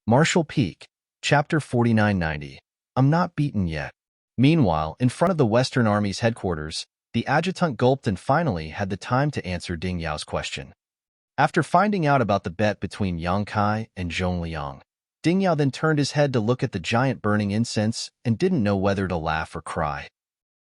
Marshall Peak, Chapter 4990. I'm not beaten yet. Meanwhile, in front of the Western Army's headquarters, the adjutant gulped and finally had the time to answer Ding Yao's question. After finding out about the bet between Yang Kai and Zhong Liang, Ding Yao then turned his head to look at the giant burning incense and didn't know whether to laugh or cry.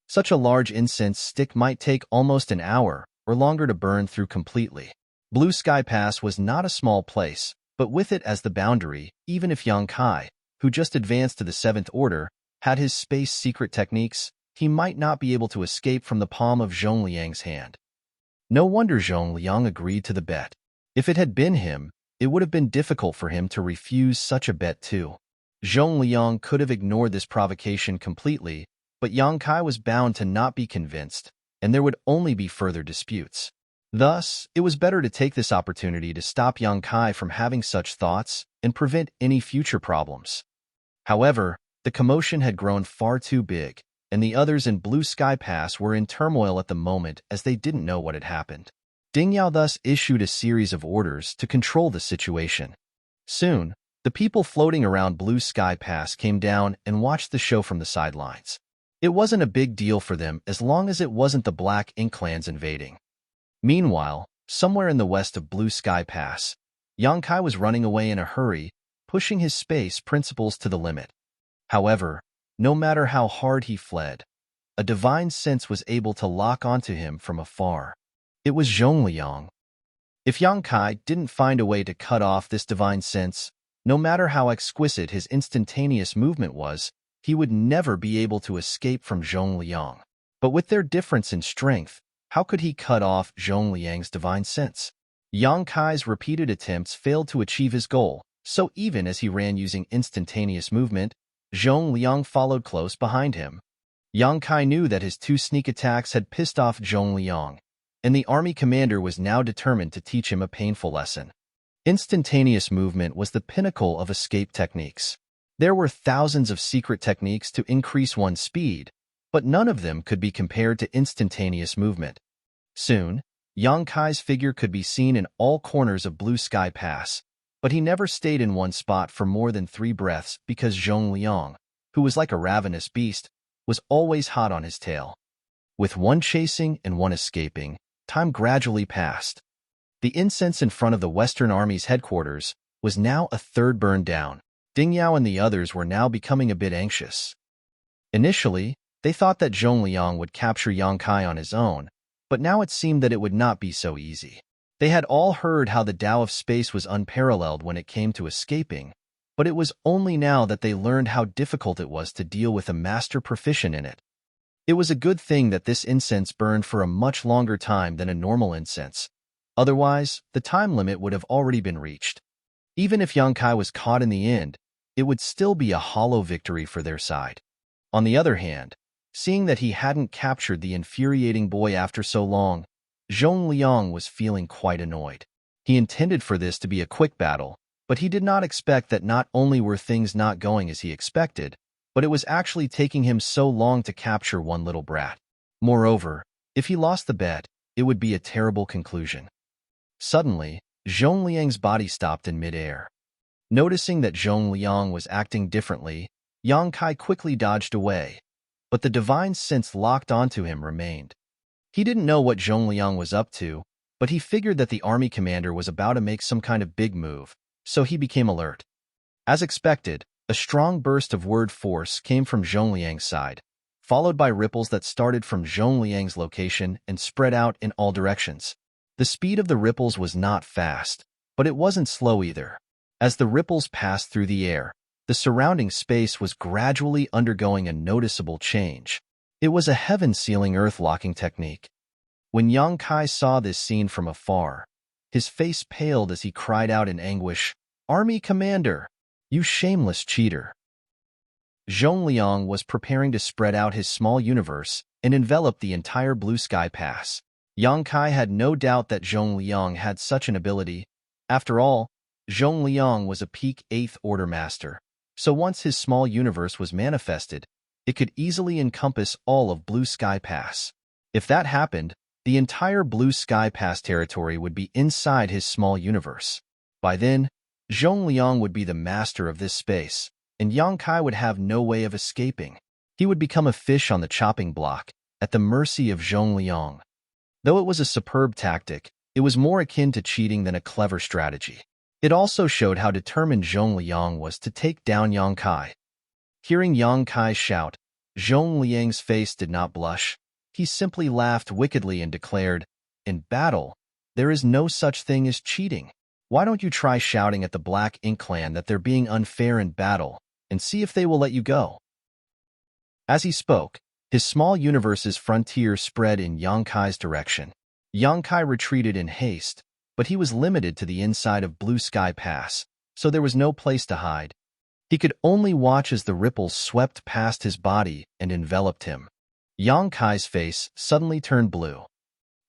Such a large incense stick might take almost an hour or longer to burn through completely. Blue Sky Pass was not a small place, but with it as the boundary, even if Yang Kai, who just advanced to the 7th Order, had his space secret techniques, he might not be able to escape from the palm of Zhong Liang's hand. No wonder Zhong Liang agreed to the bet. If it had been him, it would have been difficult for him to refuse such a bet too. Zhong Liang could have ignored this provocation completely, but Yang Kai was bound to not be convinced, and there would only be further disputes. Thus, it was better to take this opportunity to stop Yang Kai from having such thoughts and prevent any future problems. However, the commotion had grown far too big, and the others in Blue Sky Pass were in turmoil at the moment as they didn't know what had happened. Ding Yao thus issued a series of orders to control the situation. Soon, the people floating around Blue Sky Pass came down and watched the show from the sidelines. It wasn't a big deal for them as long as it wasn't the Black Ink clans invading. Meanwhile, somewhere in the west of Blue Sky Pass, Yang Kai was running away in a hurry, pushing his space principles to the limit. However, no matter how hard he fled, a divine sense was able to lock onto him from afar. It was Zhong Liang. If Yang Kai didn't find a way to cut off this divine sense, no matter how exquisite his instantaneous movement was, he would never be able to escape from Zhong Liang. But with their difference in strength, how could he cut off Zhong Liang's divine sense? Yang Kai's repeated attempts failed to achieve his goal, so even as he ran using instantaneous movement, Zhong Liang followed close behind him. Yang Kai knew that his 2 sneak attacks had pissed off Zhong Liang, and the army commander was now determined to teach him a painful lesson. Instantaneous movement was the pinnacle of escape techniques. There were thousands of secret techniques to increase one's speed, but none of them could be compared to instantaneous movement. Soon, Yang Kai's figure could be seen in all corners of Blue Sky Pass, but he never stayed in one spot for more than 3 breaths because Zhong Liang, who was like a ravenous beast, was always hot on his tail. With one chasing and one escaping, time gradually passed. The incense in front of the Western Army's headquarters was now a third burned down. Ding Yao and the others were now becoming a bit anxious. Initially, they thought that Zhong Liang would capture Yang Kai on his own, but now it seemed that it would not be so easy. They had all heard how the Tao of space was unparalleled when it came to escaping, but it was only now that they learned how difficult it was to deal with a master proficient in it. It was a good thing that this incense burned for a much longer time than a normal incense. Otherwise, the time limit would have already been reached. Even if Yang Kai was caught in the end, it would still be a hollow victory for their side. On the other hand, seeing that he hadn't captured the infuriating boy after so long, Zhong Liang was feeling quite annoyed. He intended for this to be a quick battle, but he did not expect that not only were things not going as he expected, but it was actually taking him so long to capture one little brat. Moreover, if he lost the bet, it would be a terrible conclusion. Suddenly, Zhong Liang's body stopped in midair. Noticing that Zhong Liang was acting differently, Yang Kai quickly dodged away, but the divine sense locked onto him remained. He didn't know what Zhong Liang was up to, but he figured that the army commander was about to make some kind of big move, so he became alert. As expected, a strong burst of word force came from Zhong Liang's side, followed by ripples that started from Zhong Liang's location and spread out in all directions. The speed of the ripples was not fast, but it wasn't slow either. As the ripples passed through the air, the surrounding space was gradually undergoing a noticeable change. It was a heaven-sealing earth-locking technique. When Yang Kai saw this scene from afar, his face paled as he cried out in anguish, "Army Commander, you shameless cheater!" Zhong Liang was preparing to spread out his small universe and envelop the entire Blue Sky Pass. Yang Kai had no doubt that Zhong Liang had such an ability. After all, Zhong Liang was a peak 8th Order master, so once his small universe was manifested, it could easily encompass all of Blue Sky Pass. If that happened, the entire Blue Sky Pass territory would be inside his small universe. By then, Zhong Liang would be the master of this space, and Yang Kai would have no way of escaping. He would become a fish on the chopping block, at the mercy of Zhong Liang. Though it was a superb tactic, it was more akin to cheating than a clever strategy. It also showed how determined Zhong Liang was to take down Yang Kai. Hearing Yang Kai shout, Zhong Liang's face did not blush. He simply laughed wickedly and declared, "In battle, there is no such thing as cheating. Why don't you try shouting at the Black Ink clan that they're being unfair in battle, and see if they will let you go?" As he spoke, his small universe's frontier spread in Yang Kai's direction. Yang Kai retreated in haste, but he was limited to the inside of Blue Sky Pass, so there was no place to hide. He could only watch as the ripples swept past his body and enveloped him. Yang Kai's face suddenly turned blue.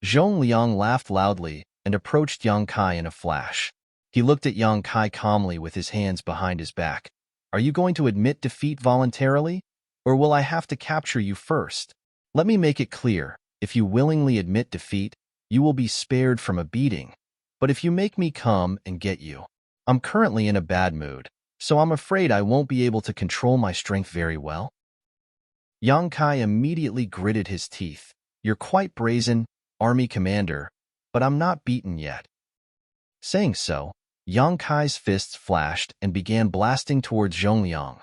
Zhong Liang laughed loudly and approached Yang Kai in a flash. He looked at Yang Kai calmly with his hands behind his back. "Are you going to admit defeat voluntarily? Or will I have to capture you first? Let me make it clear, if you willingly admit defeat, you will be spared from a beating. But if you make me come and get you, I'm currently in a bad mood, so I'm afraid I won't be able to control my strength very well." Yang Kai immediately gritted his teeth. "You're quite brazen, army commander, but I'm not beaten yet." Saying so, Yang Kai's fists flashed and began blasting towards Zhong Liang.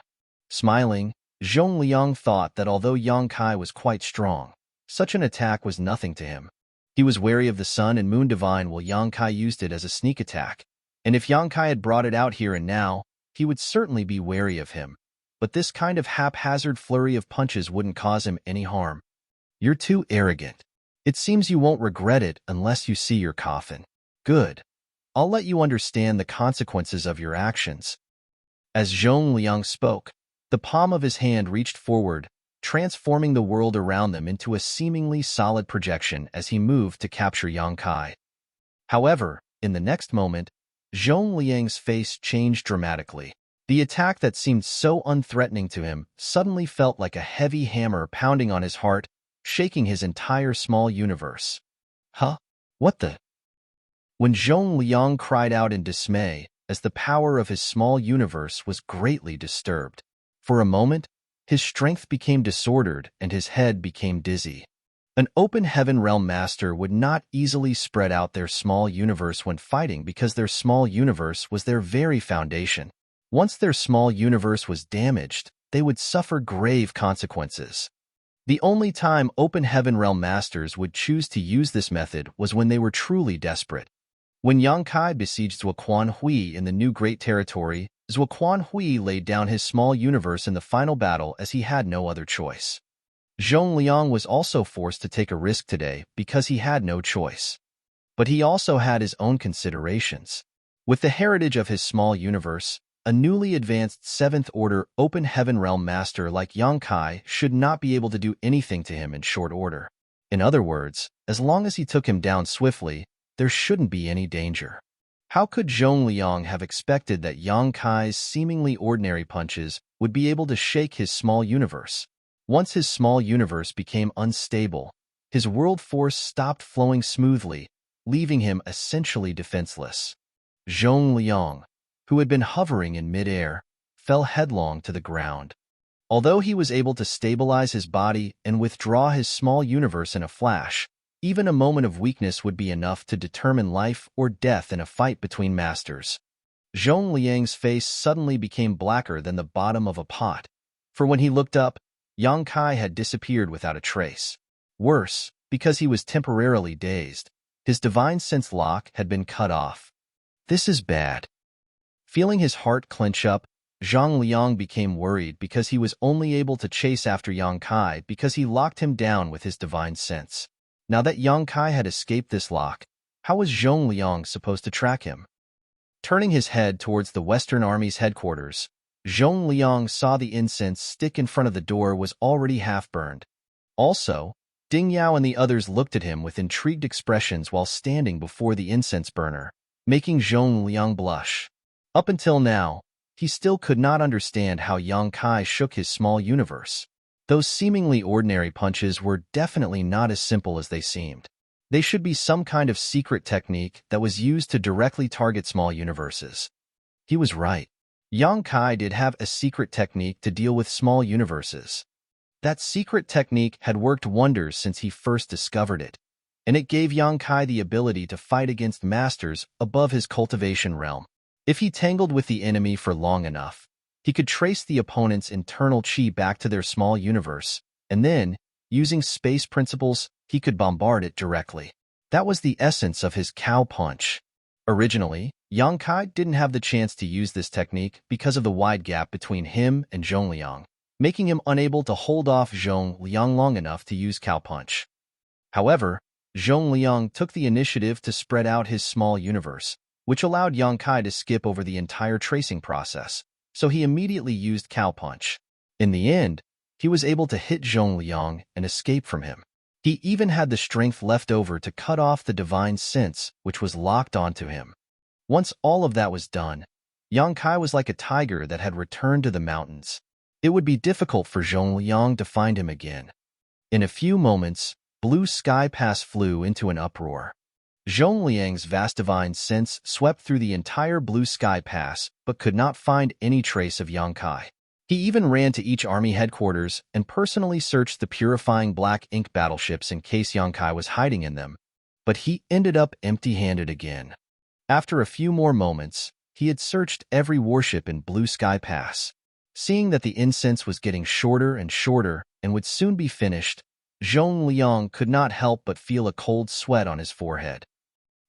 Smiling, Zhong Liang thought that although Yang Kai was quite strong, such an attack was nothing to him. He was wary of the Sun and Moon Divine while Yang Kai used it as a sneak attack, and if Yang Kai had brought it out here and now, he would certainly be wary of him. But this kind of haphazard flurry of punches wouldn't cause him any harm. "You're too arrogant. It seems you won't regret it unless you see your coffin. Good. I'll let you understand the consequences of your actions." As Zhong Liang spoke, the palm of his hand reached forward, transforming the world around them into a seemingly solid projection as he moved to capture Yang Kai. However, in the next moment, Zhong Liang's face changed dramatically. The attack that seemed so unthreatening to him suddenly felt like a heavy hammer pounding on his heart, shaking his entire small universe. "Huh? What the?" When Zhong Liang cried out in dismay, as the power of his small universe was greatly disturbed. For a moment, his strength became disordered and his head became dizzy. An open heaven realm master would not easily spread out their small universe when fighting because their small universe was their very foundation. Once their small universe was damaged, they would suffer grave consequences. The only time open heaven realm masters would choose to use this method was when they were truly desperate. When Yang Kai besieged Zuoquan Hui in the new Great Territory, Zuoquan Hui laid down his small universe in the final battle as he had no other choice. Zhong Liang was also forced to take a risk today because he had no choice. But he also had his own considerations. With the heritage of his small universe, a newly advanced 7th Order Open Heaven Realm Master like Yang Kai should not be able to do anything to him in short order. In other words, as long as he took him down swiftly, there shouldn't be any danger. How could Zhong Liang have expected that Yang Kai's seemingly ordinary punches would be able to shake his small universe? Once his small universe became unstable, his world force stopped flowing smoothly, leaving him essentially defenseless. Zhong Liang, who had been hovering in midair, fell headlong to the ground. Although he was able to stabilize his body and withdraw his small universe in a flash, even a moment of weakness would be enough to determine life or death in a fight between masters. Zhong Liang's face suddenly became blacker than the bottom of a pot, for when he looked up, Yang Kai had disappeared without a trace. Worse, because he was temporarily dazed, his divine sense lock had been cut off. This is bad. Feeling his heart clench up, Zhong Liang became worried because he was only able to chase after Yang Kai because he locked him down with his divine sense. Now that Yang Kai had escaped this lock, how was Zhong Liang supposed to track him? Turning his head towards the Western Army's headquarters, Zhong Liang saw the incense stick in front of the door was already half-burned. Also, Ding Yao and the others looked at him with intrigued expressions while standing before the incense burner, making Zhong Liang blush. Up until now, he still could not understand how Yang Kai shook his small universe. Those seemingly ordinary punches were definitely not as simple as they seemed. They should be some kind of secret technique that was used to directly target small universes. He was right. Yang Kai did have a secret technique to deal with small universes. That secret technique had worked wonders since he first discovered it, and it gave Yang Kai the ability to fight against masters above his cultivation realm. If he tangled with the enemy for long enough, he could trace the opponent's internal chi back to their small universe, and then, using space principles, he could bombard it directly. That was the essence of his cow punch. Originally, Yang Kai didn't have the chance to use this technique because of the wide gap between him and Zhongliang, making him unable to hold off Zhongliang long enough to use cow punch. However, Zhongliang took the initiative to spread out his small universe, which allowed Yang Kai to skip over the entire tracing process, so he immediately used cow punch. In the end, he was able to hit Zhongliang and escape from him. He even had the strength left over to cut off the divine sense which was locked onto him. Once all of that was done, Yang Kai was like a tiger that had returned to the mountains. It would be difficult for Zhongliang to find him again. In a few moments, Blue Sky Pass flew into an uproar. Zhongliang's vast divine sense swept through the entire Blue Sky Pass but could not find any trace of Yang Kai. He even ran to each army headquarters and personally searched the purifying black ink battleships in case Yang Kai was hiding in them, but he ended up empty-handed again. After a few more moments, he had searched every warship in Blue Sky Pass. Seeing that the incense was getting shorter and shorter and would soon be finished, Zhongliang could not help but feel a cold sweat on his forehead.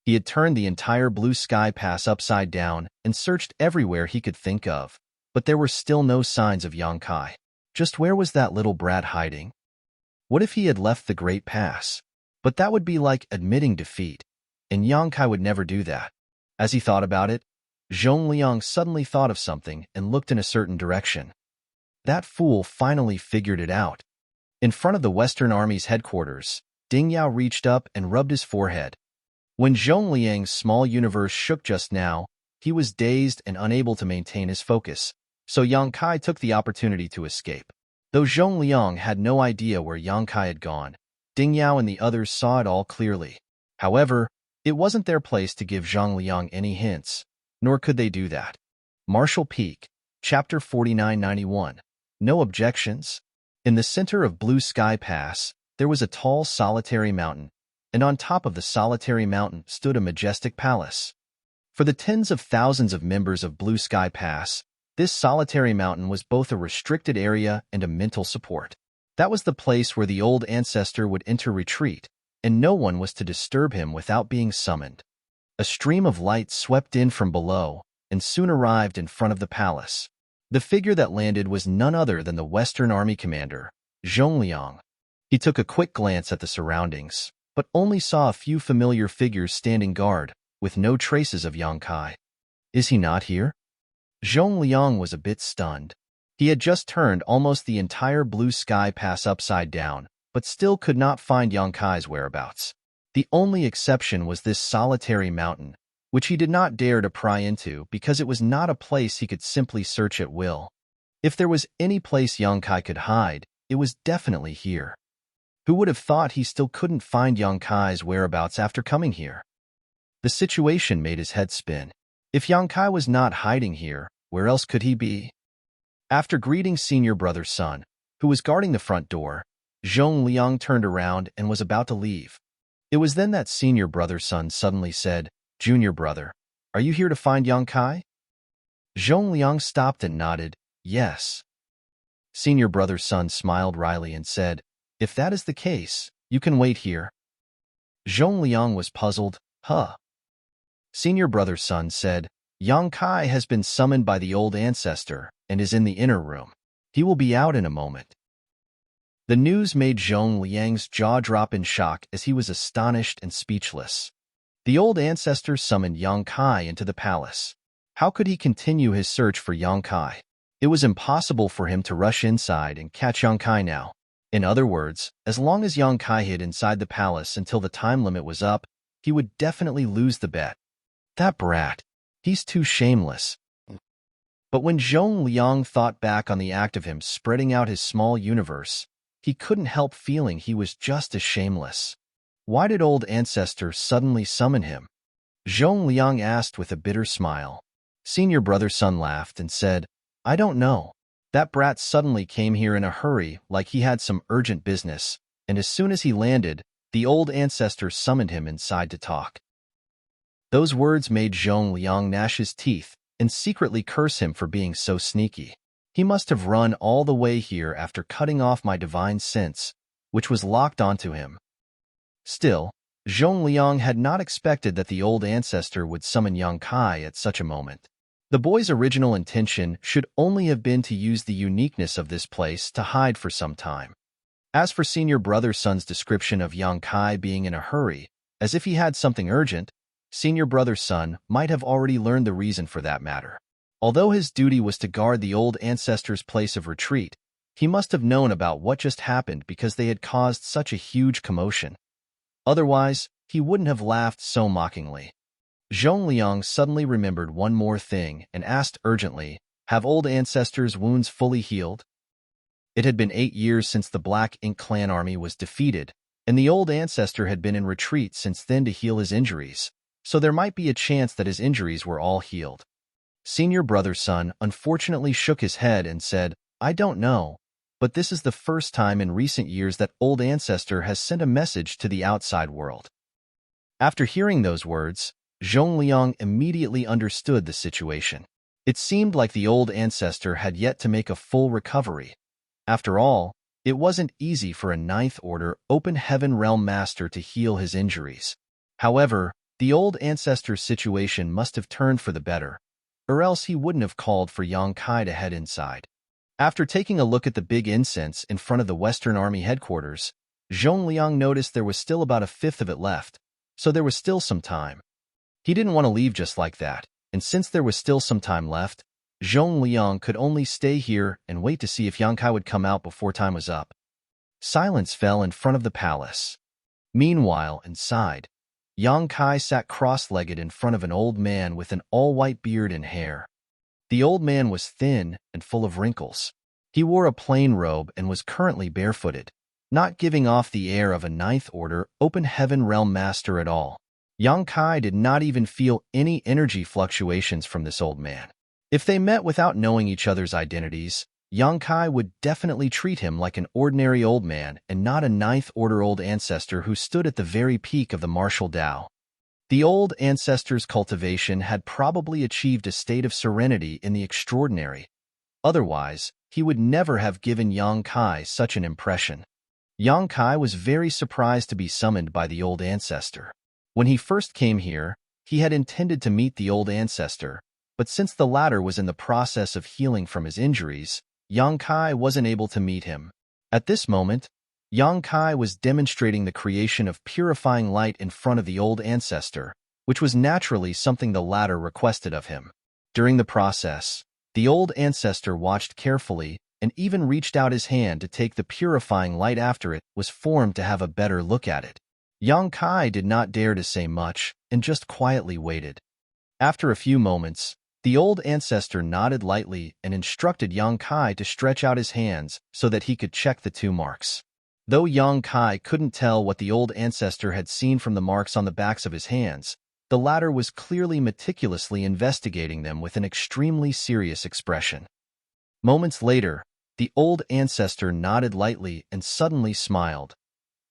He had turned the entire Blue Sky Pass upside down and searched everywhere he could think of, but there were still no signs of Yang Kai. Just where was that little brat hiding? What if he had left the Great Pass? But that would be like admitting defeat, and Yang Kai would never do that. As he thought about it, Zhongliang suddenly thought of something and looked in a certain direction. That fool finally figured it out. In front of the Western Army's headquarters, Ding Yao reached up and rubbed his forehead. When Zhongliang's small universe shook just now, he was dazed and unable to maintain his focus, so Yang Kai took the opportunity to escape. Though Zhongliang had no idea where Yang Kai had gone, Ding Yao and the others saw it all clearly. However, it wasn't their place to give Zhongliang any hints, nor could they do that. Marshall Peak, Chapter 4991. No objections? In the center of Blue Sky Pass, there was a tall solitary mountain, and on top of the solitary mountain stood a majestic palace. For the tens of thousands of members of Blue Sky Pass, this solitary mountain was both a restricted area and a mental support. That was the place where the old ancestor would enter retreat, and no one was to disturb him without being summoned. A stream of light swept in from below and soon arrived in front of the palace. The figure that landed was none other than the Western Army commander, Zhongliang. He took a quick glance at the surroundings, but only saw a few familiar figures standing guard, with no traces of Yang Kai. Is he not here? Zhongliang was a bit stunned. He had just turned almost the entire Blue Sky Pass upside down, but still could not find Yang Kai's whereabouts. The only exception was this solitary mountain, which he did not dare to pry into because it was not a place he could simply search at will. If there was any place Yang Kai could hide, it was definitely here. Who would have thought he still couldn't find Yang Kai's whereabouts after coming here? The situation made his head spin. If Yang Kai was not hiding here, where else could he be? After greeting Senior Brother Sun, who was guarding the front door, Zhongliang turned around and was about to leave. It was then that Senior Brother Sun suddenly said, "Junior Brother, are you here to find Yang Kai?" Zhongliang stopped and nodded, "Yes." Senior Brother Sun smiled wryly and said, "If that is the case, you can wait here." Zhongliang was puzzled, "Huh?" Senior Brother Sun said, "Yang Kai has been summoned by the old ancestor and is in the inner room. He will be out in a moment." The news made Zhongliang's jaw drop in shock as he was astonished and speechless. The old ancestor summoned Yang Kai into the palace. How could he continue his search for Yang Kai? It was impossible for him to rush inside and catch Yang Kai now. In other words, as long as Yang Kai hid inside the palace until the time limit was up, he would definitely lose the bet. That brat. He's too shameless. But when Zhongliang thought back on the act of him spreading out his small universe, he couldn't help feeling he was just as shameless. Why did old ancestor suddenly summon him? Zhongliang asked with a bitter smile. Senior brother's son laughed and said, I don't know. That brat suddenly came here in a hurry like he had some urgent business, and as soon as he landed, the old ancestor summoned him inside to talk. Those words made Zhong Liang gnash his teeth and secretly curse him for being so sneaky. He must have run all the way here after cutting off my divine sense, which was locked onto him. Still, Zhong Liang had not expected that the old ancestor would summon Yang Kai at such a moment. The boy's original intention should only have been to use the uniqueness of this place to hide for some time. As for senior brother's son's description of Yang Kai being in a hurry, as if he had something urgent, senior brother's son might have already learned the reason for that matter. Although his duty was to guard the old ancestor's place of retreat, he must have known about what just happened because they had caused such a huge commotion. Otherwise, he wouldn't have laughed so mockingly. Zhong Liang suddenly remembered one more thing and asked urgently, have old ancestors' wounds fully healed? It had been 8 years since the Black Ink clan army was defeated, and the old ancestor had been in retreat since then to heal his injuries, so there might be a chance that his injuries were all healed. Senior brother's son unfortunately shook his head and said, I don't know, but this is the first time in recent years that old ancestor has sent a message to the outside world. After hearing those words, Zhong Liang immediately understood the situation. It seemed like the old ancestor had yet to make a full recovery. After all, it wasn't easy for a Ninth Order Open Heaven Realm Master to heal his injuries. However, the old ancestor's situation must have turned for the better, or else he wouldn't have called for Yang Kai to head inside. After taking a look at the big incense in front of the Western Army headquarters, Zhong Liang noticed there was still about a fifth of it left, so there was still some time. He didn't want to leave just like that, and since there was still some time left, Zhong Liang could only stay here and wait to see if Yang Kai would come out before time was up. Silence fell in front of the palace. Meanwhile, inside, Yang Kai sat cross-legged in front of an old man with an all-white beard and hair. The old man was thin and full of wrinkles. He wore a plain robe and was currently barefooted, not giving off the air of a Ninth Order Open Heaven Realm Master at all. Yang Kai did not even feel any energy fluctuations from this old man. If they met without knowing each other's identities, Yang Kai would definitely treat him like an ordinary old man and not a Ninth Order old ancestor who stood at the very peak of the martial Tao. The old ancestor's cultivation had probably achieved a state of serenity in the extraordinary. Otherwise, he would never have given Yang Kai such an impression. Yang Kai was very surprised to be summoned by the old ancestor. When he first came here, he had intended to meet the old ancestor, but since the latter was in the process of healing from his injuries, Yang Kai wasn't able to meet him. At this moment, Yang Kai was demonstrating the creation of purifying light in front of the old ancestor, which was naturally something the latter requested of him. During the process, the old ancestor watched carefully and even reached out his hand to take the purifying light after it was formed to have a better look at it. Yang Kai did not dare to say much and just quietly waited. After a few moments, the old ancestor nodded lightly and instructed Yang Kai to stretch out his hands so that he could check the 2 marks. Though Yang Kai couldn't tell what the old ancestor had seen from the marks on the backs of his hands, the latter was clearly meticulously investigating them with an extremely serious expression. Moments later, the old ancestor nodded lightly and suddenly smiled.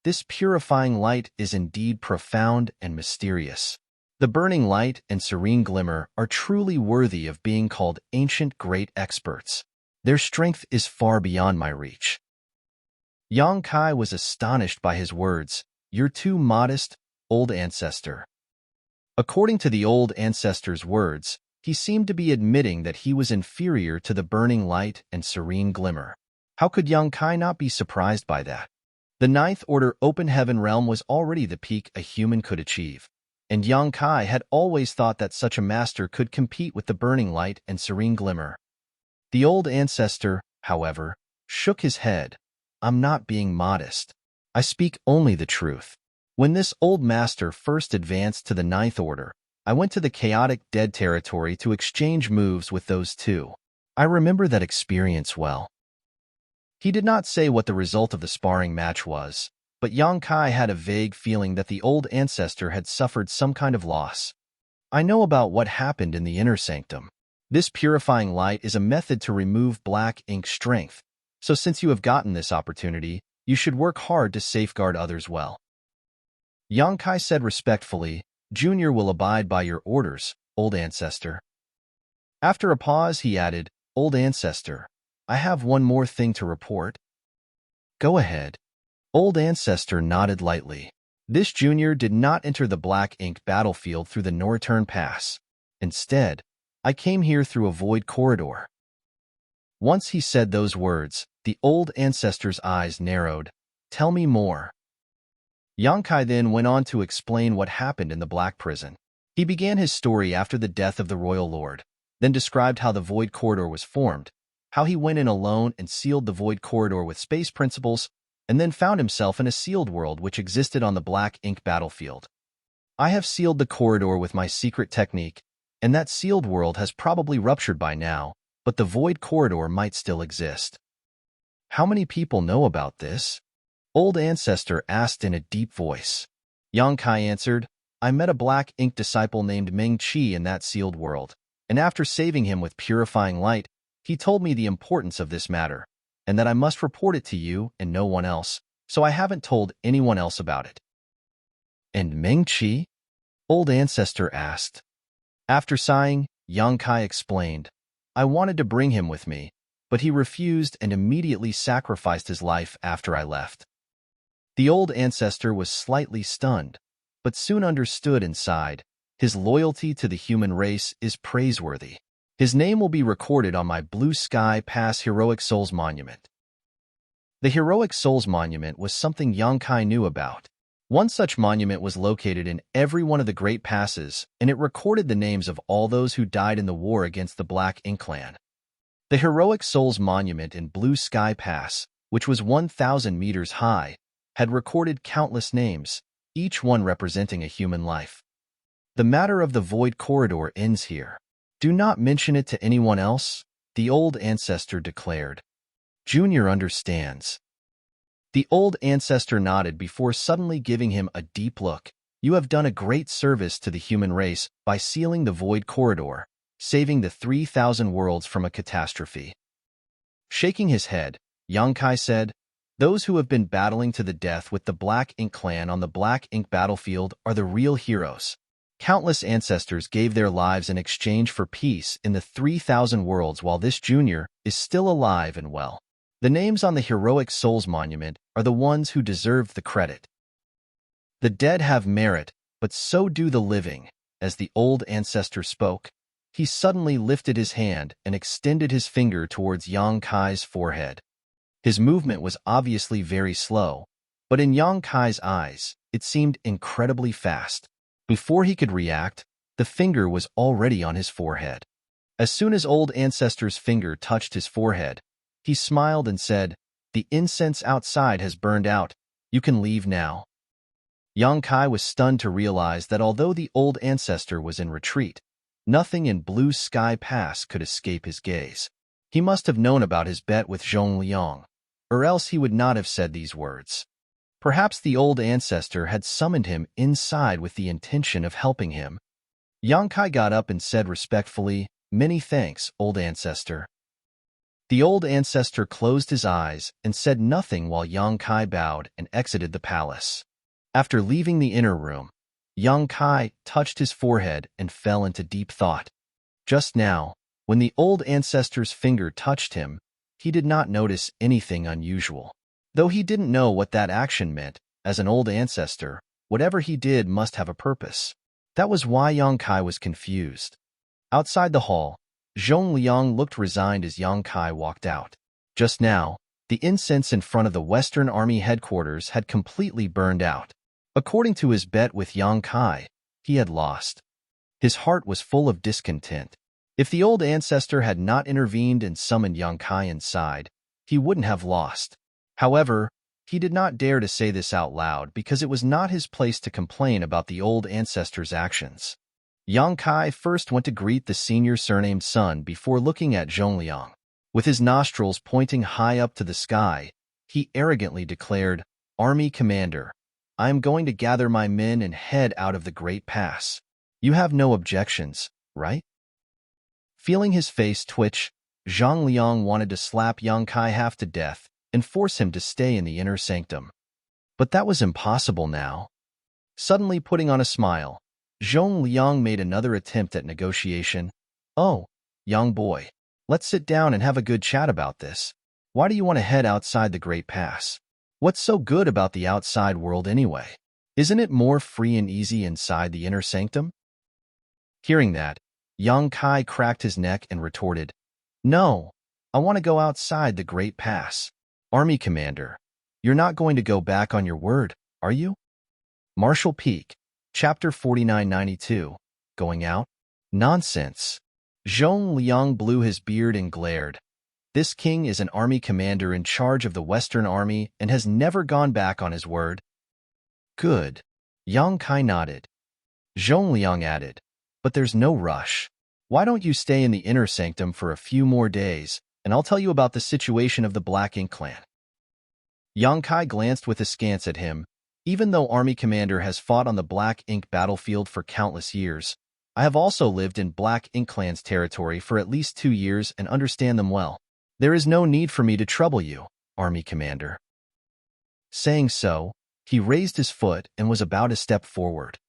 This purifying light is indeed profound and mysterious. The burning light and serene glimmer are truly worthy of being called ancient great experts. Their strength is far beyond my reach. Yang Kai was astonished by his words. You're too modest, old ancestor. According to the old ancestor's words, he seemed to be admitting that he was inferior to the burning light and serene glimmer. How could Yang Kai not be surprised by that? The Ninth Order Open Heaven Realm was already the peak a human could achieve, and Yang Kai had always thought that such a master could compete with the burning light and serene glimmer. The old ancestor, however, shook his head. I'm not being modest. I speak only the truth. When this old master first advanced to the Ninth Order, I went to the chaotic dead territory to exchange moves with those 2. I remember that experience well. He did not say what the result of the sparring match was, but Yang Kai had a vague feeling that the old ancestor had suffered some kind of loss. I know about what happened in the inner sanctum. This purifying light is a method to remove black ink strength, so since you have gotten this opportunity, you should work hard to safeguard others well. Yang Kai said respectfully, Junior will abide by your orders, old ancestor. After a pause, he added, Old ancestor, I have one more thing to report. Go ahead. Old ancestor nodded lightly. This junior did not enter the black ink battlefield through the Northern Pass. Instead, I came here through a void corridor. Once he said those words, the old ancestor's eyes narrowed. Tell me more. Yang Kai then went on to explain what happened in the Black Prison. He began his story after the death of the Royal Lord, then described how the Void Corridor was formed, how he went in alone and sealed the Void Corridor with space principles, and then found himself in a sealed world which existed on the black ink battlefield. I have sealed the corridor with my secret technique, and that sealed world has probably ruptured by now, but the Void Corridor might still exist. How many people know about this? Old ancestor asked in a deep voice. Yang Kai answered, I met a black ink disciple named Meng Qi in that sealed world, and after saving him with purifying light, he told me the importance of this matter, and that I must report it to you and no one else, so I haven't told anyone else about it. And Meng Qi? Old ancestor asked. After sighing, Yang Kai explained, I wanted to bring him with me, but he refused and immediately sacrificed his life after I left. The old ancestor was slightly stunned, but soon understood and sighed. His loyalty to the human race is praiseworthy. His name will be recorded on my Blue Sky Pass Heroic Souls Monument. The Heroic Souls Monument was something Yang Kai knew about. One such monument was located in every one of the Great Passes, and it recorded the names of all those who died in the war against the Black Ink Clan. The Heroic Souls Monument in Blue Sky Pass, which was 1,000 meters high, had recorded countless names, each one representing a human life. The matter of the Void Corridor ends here. Do not mention it to anyone else, the old ancestor declared. Junior understands. The old ancestor nodded before suddenly giving him a deep look. You have done a great service to the human race by sealing the Void Corridor, saving the 3,000 worlds from a catastrophe. Shaking his head, Yang Kai said, Those who have been battling to the death with the Black Ink Clan on the Black Ink battlefield are the real heroes. Countless ancestors gave their lives in exchange for peace in the 3,000 worlds while this junior is still alive and well. The names on the Heroic Souls Monument are the ones who deserve the credit. The dead have merit, but so do the living. As the old ancestor spoke, he suddenly lifted his hand and extended his finger towards Yang Kai's forehead. His movement was obviously very slow, but in Yang Kai's eyes, it seemed incredibly fast. Before he could react, the finger was already on his forehead. As soon as old ancestor's finger touched his forehead, he smiled and said, The incense outside has burned out. You can leave now. Yang Kai was stunned to realize that although the old ancestor was in retreat, nothing in Blue Sky Pass could escape his gaze. He must have known about his bet with Zhong Liang, or else he would not have said these words. Perhaps the old ancestor had summoned him inside with the intention of helping him. Yang Kai got up and said respectfully, Many thanks, old ancestor. The old ancestor closed his eyes and said nothing while Yang Kai bowed and exited the palace. After leaving the inner room, Yang Kai touched his forehead and fell into deep thought. Just now, when the old ancestor's finger touched him, he did not notice anything unusual. Though he didn't know what that action meant, as an old ancestor, whatever he did must have a purpose. That was why Yang Kai was confused. Outside the hall, Zhong Liang looked resigned as Yang Kai walked out. Just now, the incense in front of the Western Army headquarters had completely burned out. According to his bet with Yang Kai, he had lost. His heart was full of discontent. If the old ancestor had not intervened and summoned Yang Kai inside, he wouldn't have lost. However, he did not dare to say this out loud because it was not his place to complain about the old ancestor's actions. Yang Kai first went to greet the senior surnamed son before looking at Zhong Liang. With his nostrils pointing high up to the sky, he arrogantly declared, Army Commander, I am going to gather my men and head out of the Great Pass. You have no objections, right? Feeling his face twitch, Zhang Liang wanted to slap Yang Kai half to death and force him to stay in the inner sanctum. But that was impossible now. Suddenly putting on a smile, Zhong Liang made another attempt at negotiation. "Oh, young boy, let's sit down and have a good chat about this. Why do you want to head outside the Great Pass? What's so good about the outside world anyway? Isn't it more free and easy inside the inner sanctum?" Hearing that, Yang Kai cracked his neck and retorted, "No, I want to go outside the Great Pass. Army Commander, you're not going to go back on your word, are you?" Marshall Peak, Chapter 4992, Going Out? Nonsense. Zhong Liang blew his beard and glared. This king is an army commander in charge of the Western Army and has never gone back on his word. Good. Yang Kai nodded. Zhong Liang added, "But there's no rush. Why don't you stay in the inner sanctum for a few more days, and I'll tell you about the situation of the Black Ink clan." Yang Kai glanced with askance at him. "Even though Army Commander has fought on the Black Ink battlefield for countless years, I have also lived in Black Ink clan's territory for at least 2 years and understand them well. There is no need for me to trouble you, Army Commander." Saying so, he raised his foot and was about to step forward.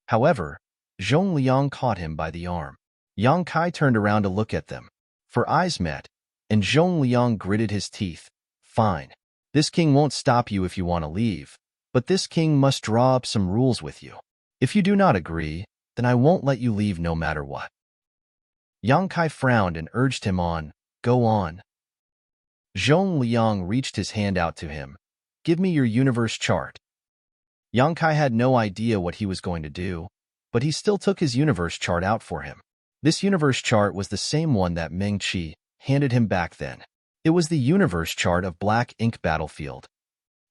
However, Zhong Liang caught him by the arm. Yang Kai turned around to look at them. For eyes met, and Zhong Liang gritted his teeth. "Fine. This king won't stop you if you want to leave, but this king must draw up some rules with you. If you do not agree, then I won't let you leave no matter what." Yang Kai frowned and urged him on. "Go on." Zhong Liang reached his hand out to him. "Give me your universe chart." Yang Kai had no idea what he was going to do, but he still took his universe chart out for him. This universe chart was the same one that Meng Qi handed him back then. It was the universe chart of Black Ink battlefield.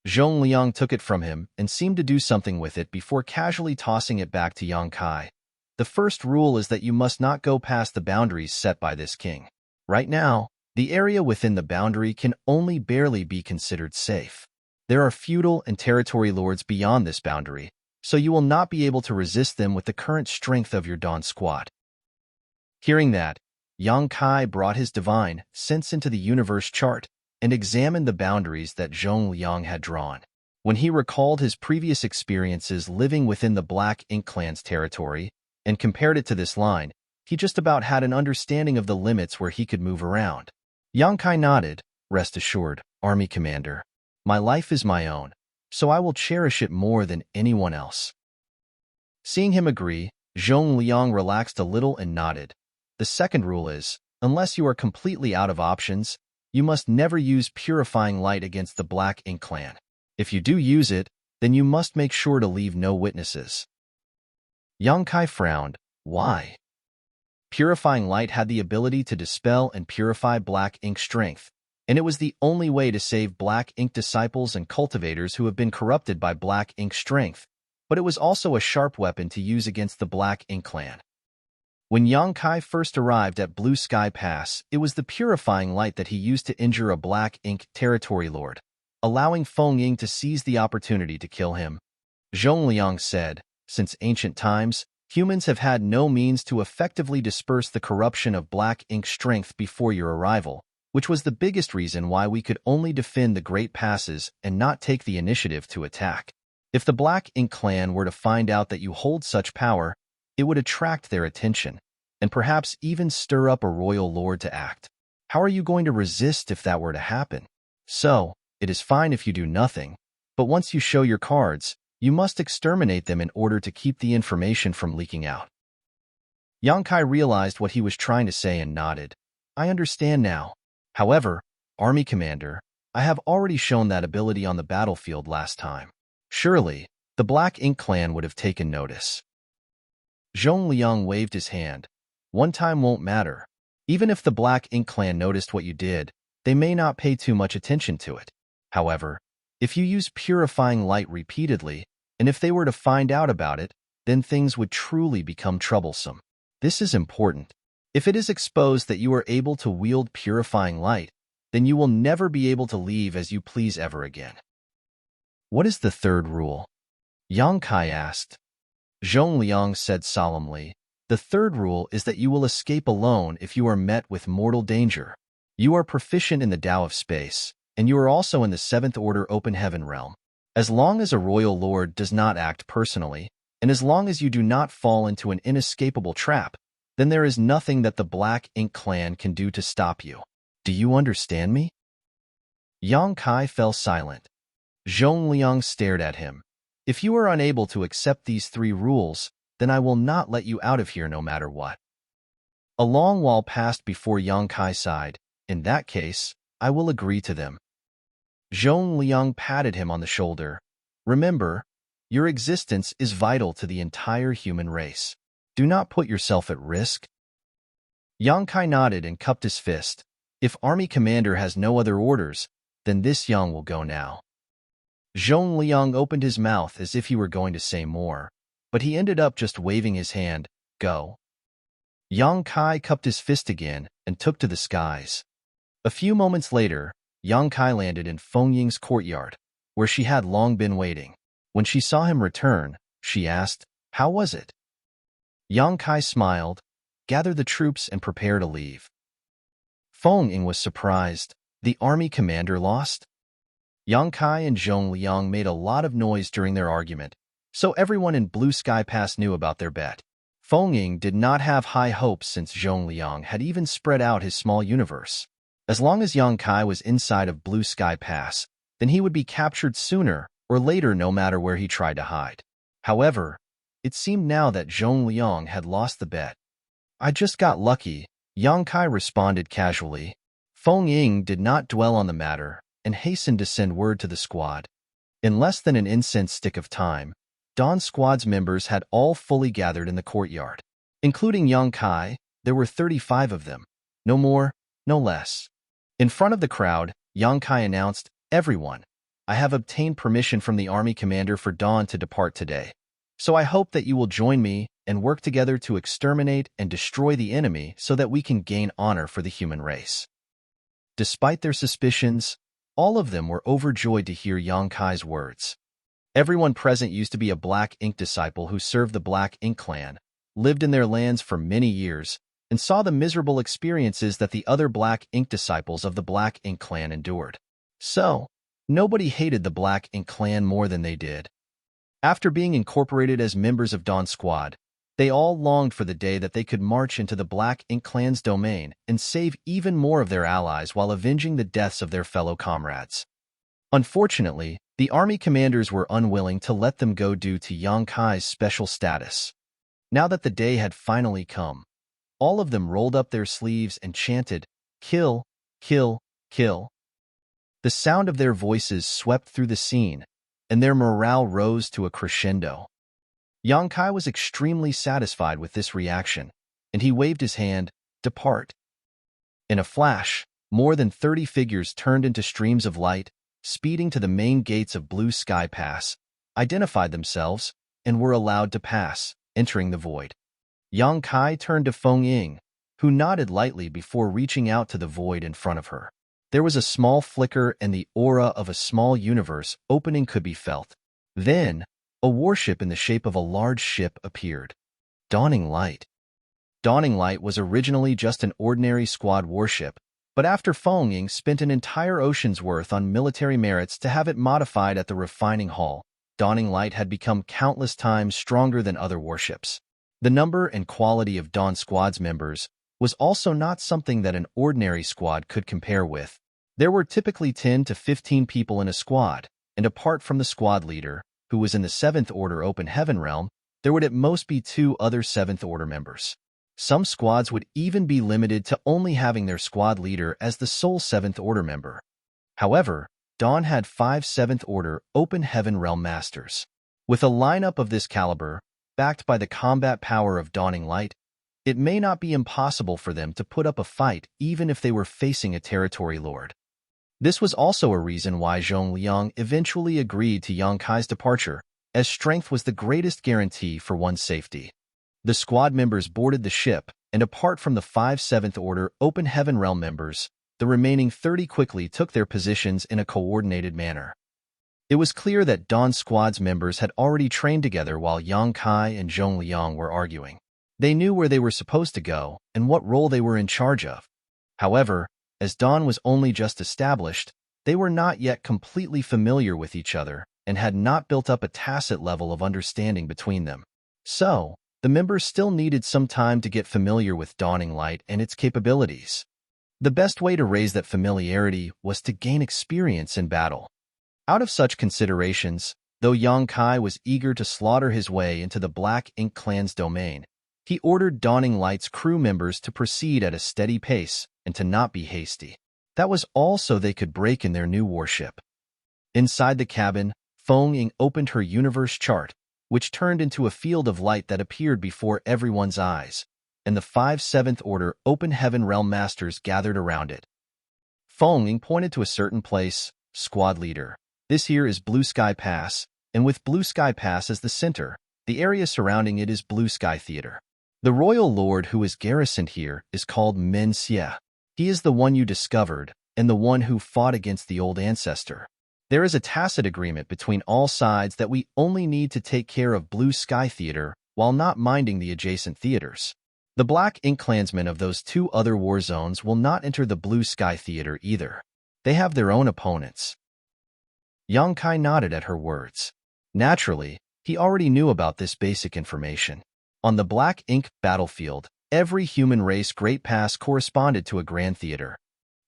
Zhong Liang took it from him and seemed to do something with it before casually tossing it back to Yang Kai. "The first rule is that you must not go past the boundaries set by this king. Right now, the area within the boundary can only barely be considered safe. There are feudal and territory lords beyond this boundary, so you will not be able to resist them with the current strength of your Dawn squad." Hearing that, Yang Kai brought his divine sense into the universe chart and examined the boundaries that Zhong Liang had drawn. When he recalled his previous experiences living within the Black Ink clan's territory and compared it to this line, he just about had an understanding of the limits where he could move around. Yang Kai nodded. "Rest assured, Army Commander. My life is my own, so I will cherish it more than anyone else." Seeing him agree, Zhong Liang relaxed a little and nodded. "The second rule is, unless you are completely out of options, you must never use purifying light against the Black Ink clan. If you do use it, then you must make sure to leave no witnesses." Yang Kai frowned. "Why?" Purifying light had the ability to dispel and purify Black Ink strength, and it was the only way to save Black Ink disciples and cultivators who have been corrupted by Black Ink strength, but it was also a sharp weapon to use against the Black Ink clan. When Yang Kai first arrived at Blue Sky Pass, it was the purifying light that he used to injure a Black Ink territory lord, allowing Feng Ying to seize the opportunity to kill him. Zhong Liang said, "Since ancient times, humans have had no means to effectively disperse the corruption of Black Ink strength before your arrival, which was the biggest reason why we could only defend the Great Passes and not take the initiative to attack. If the Black Ink clan were to find out that you hold such power, it would attract their attention, and perhaps even stir up a royal lord to act. How are you going to resist if that were to happen? So, it is fine if you do nothing, but once you show your cards, you must exterminate them in order to keep the information from leaking out." Yang Kai realized what he was trying to say and nodded. "I understand now. However, Army Commander, I have already shown that ability on the battlefield last time. Surely, the Black Ink clan would have taken notice." Zhong Liang waved his hand. "One time won't matter. Even if the Black Ink clan noticed what you did, they may not pay too much attention to it. However, if you use purifying light repeatedly, and if they were to find out about it, then things would truly become troublesome. This is important. If it is exposed that you are able to wield purifying light, then you will never be able to leave as you please ever again." "What is the third rule?" Yang Kai asked. Zhong Liang said solemnly, The third rule is that you will escape alone if you are met with mortal danger. You are proficient in the Tao of space, and you are also in the 7th Order Open Heaven realm. As long as a royal lord does not act personally, and as long as you do not fall into an inescapable trap, then there is nothing that the Black Ink clan can do to stop you. Do you understand me? Yang Kai fell silent. Zhongliang stared at him. If you are unable to accept these 3 rules, then I will not let you out of here no matter what. A long while passed before Yang Kai sighed. In that case, I will agree to them. Zhongliang patted him on the shoulder. Remember, your existence is vital to the entire human race. Do not put yourself at risk. Yang Kai nodded and cupped his fist. If army commander has no other orders, then this Yang will go now. Zhongliang opened his mouth as if he were going to say more, but he ended up just waving his hand. Go. Yang Kai cupped his fist again and took to the skies. A few moments later, Yang Kai landed in Feng Ying's courtyard, where she had long been waiting. When she saw him return, she asked, "How was it?" Yang Kai smiled, gathered the troops, and prepared to leave. Feng Ying was surprised. The army commander lost? Yang Kai and Zhongliang made a lot of noise during their argument, so everyone in Blue Sky Pass knew about their bet. Feng Ying did not have high hopes since Zhongliang had even spread out his small universe. As long as Yang Kai was inside of Blue Sky Pass, then he would be captured sooner or later no matter where he tried to hide. However, it seemed now that Zhongliang had lost the bet. I just got lucky, Yang Kai responded casually. Feng Ying did not dwell on the matter and hastened to send word to the squad. In less than an incense stick of time, Dawn Squad's members had all fully gathered in the courtyard. Including Yang Kai, there were 35 of them. No more, no less. In front of the crowd, Yang Kai announced, "Everyone, I have obtained permission from the army commander for Dawn to depart today. So I hope that you will join me and work together to exterminate and destroy the enemy so that we can gain honor for the human race." Despite their suspicions, all of them were overjoyed to hear Yang Kai's words. Everyone present used to be a Black Ink disciple who served the Black Ink clan, lived in their lands for many years, and saw the miserable experiences that the other Black Ink disciples of the Black Ink clan endured. So, nobody hated the Black Ink clan more than they did. After being incorporated as members of Dawn Squad, they all longed for the day that they could march into the Black Ink clan's domain and save even more of their allies while avenging the deaths of their fellow comrades. Unfortunately, the army commanders were unwilling to let them go due to Yang Kai's special status. Now that the day had finally come, all of them rolled up their sleeves and chanted, "Kill, kill, kill." The sound of their voices swept through the scene, and their morale rose to a crescendo. Yang Kai was extremely satisfied with this reaction, and he waved his hand, "Depart." In a flash, more than 30 figures turned into streams of light, speeding to the main gates of Blue Sky Pass, identified themselves, and were allowed to pass, entering the void. Yang Kai turned to Feng Ying, who nodded lightly before reaching out to the void in front of her. There was a small flicker and the aura of a small universe opening could be felt. Then, a warship in the shape of a large ship appeared. Dawning Light. Dawning Light was originally just an ordinary squad warship, but after Feng Ying spent an entire ocean's worth on military merits to have it modified at the refining hall, Dawning Light had become countless times stronger than other warships. The number and quality of Dawn Squad's members was also not something that an ordinary squad could compare with. There were typically 10 to 15 people in a squad, and apart from the squad leader, who was in the 7th Order Open Heaven realm, there would at most be 2 other 7th Order members. Some squads would even be limited to only having their squad leader as the sole 7th Order member. However, Dawn had 5 7th Order Open Heaven realm masters. With a lineup of this caliber, backed by the combat power of Dawning Light, it may not be impossible for them to put up a fight even if they were facing a territory lord. This was also a reason why Zhongliang eventually agreed to Yang Kai's departure, as strength was the greatest guarantee for one's safety. The squad members boarded the ship, and apart from the 5 7th Order Open Heaven realm members, the remaining 30 quickly took their positions in a coordinated manner. It was clear that Dawn Squad's members had already trained together while Yang Kai and Zhongliang were arguing. They knew where they were supposed to go and what role they were in charge of. However, as Dawn was only just established, they were not yet completely familiar with each other and had not built up a tacit level of understanding between them. So, the members still needed some time to get familiar with Dawning Light and its capabilities. The best way to raise that familiarity was to gain experience in battle. Out of such considerations, though Yang Kai was eager to slaughter his way into the Black Ink Clan's domain, he ordered Dawning Light's crew members to proceed at a steady pace and to not be hasty. That was all so they could break in their new warship. Inside the cabin, Feng Ying opened her universe chart, which turned into a field of light that appeared before everyone's eyes, and the 5 Seventh Order Open Heaven Realm Masters gathered around it. Feng Ying pointed to a certain place, Squad Leader. This here is Blue Sky Pass, and with Blue Sky Pass as the center, the area surrounding it is Blue Sky Theater. The royal lord who is garrisoned here is called Misty. He is the one you discovered, and the one who fought against the old ancestor. There is a tacit agreement between all sides that we only need to take care of Blue Sky Theater while not minding the adjacent theaters. The Black Ink Clansmen of those 2 other war zones will not enter the Blue Sky Theater either. They have their own opponents. Yang Kai nodded at her words. Naturally, he already knew about this basic information. On the Black Ink battlefield, every human race Great Pass corresponded to a grand theater.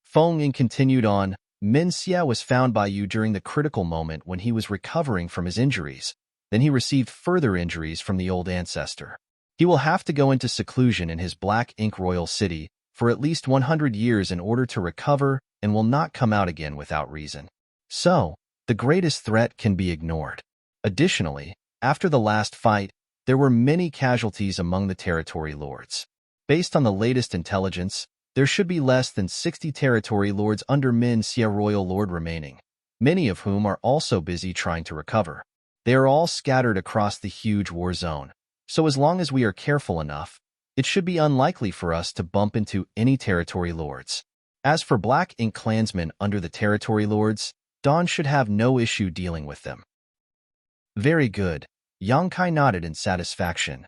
Feng Ying continued on, Min Xia was found by you during the critical moment when he was recovering from his injuries. Then he received further injuries from the old ancestor. He will have to go into seclusion in his Black Ink Royal City for at least 100 years in order to recover and will not come out again without reason. So, the greatest threat can be ignored. Additionally, after the last fight, there were many casualties among the territory lords. Based on the latest intelligence, there should be less than 60 territory lords under Min Xia Royal Lord remaining, many of whom are also busy trying to recover. They are all scattered across the huge war zone, so as long as we are careful enough, it should be unlikely for us to bump into any territory lords. As for Black Ink Clansmen under the territory lords, Dawn should have no issue dealing with them. Very good. Yang Kai nodded in satisfaction.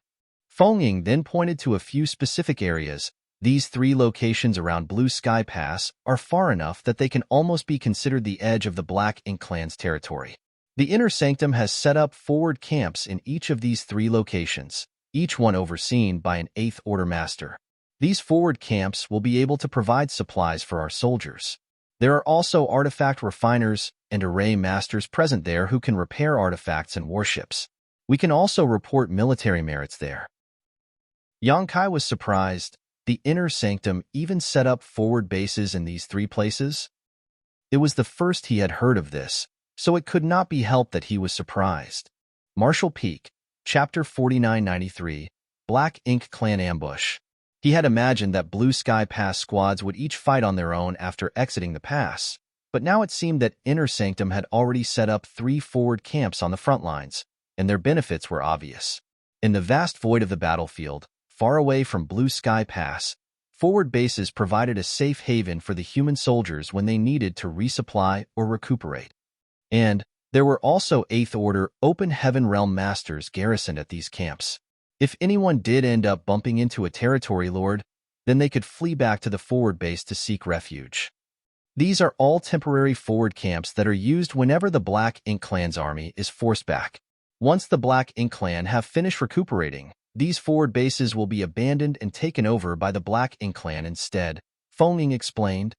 Feng Ying then pointed to a few specific areas. These 3 locations around Blue Sky Pass are far enough that they can almost be considered the edge of the Black Ink Clan's territory. The Inner Sanctum has set up forward camps in each of these 3 locations, each one overseen by an 8th Order Master. These forward camps will be able to provide supplies for our soldiers. There are also artifact refiners and array masters present there who can repair artifacts and warships. We can also report military merits there. Yang Kai was surprised. The Inner Sanctum even set up forward bases in these 3 places? It was the first he had heard of this, so it could not be helped that he was surprised. Marshall Peak, Chapter 4993, Black Ink Clan Ambush. He had imagined that Blue Sky Pass squads would each fight on their own after exiting the pass, but now it seemed that Inner Sanctum had already set up 3 forward camps on the front lines, and their benefits were obvious. In the vast void of the battlefield, far away from Blue Sky Pass, forward bases provided a safe haven for the human soldiers when they needed to resupply or recuperate. And there were also 8th Order Open Heaven Realm Masters garrisoned at these camps. If anyone did end up bumping into a territory lord, then they could flee back to the forward base to seek refuge. These are all temporary forward camps that are used whenever the Black Ink Clan's army is forced back. Once the Black Ink Clan have finished recuperating, these forward bases will be abandoned and taken over by the Black Ink Clan instead, Feng Ying explained.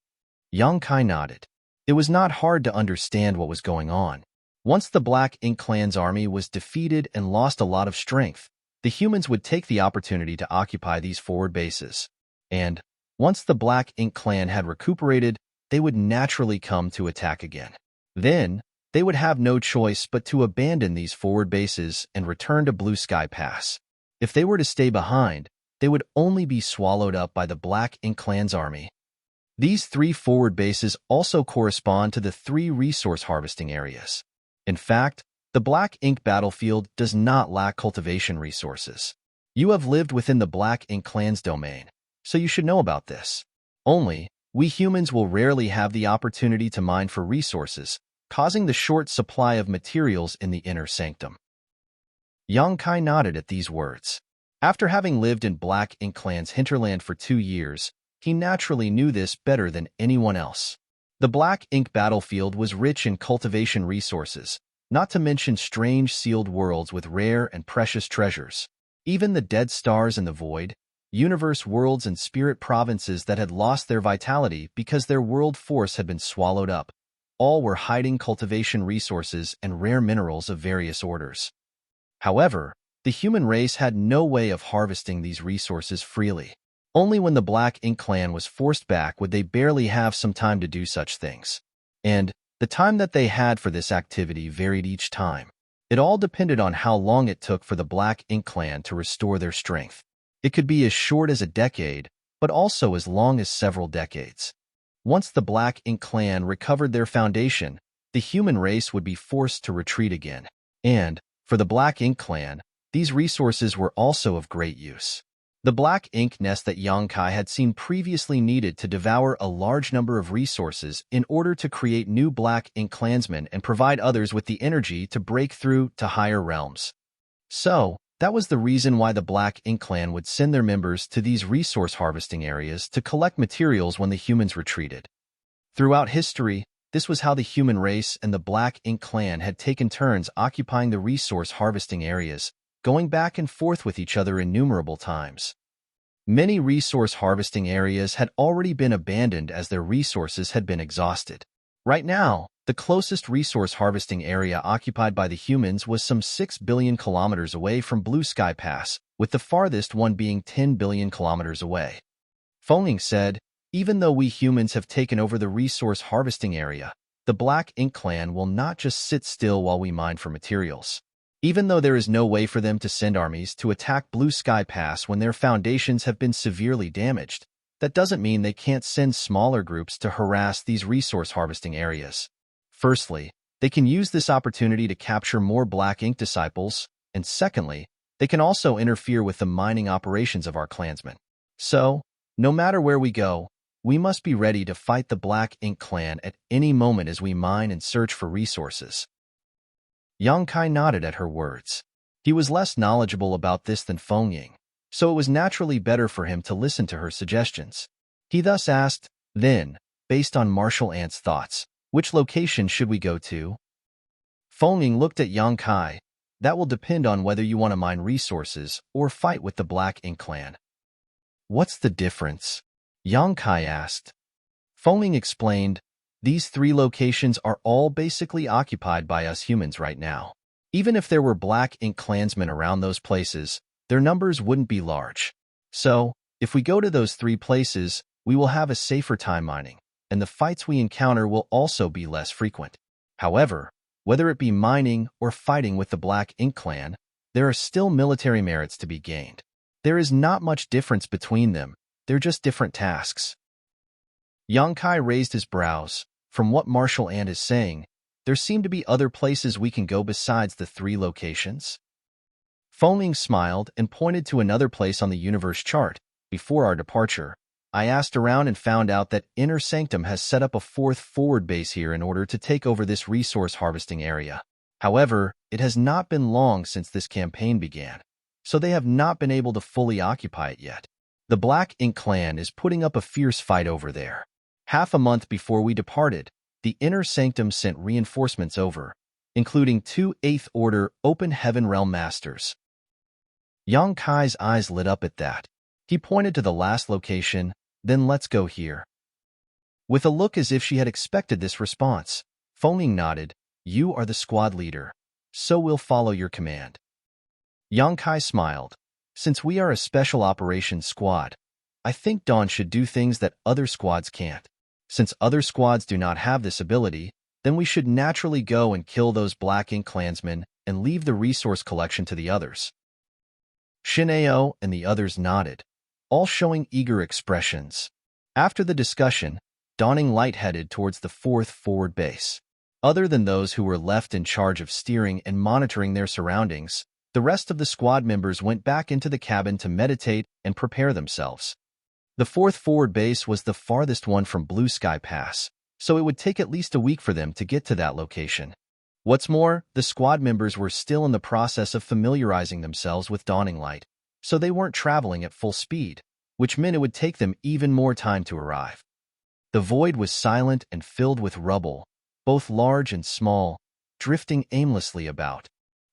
Yang Kai nodded. It was not hard to understand what was going on. Once the Black Ink Clan's army was defeated and lost a lot of strength, the humans would take the opportunity to occupy these forward bases. And, once the Black Ink Clan had recuperated, they would naturally come to attack again. Then, they would have no choice but to abandon these forward bases and return to Blue Sky Pass. If they were to stay behind, they would only be swallowed up by the Black Ink Clan's army. These 3 forward bases also correspond to the 3 resource harvesting areas. In fact, the Black Ink battlefield does not lack cultivation resources. You have lived within the Black Ink Clan's domain, so you should know about this. Only, we humans will rarely have the opportunity to mine for resources, causing the short supply of materials in the Inner Sanctum. Yang Kai nodded at these words. After having lived in Black Ink Clan's hinterland for 2 years, he naturally knew this better than anyone else. The Black Ink battlefield was rich in cultivation resources, not to mention strange sealed worlds with rare and precious treasures. Even the dead stars in the void, universe worlds and spirit provinces that had lost their vitality because their world force had been swallowed up, all were hiding cultivation resources and rare minerals of various orders. However, the human race had no way of harvesting these resources freely. Only when the Black Ink Clan was forced back would they barely have some time to do such things. And the time that they had for this activity varied each time. It all depended on how long it took for the Black Ink Clan to restore their strength. It could be as short as a decade, but also as long as several decades. Once the Black Ink Clan recovered their foundation, the human race would be forced to retreat again. And, for the Black Ink Clan, these resources were also of great use. The black ink nest that Yongkai had seen previously needed to devour a large number of resources in order to create new Black Ink clansmen and provide others with the energy to break through to higher realms. So, that was the reason why the Black Ink Clan would send their members to these resource harvesting areas to collect materials when the humans retreated. Throughout history, this was how the human race and the Black Ink Clan had taken turns occupying the resource harvesting areas, going back and forth with each other innumerable times. Many resource harvesting areas had already been abandoned as their resources had been exhausted. Right now, the closest resource harvesting area occupied by the humans was some 6 billion kilometers away from Blue Sky Pass, with the farthest one being 10 billion kilometers away. Fengling said, "Even though we humans have taken over the resource harvesting area, the Black Ink Clan will not just sit still while we mine for materials. Even though there is no way for them to send armies to attack Blue Sky Pass when their foundations have been severely damaged, that doesn't mean they can't send smaller groups to harass these resource harvesting areas. Firstly, they can use this opportunity to capture more Black Ink disciples, and secondly, they can also interfere with the mining operations of our clansmen. So, no matter where we go, we must be ready to fight the Black Ink Clan at any moment as we mine and search for resources." Yongkai nodded at her words. He was less knowledgeable about this than Fengling, so it was naturally better for him to listen to her suggestions. He thus asked, "Then, based on Marshal Ant's thoughts, which location should we go to?" Fengling looked at Yongkai. "That will depend on whether you want to mine resources or fight with the Black Ink Clan." "What's the difference?" Yongkai asked. Fengling explained, "These 3 locations are all basically occupied by us humans right now. Even if there were Black Ink clansmen around those places, their numbers wouldn't be large. So, if we go to those 3 places, we will have a safer time mining, and the fights we encounter will also be less frequent. However, whether it be mining or fighting with the Black Ink Clan, there are still military merits to be gained. There is not much difference between them, they're just different tasks." Yongkai raised his brows. From what Marshal Ant is saying, there seem to be other places we can go besides the 3 locations. Fengling smiled and pointed to another place on the universe chart. "Before our departure, I asked around and found out that Inner Sanctum has set up a 4th forward base here in order to take over this resource harvesting area. However, it has not been long since this campaign began, so they have not been able to fully occupy it yet. The Black Ink Clan is putting up a fierce fight over there. Half a month before we departed, the Inner Sanctum sent reinforcements over, including 2 8th Order Open Heaven Realm Masters." Yongkai's eyes lit up at that. He pointed to the last location, "Then let's go here." With a look as if she had expected this response, Fengling nodded, "You are the squad leader, so we'll follow your command." Yongkai smiled. "Since we are a special operations squad, I think Dawn should do things that other squads can't. Since other squads do not have this ability, then we should naturally go and kill those Black Ink clansmen and leave the resource collection to the others." Shineo and the others nodded, all showing eager expressions. After the discussion, Dawning Light headed towards the 4th forward base. Other than those who were left in charge of steering and monitoring their surroundings, the rest of the squad members went back into the cabin to meditate and prepare themselves. The 4th forward base was the farthest one from Blue Sky Pass, so it would take at least a week for them to get to that location. What's more, the squad members were still in the process of familiarizing themselves with Dawning Light, so they weren't traveling at full speed, which meant it would take them even more time to arrive. The void was silent and filled with rubble, both large and small, drifting aimlessly about.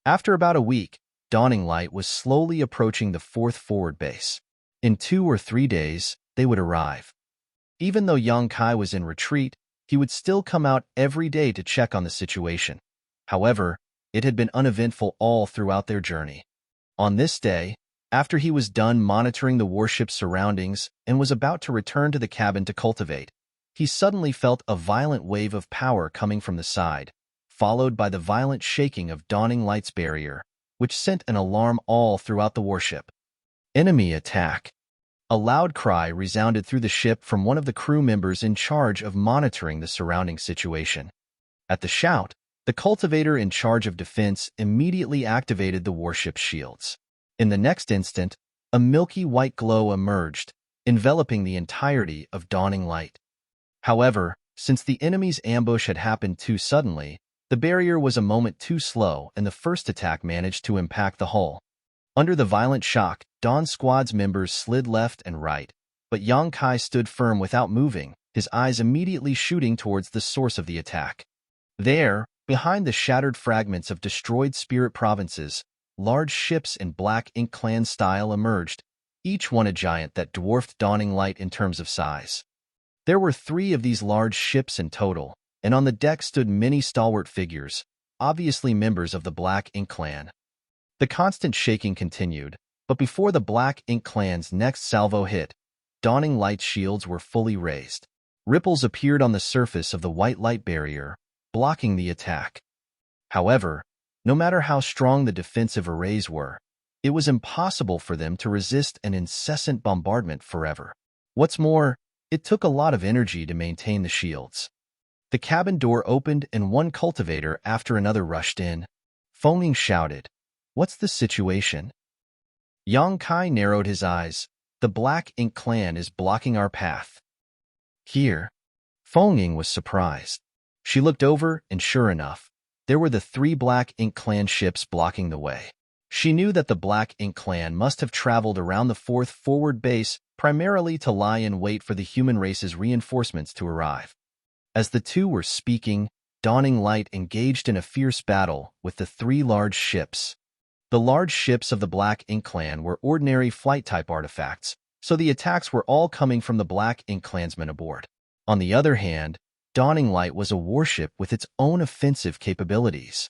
After about a week, dawning light was slowly approaching the fourth forward base. In 2 or 3 days, they would arrive. Even though Yang Kai was in retreat, he would still come out every day to check on the situation. However, it had been uneventful all throughout their journey. On this day, after he was done monitoring the warship's surroundings and was about to return to the cabin to cultivate, he suddenly felt a violent wave of power coming from the side, followed by the violent shaking of dawning light's barrier, which sent an alarm all throughout the warship. Enemy attack! A loud cry resounded through the ship from one of the crew members in charge of monitoring the surrounding situation. At the shout, the cultivator in charge of defense immediately activated the warship's shields. In the next instant, a milky white glow emerged, enveloping the entirety of dawning light. However, since the enemy's ambush had happened too suddenly, the barrier was a moment too slow and the first attack managed to impact the hull. Under the violent shock, Dawn Squad's members slid left and right, but Yang Kai stood firm without moving, his eyes immediately shooting towards the source of the attack. There, behind the shattered fragments of destroyed spirit provinces, large ships in black ink clan style emerged, each one a giant that dwarfed dawning light in terms of size. There were 3 of these large ships in total, and on the deck stood many stalwart figures, obviously members of the Black Ink clan. The constant shaking continued, but before the Black Ink clan's next salvo hit, dawning light's shields were fully raised. Ripples appeared on the surface of the white light barrier, blocking the attack. However, no matter how strong the defensive arrays were, it was impossible for them to resist an incessant bombardment forever. What's more, it took a lot of energy to maintain the shields. The cabin door opened and one cultivator after another rushed in. Feng Ying shouted, "What's the situation?" Yang Kai narrowed his eyes. "The Black Ink clan is blocking our path." "Here?" Feng Ying was surprised. She looked over, and sure enough, there were the 3 Black Ink clan ships blocking the way. She knew that the Black Ink clan must have traveled around the 4th forward base primarily to lie in wait for the human race's reinforcements to arrive. As the two were speaking, dawning light engaged in a fierce battle with the 3 large ships. The large ships of the Black Ink clan were ordinary flight-type artifacts, so the attacks were all coming from the Black Ink clansmen aboard. On the other hand, Dawning Light was a warship with its own offensive capabilities.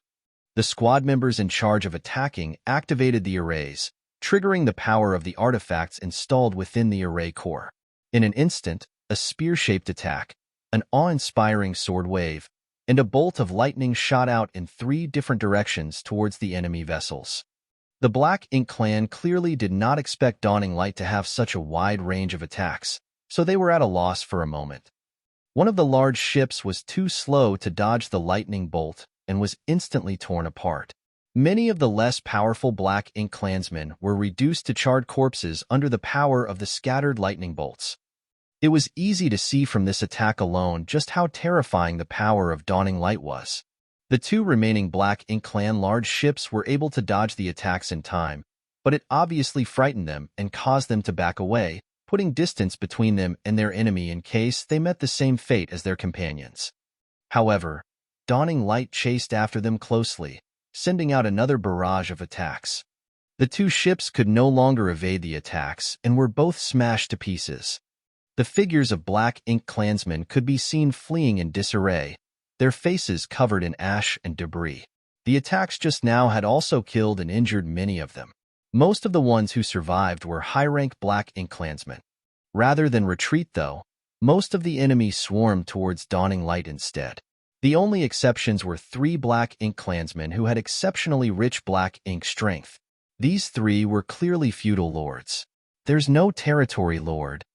The squad members in charge of attacking activated the arrays, triggering the power of the artifacts installed within the array core. In an instant, a spear-shaped attack, an awe-inspiring sword wave, and a bolt of lightning shot out in 3 different directions towards the enemy vessels. The Black Ink clan clearly did not expect Dawning Light to have such a wide range of attacks, so they were at a loss for a moment. One of the large ships was too slow to dodge the lightning bolt and was instantly torn apart. Many of the less powerful Black Ink clansmen were reduced to charred corpses under the power of the scattered lightning bolts. It was easy to see from this attack alone just how terrifying the power of Dawning Light was. The 2 remaining Black Ink clan large ships were able to dodge the attacks in time, but it obviously frightened them and caused them to back away, putting distance between them and their enemy in case they met the same fate as their companions. However, Dawning Light chased after them closely, sending out another barrage of attacks. The 2 ships could no longer evade the attacks and were both smashed to pieces. The figures of Black Ink clansmen could be seen fleeing in disarray, their faces covered in ash and debris. The attacks just now had also killed and injured many of them. Most of the ones who survived were high-rank Black Ink clansmen. Rather than retreat, though, most of the enemy swarmed towards Dawning Light instead. The only exceptions were 3 Black Ink clansmen who had exceptionally rich Black Ink strength. These 3 were clearly feudal lords. "There's no territory lord."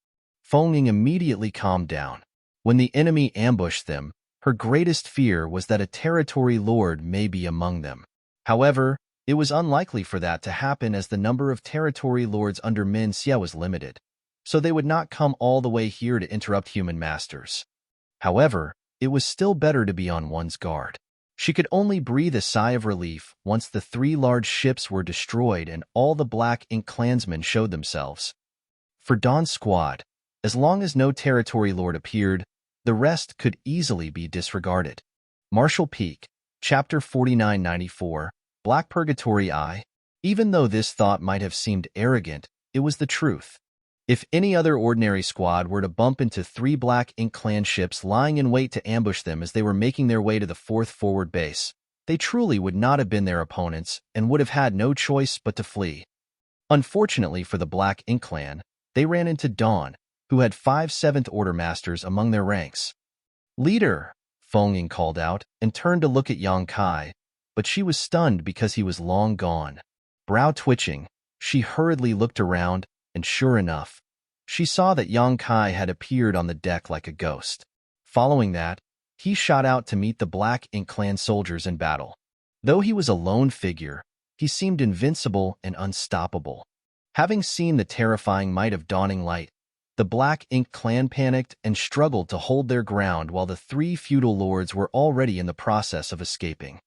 Feng Ying immediately calmed down. When the enemy ambushed them, her greatest fear was that a territory lord may be among them. However, it was unlikely for that to happen as the number of territory lords under Min Xie was limited, so they would not come all the way here to interrupt human masters. However, it was still better to be on one's guard. She could only breathe a sigh of relief once the three large ships were destroyed and all the Black Ink clansmen showed themselves. For Dawn's squad, as long as no territory lord appeared, the rest could easily be disregarded. Marshall Peak, Chapter 4994, Black Purgatory I. Even though this thought might have seemed arrogant, it was the truth. If any other ordinary squad were to bump into three Black Ink clan ships lying in wait to ambush them as they were making their way to the fourth forward base, they truly would not have been their opponents and would have had no choice but to flee. Unfortunately for the Black Ink clan, they ran into Dawn, who had 5 7th Order Masters among their ranks. "Leader," Feng Ying called out and turned to look at Yang Kai, but she was stunned because he was long gone. Brow twitching, she hurriedly looked around, and sure enough, she saw that Yang Kai had appeared on the deck like a ghost. Following that, he shot out to meet the Black Ink clan soldiers in battle. Though he was a lone figure, he seemed invincible and unstoppable. Having seen the terrifying might of dawning light, the Black Ink clan panicked and struggled to hold their ground while the three feudal lords were already in the process of escaping.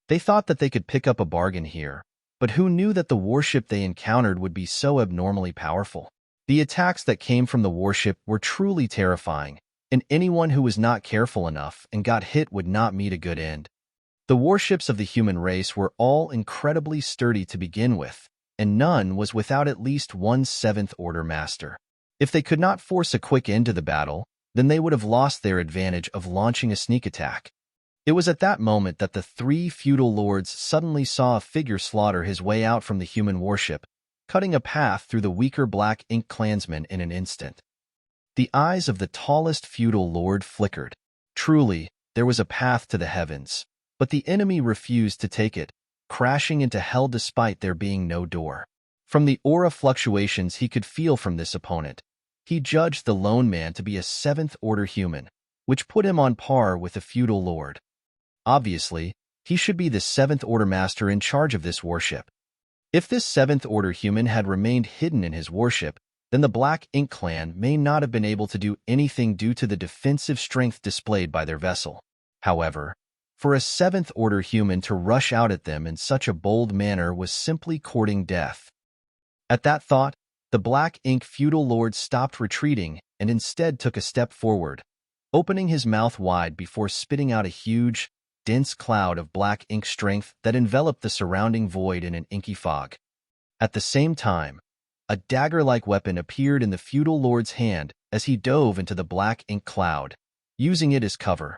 They thought that they could pick up a bargain here, but who knew that the warship they encountered would be so abnormally powerful? The attacks that came from the warship were truly terrifying, and anyone who was not careful enough and got hit would not meet a good end. The warships of the human race were all incredibly sturdy to begin with, and none was without at least one 7th Order Master. If they could not force a quick end to the battle, then they would have lost their advantage of launching a sneak attack. It was at that moment that the three feudal lords suddenly saw a figure slaughter his way out from the human warship, cutting a path through the weaker Black Ink clansmen in an instant. The eyes of the tallest feudal lord flickered. Truly, there was a path to the heavens, but the enemy refused to take it, crashing into hell despite there being no door. From the aura fluctuations he could feel from this opponent, he judged the lone man to be a 7th Order human, which put him on par with the feudal lord. Obviously, he should be the 7th Order Master in charge of this warship. If this 7th Order human had remained hidden in his warship, then the Black Ink clan may not have been able to do anything due to the defensive strength displayed by their vessel. However, for a 7th Order human to rush out at them in such a bold manner was simply courting death. At that thought, the Black Ink feudal lord stopped retreating and instead took a step forward, opening his mouth wide before spitting out a huge, dense cloud of Black Ink strength that enveloped the surrounding void in an inky fog. At the same time, a dagger-like weapon appeared in the feudal lord's hand as he dove into the Black Ink cloud, using it as cover.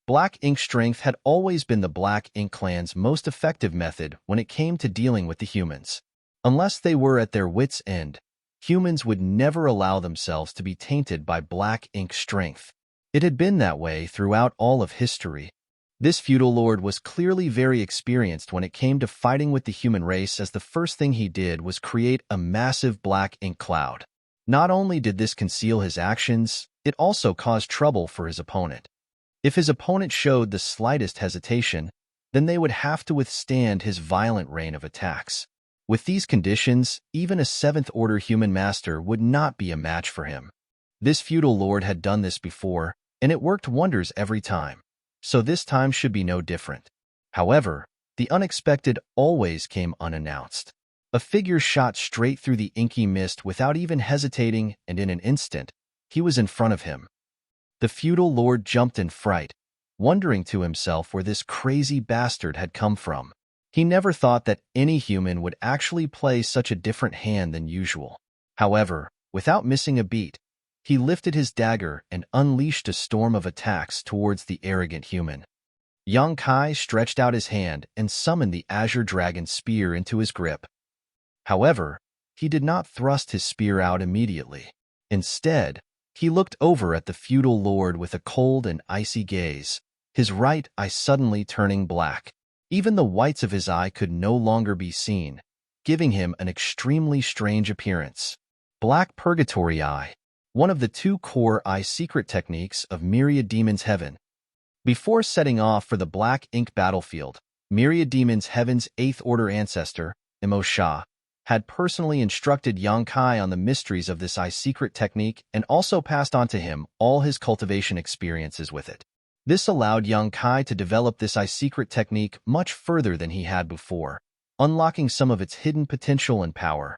Black Ink strength had always been the Black Ink clan's most effective method when it came to dealing with the humans. Unless they were at their wits' end, humans would never allow themselves to be tainted by Black Ink strength. It had been that way throughout all of history. This feudal lord was clearly very experienced when it came to fighting with the human race, as the first thing he did was create a massive Black Ink cloud. Not only did this conceal his actions, it also caused trouble for his opponent. If his opponent showed the slightest hesitation, then they would have to withstand his violent rain of attacks. With these conditions, even a 7th Order human master would not be a match for him. This feudal lord had done this before, and it worked wonders every time. So this time should be no different. However, the unexpected always came unannounced. A figure shot straight through the inky mist without even hesitating, and in an instant, he was in front of him. The feudal lord jumped in fright, wondering to himself where this crazy bastard had come from. He never thought that any human would actually play such a different hand than usual. However, without missing a beat, he lifted his dagger and unleashed a storm of attacks towards the arrogant human. Yang Kai stretched out his hand and summoned the Azure Dragon spear into his grip. However, he did not thrust his spear out immediately. Instead, he looked over at the feudal lord with a cold and icy gaze, his right eye suddenly turning black. Even the whites of his eye could no longer be seen, giving him an extremely strange appearance. Black Purgatory Eye, one of the 2 core eye secret techniques of Myriad Demon's Heaven. Before setting off for the Black Ink battlefield, Myriad Demon's Heaven's 8th Order ancestor, Imo Sha, had personally instructed Yang Kai on the mysteries of this eye secret technique and also passed on to him all his cultivation experiences with it. This allowed young Kai to develop this secret technique much further than he had before, unlocking some of its hidden potential and power.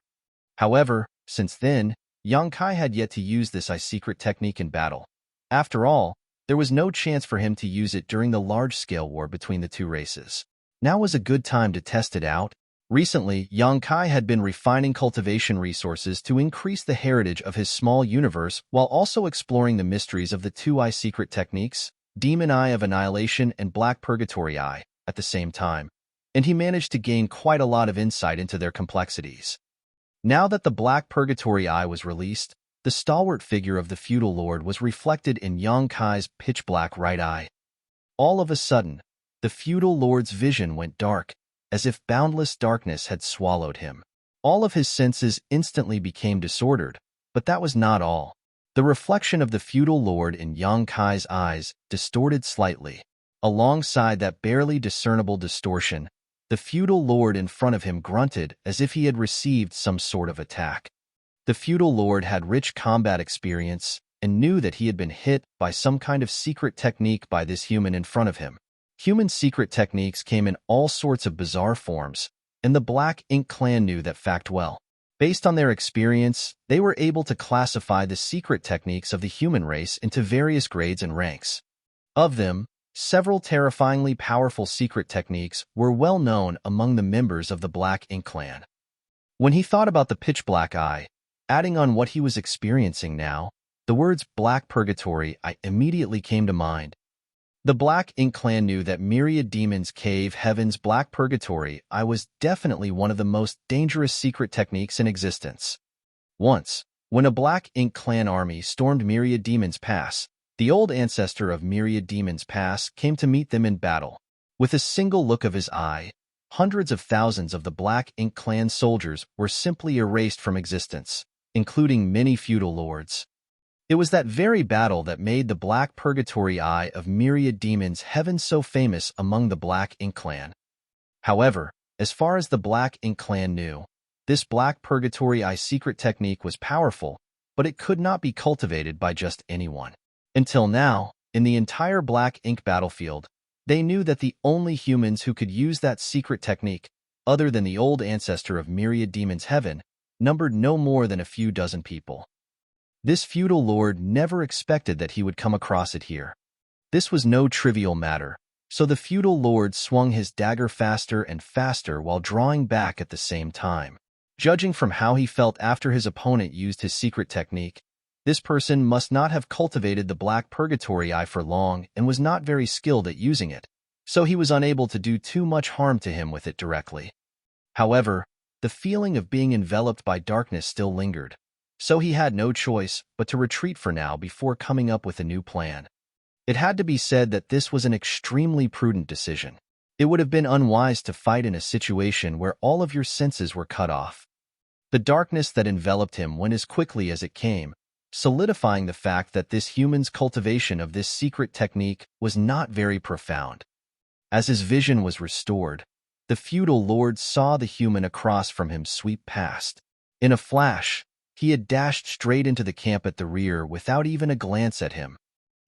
However, since then, young Kai had yet to use this secret technique in battle. After all, there was no chance for him to use it during the large-scale war between the two races. Now was a good time to test it out. Recently, young Kai had been refining cultivation resources to increase the heritage of his small universe while also exploring the mysteries of the two secret techniques, Demon Eye of Annihilation and Black Purgatory Eye, at the same time, and he managed to gain quite a lot of insight into their complexities. Now that the Black Purgatory Eye was released, the stalwart figure of the feudal lord was reflected in young Kai's pitch-black right eye. All of a sudden, the feudal lord's vision went dark, as if boundless darkness had swallowed him. All of his senses instantly became disordered, but that was not all. The reflection of the feudal lord in young Kai's eyes distorted slightly. Alongside that barely discernible distortion, the feudal lord in front of him grunted as if he had received some sort of attack. The feudal lord had rich combat experience and knew that he had been hit by some kind of secret technique by this human in front of him. Human secret techniques came in all sorts of bizarre forms, and the Black Ink clan knew that fact well. Based on their experience, they were able to classify the secret techniques of the human race into various grades and ranks. Of them, several terrifyingly powerful secret techniques were well known among the members of the Black Ink clan. When he thought about the pitch-black eye, adding on what he was experiencing now, the words Black Purgatory Eye immediately came to mind. The Black Ink clan knew that Myriad Demons Cave Heaven's Black Purgatory Eye was definitely one of the most dangerous secret techniques in existence. Once, when a Black Ink clan army stormed Myriad Demons Pass, the old ancestor of Myriad Demons Pass came to meet them in battle. With a single look of his eye, hundreds of thousands of the Black Ink clan soldiers were simply erased from existence, including many feudal lords. It was that very battle that made the Black Purgatory Eye of Myriad Demons Heaven so famous among the Black Ink clan. However, as far as the Black Ink clan knew, this Black Purgatory Eye secret technique was powerful, but it could not be cultivated by just anyone. Until now, in the entire Black Ink battlefield, they knew that the only humans who could use that secret technique, other than the old ancestor of Myriad Demons Heaven, numbered no more than a few dozen people. This feudal lord never expected that he would come across it here. This was no trivial matter, so the feudal lord swung his dagger faster and faster while drawing back at the same time. Judging from how he felt after his opponent used his secret technique, this person must not have cultivated the Black Purgatory Eye for long and was not very skilled at using it, so he was unable to do too much harm to him with it directly. However, the feeling of being enveloped by darkness still lingered, so he had no choice but to retreat for now before coming up with a new plan. It had to be said that this was an extremely prudent decision. It would have been unwise to fight in a situation where all of your senses were cut off. The darkness that enveloped him went as quickly as it came, solidifying the fact that this human's cultivation of this secret technique was not very profound. As his vision was restored, the feudal lord saw the human across from him sweep past. In a flash, he had dashed straight into the camp at the rear without even a glance at him.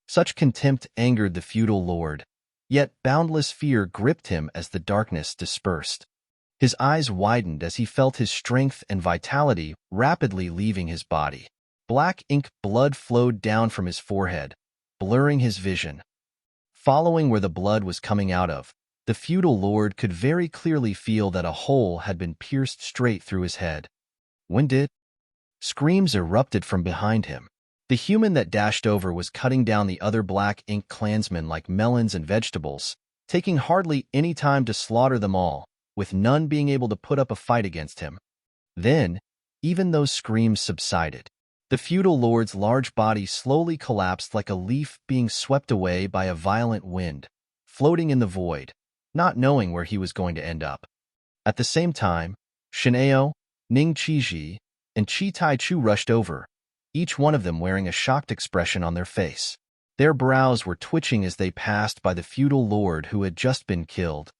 Such contempt angered the feudal lord, yet boundless fear gripped him as the darkness dispersed. His eyes widened as he felt his strength and vitality rapidly leaving his body. Black ink blood flowed down from his forehead, blurring his vision. Following where the blood was coming out of, the feudal lord could very clearly feel that a hole had been pierced straight through his head. When did? Screams erupted from behind him. The human that dashed over was cutting down the other Black Ink clansmen like melons and vegetables, taking hardly any time to slaughter them all, with none being able to put up a fight against him. Then, even those screams subsided. The feudal lord's large body slowly collapsed like a leaf being swept away by a violent wind, floating in the void, not knowing where he was going to end up. At the same time, Shineo, Ning Chiji, and Chi Tai Chu rushed over, each one of them wearing a shocked expression on their face. Their brows were twitching as they passed by the feudal lord who had just been killed.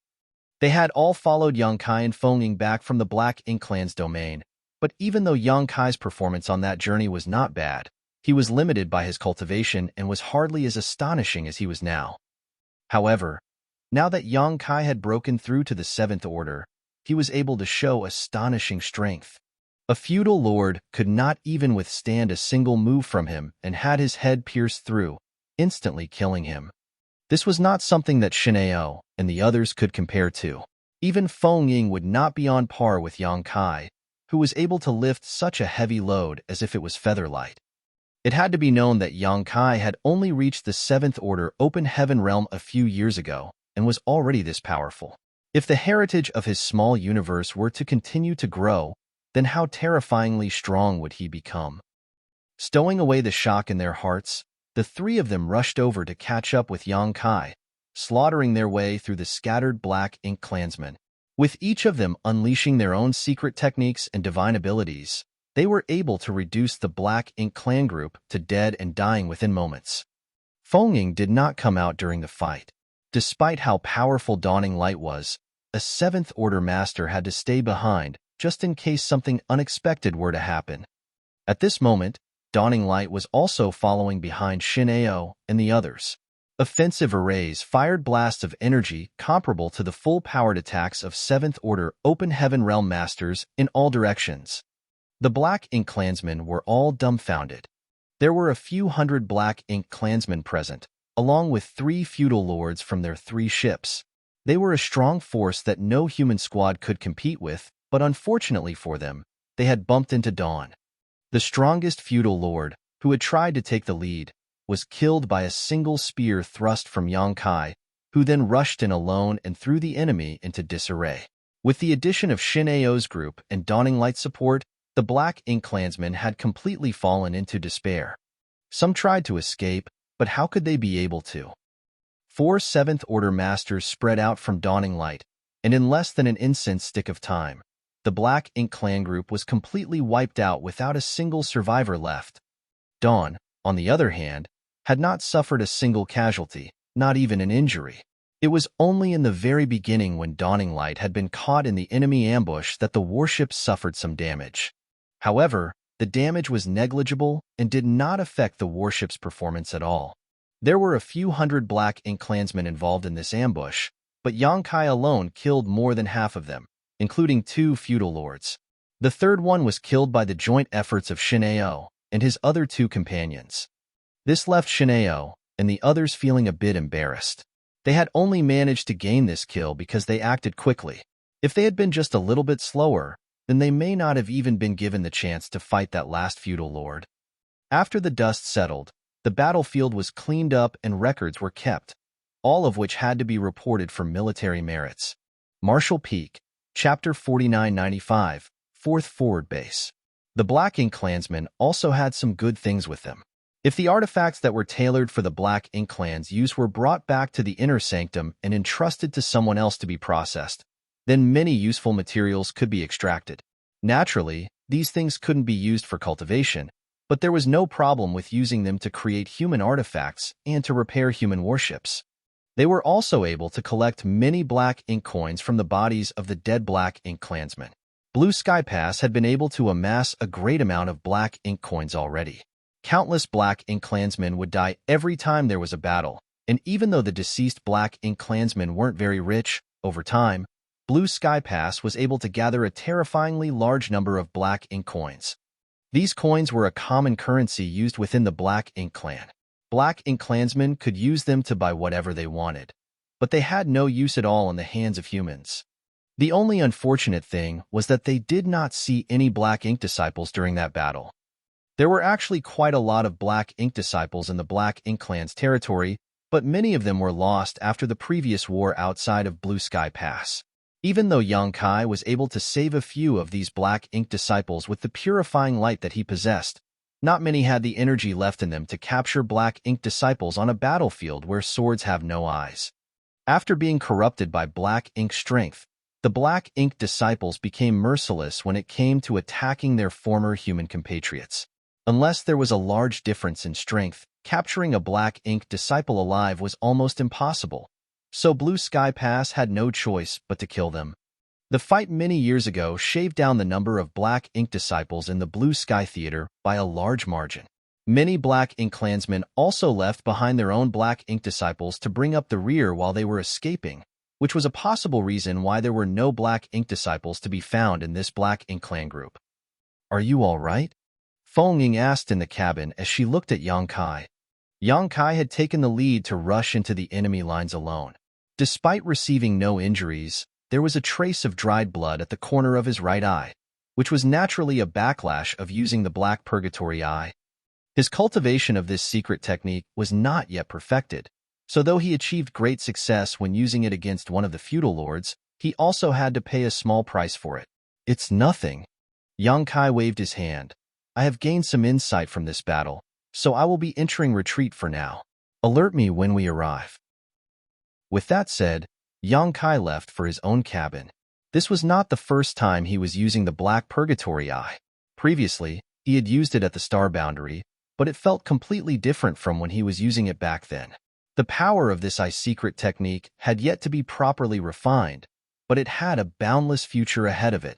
They had all followed Yang Kai and Feng back from the Black Ink clan's domain, but even though Yang Kai's performance on that journey was not bad, he was limited by his cultivation and was hardly as astonishing as he was now. However, now that Yang Kai had broken through to the Seventh Order, he was able to show astonishing strength. A feudal lord could not even withstand a single move from him and had his head pierced through, instantly killing him. This was not something that Shin'eo and the others could compare to. Even Feng Ying would not be on par with Yang Kai, who was able to lift such a heavy load as if it was featherlight. It had to be known that Yang Kai had only reached the Seventh Order Open Heaven realm a few years ago and was already this powerful. If the heritage of his small universe were to continue to grow, then how terrifyingly strong would he become? Stowing away the shock in their hearts, the three of them rushed over to catch up with Yang Kai, slaughtering their way through the scattered black ink clansmen. With each of them unleashing their own secret techniques and divine abilities, they were able to reduce the Black Ink clan group to dead and dying within moments. Feng Ying did not come out during the fight. Despite how powerful Dawning Light was, a Seventh Order Master had to stay behind just in case something unexpected were to happen. At this moment, Dawning Light was also following behind Shin'eo and the others. Offensive arrays fired blasts of energy comparable to the full-powered attacks of Seventh Order Open Heaven Realm Masters in all directions. The Black Ink clansmen were all dumbfounded. There were a few hundred Black Ink clansmen present, along with 3 feudal lords from their 3 ships. They were a strong force that no human squad could compete with, but unfortunately for them, they had bumped into Dawn. The strongest feudal lord, who had tried to take the lead, was killed by a single spear thrust from Yang Kai, who then rushed in alone and threw the enemy into disarray. With the addition of Shin'eo's group and Dawning Light support, the Black Ink clansmen had completely fallen into despair. Some tried to escape, but how could they be able to? 4 Seventh Order Masters spread out from Dawning Light, and in less than an incense stick of time, the Black Ink clan group was completely wiped out without a single survivor left. Dawn, on the other hand, had not suffered a single casualty, not even an injury. It was only in the very beginning when Dawning Light had been caught in the enemy ambush that the warship suffered some damage. However, the damage was negligible and did not affect the warship's performance at all. There were a few hundred Black Ink clansmen involved in this ambush, but Yang Kai alone killed more than half of them, including 2 feudal lords. The third one was killed by the joint efforts of Shin'eo and his other 2 companions. This left Shin'eo and the others feeling a bit embarrassed. They had only managed to gain this kill because they acted quickly. If they had been just a little bit slower, then they may not have even been given the chance to fight that last feudal lord. After the dust settled, the battlefield was cleaned up and records were kept, all of which had to be reported for military merits. Marshall Peak, Chapter 4995, 4th Forward Base. The Black Ink clansmen also had some good things with them. If the artifacts that were tailored for the Black Ink clan's use were brought back to the inner sanctum and entrusted to someone else to be processed, then many useful materials could be extracted. Naturally, these things couldn't be used for cultivation, but there was no problem with using them to create human artifacts and to repair human warships. They were also able to collect many Black Ink coins from the bodies of the dead Black Ink clansmen. Blue Sky Pass had been able to amass a great amount of Black Ink coins already. Countless Black Ink clansmen would die every time there was a battle, and even though the deceased Black Ink clansmen weren't very rich, over time, Blue Sky Pass was able to gather a terrifyingly large number of Black Ink coins. These coins were a common currency used within the Black Ink clan. Black Ink clansmen could use them to buy whatever they wanted, but they had no use at all in the hands of humans. The only unfortunate thing was that they did not see any Black Ink disciples during that battle. There were actually quite a lot of Black Ink disciples in the Black Ink clan's territory, but many of them were lost after the previous war outside of Blue Sky Pass. Even though Yang Kai was able to save a few of these Black Ink disciples with the purifying light that he possessed, not many had the energy left in them to capture Black Ink disciples on a battlefield where swords have no eyes. After being corrupted by Black Ink strength, the Black Ink disciples became merciless when it came to attacking their former human compatriots. Unless there was a large difference in strength, capturing a Black Ink disciple alive was almost impossible. So Blue Sky Pass had no choice but to kill them. The fight many years ago shaved down the number of Black Ink disciples in the Blue Sky Theater by a large margin. Many Black Ink clansmen also left behind their own Black Ink disciples to bring up the rear while they were escaping, which was a possible reason why there were no Black Ink disciples to be found in this Black Ink clan group. "Are you all right?" Feng Ying asked in the cabin as she looked at Yang Kai. Yang Kai had taken the lead to rush into the enemy lines alone. Despite receiving no injuries, there was a trace of dried blood at the corner of his right eye, which was naturally a backlash of using the Black Purgatory Eye. His cultivation of this secret technique was not yet perfected, so though he achieved great success when using it against one of the feudal lords, he also had to pay a small price for it. "It's nothing." Yang Kai waved his hand. "I have gained some insight from this battle, so I will be entering retreat for now. Alert me when we arrive." With that said, Yang Kai left for his own cabin. This was not the first time he was using the Black Purgatory Eye. Previously, he had used it at the star boundary, but it felt completely different from when he was using it back then. The power of this eye secret technique had yet to be properly refined, but it had a boundless future ahead of it.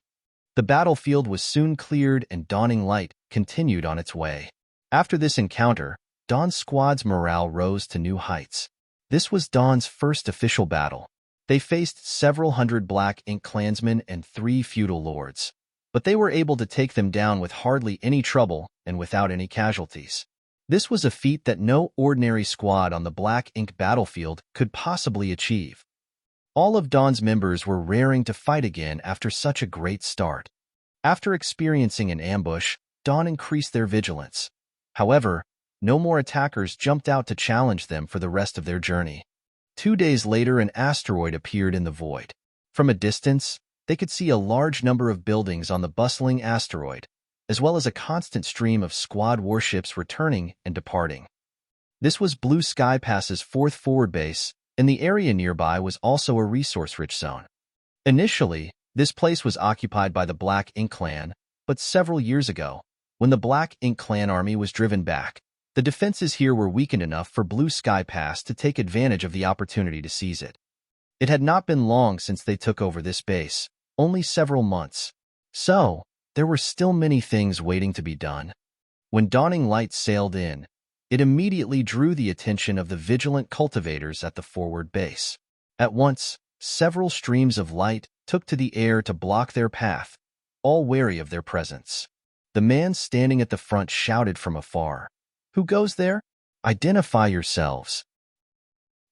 The battlefield was soon cleared and dawning light continued on its way. After this encounter, Dawn's squad's morale rose to new heights. This was Dawn's first official battle. They faced several hundred Black Ink clansmen and 3 feudal lords, but they were able to take them down with hardly any trouble and without any casualties. This was a feat that no ordinary squad on the Black Ink battlefield could possibly achieve. All of Dawn's members were raring to fight again after such a great start. After experiencing an ambush, Dawn increased their vigilance. However, no more attackers jumped out to challenge them for the rest of their journey. 2 days later, an asteroid appeared in the void. From a distance, they could see a large number of buildings on the bustling asteroid, as well as a constant stream of squad warships returning and departing. This was Blue Sky Pass's 4th forward base, and the area nearby was also a resource-rich zone. Initially, this place was occupied by the Black Ink clan, but several years ago, when the Black Ink clan army was driven back, the defenses here were weakened enough for Blue Sky Pass to take advantage of the opportunity to seize it. It had not been long since they took over this base, only several months. So, there were still many things waiting to be done. When dawning light sailed in, it immediately drew the attention of the vigilant cultivators at the forward base. At once, several streams of light took to the air to block their path, all wary of their presence. The man standing at the front shouted from afar, "Who goes there? Identify yourselves."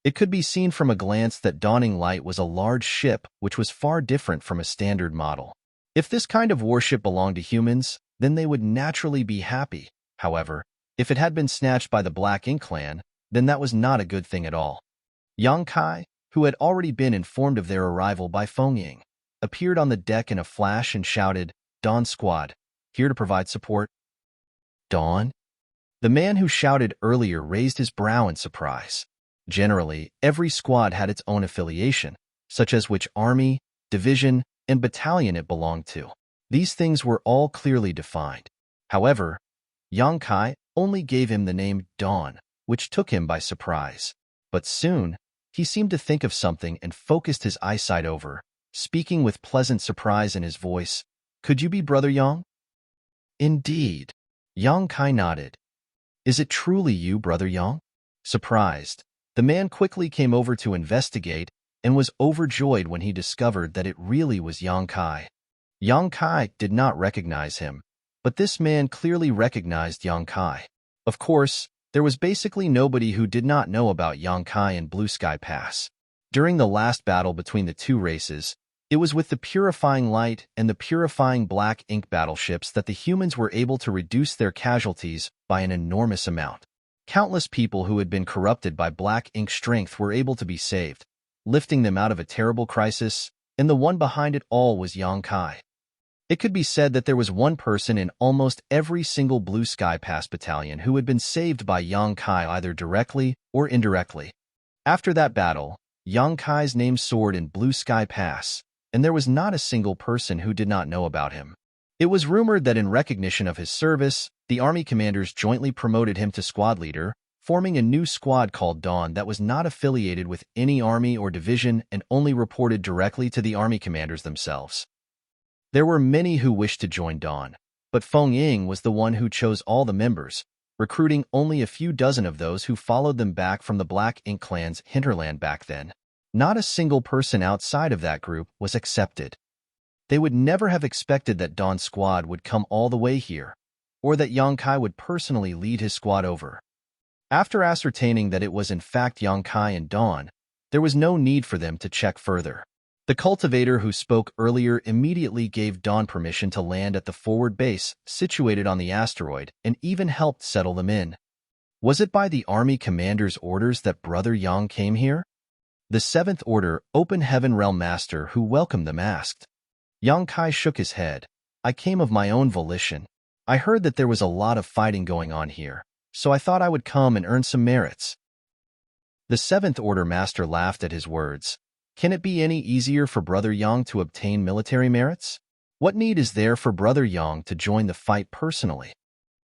It could be seen from a glance that dawning light was a large ship which was far different from a standard model. If this kind of warship belonged to humans, then they would naturally be happy. However, if it had been snatched by the Black Ink clan, then that was not a good thing at all. Yang Kai, who had already been informed of their arrival by Feng Ying, appeared on the deck in a flash and shouted, "Dawn Squad, here to provide support." "Dawn?" The man who shouted earlier raised his brow in surprise. Generally, every squad had its own affiliation, such as which army, division, and battalion it belonged to. These things were all clearly defined. However, Yang Kai only gave him the name Dawn, which took him by surprise. But soon, he seemed to think of something and focused his eyesight over, speaking with pleasant surprise in his voice. "Could you be Brother Yang?" "Indeed." Yang Kai nodded. "Is it truly you, Brother Yang?" Surprised, the man quickly came over to investigate and was overjoyed when he discovered that it really was Yang Kai. Yang Kai did not recognize him, but this man clearly recognized Yang Kai. Of course, there was basically nobody who did not know about Yang Kai and Blue Sky Pass. During the last battle between the two races, it was with the Purifying Light and the Purifying Black Ink battleships that the humans were able to reduce their casualties by an enormous amount. Countless people who had been corrupted by Black Ink strength were able to be saved, lifting them out of a terrible crisis, and the one behind it all was Yang Kai. It could be said that there was one person in almost every single Blue Sky Pass battalion who had been saved by Yang Kai either directly or indirectly. After that battle, Yang Kai's name soared in Blue Sky Pass, and there was not a single person who did not know about him. It was rumored that in recognition of his service, the army commanders jointly promoted him to squad leader, forming a new squad called Dawn that was not affiliated with any army or division and only reported directly to the army commanders themselves. There were many who wished to join Dawn, but Feng Ying was the one who chose all the members, recruiting only a few dozen of those who followed them back from the Black Ink Clan's hinterland back then. Not a single person outside of that group was accepted. They would never have expected that Dawn's squad would come all the way here, or that Yang Kai would personally lead his squad over. After ascertaining that it was in fact Yang Kai and Dawn, there was no need for them to check further. The cultivator who spoke earlier immediately gave Dawn permission to land at the forward base situated on the asteroid and even helped settle them in. Was it by the army commander's orders that Brother Yang came here? The Seventh Order Open Heaven Realm Master who welcomed them asked. Yang Kai shook his head. I came of my own volition. I heard that there was a lot of fighting going on here, so I thought I would come and earn some merits. The Seventh Order Master laughed at his words. Can it be any easier for Brother Yang to obtain military merits? What need is there for Brother Yang to join the fight personally?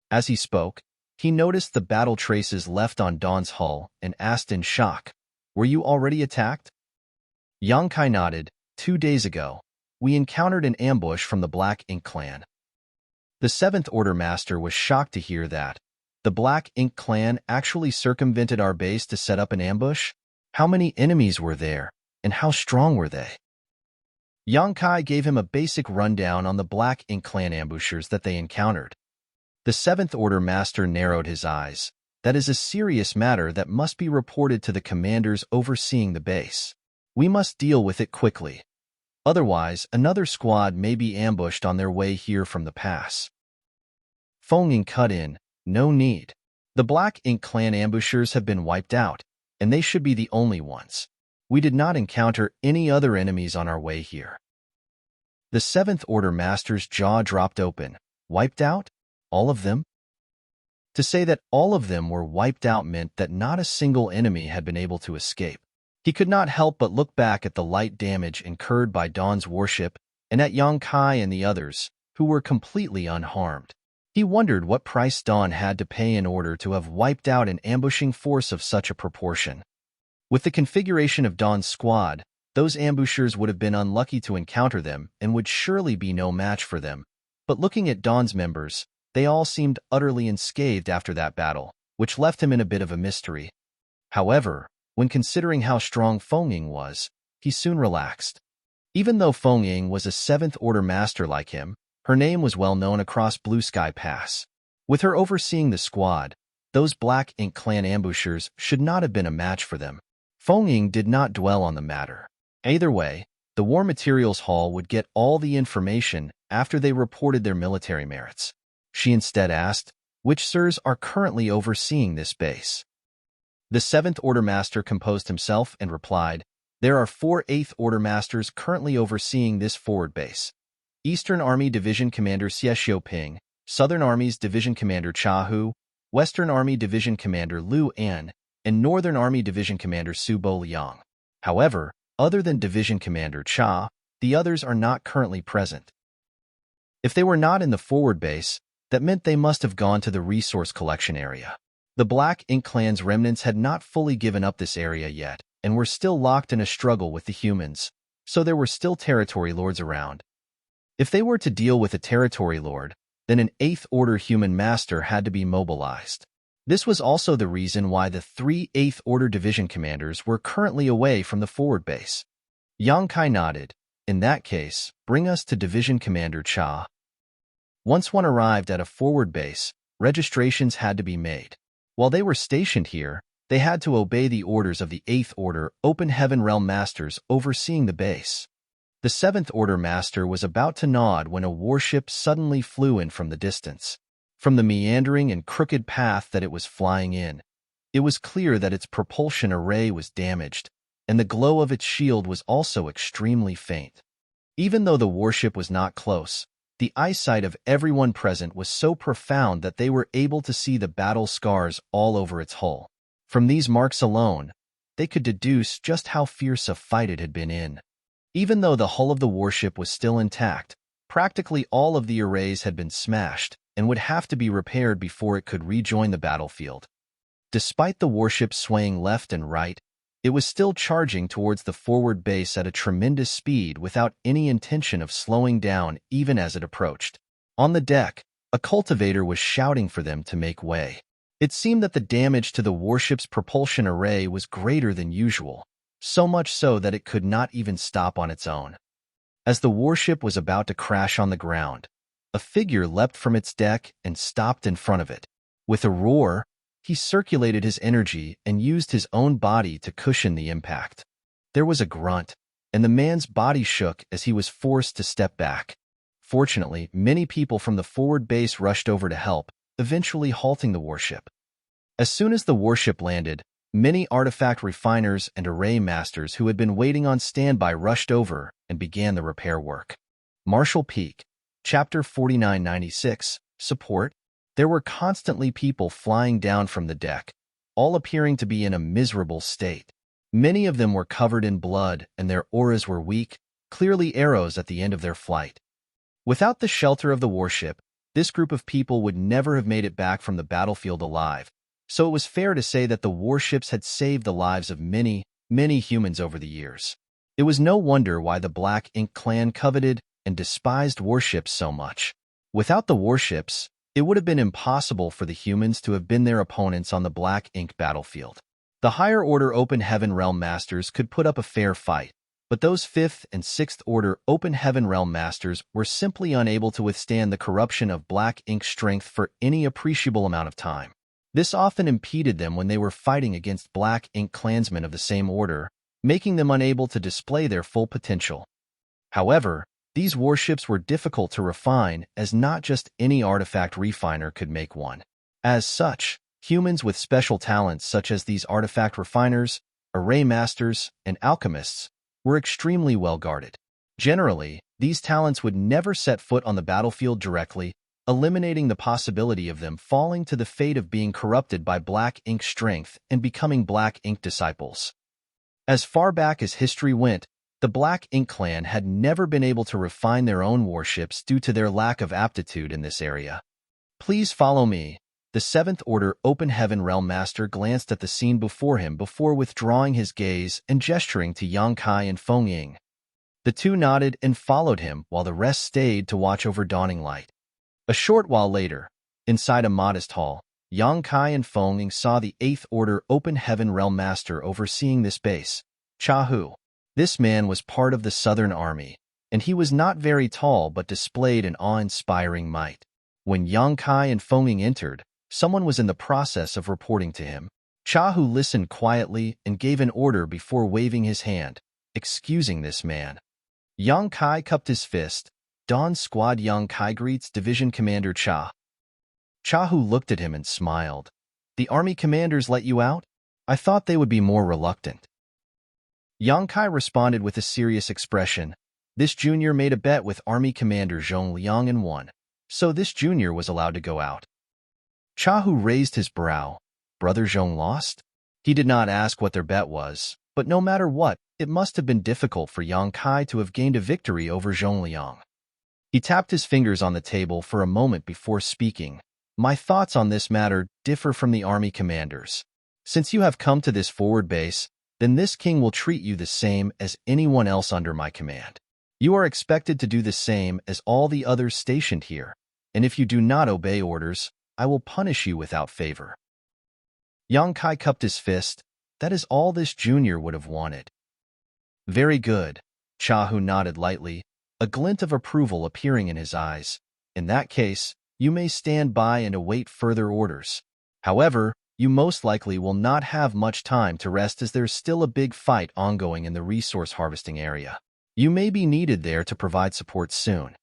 As he spoke, he noticed the battle traces left on Dawn's hull and asked in shock, Were you already attacked? Yang Kai nodded. 2 days ago, we encountered an ambush from the Black Ink Clan. The Seventh Order Master was shocked to hear that. The Black Ink Clan actually circumvented our base to set up an ambush? How many enemies were there, and how strong were they? Yang Kai gave him a basic rundown on the Black Ink Clan ambushers that they encountered. The Seventh Order Master narrowed his eyes. That is a serious matter that must be reported to the commanders overseeing the base. We must deal with it quickly. Otherwise, another squad may be ambushed on their way here from the pass. Feng Ying cut in. No need. The Black Ink Clan ambushers have been wiped out, and they should be the only ones. We did not encounter any other enemies on our way here. The Seventh Order Master's jaw dropped open. Wiped out? All of them? To say that all of them were wiped out meant that not a single enemy had been able to escape. He could not help but look back at the light damage incurred by Dawn's warship and at Yang Kai and the others, who were completely unharmed. He wondered what price Dawn had to pay in order to have wiped out an ambushing force of such a proportion. With the configuration of Dawn's squad, those ambushers would have been unlucky to encounter them and would surely be no match for them. But looking at Dawn's members, they all seemed utterly unscathed after that battle, which left him in a bit of a mystery. However, when considering how strong Feng Ying was, he soon relaxed. Even though Feng Ying was a Seventh Order Master like him, her name was well known across Blue Sky Pass. With her overseeing the squad, those Black Ink Clan ambushers should not have been a match for them. Feng Ying did not dwell on the matter. Either way, the War Materials Hall would get all the information after they reported their military merits. She instead asked, which sirs are currently overseeing this base? The Seventh Order Master composed himself and replied, There are 4 Eighth Order Masters currently overseeing this forward base. Eastern Army Division Commander Xie Xiaoping, Southern Army's Division Commander Cha Hu, Western Army Division Commander Lu An, and Northern Army Division Commander Su Bo Liang. However, other than Division Commander Cha, the others are not currently present. If they were not in the forward base, that meant they must have gone to the resource collection area. The Black Ink Clan's remnants had not fully given up this area yet, and were still locked in a struggle with the humans, so there were still territory lords around. If they were to deal with a territory lord, then an Eighth Order human master had to be mobilized. This was also the reason why the 3 Eighth Order division commanders were currently away from the forward base. Yang Kai nodded. In that case, bring us to Division Commander Cha. Once one arrived at a forward base, registrations had to be made. While they were stationed here, they had to obey the orders of the Eighth Order Open Heaven Realm Masters overseeing the base. The Seventh Order Master was about to nod when a warship suddenly flew in from the distance. From the meandering and crooked path that it was flying in, it was clear that its propulsion array was damaged, and the glow of its shield was also extremely faint. Even though the warship was not close, the eyesight of everyone present was so profound that they were able to see the battle scars all over its hull. From these marks alone, they could deduce just how fierce a fight it had been in. Even though the hull of the warship was still intact, practically all of the arrays had been smashed and would have to be repaired before it could rejoin the battlefield. Despite the warship swaying left and right, it was still charging towards the forward base at a tremendous speed without any intention of slowing down even as it approached. On the deck, a cultivator was shouting for them to make way. It seemed that the damage to the warship's propulsion array was greater than usual, so much so that it could not even stop on its own. As the warship was about to crash on the ground, a figure leapt from its deck and stopped in front of it. With a roar, he circulated his energy and used his own body to cushion the impact. There was a grunt, and the man's body shook as he was forced to step back. Fortunately, many people from the forward base rushed over to help, eventually halting the warship. As soon as the warship landed, many artifact refiners and array masters who had been waiting on standby rushed over and began the repair work. Marshall Peak, Chapter 4996, Support. There were constantly people flying down from the deck, all appearing to be in a miserable state. Many of them were covered in blood and their auras were weak, clearly arrows at the end of their flight. Without the shelter of the warship, this group of people would never have made it back from the battlefield alive, so it was fair to say that the warships had saved the lives of many, many humans over the years. It was no wonder why the Black Ink clan coveted and despised warships so much. Without the warships, it would have been impossible for the humans to have been their opponents on the Black Ink battlefield. The higher-order Open Heaven Realm Masters could put up a fair fight, but those 5th and 6th Order Open Heaven Realm Masters were simply unable to withstand the corruption of Black Ink's strength for any appreciable amount of time. This often impeded them when they were fighting against Black Ink clansmen of the same order, making them unable to display their full potential. However, these warships were difficult to refine as not just any artifact refiner could make one. As such, humans with special talents such as these artifact refiners, array masters, and alchemists were extremely well guarded. Generally, these talents would never set foot on the battlefield directly, eliminating the possibility of them falling to the fate of being corrupted by Black Ink strength and becoming Black Ink disciples. As far back as history went, the Black Ink clan had never been able to refine their own warships due to their lack of aptitude in this area. Please follow me. The 7th Order Open Heaven Realm Master glanced at the scene before him before withdrawing his gaze and gesturing to Yang Kai and Feng Ying. The two nodded and followed him while the rest stayed to watch over dawning light. A short while later, inside a modest hall, Yang Kai and Feng Ying saw the 8th Order Open Heaven Realm Master overseeing this base, Chahu. This man was part of the Southern Army, and he was not very tall but displayed an awe-inspiring might. When Yang Kai and Feng Ying entered, someone was in the process of reporting to him. Chahu listened quietly and gave an order before waving his hand, excusing this man. Yang Kai cupped his fist. Dawn Squad Yang Kai greets Division Commander Cha. Chahu looked at him and smiled. The army commanders let you out? I thought they would be more reluctant. Yang Kai responded with a serious expression. This junior made a bet with Army Commander Zhong Liang and won, so this junior was allowed to go out. Chahu raised his brow. Brother Zhong lost? He did not ask what their bet was, but no matter what, it must have been difficult for Yang Kai to have gained a victory over Zhong Liang. He tapped his fingers on the table for a moment before speaking. My thoughts on this matter differ from the army commanders. Since you have come to this forward base, then this king will treat you the same as anyone else under my command. You are expected to do the same as all the others stationed here, and if you do not obey orders, I will punish you without favor. Yang Kai cupped his fist. That is all this junior would have wanted. Very good. Chahu nodded lightly, a glint of approval appearing in his eyes. In that case, you may stand by and await further orders. However, you most likely will not have much time to rest as there's still a big fight ongoing in the resource harvesting area. You may be needed there to provide support soon.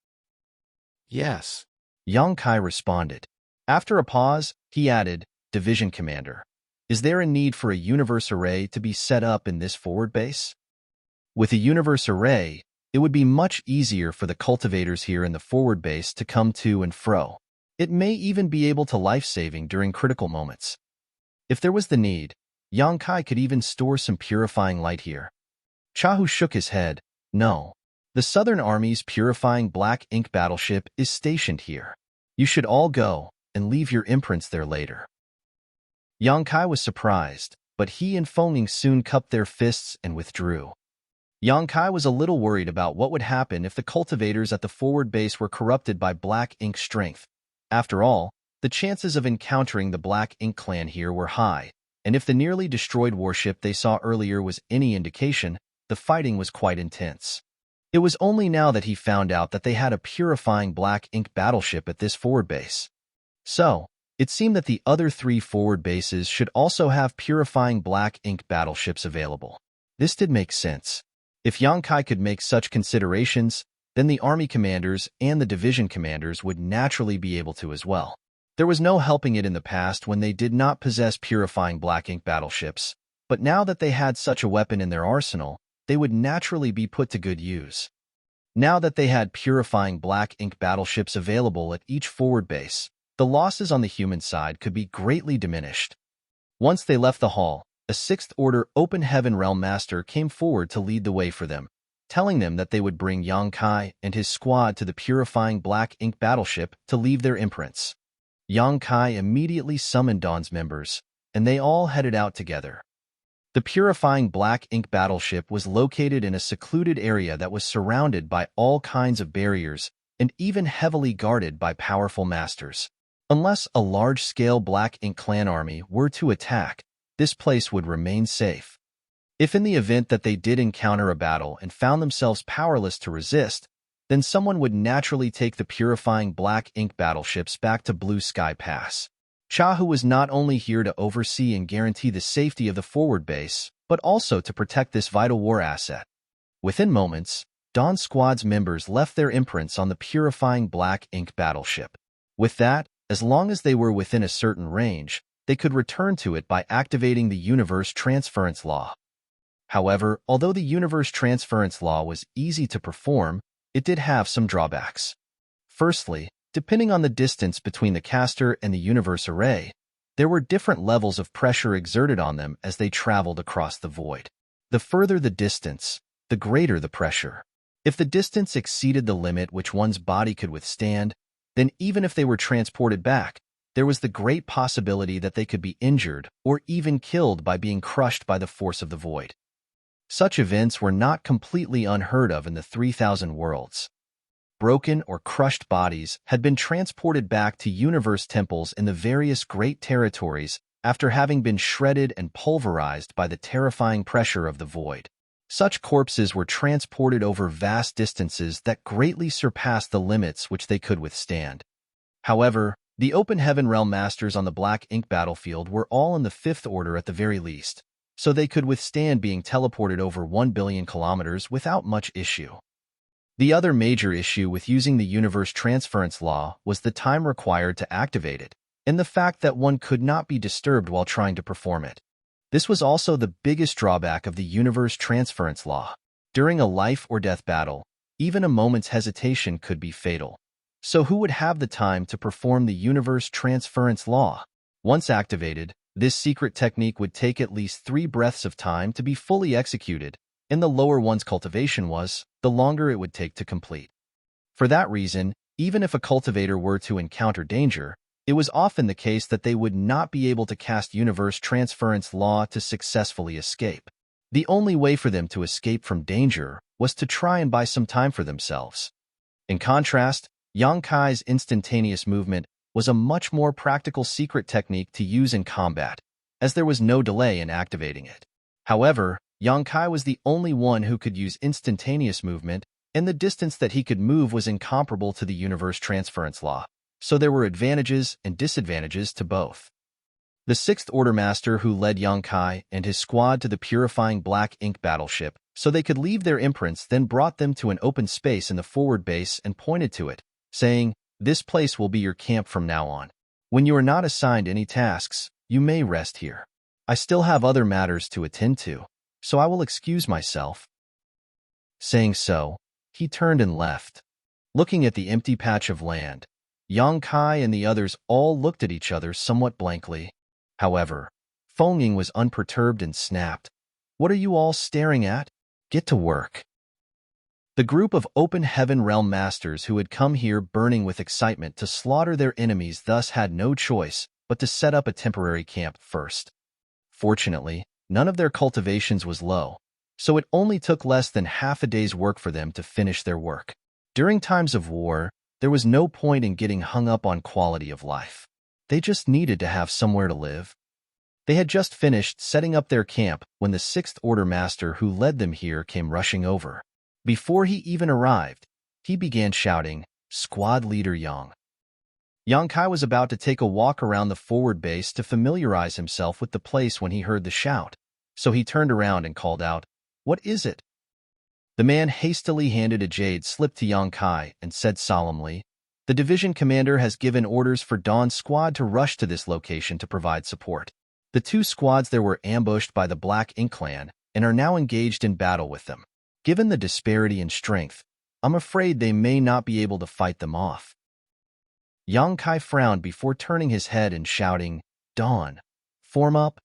Yes, Yang Kai responded. After a pause, he added, Division Commander, is there a need for a universe array to be set up in this forward base? With a universe array, it would be much easier for the cultivators here in the forward base to come to and fro. It may even be able to life-saving during critical moments. If there was the need, Yang Kai could even store some purifying light here. Chahu shook his head. No. The Southern Army's purifying Black Ink battleship is stationed here. You should all go and leave your imprints there later. Yang Kai was surprised, but he and Feng Ying soon cupped their fists and withdrew. Yang Kai was a little worried about what would happen if the cultivators at the forward base were corrupted by Black Ink strength. After all, The chances of encountering the Black Ink clan here were high, and if the nearly destroyed warship they saw earlier was any indication, the fighting was quite intense. It was only now that he found out that they had a purifying Black Ink battleship at this forward base. So, it seemed that the other 3 forward bases should also have purifying Black Ink battleships available. This did make sense. If Yongkai could make such considerations, then the army commanders and the division commanders would naturally be able to as well. There was no helping it in the past when they did not possess purifying Black Ink battleships, but now that they had such a weapon in their arsenal, they would naturally be put to good use. Now that they had purifying Black Ink battleships available at each forward base, the losses on the human side could be greatly diminished. Once they left the hall, a 6th Order Open Heaven Realm Master came forward to lead the way for them, telling them that they would bring Yongkai and his squad to the purifying Black Ink battleship to leave their imprints. Yongkai immediately summoned Dawn's members, and they all headed out together. The purifying Black Ink battleship was located in a secluded area that was surrounded by all kinds of barriers and even heavily guarded by powerful masters. Unless a large-scale Black Ink clan army were to attack, this place would remain safe. If in the event that they did encounter a battle and found themselves powerless to resist, then someone would naturally take the purifying Black Ink battleships back to Blue Sky Pass. Chahu was not only here to oversee and guarantee the safety of the forward base, but also to protect this vital war asset. Within moments, Dawn Squad's members left their imprints on the purifying Black Ink battleship. With that, as long as they were within a certain range, they could return to it by activating the Universe Transference Law. However, although the Universe Transference Law was easy to perform, it did have some drawbacks. Firstly, depending on the distance between the caster and the universe array, there were different levels of pressure exerted on them as they traveled across the void. The further the distance, the greater the pressure. If the distance exceeded the limit which one's body could withstand, then even if they were transported back, there was the great possibility that they could be injured or even killed by being crushed by the force of the void. Such events were not completely unheard of in the 3,000 worlds. Broken or crushed bodies had been transported back to universe temples in the various great territories after having been shredded and pulverized by the terrifying pressure of the void. Such corpses were transported over vast distances that greatly surpassed the limits which they could withstand. However, the Open Heaven Realm Masters on the Black Ink battlefield were all in the 5th Order at the very least, so they could withstand being teleported over 1 billion kilometers without much issue. The other major issue with using the Universe Transference Law was the time required to activate it, and the fact that one could not be disturbed while trying to perform it. This was also the biggest drawback of the Universe Transference Law. During a life-or-death battle, even a moment's hesitation could be fatal. So who would have the time to perform the Universe Transference Law? Once activated, this secret technique would take at least 3 breaths of time to be fully executed, and the lower one's cultivation was, the longer it would take to complete. For that reason, even if a cultivator were to encounter danger, it was often the case that they would not be able to cast Universe Transference Law to successfully escape. The only way for them to escape from danger was to try and buy some time for themselves. In contrast, Yongkai's instantaneous movement was a much more practical secret technique to use in combat, as there was no delay in activating it. However, Yongkai was the only one who could use instantaneous movement, and the distance that he could move was incomparable to the Universe Transference Law, so there were advantages and disadvantages to both. The 6th Order Master who led Yongkai and his squad to the purifying Black Ink battleship so they could leave their imprints then brought them to an open space in the forward base and pointed to it, saying, "This place will be your camp from now on. When you are not assigned any tasks, you may rest here. I still have other matters to attend to, so I will excuse myself." Saying so, he turned and left. Looking at the empty patch of land, Yongkai and the others all looked at each other somewhat blankly. However, Feng was unperturbed and snapped, "What are you all staring at? Get to work." The group of Open Heaven Realm Masters who had come here burning with excitement to slaughter their enemies thus had no choice but to set up a temporary camp first. Fortunately, none of their cultivations was low, so it only took less than half a day's work for them to finish their work. During times of war, there was no point in getting hung up on quality of life. They just needed to have somewhere to live. They had just finished setting up their camp when the Sixth Order Master who led them here came rushing over. Before he even arrived, he began shouting, "Squad Leader Yang." Yang Kai was about to take a walk around the forward base to familiarize himself with the place when he heard the shout, so he turned around and called out, "What is it?" The man hastily handed a jade slip to Yang Kai and said solemnly, "The division commander has given orders for Dawn's squad to rush to this location to provide support. The two squads there were ambushed by the Black Ink Clan and are now engaged in battle with them. Given the disparity in strength, I'm afraid they may not be able to fight them off." Yang Kai frowned before turning his head and shouting, "Dawn, form up."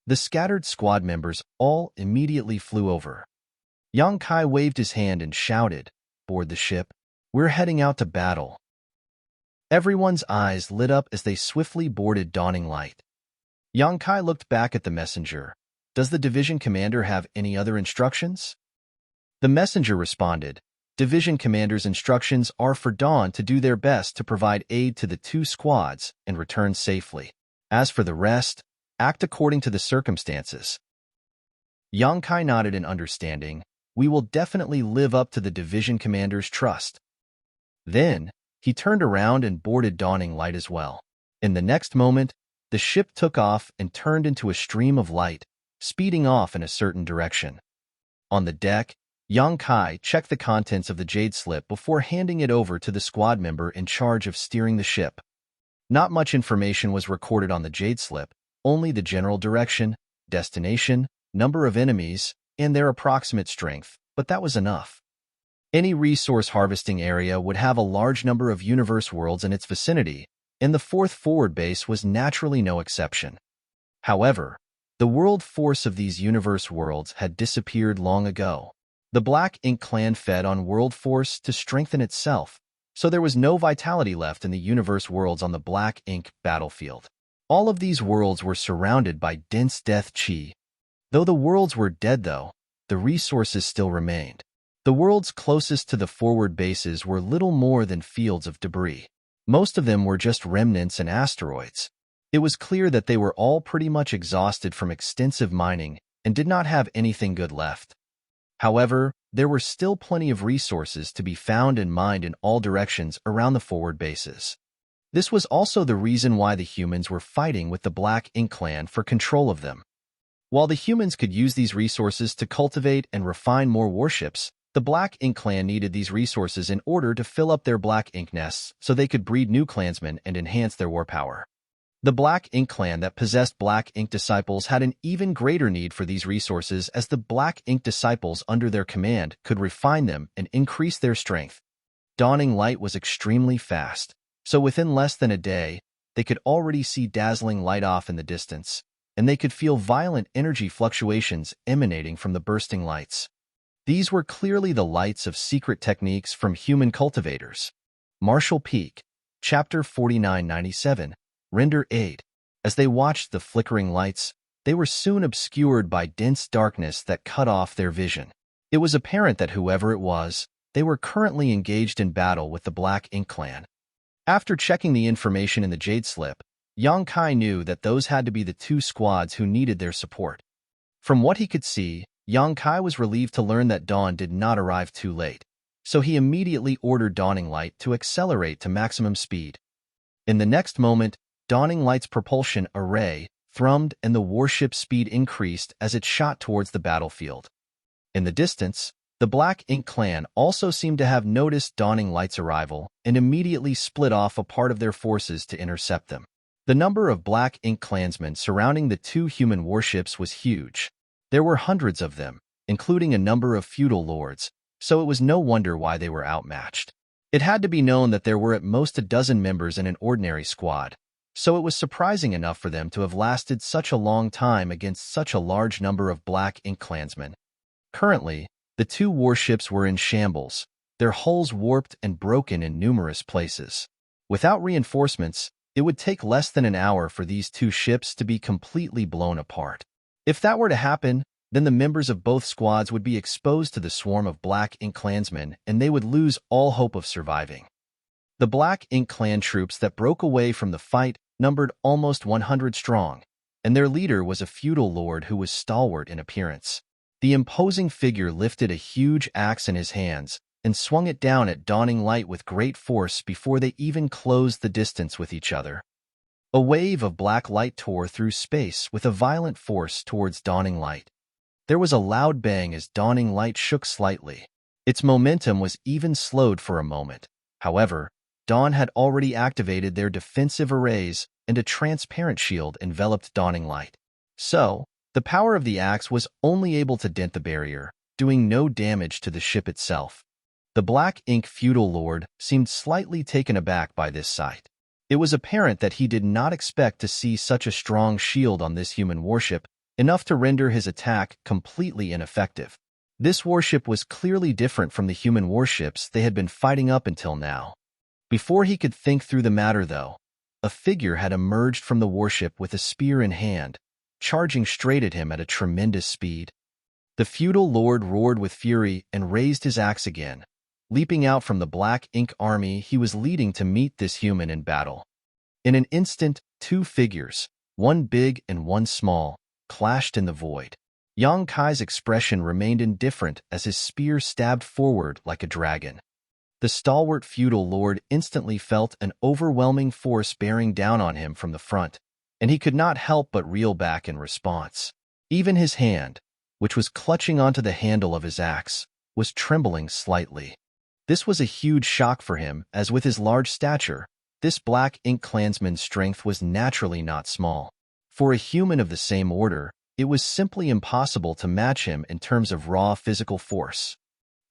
The scattered squad members all immediately flew over. Yang Kai waved his hand and shouted, "Board the ship. We're heading out to battle." Everyone's eyes lit up as they swiftly boarded Dawning Light. Yang Kai looked back at the messenger. "Does the division commander have any other instructions?" The messenger responded, "Division commander's instructions are for Dawn to do their best to provide aid to the two squads and return safely. As for the rest, act according to the circumstances." Yang Kai nodded in understanding. "We will definitely live up to the division commander's trust." Then, he turned around and boarded Dawning Light as well. In the next moment, the ship took off and turned into a stream of light, speeding off in a certain direction. On the deck, Yang Kai checked the contents of the jade slip before handing it over to the squad member in charge of steering the ship. Not much information was recorded on the jade slip, only the general direction, destination, number of enemies, and their approximate strength, but that was enough. Any resource harvesting area would have a large number of universe worlds in its vicinity, and the fourth forward base was naturally no exception. However, the world force of these universe worlds had disappeared long ago. The Black Ink Clan fed on world force to strengthen itself, so there was no vitality left in the universe worlds on the Black Ink battlefield. All of these worlds were surrounded by dense death chi. Though the worlds were dead though, the resources still remained. The worlds closest to the forward bases were little more than fields of debris. Most of them were just remnants and asteroids. It was clear that they were all pretty much exhausted from extensive mining and did not have anything good left. However, there were still plenty of resources to be found and mined in all directions around the forward bases. This was also the reason why the humans were fighting with the Black Ink Clan for control of them. While the humans could use these resources to cultivate and refine more warships, the Black Ink Clan needed these resources in order to fill up their black ink nests so they could breed new clansmen and enhance their war power. The Black Ink Clan that possessed Black Ink disciples had an even greater need for these resources as the Black Ink disciples under their command could refine them and increase their strength. Dawning Light was extremely fast, so within less than a day, they could already see dazzling light off in the distance, and they could feel violent energy fluctuations emanating from the bursting lights. These were clearly the lights of secret techniques from human cultivators. Marshall Peak, Chapter 4997, Render 8. As they watched the flickering lights, they were soon obscured by dense darkness that cut off their vision. It was apparent that whoever it was, they were currently engaged in battle with the Black Ink Clan. After checking the information in the jade slip, Yang Kai knew that those had to be the two squads who needed their support. From what he could see, Yang Kai was relieved to learn that Dawn did not arrive too late, so he immediately ordered Dawning Light to accelerate to maximum speed. In the next moment, Dawning Light's propulsion array thrummed and the warship's speed increased as it shot towards the battlefield. In the distance, the Black Ink Clan also seemed to have noticed Dawning Light's arrival and immediately split off a part of their forces to intercept them. The number of Black Ink clansmen surrounding the two human warships was huge. There were hundreds of them, including a number of feudal lords, so it was no wonder why they were outmatched. It had to be known that there were at most a dozen members in an ordinary squad, so it was surprising enough for them to have lasted such a long time against such a large number of Black Ink clansmen. Currently, the two warships were in shambles, their hulls warped and broken in numerous places. Without reinforcements, it would take less than an hour for these two ships to be completely blown apart. If that were to happen, then the members of both squads would be exposed to the swarm of Black Ink clansmen and they would lose all hope of surviving. The Black Ink Clan troops that broke away from the fight numbered almost 100 strong, and their leader was a feudal lord who was stalwart in appearance. The imposing figure lifted a huge axe in his hands and swung it down at dawning light with great force before they even closed the distance with each other. A wave of black light tore through space with a violent force towards dawning light. There was a loud bang as dawning light shook slightly. Its momentum was even slowed for a moment. However, Dawn had already activated their defensive arrays, and a transparent shield enveloped dawning light. So, the power of the axe was only able to dent the barrier, doing no damage to the ship itself. The Black Ink feudal lord seemed slightly taken aback by this sight. It was apparent that he did not expect to see such a strong shield on this human warship, enough to render his attack completely ineffective. This warship was clearly different from the human warships they had been fighting up until now. Before he could think through the matter, though, a figure had emerged from the warship with a spear in hand, charging straight at him at a tremendous speed. The feudal lord roared with fury and raised his axe again, leaping out from the Black Ink army he was leading to meet this human in battle. In an instant, two figures, one big and one small, clashed in the void. Yang Kai's expression remained indifferent as his spear stabbed forward like a dragon. The stalwart feudal lord instantly felt an overwhelming force bearing down on him from the front, and he could not help but reel back in response. Even his hand, which was clutching onto the handle of his axe, was trembling slightly. This was a huge shock for him, as with his large stature, this Black Ink clansman's strength was naturally not small. For a human of the same order, it was simply impossible to match him in terms of raw physical force.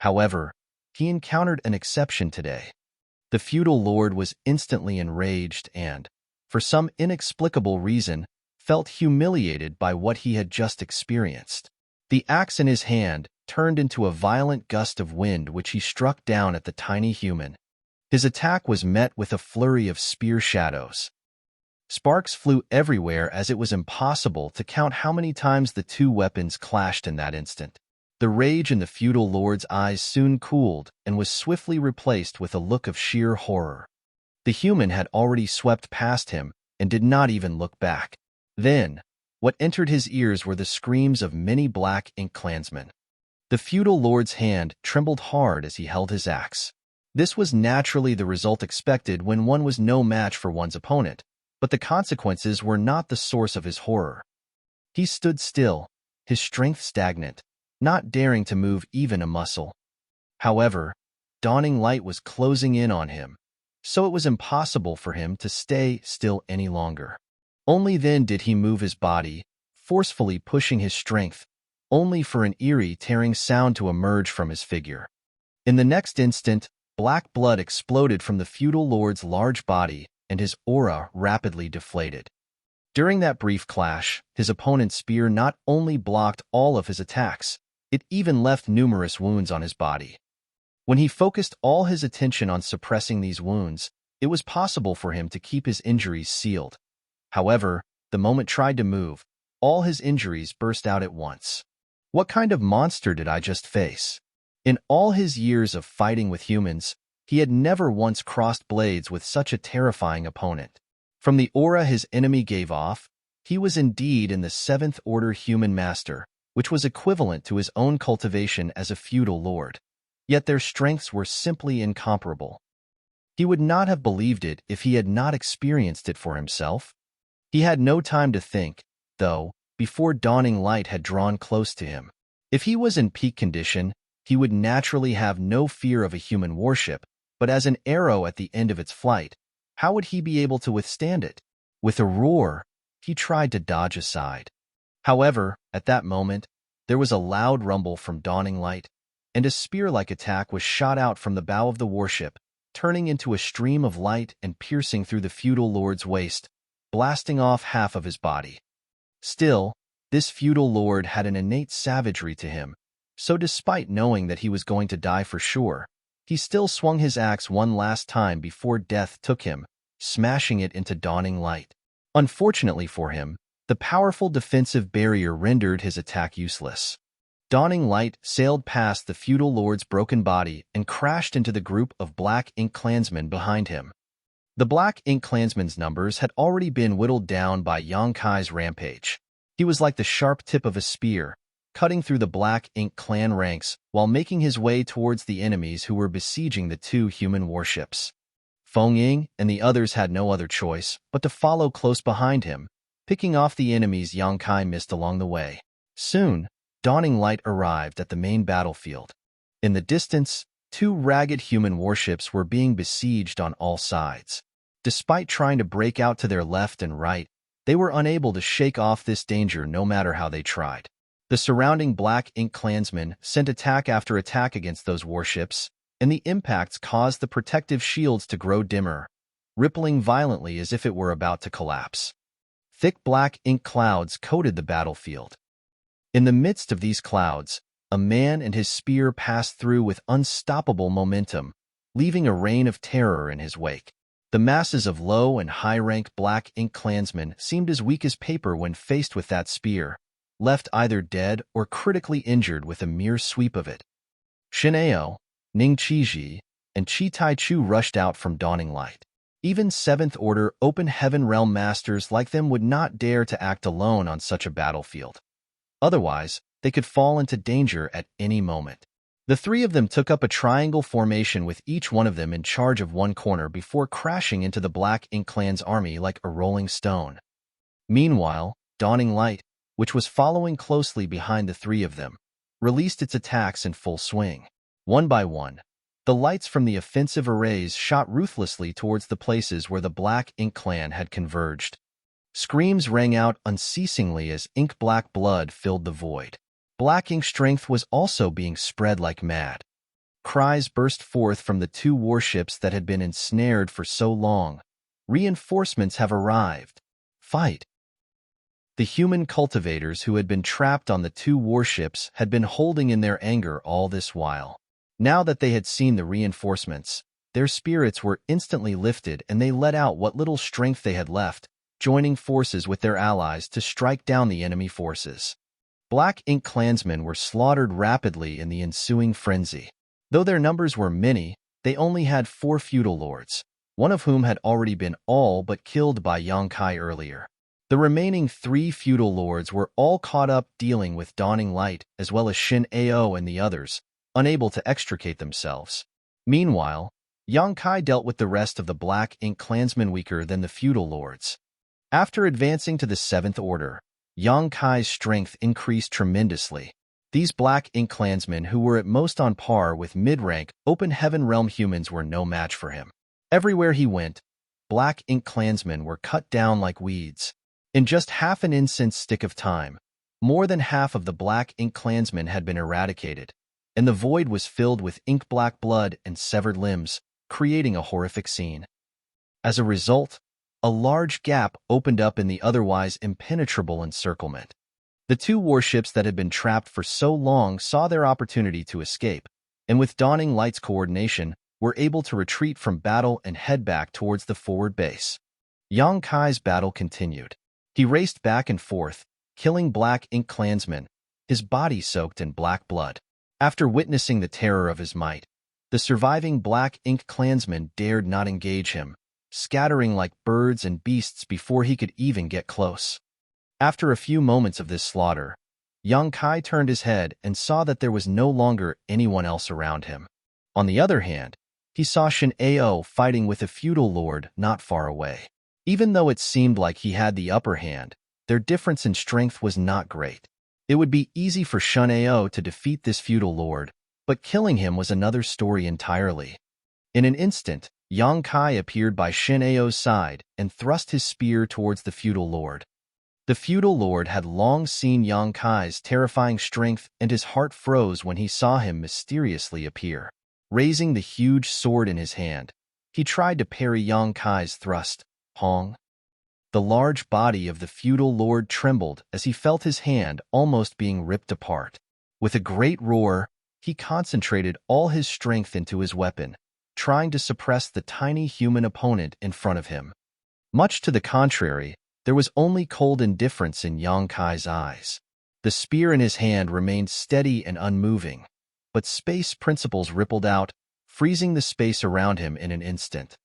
However, he encountered an exception today. The feudal lord was instantly enraged and, for some inexplicable reason, felt humiliated by what he had just experienced. The axe in his hand turned into a violent gust of wind which he struck down at the tiny human. His attack was met with a flurry of spear shadows. Sparks flew everywhere as it was impossible to count how many times the two weapons clashed in that instant. The rage in the feudal lord's eyes soon cooled and was swiftly replaced with a look of sheer horror. The human had already swept past him and did not even look back. Then, what entered his ears were the screams of many Black Ink clansmen. The feudal lord's hand trembled hard as he held his axe. This was naturally the result expected when one was no match for one's opponent, but the consequences were not the source of his horror. He stood still, his strength stagnant, not daring to move even a muscle. However, dawning light was closing in on him, so it was impossible for him to stay still any longer. Only then did he move his body, forcefully pushing his strength, only for an eerie tearing sound to emerge from his figure. In the next instant, black blood exploded from the feudal lord's large body, and his aura rapidly deflated. During that brief clash, his opponent's spear not only blocked all of his attacks, it even left numerous wounds on his body. When he focused all his attention on suppressing these wounds, it was possible for him to keep his injuries sealed. However, the moment tried to move, all his injuries burst out at once. What kind of monster did I just face? In all his years of fighting with humans, he had never once crossed blades with such a terrifying opponent. From the aura his enemy gave off, he was indeed in the seventh order human master, which was equivalent to his own cultivation as a feudal lord. Yet their strengths were simply incomparable. He would not have believed it if he had not experienced it for himself. He had no time to think, though, before dawning light had drawn close to him. If he was in peak condition, he would naturally have no fear of a human warship, but as an arrow at the end of its flight, how would he be able to withstand it? With a roar, he tried to dodge aside. However, at that moment, there was a loud rumble from dawning light, and a spear-like attack was shot out from the bow of the warship, turning into a stream of light and piercing through the feudal lord's waist, blasting off half of his body. Still, this feudal lord had an innate savagery to him, so despite knowing that he was going to die for sure, he still swung his axe one last time before death took him, smashing it into dawning light. Unfortunately for him, the powerful defensive barrier rendered his attack useless. Dawning light sailed past the feudal lord's broken body and crashed into the group of Black Ink clansmen behind him. The Black Ink Clansman's numbers had already been whittled down by Yang Kai's rampage. He was like the sharp tip of a spear, cutting through the Black Ink clan ranks while making his way towards the enemies who were besieging the two human warships. Feng Ying and the others had no other choice but to follow close behind him, picking off the enemies Yang Kai missed along the way. Soon, dawning light arrived at the main battlefield. In the distance, two ragged human warships were being besieged on all sides. Despite trying to break out to their left and right, they were unable to shake off this danger no matter how they tried. The surrounding Black Ink Clansmen sent attack after attack against those warships, and the impacts caused the protective shields to grow dimmer, rippling violently as if it were about to collapse. Thick black ink clouds coated the battlefield. In the midst of these clouds, a man and his spear passed through with unstoppable momentum, leaving a reign of terror in his wake. The masses of low and high-ranked Black Ink Clansmen seemed as weak as paper when faced with that spear, left either dead or critically injured with a mere sweep of it. Shin Ao, Ning Qiji, and Chi Tai Chu rushed out from dawning light. Even Seventh Order Open Heaven Realm Masters like them would not dare to act alone on such a battlefield. Otherwise, they could fall into danger at any moment. The three of them took up a triangle formation with each one of them in charge of one corner before crashing into the Black Ink Clan's army like a rolling stone. Meanwhile, Dawning Light, which was following closely behind the three of them, released its attacks in full swing. One by one, the lights from the offensive arrays shot ruthlessly towards the places where the Black Ink Clan had converged. Screams rang out unceasingly as ink-black blood filled the void. Black ink strength was also being spread like mad. Cries burst forth from the two warships that had been ensnared for so long. Reinforcements have arrived. Fight! The human cultivators who had been trapped on the two warships had been holding in their anger all this while. Now that they had seen the reinforcements, their spirits were instantly lifted and they let out what little strength they had left, joining forces with their allies to strike down the enemy forces. Black Ink Clansmen were slaughtered rapidly in the ensuing frenzy. Though their numbers were many, they only had 4 feudal lords, one of whom had already been all but killed by Yang Kai earlier. The remaining 3 feudal lords were all caught up dealing with Dawning Light as well as Shin Ao and the others, unable to extricate themselves. Meanwhile, Yang Kai dealt with the rest of the Black Ink Clansmen weaker than the feudal lords. After advancing to the 7th Order, Yang Kai's strength increased tremendously. These Black Ink Clansmen who were at most on par with mid-rank Open Heaven Realm humans were no match for him. Everywhere he went, Black Ink Clansmen were cut down like weeds. In just half an incense stick of time, more than half of the Black Ink Clansmen had been eradicated, and the void was filled with ink-black blood and severed limbs, creating a horrific scene. As a result, a large gap opened up in the otherwise impenetrable encirclement. The 2 warships that had been trapped for so long saw their opportunity to escape, and with Dawning Light's coordination, were able to retreat from battle and head back towards the forward base. Yang Kai's battle continued. He raced back and forth, killing Black Ink Clansmen, his body soaked in black blood. After witnessing the terror of his might, the surviving Black Ink Clansmen dared not engage him, scattering like birds and beasts before he could even get close. After a few moments of this slaughter, Yang Kai turned his head and saw that there was no longer anyone else around him. On the other hand, he saw Shin Ao fighting with a feudal lord not far away. Even though it seemed like he had the upper hand, their difference in strength was not great. It would be easy for Shin Ao to defeat this feudal lord, but killing him was another story entirely. In an instant, Yang Kai appeared by Shin Ao's side and thrust his spear towards the feudal lord. The feudal lord had long seen Yang Kai's terrifying strength and his heart froze when he saw him mysteriously appear. Raising the huge sword in his hand, he tried to parry Yang Kai's thrust. Hong. The large body of the feudal lord trembled as he felt his hand almost being ripped apart. With a great roar, he concentrated all his strength into his weapon, trying to suppress the tiny human opponent in front of him. Much to the contrary, there was only cold indifference in Yang Kai's eyes. The spear in his hand remained steady and unmoving, but space principles rippled out, freezing the space around him in an instant.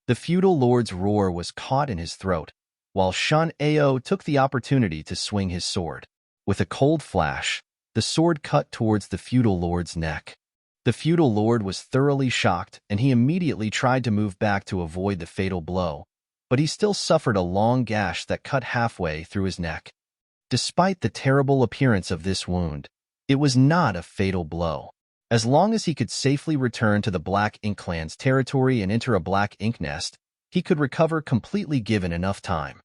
The feudal lord's roar was caught in his throat, while Shun Ao took the opportunity to swing his sword. With a cold flash, the sword cut towards the feudal lord's neck. The feudal lord was thoroughly shocked, and he immediately tried to move back to avoid the fatal blow, but he still suffered a long gash that cut halfway through his neck. Despite the terrible appearance of this wound, it was not a fatal blow. As long as he could safely return to the Black Ink clan's territory and enter a Black Ink nest, he could recover completely given enough time.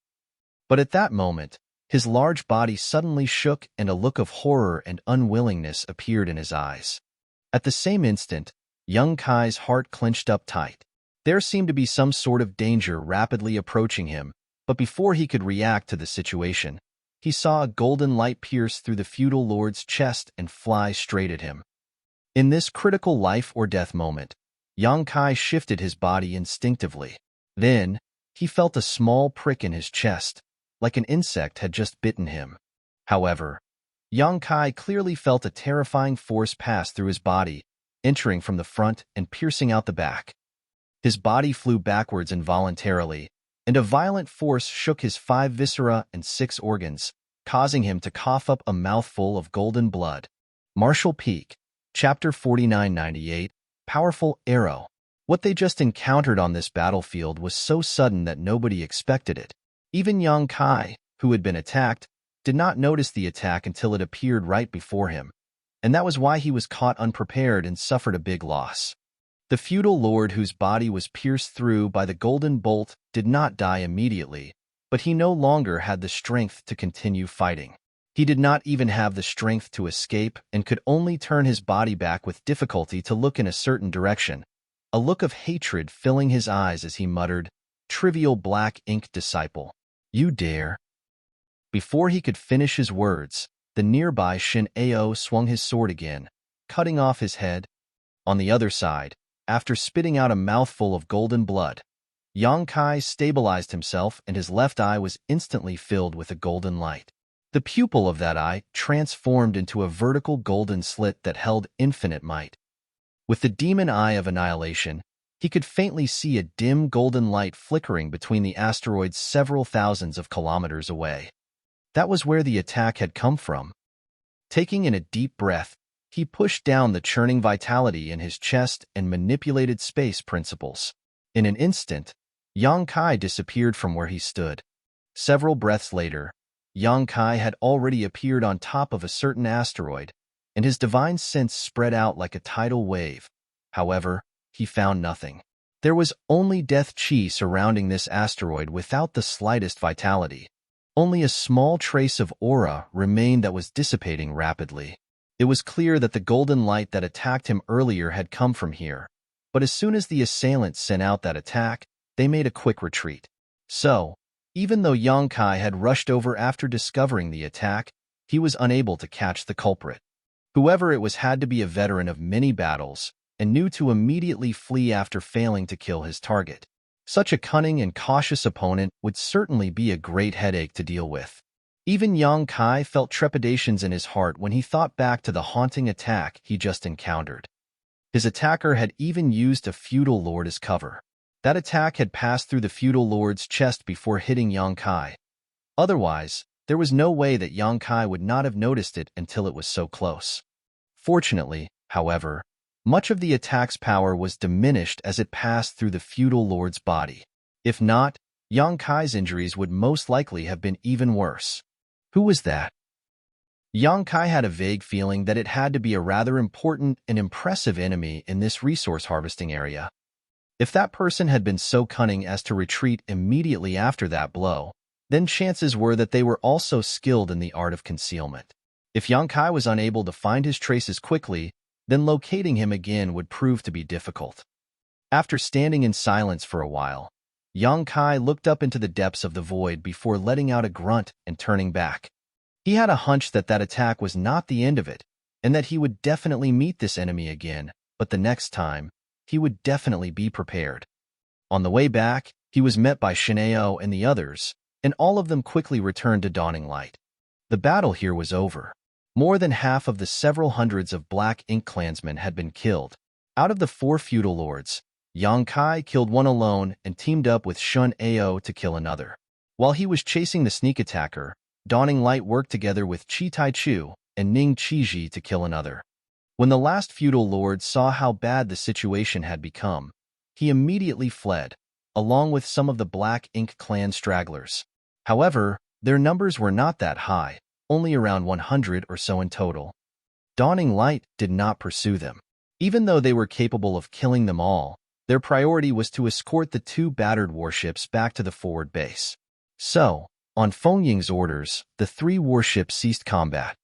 But at that moment, his large body suddenly shook and a look of horror and unwillingness appeared in his eyes. At the same instant, young Kai's heart clenched up tight. There seemed to be some sort of danger rapidly approaching him, but before he could react to the situation, he saw a golden light pierce through the feudal lord's chest and fly straight at him. In this critical life-or-death moment, Yang Kai shifted his body instinctively. Then, he felt a small prick in his chest, like an insect had just bitten him. However, Yang Kai clearly felt a terrifying force pass through his body, entering from the front and piercing out the back. His body flew backwards involuntarily, and a violent force shook his 5 viscera and 6 organs, causing him to cough up a mouthful of golden blood. Martial Peak, Chapter 4998, Powerful Arrow. What they just encountered on this battlefield was so sudden that nobody expected it. Even Yang Kai, who had been attacked, did not notice the attack until it appeared right before him, and that was why he was caught unprepared and suffered a big loss. The feudal lord whose body was pierced through by the golden bolt did not die immediately, but he no longer had the strength to continue fighting. He did not even have the strength to escape and could only turn his body back with difficulty to look in a certain direction, a look of hatred filling his eyes as he muttered, "Trivial Black Ink disciple. You dare?" Before he could finish his words, the nearby Shin Ao swung his sword again, cutting off his head. On the other side, after spitting out a mouthful of golden blood, Yang Kai stabilized himself and his left eye was instantly filled with a golden light. The pupil of that eye transformed into a vertical golden slit that held infinite might. With the demon eye of annihilation, he could faintly see a dim golden light flickering between the asteroids several thousands of kilometers away. That was where the attack had come from. Taking in a deep breath, he pushed down the churning vitality in his chest and manipulated space principles. In an instant, Yang Kai disappeared from where he stood. Several breaths later, Yang Kai had already appeared on top of a certain asteroid, and his divine sense spread out like a tidal wave. However, he found nothing. There was only death chi surrounding this asteroid without the slightest vitality. Only a small trace of aura remained that was dissipating rapidly. It was clear that the golden light that attacked him earlier had come from here, but as soon as the assailants sent out that attack, they made a quick retreat. So, even though Yang Kai had rushed over after discovering the attack, he was unable to catch the culprit. Whoever it was had to be a veteran of many battles and knew to immediately flee after failing to kill his target. Such a cunning and cautious opponent would certainly be a great headache to deal with. Even Yang Kai felt trepidations in his heart when he thought back to the haunting attack he just encountered. His attacker had even used a feudal lord as cover. That attack had passed through the feudal lord's chest before hitting Yang Kai. Otherwise, there was no way that Yang Kai would not have noticed it until it was so close. Fortunately, however, much of the attack's power was diminished as it passed through the feudal lord's body. If not, Yang Kai's injuries would most likely have been even worse. Who was that? Yang Kai had a vague feeling that it had to be a rather important and impressive enemy in this resource harvesting area. If that person had been so cunning as to retreat immediately after that blow, then chances were that they were also skilled in the art of concealment. If Yang Kai was unable to find his traces quickly, then locating him again would prove to be difficult. After standing in silence for a while, Yang Kai looked up into the depths of the void before letting out a grunt and turning back. He had a hunch that that attack was not the end of it, and that he would definitely meet this enemy again, but the next time, he would definitely be prepared. On the way back, he was met by Shineo and the others, and all of them quickly returned to Dawning Light. The battle here was over. More than half of the several hundreds of Black Ink clansmen had been killed. Out of the 4 feudal lords, Yang Kai killed one alone and teamed up with Shun Ao to kill another. While he was chasing the sneak attacker, Dawning Light worked together with Chi Tai Chu and Ning Qiji to kill another. When the last feudal lord saw how bad the situation had become, he immediately fled, along with some of the Black Ink clan stragglers. However, their numbers were not that high, only around 100 or so in total. Dawning Light did not pursue them. Even though they were capable of killing them all, their priority was to escort the two battered warships back to the forward base. So, on Feng Ying's orders, the three warships ceased combat.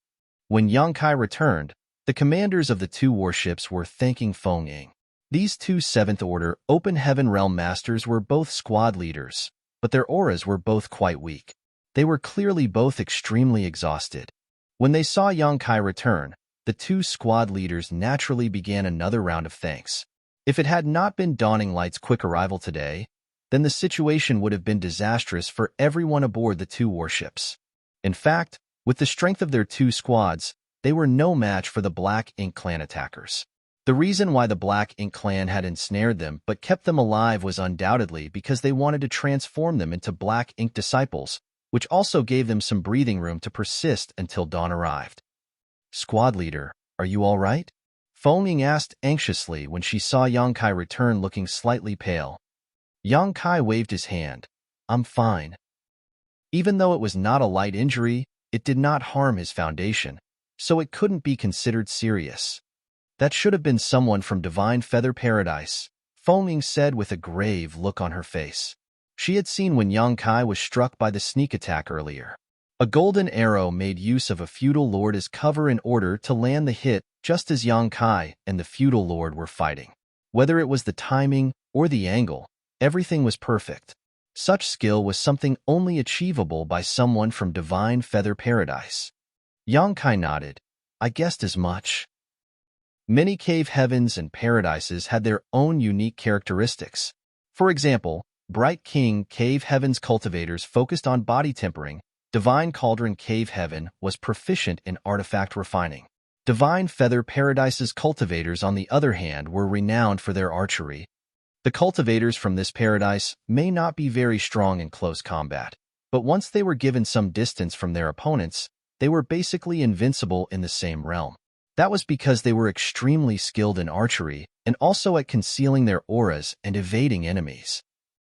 When Yang Kai returned, the commanders of the two warships were thanking Feng Ying. These two 7th Order Open Heaven Realm Masters were both squad leaders, but their auras were both quite weak. They were clearly both extremely exhausted. When they saw Yang Kai return, the two squad leaders naturally began another round of thanks. If it had not been Dawning Light's quick arrival today, then the situation would have been disastrous for everyone aboard the two warships. In fact, with the strength of their two squads, they were no match for the Black Ink clan attackers. The reason why the Black Ink clan had ensnared them but kept them alive was undoubtedly because they wanted to transform them into Black Ink disciples, which also gave them some breathing room to persist until dawn arrived. "Squad leader, are you all right?" Feng Ying asked anxiously when she saw Yang Kai return looking slightly pale. Yang Kai waved his hand. "I'm fine." Even though it was not a light injury, it did not harm his foundation, so it couldn't be considered serious. "That should have been someone from Divine Feather Paradise," Feng Ying said with a grave look on her face. She had seen when Yang Kai was struck by the sneak attack earlier. A golden arrow made use of a feudal lord as cover in order to land the hit just as Yang Kai and the feudal lord were fighting. Whether it was the timing or the angle, everything was perfect. Such skill was something only achievable by someone from Divine Feather Paradise. Yang Kai nodded. "I guessed as much." Many cave heavens and paradises had their own unique characteristics. For example, Bright King Cave Heaven's cultivators focused on body tempering. Divine Cauldron Cave Heaven was proficient in artifact refining. Divine Feather Paradise's cultivators, on the other hand, were renowned for their archery. The cultivators from this paradise may not be very strong in close combat, but once they were given some distance from their opponents, they were basically invincible in the same realm. That was because they were extremely skilled in archery and also at concealing their auras and evading enemies.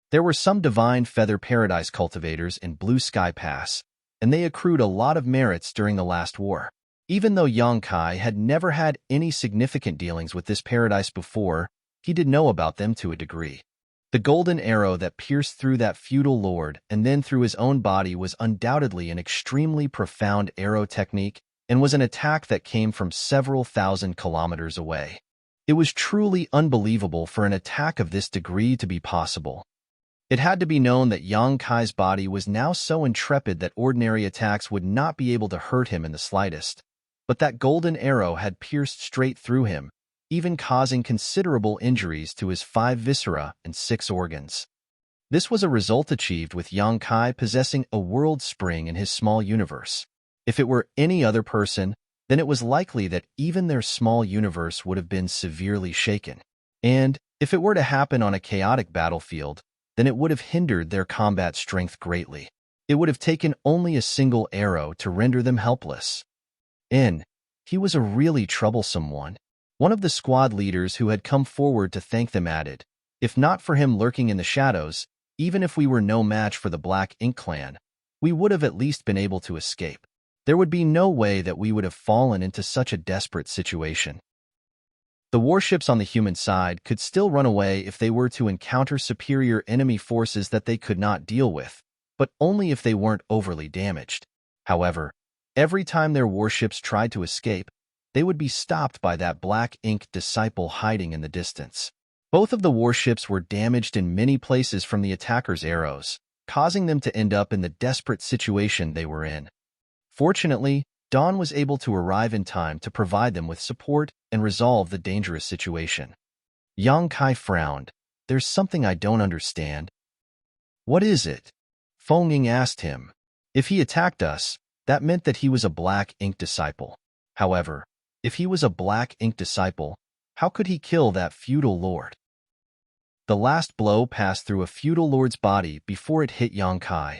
There were some Divine Feather Paradise cultivators in Blue Sky Pass, and they accrued a lot of merits during the last war. Even though Yang Kai had never had any significant dealings with this paradise before, he did know about them to a degree. The golden arrow that pierced through that feudal lord and then through his own body was undoubtedly an extremely profound arrow technique and was an attack that came from several thousand kilometers away. It was truly unbelievable for an attack of this degree to be possible. It had to be known that Yang Kai's body was now so intrepid that ordinary attacks would not be able to hurt him in the slightest, but that golden arrow had pierced straight through him, even causing considerable injuries to his 5 viscera and 6 organs. This was a result achieved with Yang Kai possessing a world spring in his small universe. If it were any other person, then it was likely that even their small universe would have been severely shaken. And if it were to happen on a chaotic battlefield, then it would have hindered their combat strength greatly. It would have taken only a single arrow to render them helpless. He was a really troublesome one. One of the squad leaders who had come forward to thank them added, "If not for him lurking in the shadows, even if we were no match for the Black Ink clan, we would have at least been able to escape. There would be no way that we would have fallen into such a desperate situation." The warships on the human side could still run away if they were to encounter superior enemy forces that they could not deal with, but only if they weren't overly damaged. However, every time their warships tried to escape, they would be stopped by that Black Ink disciple hiding in the distance. Both of the warships were damaged in many places from the attackers' arrows, causing them to end up in the desperate situation they were in. Fortunately, Dawn was able to arrive in time to provide them with support and resolve the dangerous situation. Yang Kai frowned. "There's something I don't understand." "What is it?" Feng Ying asked him. If he attacked us, that meant that he was a Black Ink disciple. However, if he was a Black Ink disciple, how could he kill that feudal lord? The last blow passed through a feudal lord's body before it hit Yang Kai.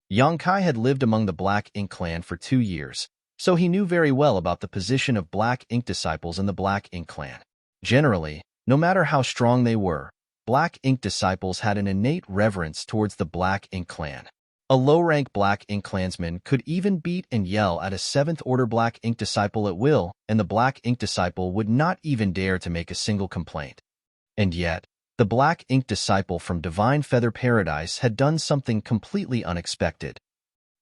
Yang Kai had lived among the Black Ink clan for 2 years, so he knew very well about the position of Black Ink disciples in the Black Ink clan. Generally, no matter how strong they were, Black Ink disciples had an innate reverence towards the Black Ink clan. A low-rank Black Ink clansman could even beat and yell at a 7th-order Black Ink disciple at will, and the Black Ink disciple would not even dare to make a single complaint. And yet, the Black Ink disciple from Divine Feather Paradise had done something completely unexpected.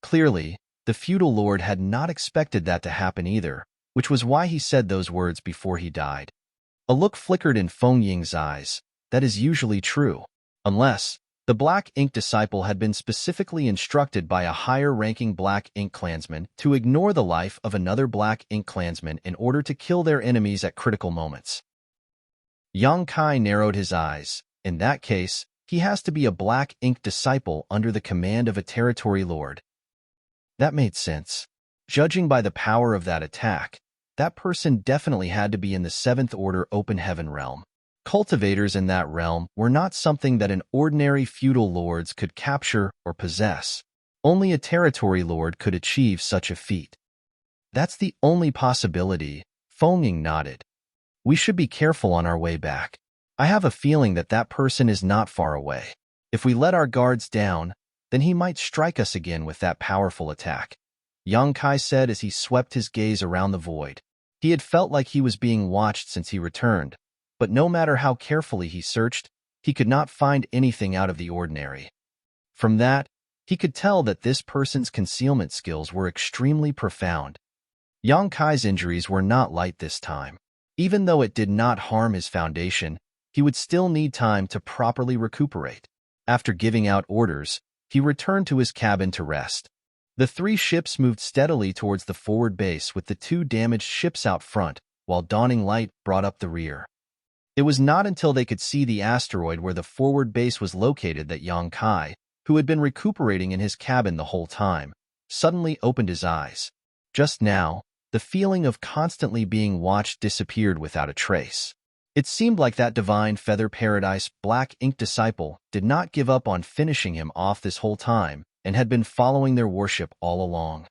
Clearly, the feudal lord had not expected that to happen either, which was why he said those words before he died. A look flickered in Feng Ying's eyes. That is usually true, unless the Black Ink disciple had been specifically instructed by a higher-ranking Black Ink clansman to ignore the life of another Black Ink clansman in order to kill their enemies at critical moments. Yang Kai narrowed his eyes. In that case, he has to be a Black Ink disciple under the command of a territory lord. That made sense. Judging by the power of that attack, that person definitely had to be in the 7th Order Open Heaven realm. Cultivators in that realm were not something that an ordinary feudal lords could capture or possess. Only a territory lord could achieve such a feat. That's the only possibility, Feng Ying nodded. We should be careful on our way back. I have a feeling that that person is not far away. If we let our guards down, then he might strike us again with that powerful attack, Yang Kai said as he swept his gaze around the void. He had felt like he was being watched since he returned, but no matter how carefully he searched, he could not find anything out of the ordinary. From that, he could tell that this person's concealment skills were extremely profound. Yang Kai's injuries were not light this time. Even though it did not harm his foundation, he would still need time to properly recuperate. After giving out orders, he returned to his cabin to rest. The 3 ships moved steadily towards the forward base with the 2 damaged ships out front, while dawning light brought up the rear. It was not until they could see the asteroid where the forward base was located that Yang Kai, who had been recuperating in his cabin the whole time, suddenly opened his eyes. Just now, the feeling of constantly being watched disappeared without a trace. It seemed like that Divine Feather Paradise Black Ink disciple did not give up on finishing him off this whole time and had been following their warship all along.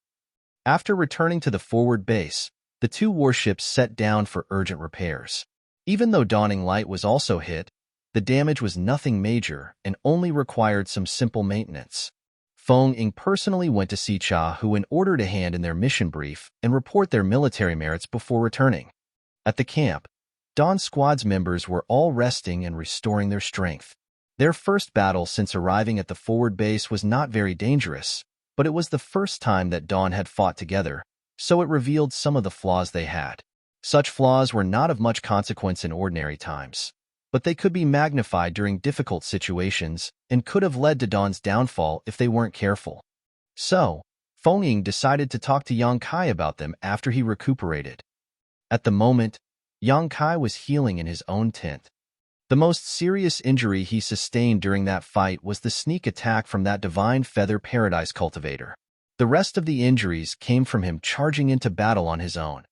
After returning to the forward base, the 2 warships set down for urgent repairs. Even though dawning light was also hit, the damage was nothing major and only required some simple maintenance. Feng Ying personally went to see Cha Hu in order to hand in their mission brief and report their military merits before returning. At the camp, Dawn Squad's members were all resting and restoring their strength. Their first battle since arriving at the forward base was not very dangerous, but it was the first time that Dawn had fought together, so it revealed some of the flaws they had. Such flaws were not of much consequence in ordinary times, but they could be magnified during difficult situations and could have led to Dawn's downfall if they weren't careful. So, Feng Ying decided to talk to Yang Kai about them after he recuperated. At the moment, Yang Kai was healing in his own tent. The most serious injury he sustained during that fight was the sneak attack from that Divine Feather Paradise cultivator. The rest of the injuries came from him charging into battle on his own.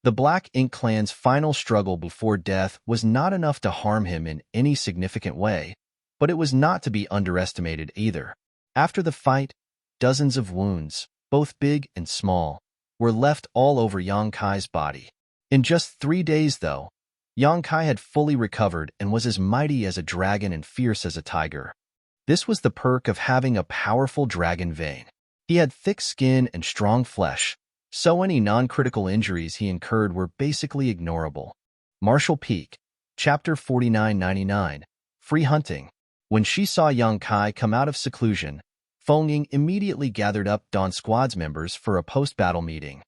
The Black Ink clan's final struggle before death was not enough to harm him in any significant way, but it was not to be underestimated either. After the fight, dozens of wounds, both big and small, were left all over Yang Kai's body. In just 3 days, though, Yang Kai had fully recovered and was as mighty as a dragon and fierce as a tiger. This was the perk of having a powerful dragon vein. He had thick skin and strong flesh, so any non-critical injuries he incurred were basically ignorable. Marshall Peak, Chapter 4999, Free Hunting. When she saw Yang Kai come out of seclusion, Feng Ying immediately gathered up Dawn Squad's members for a post-battle meeting.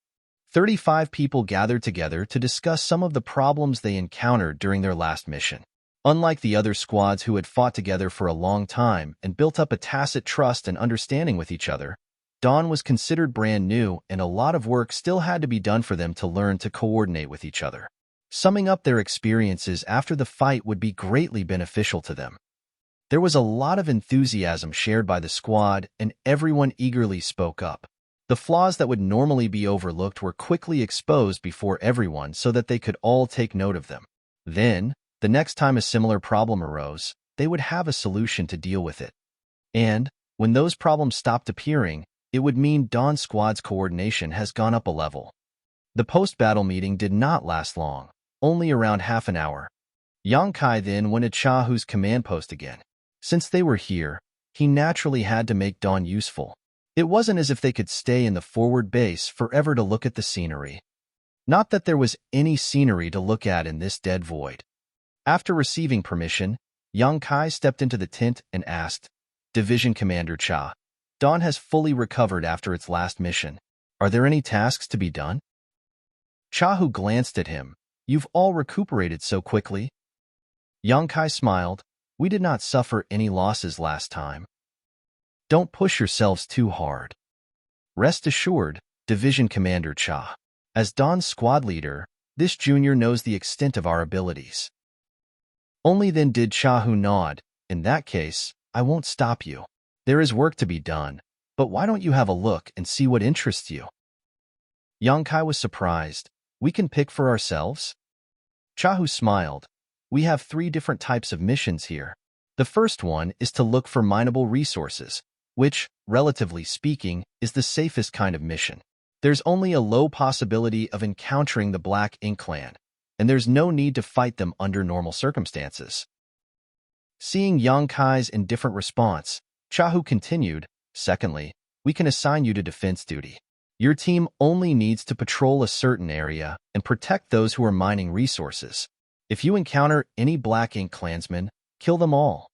35 people gathered together to discuss some of the problems they encountered during their last mission. Unlike the other squads who had fought together for a long time and built up a tacit trust and understanding with each other, Dawn was considered brand new and a lot of work still had to be done for them to learn to coordinate with each other. Summing up their experiences after the fight would be greatly beneficial to them. There was a lot of enthusiasm shared by the squad and everyone eagerly spoke up. The flaws that would normally be overlooked were quickly exposed before everyone so that they could all take note of them. Then, the next time a similar problem arose, they would have a solution to deal with it. And, when those problems stopped appearing, it would mean Dawn Squad's coordination has gone up a level. The post-battle meeting did not last long, only around half an hour. Yang Kai then went to Chahu's command post again. Since they were here, he naturally had to make Dawn useful. It wasn't as if they could stay in the forward base forever to look at the scenery. Not that there was any scenery to look at in this dead void. After receiving permission, Yang Kai stepped into the tent and asked, "Division Commander Cha, Dawn has fully recovered after its last mission. Are there any tasks to be done?" Chahu glanced at him. "You've all recuperated so quickly?" Yang Kai smiled. "We did not suffer any losses last time." "Don't push yourselves too hard. Rest assured, Division Commander Cha. As Dawn's squad leader, this junior knows the extent of our abilities." Only then did Chahu nod. "In that case, I won't stop you. There is work to be done, but why don't you have a look and see what interests you?" Yang Kai was surprised. "We can pick for ourselves?" Chahu smiled. "We have 3 different types of missions here. The first one is to look for mineable resources, which, relatively speaking, is the safest kind of mission. There's only a low possibility of encountering the Black Ink Clan, and there's no need to fight them under normal circumstances." Seeing Yang Kai's indifferent response, Chahu continued, "Secondly, we can assign you to defense duty. Your team only needs to patrol a certain area and protect those who are mining resources. If you encounter any Black Ink Klansmen, kill them all."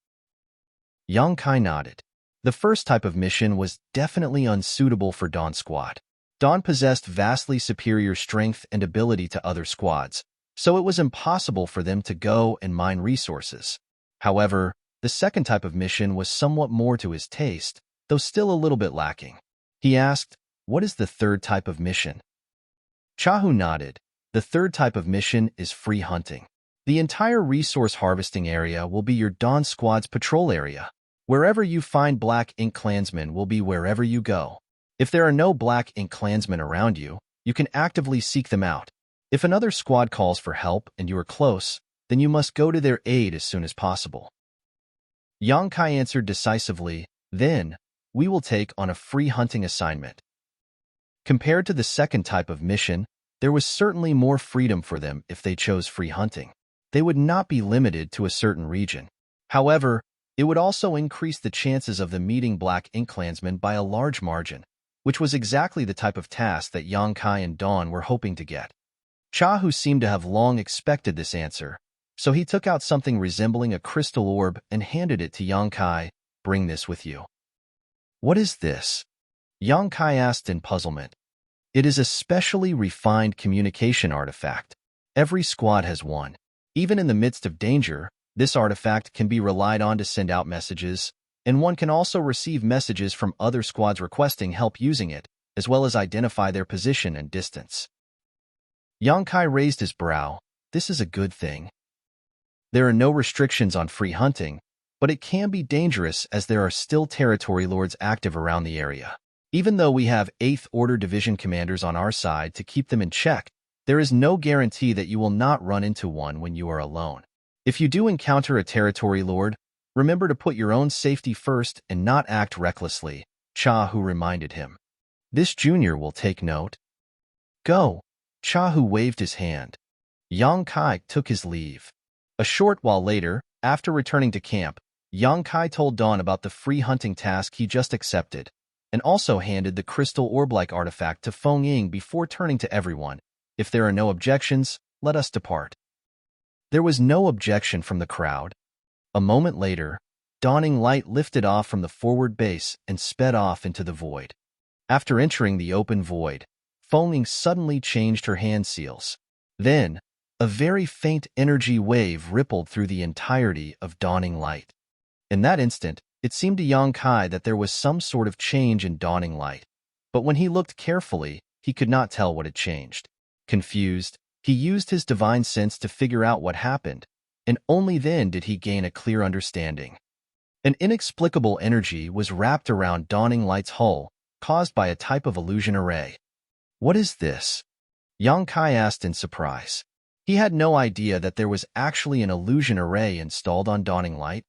Yang Kai nodded. The first type of mission was definitely unsuitable for Dawn Squad. Dawn possessed vastly superior strength and ability to other squads, so it was impossible for them to go and mine resources. However, the second type of mission was somewhat more to his taste, though still a little bit lacking. He asked, "What is the third type of mission?" Chahu nodded. "The third type of mission is free hunting. The entire resource harvesting area will be your Dawn Squad's patrol area. Wherever you find Black Ink Klansmen will be wherever you go. If there are no Black Ink Klansmen around you, you can actively seek them out. If another squad calls for help and you are close, then you must go to their aid as soon as possible." Yang Kai answered decisively, "Then, we will take on a free hunting assignment." Compared to the second type of mission, there was certainly more freedom for them if they chose free hunting. They would not be limited to a certain region. However, it would also increase the chances of them meeting Black Ink Klansmen by a large margin, which was exactly the type of task that Yang Kai and Dawn were hoping to get. Chahu seemed to have long expected this answer, so he took out something resembling a crystal orb and handed it to Yang Kai. "Bring this with you." "What is this?" Yang Kai asked in puzzlement. "It is a specially refined communication artifact. Every squad has one. Even in the midst of danger, this artifact can be relied on to send out messages, and one can also receive messages from other squads requesting help using it, as well as identify their position and distance." Yang Kai raised his brow. "This is a good thing. There are no restrictions on free hunting, but it can be dangerous as there are still territory lords active around the area. Even though we have 8th Order Division commanders on our side to keep them in check, there is no guarantee that you will not run into one when you are alone. If you do encounter a territory lord, remember to put your own safety first and not act recklessly," Chahu reminded him. "This junior will take note." "Go." Chahu waved his hand. Yang Kai took his leave. A short while later, after returning to camp, Yang Kai told Dawn about the free hunting task he just accepted, and also handed the crystal orb-like artifact to Feng Ying before turning to everyone. "If there are no objections, let us depart." There was no objection from the crowd. A moment later, Dawning Light lifted off from the forward base and sped off into the void. After entering the open void, Feng Ying suddenly changed her hand seals. Then, a very faint energy wave rippled through the entirety of Dawning Light. In that instant, it seemed to Yang Kai that there was some sort of change in Dawning Light, but when he looked carefully, he could not tell what had changed. Confused, he used his divine sense to figure out what happened, and only then did he gain a clear understanding. An inexplicable energy was wrapped around Dawning Light's hull, caused by a type of illusion array. "What is this?" Yang Kai asked in surprise. He had no idea that there was actually an illusion array installed on Dawning Light.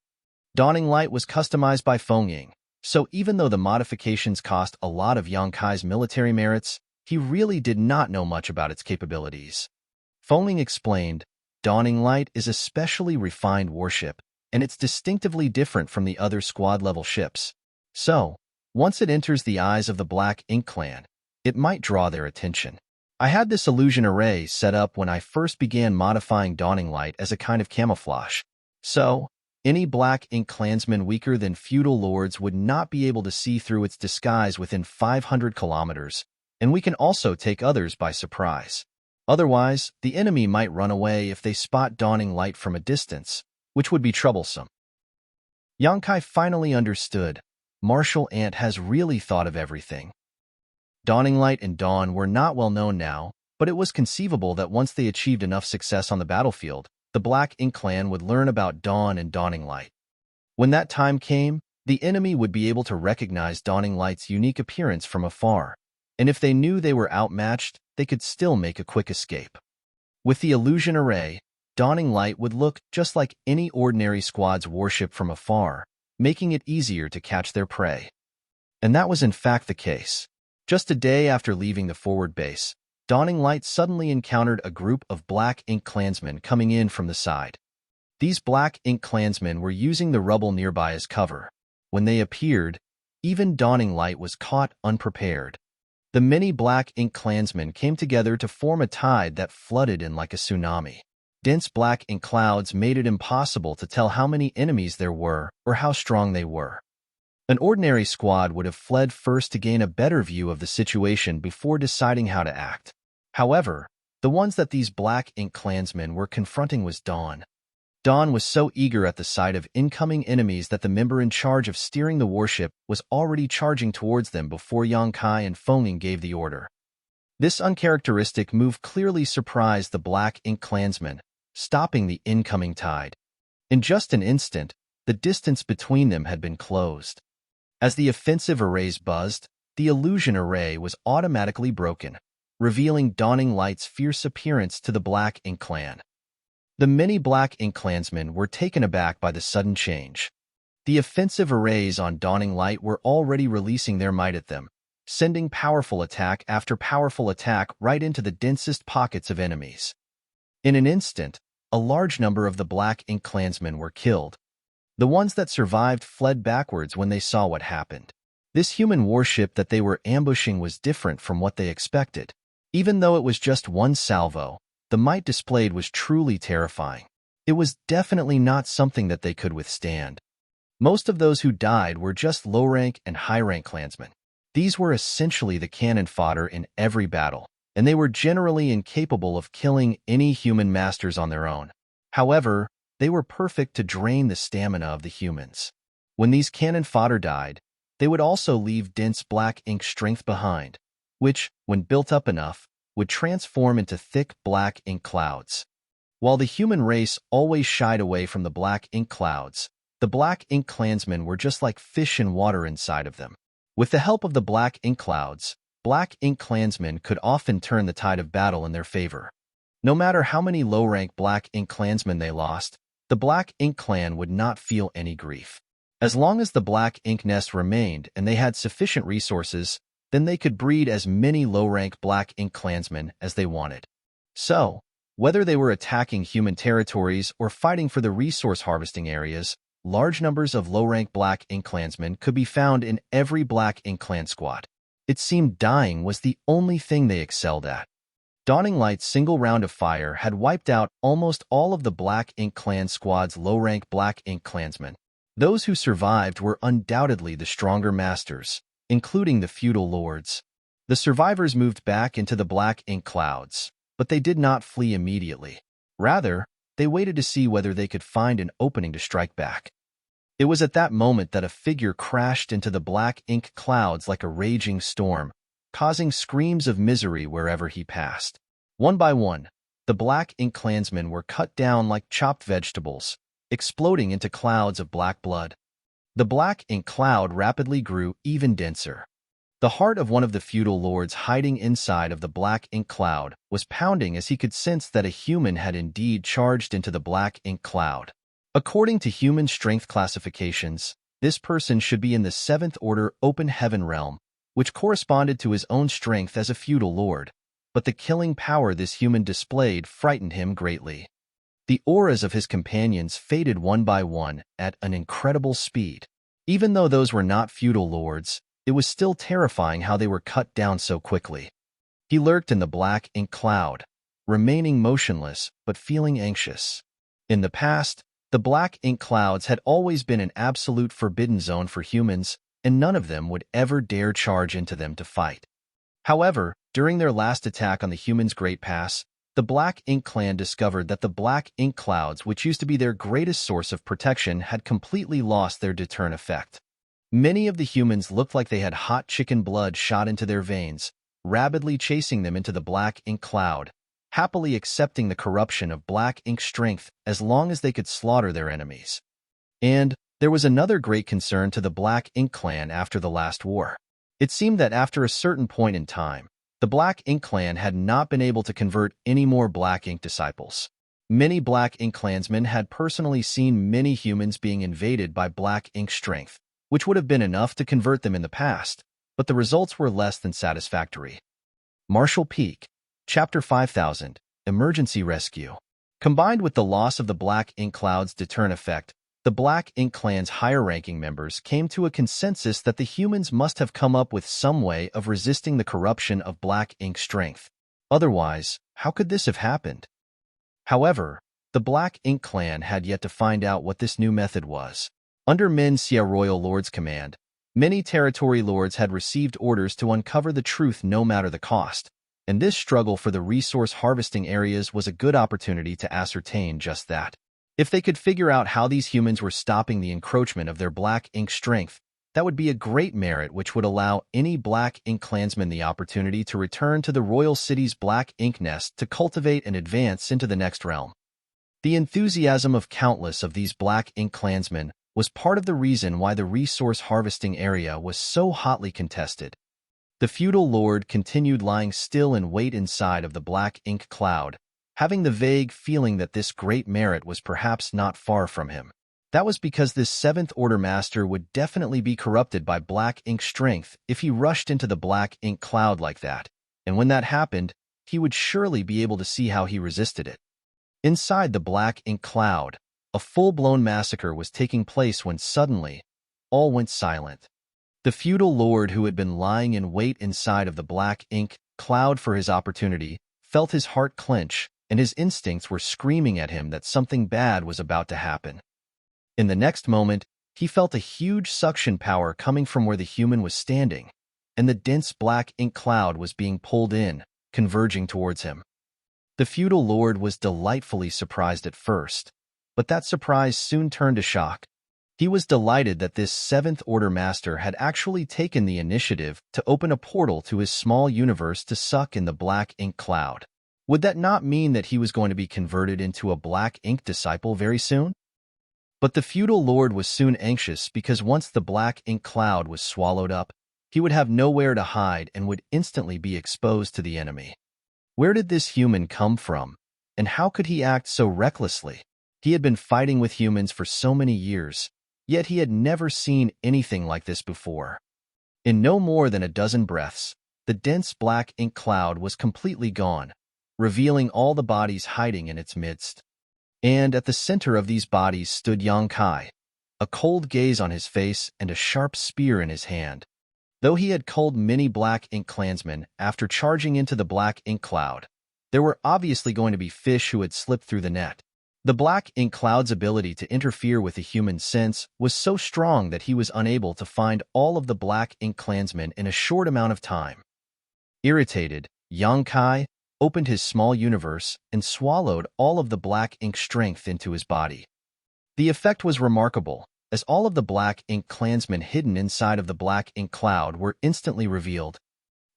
Dawning Light was customized by Feng, so even though the modifications cost a lot of Yang Kai's military merits, he really did not know much about its capabilities. Feng explained, Dawning Light is a specially refined warship, and it's distinctively different from the other squad-level ships. So, once it enters the eyes of the Black Ink Clan, it might draw their attention. I had this illusion array set up when I first began modifying Dawning Light as a kind of camouflage. So, any Black Ink Clansmen weaker than feudal lords would not be able to see through its disguise within 500 kilometers, and we can also take others by surprise. Otherwise, the enemy might run away if they spot Dawning Light from a distance, which would be troublesome. Yang Kai finally understood. Martial Ant has really thought of everything. Dawning Light and Dawn were not well known now, but it was conceivable that once they achieved enough success on the battlefield, the Black Ink Clan would learn about Dawn and Dawning Light. When that time came, the enemy would be able to recognize Dawning Light's unique appearance from afar, and if they knew they were outmatched, they could still make a quick escape. With the illusion array, Dawning Light would look just like any ordinary squad's warship from afar, making it easier to catch their prey. And that was in fact the case. Just a day after leaving the forward base, Dawning Light suddenly encountered a group of Black Ink Clansmen coming in from the side. These Black Ink Clansmen were using the rubble nearby as cover. When they appeared, even Dawning Light was caught unprepared. The many Black Ink Clansmen came together to form a tide that flooded in like a tsunami. Dense black ink clouds made it impossible to tell how many enemies there were or how strong they were. An ordinary squad would have fled first to gain a better view of the situation before deciding how to act. However, the ones that these Black Ink Clansmen were confronting was Dawn. Dawn was so eager at the sight of incoming enemies that the member in charge of steering the warship was already charging towards them before Yang Kai and Feng gave the order. This uncharacteristic move clearly surprised the Black Ink Clansmen, stopping the incoming tide. In just an instant, the distance between them had been closed. As the offensive arrays buzzed, the illusion array was automatically broken, revealing Dawning Light's fierce appearance to the Black Ink Clan. The many Black Ink Clansmen were taken aback by the sudden change. The offensive arrays on Dawning Light were already releasing their might at them, sending powerful attack after powerful attack right into the densest pockets of enemies. In an instant, a large number of the Black Ink Clansmen were killed. The ones that survived fled backwards when they saw what happened. This human warship that they were ambushing was different from what they expected. Even though it was just one salvo, the might displayed was truly terrifying. It was definitely not something that they could withstand. Most of those who died were just low-rank and high-rank clansmen. These were essentially the cannon fodder in every battle, and they were generally incapable of killing any human masters on their own. However, they were perfect to drain the stamina of the humans. When these cannon fodder died, they would also leave dense black ink strength behind, which, when built up enough, would transform into thick black ink clouds. While the human race always shied away from the black ink clouds, the Black Ink Clansmen were just like fish in water inside of them. With the help of the black ink clouds, Black Ink Clansmen could often turn the tide of battle in their favor. No matter how many low-rank Black Ink Clansmen they lost, the Black Ink Clan would not feel any grief. As long as the Black Ink Nest remained and they had sufficient resources, then they could breed as many low-rank Black Ink Clansmen as they wanted. So, whether they were attacking human territories or fighting for the resource harvesting areas, large numbers of low-rank Black Ink Clansmen could be found in every Black Ink Clan squad. It seemed dying was the only thing they excelled at. Dawning Light's single round of fire had wiped out almost all of the Black Ink Clan squad's low-rank Black Ink Clansmen. Those who survived were undoubtedly the stronger masters, including the feudal lords. The survivors moved back into the Black Ink clouds, but they did not flee immediately. Rather, they waited to see whether they could find an opening to strike back. It was at that moment that a figure crashed into the black ink clouds like a raging storm, causing screams of misery wherever he passed. One by one, the Black Ink Clansmen were cut down like chopped vegetables, exploding into clouds of black blood. The black ink cloud rapidly grew even denser. The heart of one of the feudal lords hiding inside of the black ink cloud was pounding as he could sense that a human had indeed charged into the black ink cloud. According to human strength classifications, this person should be in the 7th order open heaven realm, which corresponded to his own strength as a feudal lord, but the killing power this human displayed frightened him greatly. The auras of his companions faded one by one at an incredible speed. Even though those were not feudal lords, it was still terrifying how they were cut down so quickly. He lurked in the black ink cloud, remaining motionless but feeling anxious. In the past, the black ink clouds had always been an absolute forbidden zone for humans, and none of them would ever dare charge into them to fight. However, during their last attack on the humans' Great Pass, the Black Ink clan discovered that the black ink clouds, which used to be their greatest source of protection, had completely lost their deterrent effect. Many of the humans looked like they had hot chicken blood shot into their veins, rapidly chasing them into the black ink cloud, happily accepting the corruption of black ink strength as long as they could slaughter their enemies. And there was another great concern to the Black Ink clan after the last war. It seemed that after a certain point in time, the Black Ink clan had not been able to convert any more Black Ink disciples. Many Black Ink clansmen had personally seen many humans being invaded by Black Ink strength, which would have been enough to convert them in the past, but the results were less than satisfactory. Marshall Peak, Chapter 5000, Emergency Rescue. Combined with the loss of the Black Ink cloud's deterrent effect, the Black Ink clan's higher-ranking members came to a consensus that the humans must have come up with some way of resisting the corruption of Black Ink strength. Otherwise, how could this have happened? However, the Black Ink clan had yet to find out what this new method was. Under Misty Royal Lord's command, many territory lords had received orders to uncover the truth no matter the cost, and this struggle for the resource harvesting areas was a good opportunity to ascertain just that. If they could figure out how these humans were stopping the encroachment of their Black Ink strength, that would be a great merit which would allow any Black Ink clansman the opportunity to return to the royal city's Black Ink nest to cultivate and advance into the next realm. The enthusiasm of countless of these Black Ink clansmen was part of the reason why the resource harvesting area was so hotly contested. The feudal lord continued lying still in wait inside of the Black Ink cloud, having the vague feeling that this great merit was perhaps not far from him. That was because this 7th Order Master would definitely be corrupted by Black Ink strength if he rushed into the Black Ink cloud like that, and when that happened, he would surely be able to see how he resisted it. Inside the Black Ink cloud, a full-blown massacre was taking place when suddenly, all went silent. The feudal lord who had been lying in wait inside of the Black Ink cloud for his opportunity felt his heart clench, and his instincts were screaming at him that something bad was about to happen. In the next moment, he felt a huge suction power coming from where the human was standing, and the dense Black Ink cloud was being pulled in, converging towards him. The feudal lord was delightfully surprised at first, but that surprise soon turned to shock. He was delighted that this 7th Order Master had actually taken the initiative to open a portal to his small universe to suck in the Black Ink cloud. Would that not mean that he was going to be converted into a Black Ink disciple very soon? But the feudal lord was soon anxious because once the Black Ink cloud was swallowed up, he would have nowhere to hide and would instantly be exposed to the enemy. Where did this human come from, and how could he act so recklessly? He had been fighting with humans for so many years, yet he had never seen anything like this before. In no more than a dozen breaths, the dense Black Ink cloud was completely gone, revealing all the bodies hiding in its midst. And at the center of these bodies stood Yang Kai, a cold gaze on his face and a sharp spear in his hand. Though he had culled many Black Ink clansmen after charging into the Black Ink cloud, there were obviously going to be fish who had slipped through the net. The Black Ink cloud's ability to interfere with the human sense was so strong that he was unable to find all of the Black Ink clansmen in a short amount of time. Irritated, Yang Kai opened his small universe and swallowed all of the Black Ink strength into his body. The effect was remarkable, as all of the Black Ink clansmen hidden inside of the Black Ink cloud were instantly revealed.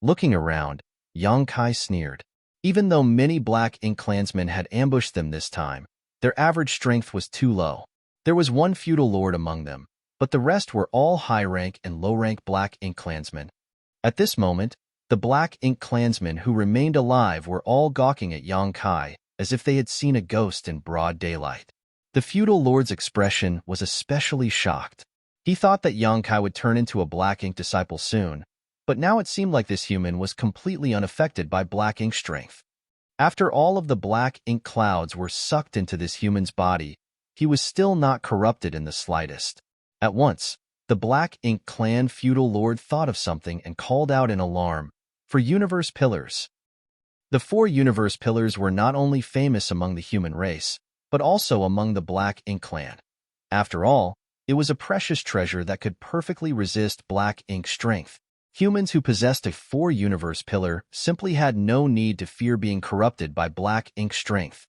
Looking around, Yang Kai sneered. Even though many Black Ink clansmen had ambushed them this time, their average strength was too low. There was one feudal lord among them, but the rest were all high-rank and low-rank Black Ink clansmen. At this moment, the Black Ink clansmen who remained alive were all gawking at Yang Kai, as if they had seen a ghost in broad daylight. The feudal lord's expression was especially shocked. He thought that Yang Kai would turn into a black ink disciple soon, but now it seemed like this human was completely unaffected by black ink strength. After all of the black ink clouds were sucked into this human's body, he was still not corrupted in the slightest. At once, the Black Ink Clan feudal lord thought of something and called out in alarm, "For universe pillars." The 4 universe pillars were not only famous among the human race, but also among the Black Ink Clan. After all, it was a precious treasure that could perfectly resist black ink strength. Humans who possessed a 4 universe pillar simply had no need to fear being corrupted by black ink strength.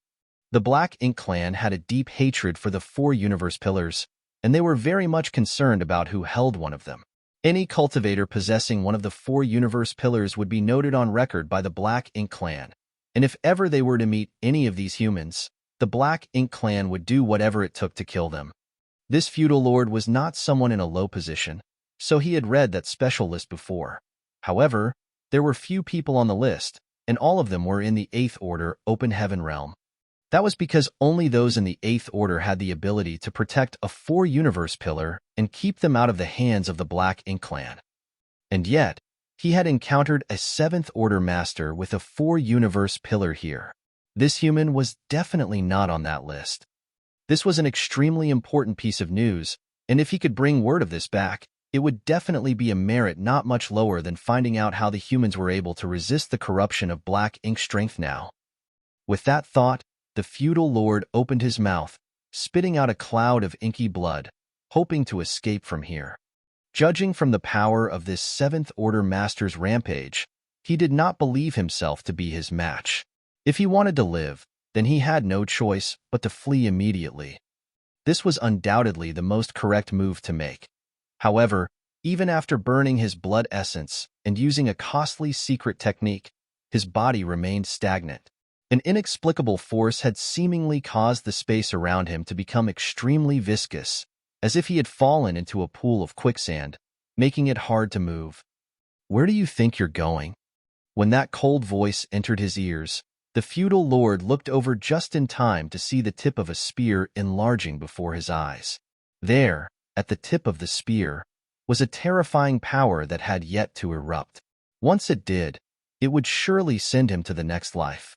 The Black Ink Clan had a deep hatred for the 4 universe pillars, and they were very much concerned about who held one of them. Any cultivator possessing one of the 4 universe pillars would be noted on record by the Black Ink Clan, and if ever they were to meet any of these humans, the Black Ink Clan would do whatever it took to kill them. This feudal lord was not someone in a low position, so he had read that special list before. However, there were few people on the list, and all of them were in the 8th Order Open Heaven realm. That was because only those in the 8th Order had the ability to protect a 4 universe pillar and keep them out of the hands of the Black Ink Clan. And yet, he had encountered a 7th Order master with a 4 universe pillar here. This human was definitely not on that list. This was an extremely important piece of news, and if he could bring word of this back, it would definitely be a merit not much lower than finding out how the humans were able to resist the corruption of black ink strength now. With that thought, the feudal lord opened his mouth, spitting out a cloud of inky blood, hoping to escape from here. Judging from the power of this 7th Order master's rampage, he did not believe himself to be his match. If he wanted to live, then he had no choice but to flee immediately. This was undoubtedly the most correct move to make. However, even after burning his blood essence and using a costly secret technique, his body remained stagnant. An inexplicable force had seemingly caused the space around him to become extremely viscous, as if he had fallen into a pool of quicksand, making it hard to move. "Where do you think you're going?" When that cold voice entered his ears, the feudal lord looked over just in time to see the tip of a spear enlarging before his eyes. There, at the tip of the spear, was a terrifying power that had yet to erupt. Once it did, it would surely send him to the next life.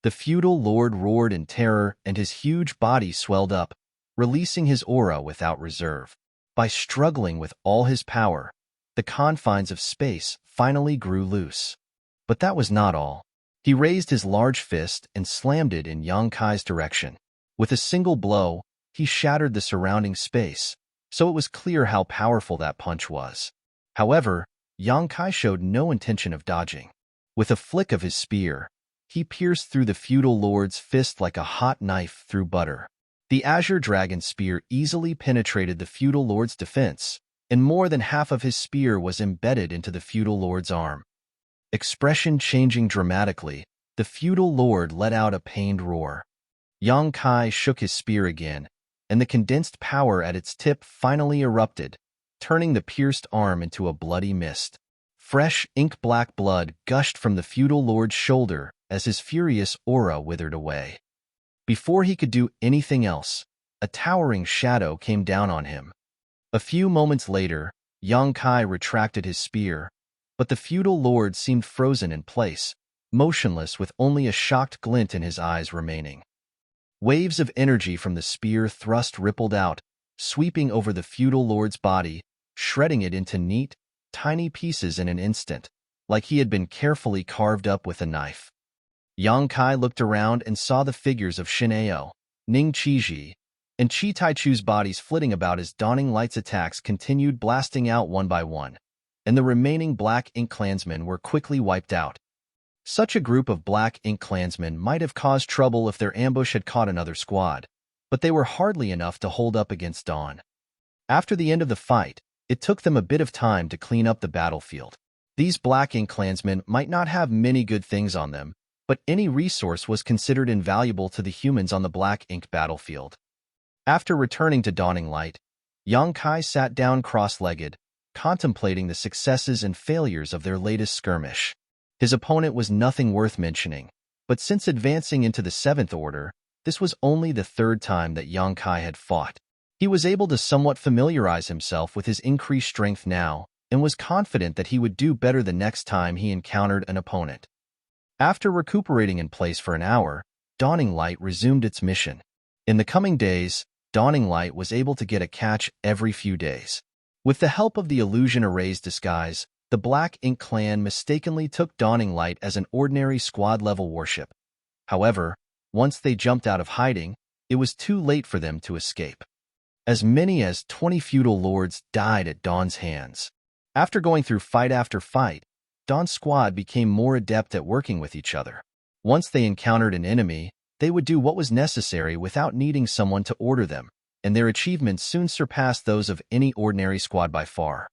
The feudal lord roared in terror and his huge body swelled up, releasing his aura without reserve. By struggling with all his power, the confines of space finally grew loose. But that was not all. He raised his large fist and slammed it in Yang Kai's direction. With a single blow, he shattered the surrounding space, so it was clear how powerful that punch was. However, Yang Kai showed no intention of dodging. With a flick of his spear, he pierced through the feudal lord's fist like a hot knife through butter. The azure dragon spear easily penetrated the feudal lord's defense, and more than half of his spear was embedded into the feudal lord's arm. Expression changing dramatically, the feudal lord let out a pained roar. Yang Kai shook his spear again, and the condensed power at its tip finally erupted, turning the pierced arm into a bloody mist. Fresh, ink-black blood gushed from the feudal lord's shoulder as his furious aura withered away. Before he could do anything else, a towering shadow came down on him. A few moments later, Yang Kai retracted his spear, but the feudal lord seemed frozen in place, motionless with only a shocked glint in his eyes remaining. Waves of energy from the spear thrust rippled out, sweeping over the feudal lord's body, shredding it into neat, tiny pieces in an instant, like he had been carefully carved up with a knife. Yang Kai looked around and saw the figures of Shin'eo, Ning Qiji, and Chi Taichu's bodies flitting about as Dawning Light's attacks continued blasting out one by one, and the remaining Black Ink clansmen were quickly wiped out. Such a group of Black Ink clansmen might have caused trouble if their ambush had caught another squad, but they were hardly enough to hold up against Dawn. After the end of the fight, it took them a bit of time to clean up the battlefield. These Black Ink clansmen might not have many good things on them, but any resource was considered invaluable to the humans on the Black Ink battlefield. After returning to Dawning Light, Yang Kai sat down cross-legged, contemplating the successes and failures of their latest skirmish. His opponent was nothing worth mentioning, but since advancing into the 7th Order, This was only the third time that Yang Kai had fought. He was able to somewhat familiarize himself with his increased strength now, and was confident that he would do better the next time he encountered an opponent. After recuperating in place for an hour, Dawning Light resumed its mission. In the coming days, Dawning Light was able to get a catch every few days. With the help of the illusion array's disguise, the Black Ink clan mistakenly took Dawning Light as an ordinary squad-level warship. However, once they jumped out of hiding, it was too late for them to escape. As many as 20 feudal lords died at Dawn's hands. After going through fight after fight, Dawn's squad became more adept at working with each other. Once they encountered an enemy, they would do what was necessary without needing someone to order them, and their achievements soon surpassed those of any ordinary squad by far.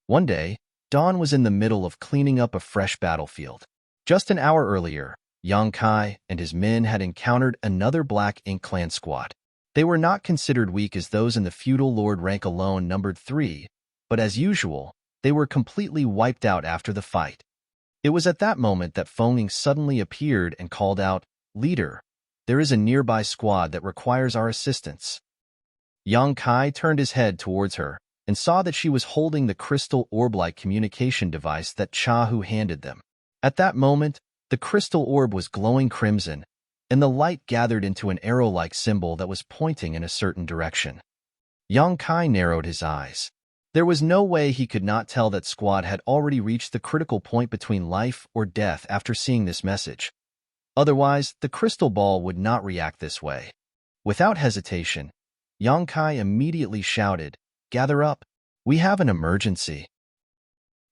One day, Dawn was in the middle of cleaning up a fresh battlefield. Just an hour earlier, Yang Kai and his men had encountered another Black Ink clan squad. They were not considered weak as those in the feudal lord rank alone numbered 3, but as usual, they were completely wiped out after the fight. It was at that moment that Feng suddenly appeared and called out, "Leader, there is a nearby squad that requires our assistance." Yang Kai turned his head towards her and saw that she was holding the crystal orb-like communication device that Chahu handed them. At that moment, the crystal orb was glowing crimson, and the light gathered into an arrow-like symbol that was pointing in a certain direction. Yang Kai narrowed his eyes. There was no way he could not tell that squad had already reached the critical point between life or death after seeing this message. Otherwise, the crystal ball would not react this way. Without hesitation, Yang Kai immediately shouted, "Gather up! We have an emergency."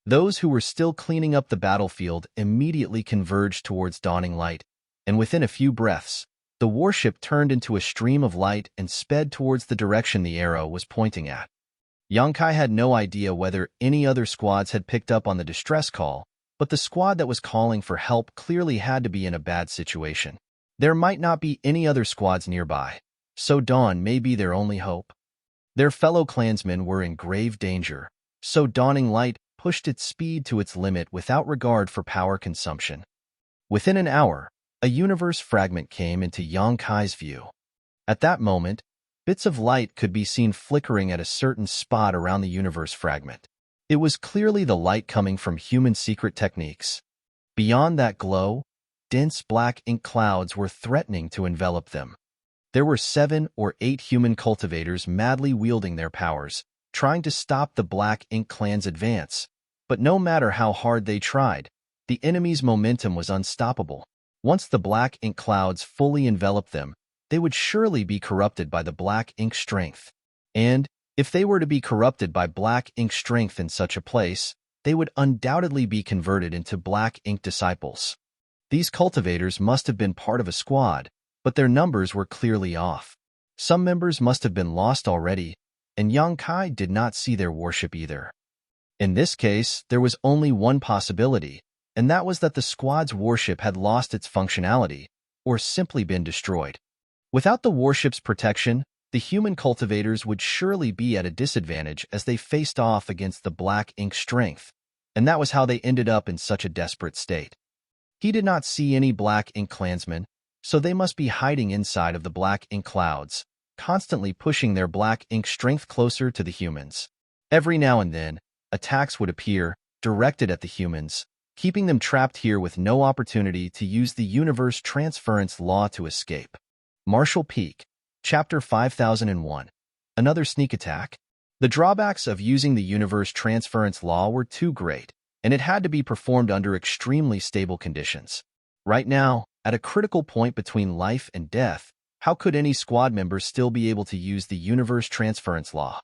Those who were still cleaning up the battlefield immediately converged towards Dawning Light, and within a few breaths, the warship turned into a stream of light and sped towards the direction the arrow was pointing at. Yang Kai had no idea whether any other squads had picked up on the distress call, but the squad that was calling for help clearly had to be in a bad situation. There might not be any other squads nearby, so Dawn may be their only hope. Their fellow clansmen were in grave danger, so Dawning Light pushed its speed to its limit without regard for power consumption. Within an hour, a universe fragment came into Yang Kai's view. At that moment, bits of light could be seen flickering at a certain spot around the universe fragment. It was clearly the light coming from human secret techniques. Beyond that glow, dense Black Ink clouds were threatening to envelop them. There were 7 or 8 human cultivators madly wielding their powers, trying to stop the Black Ink clan's advance. But no matter how hard they tried, the enemy's momentum was unstoppable. Once the Black Ink clouds fully enveloped them, they would surely be corrupted by the Black Ink strength. And, if they were to be corrupted by Black Ink strength in such a place, they would undoubtedly be converted into Black Ink disciples. These cultivators must have been part of a squad, but their numbers were clearly off. Some members must have been lost already, and Yang Kai did not see their warship either. In this case, there was only one possibility, and that was that the squad's warship had lost its functionality, or simply been destroyed. Without the warship's protection, the human cultivators would surely be at a disadvantage as they faced off against the Black Ink strength, and that was how they ended up in such a desperate state. He did not see any Black Ink clansmen, so they must be hiding inside of the Black Ink clouds, constantly pushing their Black Ink strength closer to the humans. Every now and then, attacks would appear, directed at the humans, keeping them trapped here with no opportunity to use the universe transference law to escape. Marshall Peak, Chapter 5001. Another sneak attack? The drawbacks of using the universe transference law were too great, and it had to be performed under extremely stable conditions. Right now, at a critical point between life and death, how could any squad member still be able to use the universe transference law?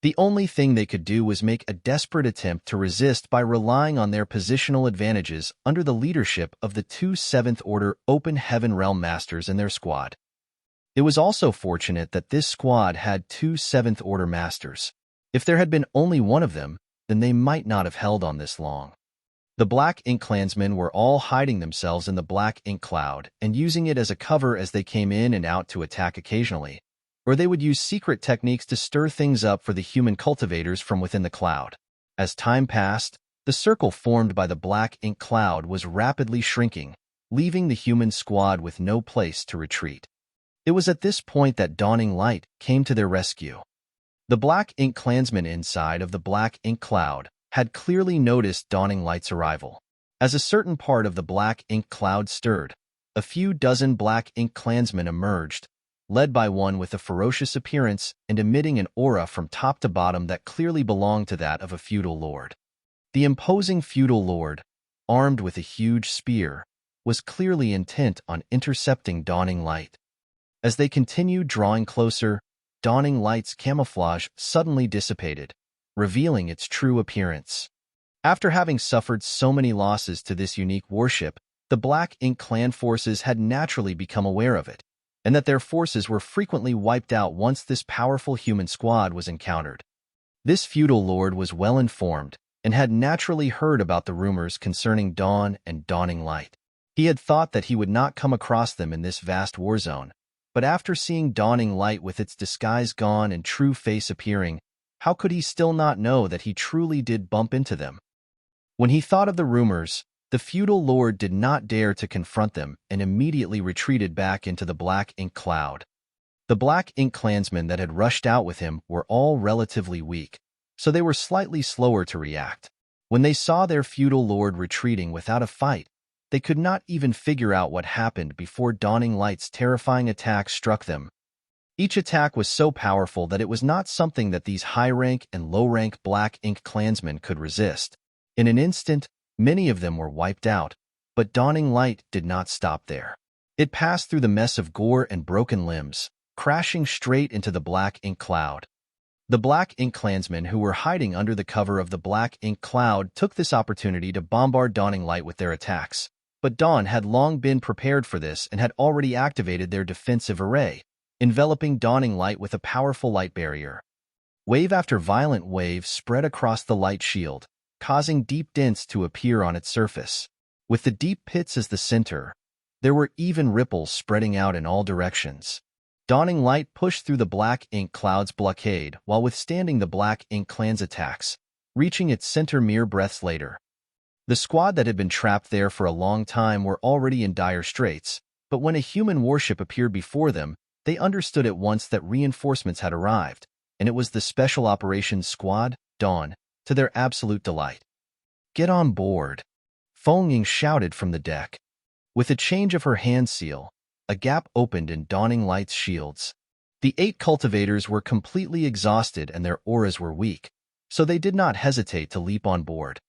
The only thing they could do was make a desperate attempt to resist by relying on their positional advantages under the leadership of the 2 7th Order Open Heaven Realm Masters in their squad. It was also fortunate that this squad had 2 7th Order Masters. If there had been only one of them, then they might not have held on this long. The Black Ink clansmen were all hiding themselves in the Black Ink cloud and using it as a cover as they came in and out to attack occasionally, or they would use secret techniques to stir things up for the human cultivators from within the cloud. As time passed, the circle formed by the Black Ink cloud was rapidly shrinking, leaving the human squad with no place to retreat. It was at this point that Dawning Light came to their rescue. The Black Ink clansmen inside of the Black Ink cloud had clearly noticed Dawning Light's arrival. As a certain part of the Black Ink cloud stirred, a few dozen Black Ink clansmen emerged, led by one with a ferocious appearance and emitting an aura from top to bottom that clearly belonged to that of a feudal lord. The imposing feudal lord, armed with a huge spear, was clearly intent on intercepting Dawning Light. As they continued drawing closer, Dawning Light's camouflage suddenly dissipated, revealing its true appearance. After having suffered so many losses to this unique warship, the Black Ink clan forces had naturally become aware of it, and that their forces were frequently wiped out once this powerful human squad was encountered. This feudal lord was well informed and had naturally heard about the rumors concerning Dawn and Dawning Light. He had thought that he would not come across them in this vast war zone, but after seeing Dawning Light with its disguise gone and true face appearing, how could he still not know that he truly did bump into them? When he thought of the rumors, the feudal lord did not dare to confront them and immediately retreated back into the Black Ink cloud. The Black Ink clansmen that had rushed out with him were all relatively weak, so they were slightly slower to react. When they saw their feudal lord retreating without a fight, they could not even figure out what happened before Dawning Light's terrifying attack struck them. Each attack was so powerful that it was not something that these high-rank and low-rank Black Ink clansmen could resist. In an instant, many of them were wiped out, but Dawning Light did not stop there. It passed through the mess of gore and broken limbs, crashing straight into the Black Ink cloud. The Black Ink clansmen who were hiding under the cover of the Black Ink cloud took this opportunity to bombard Dawning Light with their attacks, but Dawn had long been prepared for this and had already activated their defensive array, enveloping Dawning Light with a powerful light barrier. Wave after violent wave spread across the light shield, causing deep dents to appear on its surface. With the deep pits as the center, there were even ripples spreading out in all directions. Dawning Light pushed through the Black Ink cloud's blockade while withstanding the Black Ink clan's attacks, reaching its center mere breaths later. The squad that had been trapped there for a long time were already in dire straits, but when a human warship appeared before them, they understood at once that reinforcements had arrived, and it was the Special Operations Squad, Dawn, to their absolute delight. "Get on board," Feng Ying shouted from the deck. With a change of her hand seal, a gap opened in Dawning Light's shields. The 8 cultivators were completely exhausted and their auras were weak, so they did not hesitate to leap on board.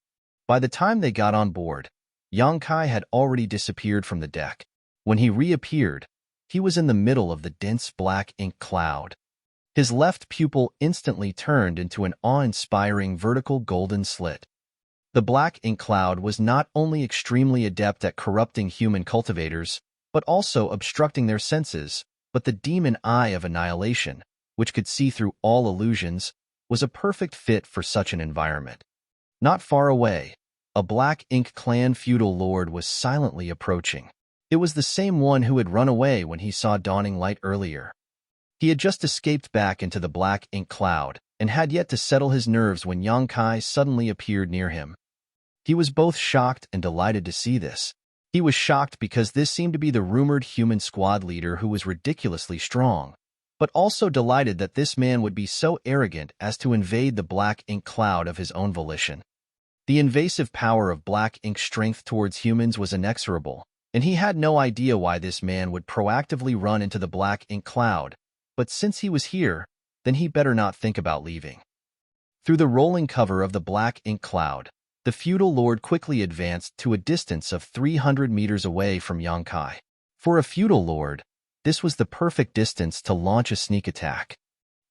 By the time they got on board, Yang Kai had already disappeared from the deck. When he reappeared, he was in the middle of the dense Black Ink cloud. His left pupil instantly turned into an awe-inspiring vertical golden slit. The Black Ink cloud was not only extremely adept at corrupting human cultivators, but also obstructing their senses, but the demon eye of annihilation, which could see through all illusions, was a perfect fit for such an environment. Not far away, a Black Ink clan feudal lord was silently approaching. It was the same one who had run away when he saw Dawning Light earlier. He had just escaped back into the Black Ink cloud and had yet to settle his nerves when Yang Kai suddenly appeared near him. He was both shocked and delighted to see this. He was shocked because this seemed to be the rumored human squad leader who was ridiculously strong, but also delighted that this man would be so arrogant as to invade the Black Ink cloud of his own volition. The invasive power of Black Ink's strength towards humans was inexorable, and he had no idea why this man would proactively run into the Black Ink cloud, but since he was here, then he better not think about leaving. Through the rolling cover of the Black Ink cloud, the feudal lord quickly advanced to a distance of 300 meters away from Yang Kai. For a feudal lord, this was the perfect distance to launch a sneak attack.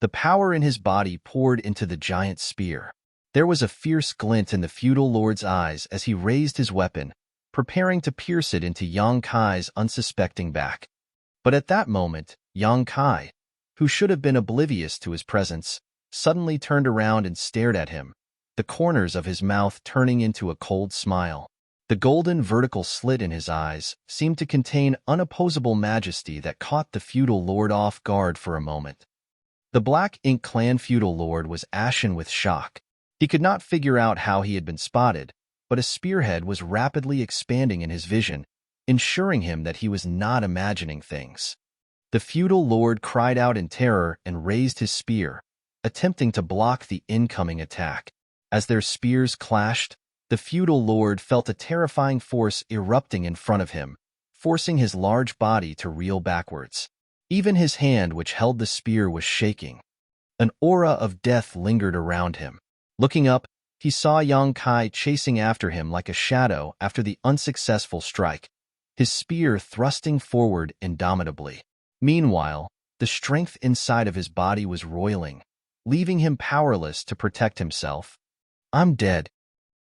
The power in his body poured into the giant spear. There was a fierce glint in the feudal lord's eyes as he raised his weapon, preparing to pierce it into Yang Kai's unsuspecting back. But at that moment, Yang Kai, who should have been oblivious to his presence, suddenly turned around and stared at him, the corners of his mouth turning into a cold smile. The golden vertical slit in his eyes seemed to contain unopposable majesty that caught the feudal lord off guard for a moment. The Black Ink clan feudal lord was ashen with shock. He could not figure out how he had been spotted, but a spearhead was rapidly expanding in his vision, ensuring him that he was not imagining things. The feudal lord cried out in terror and raised his spear, attempting to block the incoming attack. As their spears clashed, the feudal lord felt a terrifying force erupting in front of him, forcing his large body to reel backwards. Even his hand which held the spear was shaking. An aura of death lingered around him. Looking up, he saw Yang Kai chasing after him like a shadow after the unsuccessful strike, his spear thrusting forward indomitably. Meanwhile, the strength inside of his body was roiling, leaving him powerless to protect himself. "I'm dead."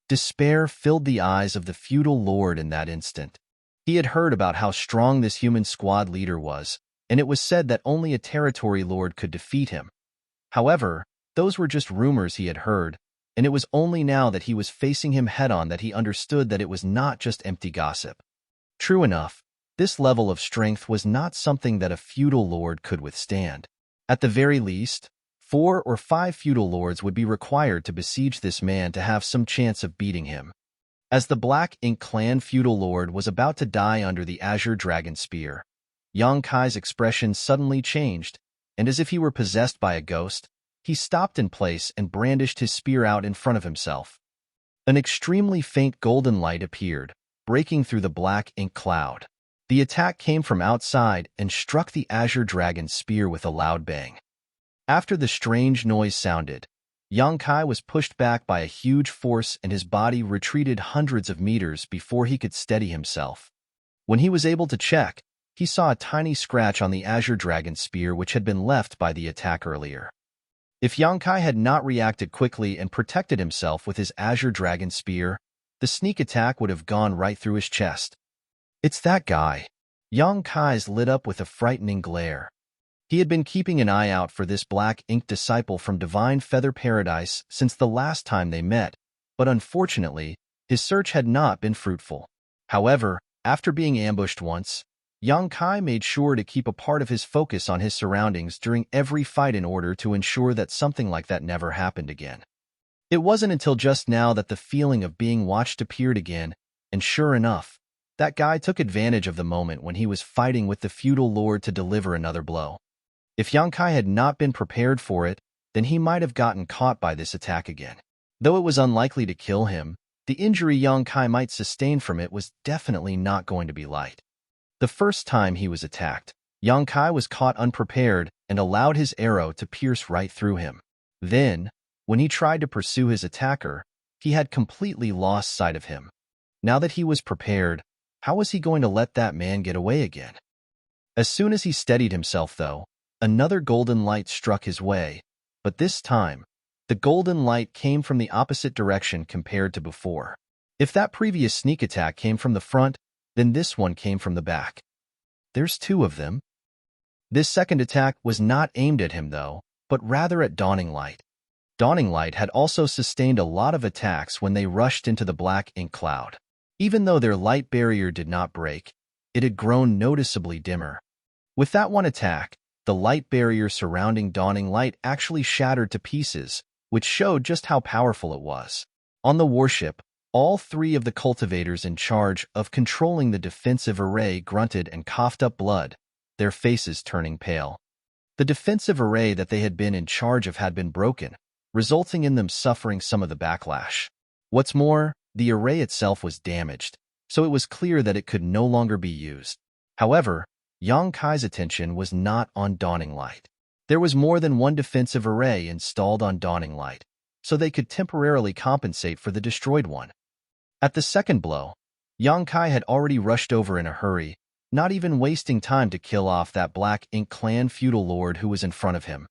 Despair filled the eyes of the feudal lord in that instant. He had heard about how strong this human squad leader was, and it was said that only a territory lord could defeat him. However, those were just rumors he had heard, and it was only now that he was facing him head-on that he understood that it was not just empty gossip. True enough, this level of strength was not something that a feudal lord could withstand. At the very least, 4 or 5 feudal lords would be required to besiege this man to have some chance of beating him. As the Black Ink clan feudal lord was about to die under the Azure Dragon Spear, Yang Kai's expression suddenly changed, and as if he were possessed by a ghost, he stopped in place and brandished his spear out in front of himself. An extremely faint golden light appeared, breaking through the black ink cloud. The attack came from outside and struck the Azure Dragon's spear with a loud bang. After the strange noise sounded, Yang Kai was pushed back by a huge force and his body retreated hundreds of meters before he could steady himself. When he was able to check, he saw a tiny scratch on the Azure Dragon's spear which had been left by the attack earlier. If Yang Kai had not reacted quickly and protected himself with his Azure Dragon Spear, the sneak attack would have gone right through his chest. "It's that guy." Yang Kai's lit up with a frightening glare. He had been keeping an eye out for this black ink disciple from Divine Feather Paradise since the last time they met, but unfortunately, his search had not been fruitful. However, after being ambushed once, Yang Kai made sure to keep a part of his focus on his surroundings during every fight in order to ensure that something like that never happened again. It wasn't until just now that the feeling of being watched appeared again, and sure enough, that guy took advantage of the moment when he was fighting with the feudal lord to deliver another blow. If Yang Kai had not been prepared for it, then he might have gotten caught by this attack again. Though it was unlikely to kill him, the injury Yang Kai might sustain from it was definitely not going to be light. The first time he was attacked, Yang Kai was caught unprepared and allowed his arrow to pierce right through him. Then, when he tried to pursue his attacker, he had completely lost sight of him. Now that he was prepared, how was he going to let that man get away again? As soon as he steadied himself, though, another golden light struck his way, but this time, the golden light came from the opposite direction compared to before. If that previous sneak attack came from the front, then this one came from the back. There's 2 of them. This second attack was not aimed at him, though, but rather at Dawning Light. Dawning Light had also sustained a lot of attacks when they rushed into the black ink cloud. Even though their light barrier did not break, it had grown noticeably dimmer. With that one attack, the light barrier surrounding Dawning Light actually shattered to pieces, which showed just how powerful it was. On the warship, all 3 of the cultivators in charge of controlling the defensive array grunted and coughed up blood, their faces turning pale. The defensive array that they had been in charge of had been broken, resulting in them suffering some of the backlash. What's more, the array itself was damaged, so it was clear that it could no longer be used. However, Yang Kai's attention was not on Dawning Light. There was more than one defensive array installed on Dawning Light, so they could temporarily compensate for the destroyed one. At the second blow, Yang Kai had already rushed over in a hurry, not even wasting time to kill off that Black Ink clan feudal lord who was in front of him.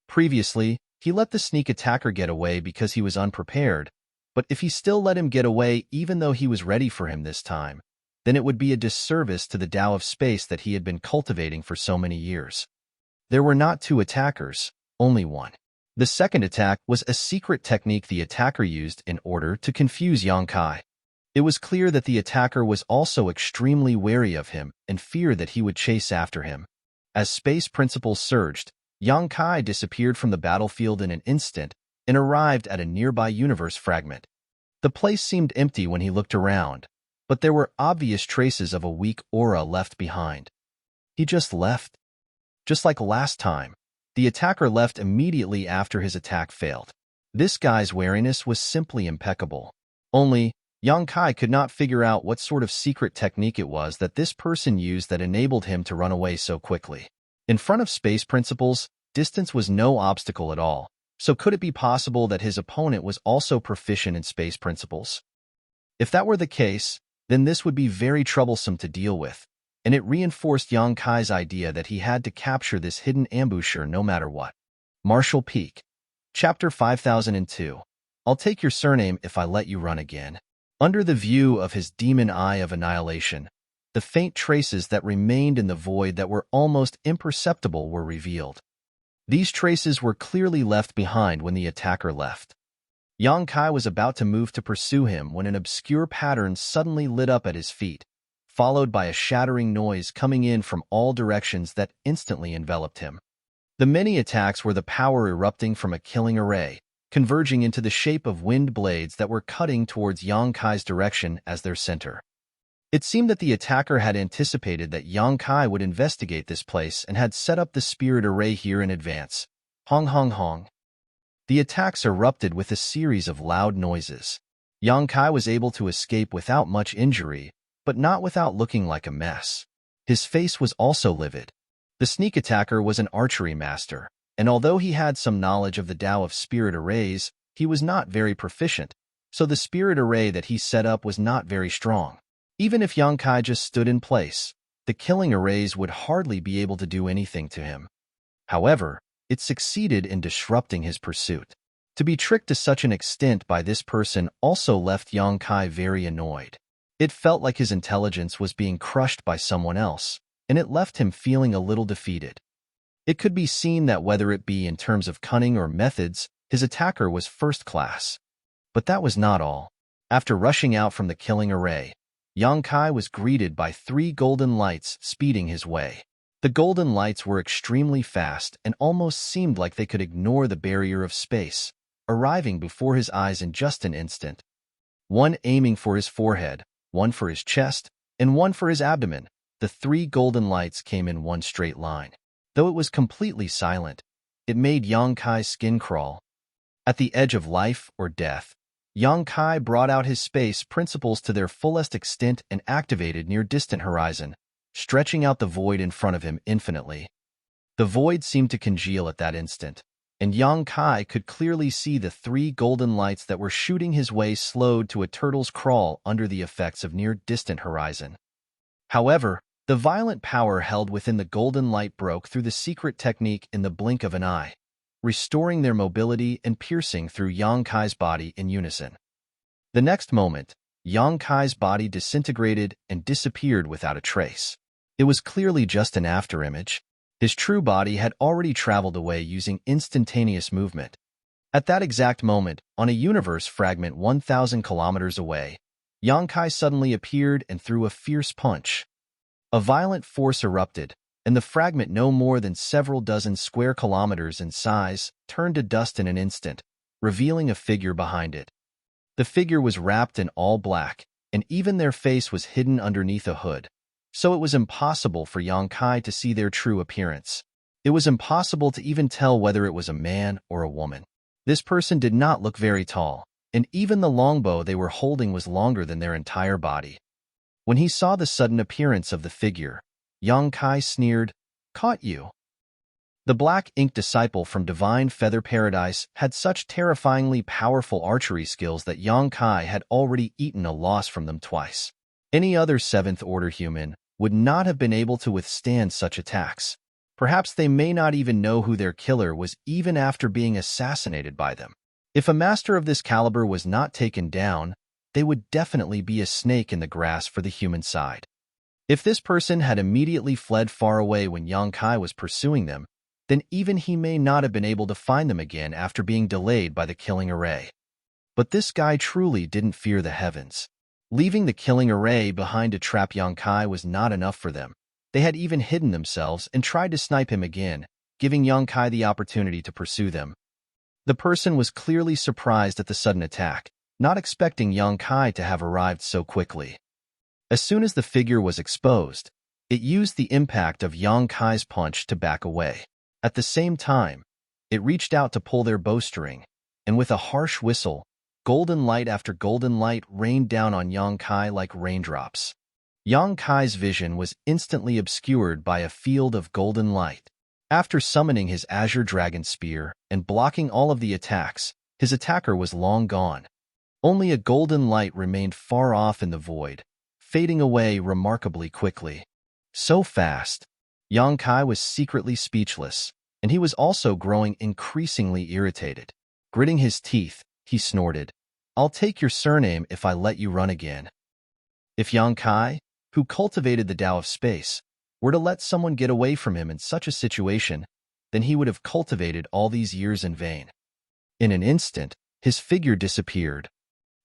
Previously, he let the sneak attacker get away because he was unprepared, but if he still let him get away even though he was ready for him this time, then it would be a disservice to the Tao of space that he had been cultivating for so many years. There were not 2 attackers, only one. The second attack was a secret technique the attacker used in order to confuse Yang Kai. It was clear that the attacker was also extremely wary of him and feared that he would chase after him. As space principles surged, Yang Kai disappeared from the battlefield in an instant and arrived at a nearby universe fragment. The place seemed empty when he looked around, but there were obvious traces of a weak aura left behind. He just left? Just like last time, the attacker left immediately after his attack failed. This guy's wariness was simply impeccable. Only, Yang Kai could not figure out what sort of secret technique it was that this person used that enabled him to run away so quickly. In front of space principles, distance was no obstacle at all, so could it be possible that his opponent was also proficient in space principles? If that were the case, then this would be very troublesome to deal with, and it reinforced Yang Kai's idea that he had to capture this hidden ambusher no matter what. Marshall Peak. Chapter 5002. I'll take your surname if I let you run again. Under the view of his demon eye of annihilation, the faint traces that remained in the void that were almost imperceptible were revealed. These traces were clearly left behind when the attacker left. Yang Kai was about to move to pursue him when an obscure pattern suddenly lit up at his feet, followed by a shattering noise coming in from all directions that instantly enveloped him. The many attacks were the power erupting from a killing array, converging into the shape of wind blades that were cutting towards Yang Kai's direction as their center. It seemed that the attacker had anticipated that Yang Kai would investigate this place and had set up the spirit array here in advance. Hong hong hong. The attacks erupted with a series of loud noises. Yang Kai was able to escape without much injury, but not without looking like a mess. His face was also livid. The sneak attacker was an archery master, and although he had some knowledge of the Tao of spirit arrays, he was not very proficient, so the spirit array that he set up was not very strong. Even if Yang Kai just stood in place, the killing arrays would hardly be able to do anything to him. However, it succeeded in disrupting his pursuit. To be tricked to such an extent by this person also left Yang Kai very annoyed. It felt like his intelligence was being crushed by someone else, and it left him feeling a little defeated. It could be seen that whether it be in terms of cunning or methods, his attacker was first class. But that was not all. After rushing out from the killing array, Yang Kai was greeted by 3 golden lights speeding his way. The golden lights were extremely fast and almost seemed like they could ignore the barrier of space, arriving before his eyes in just an instant. One aiming for his forehead, one for his chest, and one for his abdomen. The 3 golden lights came in one straight line. Though it was completely silent, it made Yang Kai's skin crawl. At the edge of life or death, Yang Kai brought out his space principles to their fullest extent and activated near-distant horizon, stretching out the void in front of him infinitely. The void seemed to congeal at that instant, and Yang Kai could clearly see the 3 golden lights that were shooting his way slowed to a turtle's crawl under the effects of near-distant horizon. However, the violent power held within the golden light broke through the secret technique in the blink of an eye, restoring their mobility and piercing through Yang Kai's body in unison. The next moment, Yang Kai's body disintegrated and disappeared without a trace. It was clearly just an afterimage. His true body had already traveled away using instantaneous movement. At that exact moment, on a universe fragment 1,000 kilometers away, Yang Kai suddenly appeared and threw a fierce punch. A violent force erupted, and the fragment no more than several dozen square kilometers in size turned to dust in an instant, revealing a figure behind it. The figure was wrapped in all black, and even their face was hidden underneath a hood, so it was impossible for Yang Kai to see their true appearance. It was impossible to even tell whether it was a man or a woman. This person did not look very tall, and even the longbow they were holding was longer than their entire body. When he saw the sudden appearance of the figure, Yang Kai sneered, "Caught you." The black-ink disciple from Divine Feather Paradise had such terrifyingly powerful archery skills that Yang Kai had already eaten a loss from them twice. Any other 7th-order human would not have been able to withstand such attacks. Perhaps they may not even know who their killer was even after being assassinated by them. If a master of this caliber was not taken down, they would definitely be a snake in the grass for the human side. If this person had immediately fled far away when Yang Kai was pursuing them, then even he may not have been able to find them again after being delayed by the killing array. But this guy truly didn't fear the heavens. Leaving the killing array behind to trap Yang Kai was not enough for them. They had even hidden themselves and tried to snipe him again, giving Yang Kai the opportunity to pursue them. The person was clearly surprised at the sudden attack, not expecting Yang Kai to have arrived so quickly. As soon as the figure was exposed, It used the impact of Yang Kai's punch to back away. At the same time, it reached out to pull their bowstring, and with a harsh whistle, golden light after golden light rained down on Yang Kai like raindrops. Yang Kai's vision was instantly obscured by a field of golden light. After summoning his Azure Dragon Spear and blocking all of the attacks, his attacker was long gone. Only a golden light remained far off in the void, fading away remarkably quickly. So fast, Yang Kai was secretly speechless, and he was also growing increasingly irritated. Gritting his teeth, he snorted, "I'll take your surname if I let you run again." If Yang Kai, who cultivated the Tao of space, were to let someone get away from him in such a situation, then he would have cultivated all these years in vain. In an instant, his figure disappeared.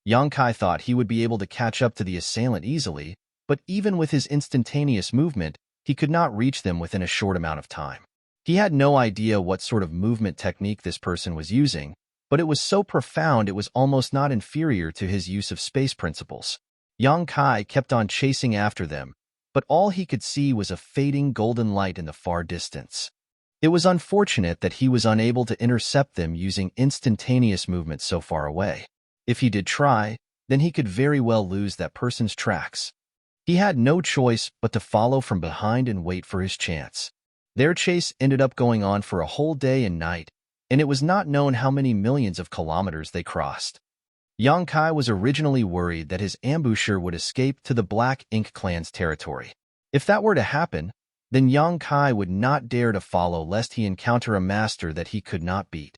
Yang Kai thought he would be able to catch up to the assailant easily, but even with his instantaneous movement, he could not reach them within a short amount of time. He had no idea what sort of movement technique this person was using, but it was so profound it was almost not inferior to his use of space principles. Yang Kai kept on chasing after them, but all he could see was a fading golden light in the far distance. It was unfortunate that he was unable to intercept them using instantaneous movement so far away. If he did try, then he could very well lose that person's tracks. He had no choice but to follow from behind and wait for his chance. Their chase ended up going on for a whole day and night, and it was not known how many millions of kilometers they crossed. Yang Kai was originally worried that his ambusher would escape to the Black Ink clan's territory. If that were to happen, then Yang Kai would not dare to follow lest he encounter a master that he could not beat.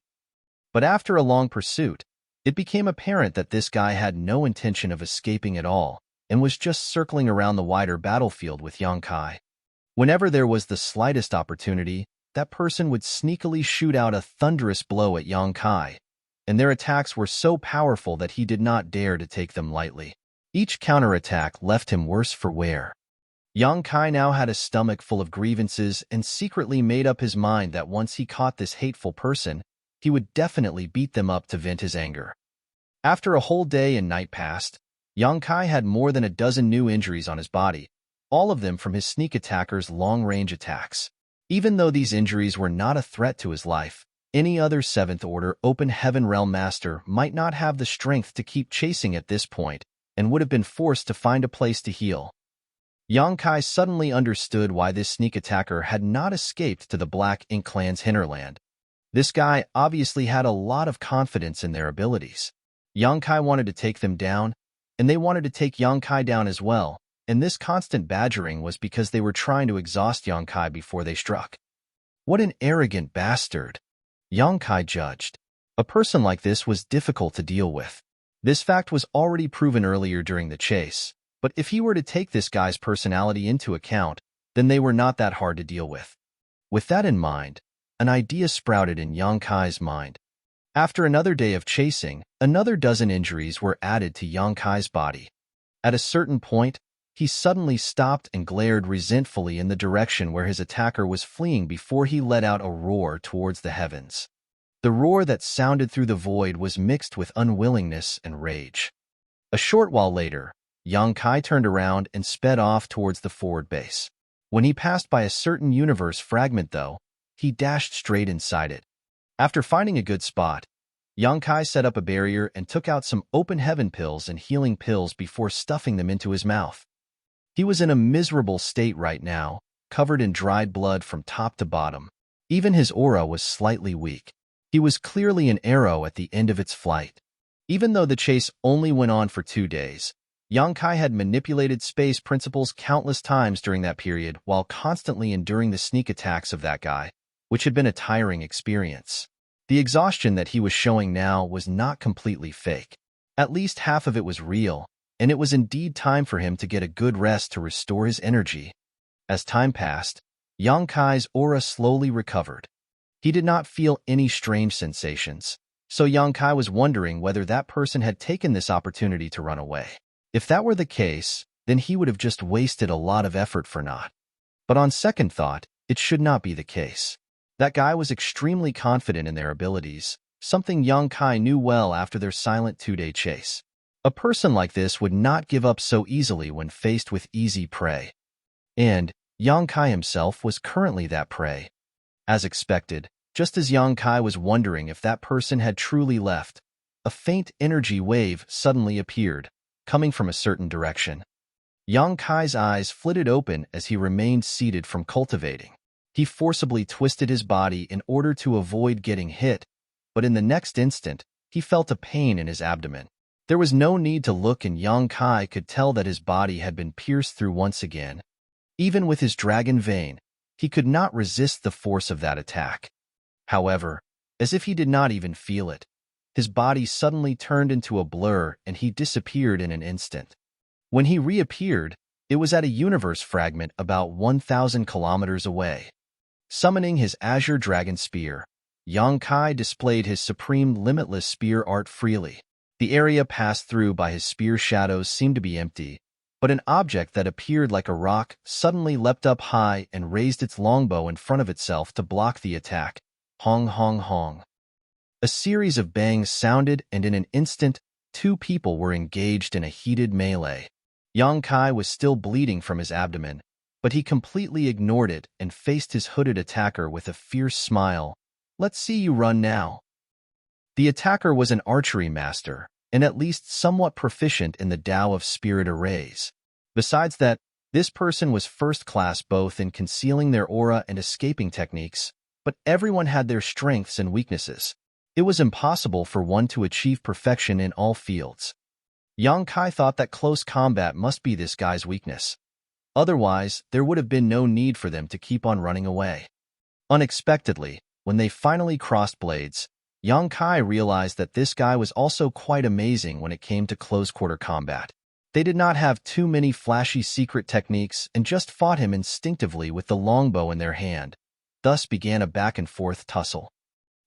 But after a long pursuit, it became apparent that this guy had no intention of escaping at all and was just circling around the wider battlefield with Yang Kai. Whenever there was the slightest opportunity, that person would sneakily shoot out a thunderous blow at Yang Kai, and their attacks were so powerful that he did not dare to take them lightly. Each counterattack left him worse for wear. Yang Kai now had a stomach full of grievances and secretly made up his mind that once he caught this hateful person, he would definitely beat them up to vent his anger. After a whole day and night passed, Yang Kai had more than a dozen new injuries on his body, all of them from his sneak attacker's long-range attacks. Even though these injuries were not a threat to his life, any other 7th Order Open Heaven Realm Master might not have the strength to keep chasing at this point and would have been forced to find a place to heal. Yang Kai suddenly understood why this sneak attacker had not escaped to the Black Ink clan's hinterland. This guy obviously had a lot of confidence in their abilities. Yang Kai wanted to take them down, and they wanted to take Yang Kai down as well, and this constant badgering was because they were trying to exhaust Yang Kai before they struck. What an arrogant bastard, Yang Kai judged. A person like this was difficult to deal with. This fact was already proven earlier during the chase, but if he were to take this guy's personality into account, then they were not that hard to deal with. With that in mind, an idea sprouted in Yang Kai's mind. After another day of chasing, another dozen injuries were added to Yang Kai's body. At a certain point, he suddenly stopped and glared resentfully in the direction where his attacker was fleeing before he let out a roar towards the heavens. The roar that sounded through the void was mixed with unwillingness and rage. A short while later, Yang Kai turned around and sped off towards the forward base. When he passed by a certain universe fragment, though, he dashed straight inside it. After finding a good spot, Yang Kai set up a barrier and took out some open heaven pills and healing pills before stuffing them into his mouth. He was in a miserable state right now, covered in dried blood from top to bottom. Even his aura was slightly weak. He was clearly an arrow at the end of its flight. Even though the chase only went on for 2 days, Yang Kai had manipulated space principles countless times during that period while constantly enduring the sneak attacks of that guy, which had been a tiring experience. The exhaustion that he was showing now was not completely fake. At least half of it was real, and it was indeed time for him to get a good rest to restore his energy. As time passed, Yang Kai's aura slowly recovered. He did not feel any strange sensations, so Yang Kai was wondering whether that person had taken this opportunity to run away. If that were the case, then he would have just wasted a lot of effort for naught. But on second thought, it should not be the case. That guy was extremely confident in their abilities, something Yang Kai knew well after their silent 2-day chase. A person like this would not give up so easily when faced with easy prey. And, Yang Kai himself was currently that prey. As expected, just as Yang Kai was wondering if that person had truly left, a faint energy wave suddenly appeared, coming from a certain direction. Yang Kai's eyes flitted open as he remained seated from cultivating. He forcibly twisted his body in order to avoid getting hit, but in the next instant, he felt a pain in his abdomen. There was no need to look, and Yang Kai could tell that his body had been pierced through once again. Even with his dragon vein, he could not resist the force of that attack. However, as if he did not even feel it, his body suddenly turned into a blur and he disappeared in an instant. When he reappeared, it was at a universe fragment about 1,000 kilometers away. Summoning his azure dragon spear, Yang Kai displayed his supreme limitless spear art freely. The area passed through by his spear shadows seemed to be empty, but an object that appeared like a rock suddenly leapt up high and raised its longbow in front of itself to block the attack. Hong hong hong. A series of bangs sounded, and in an instant, two people were engaged in a heated melee. Yang Kai was still bleeding from his abdomen, but he completely ignored it and faced his hooded attacker with a fierce smile. "Let's see you run now." The attacker was an archery master, and at least somewhat proficient in the Tao of spirit arrays. Besides that, this person was first class both in concealing their aura and escaping techniques, but everyone had their strengths and weaknesses. It was impossible for one to achieve perfection in all fields. Yang Kai thought that close combat must be this guy's weakness. Otherwise, there would have been no need for them to keep on running away. Unexpectedly, when they finally crossed blades, Yang Kai realized that this guy was also quite amazing when it came to close-quarter combat. They did not have too many flashy secret techniques and just fought him instinctively with the longbow in their hand. Thus began a back-and-forth tussle.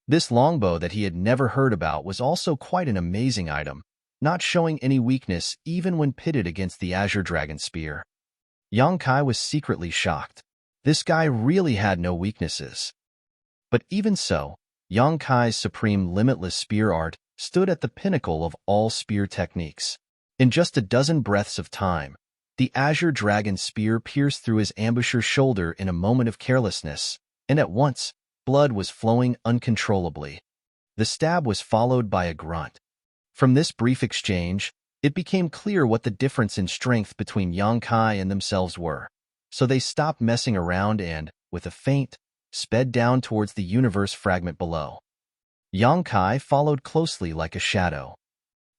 This longbow that he had never heard about was also quite an amazing item, not showing any weakness even when pitted against the Azure Dragon Spear. Yang Kai was secretly shocked. This guy really had no weaknesses. But even so, Yang Kai's supreme limitless spear art stood at the pinnacle of all spear techniques. In just a dozen breaths of time, the Azure Dragon Spear pierced through his ambusher's shoulder in a moment of carelessness, and at once, blood was flowing uncontrollably. The stab was followed by a grunt. From this brief exchange, it became clear what the difference in strength between Yang Kai and themselves were, so they stopped messing around and, with a feint, sped down towards the universe fragment below. Yang Kai followed closely like a shadow.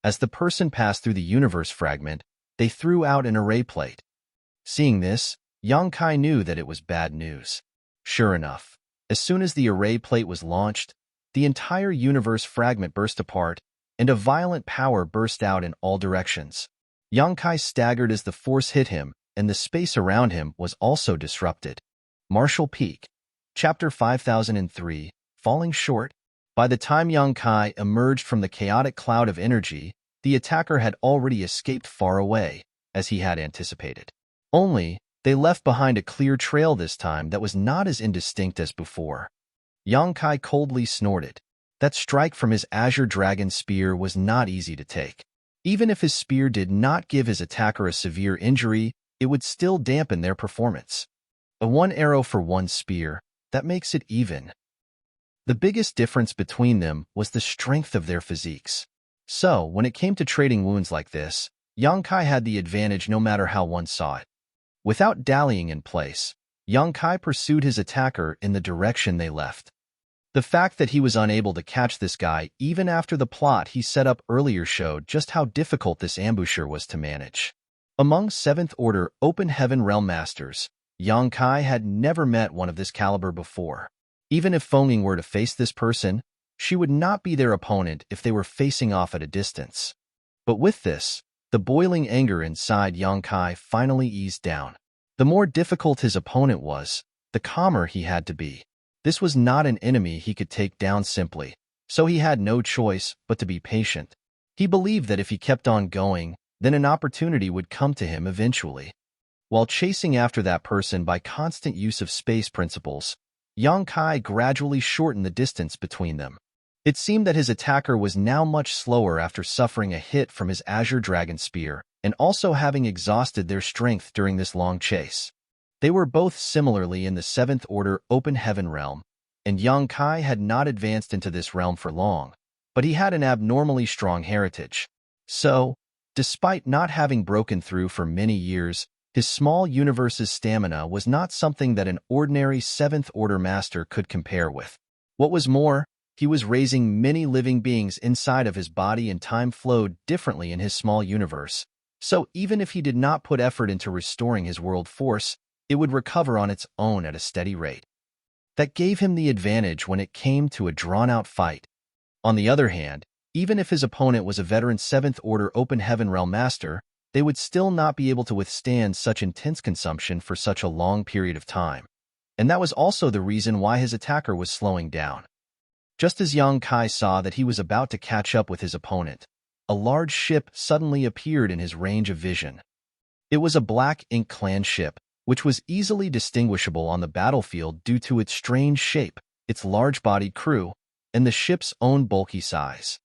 As the person passed through the universe fragment, they threw out an array plate. Seeing this, Yang Kai knew that it was bad news. Sure enough, as soon as the array plate was launched, the entire universe fragment burst apart, and a violent power burst out in all directions. Yang Kai staggered as the force hit him, and the space around him was also disrupted. Martial Peak. Chapter 5003, Falling Short. By the time Yang Kai emerged from the chaotic cloud of energy, the attacker had already escaped far away, as he had anticipated. Only, they left behind a clear trail this time that was not as indistinct as before. Yang Kai coldly snorted. That strike from his Azure Dragon Spear was not easy to take. Even if his spear did not give his attacker a severe injury, it would still dampen their performance. A one arrow for one spear, that makes it even. The biggest difference between them was the strength of their physiques. So, when it came to trading wounds like this, Yang Kai had the advantage no matter how one saw it. Without dallying in place, Yang Kai pursued his attacker in the direction they left. The fact that he was unable to catch this guy even after the plot he set up earlier showed just how difficult this ambusher was to manage. Among 7th Order Open Heaven Realm Masters, Yang Kai had never met one of this caliber before. Even if Feng were to face this person, she would not be their opponent if they were facing off at a distance. But with this, the boiling anger inside Yang Kai finally eased down. The more difficult his opponent was, the calmer he had to be. This was not an enemy he could take down simply, so he had no choice but to be patient. He believed that if he kept on going, then an opportunity would come to him eventually. While chasing after that person by constant use of space principles, Yang Kai gradually shortened the distance between them. It seemed that his attacker was now much slower after suffering a hit from his Azure Dragon Spear, and also having exhausted their strength during this long chase. They were both similarly in the Seventh Order Open Heaven realm, and Yang Kai had not advanced into this realm for long, but he had an abnormally strong heritage. So, despite not having broken through for many years, his small universe's stamina was not something that an ordinary Seventh Order master could compare with. What was more, he was raising many living beings inside of his body, and time flowed differently in his small universe. So even if he did not put effort into restoring his world force, it would recover on its own at a steady rate. That gave him the advantage when it came to a drawn-out fight. On the other hand, even if his opponent was a veteran Seventh Order Open Heaven Realm Master, they would still not be able to withstand such intense consumption for such a long period of time. And that was also the reason why his attacker was slowing down. Just as Yang Kai saw that he was about to catch up with his opponent, a large ship suddenly appeared in his range of vision. It was a Black Ink Clan ship, which was easily distinguishable on the battlefield due to its strange shape, its large-bodied crew, and the ship's own bulky size.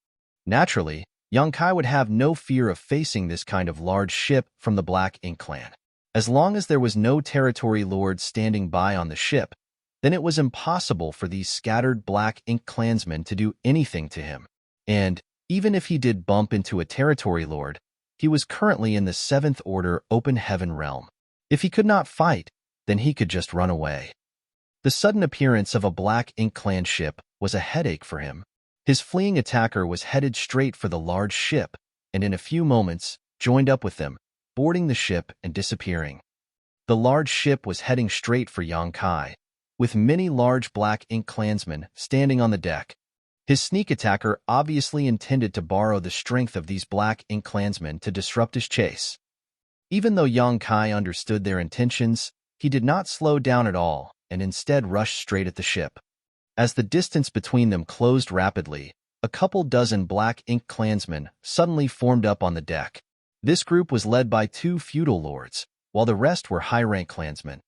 Naturally, Yang Kai would have no fear of facing this kind of large ship from the Black Ink Clan. As long as there was no territory lord standing by on the ship, then it was impossible for these scattered Black Ink clansmen to do anything to him. And, even if he did bump into a territory lord, he was currently in the Seventh Order Open Heaven realm. If he could not fight, then he could just run away. The sudden appearance of a Black Ink Clan ship was a headache for him. His fleeing attacker was headed straight for the large ship, and in a few moments, joined up with them, boarding the ship and disappearing. The large ship was heading straight for Yang Kai, with many large Black Ink clansmen standing on the deck. His sneak attacker obviously intended to borrow the strength of these Black Ink clansmen to disrupt his chase. Even though Yang Kai understood their intentions, he did not slow down at all and instead rushed straight at the ship. As the distance between them closed rapidly, a couple dozen Black Ink clansmen suddenly formed up on the deck. This group was led by 2 feudal lords, while the rest were high-rank clansmen.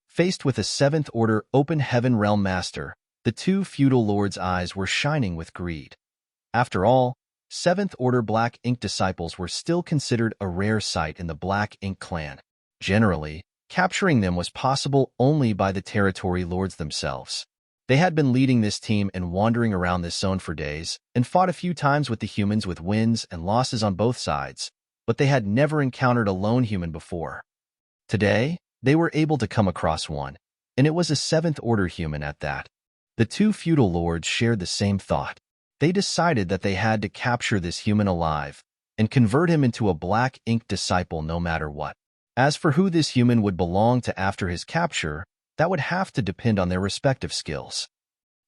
Faced with a Seventh Order Open Heaven Realm Master, the 2 feudal lords' eyes were shining with greed. After all, Seventh Order Black Ink disciples were still considered a rare sight in the Black Ink Clan. Generally, capturing them was possible only by the territory lords themselves. They had been leading this team and wandering around this zone for days, and fought a few times with the humans with wins and losses on both sides, but they had never encountered a lone human before. Today, they were able to come across one, and it was a Seventh Order human at that. The 2 feudal lords shared the same thought. They decided that they had to capture this human alive and convert him into a Black Ink disciple no matter what. As for who this human would belong to after his capture, that would have to depend on their respective skills.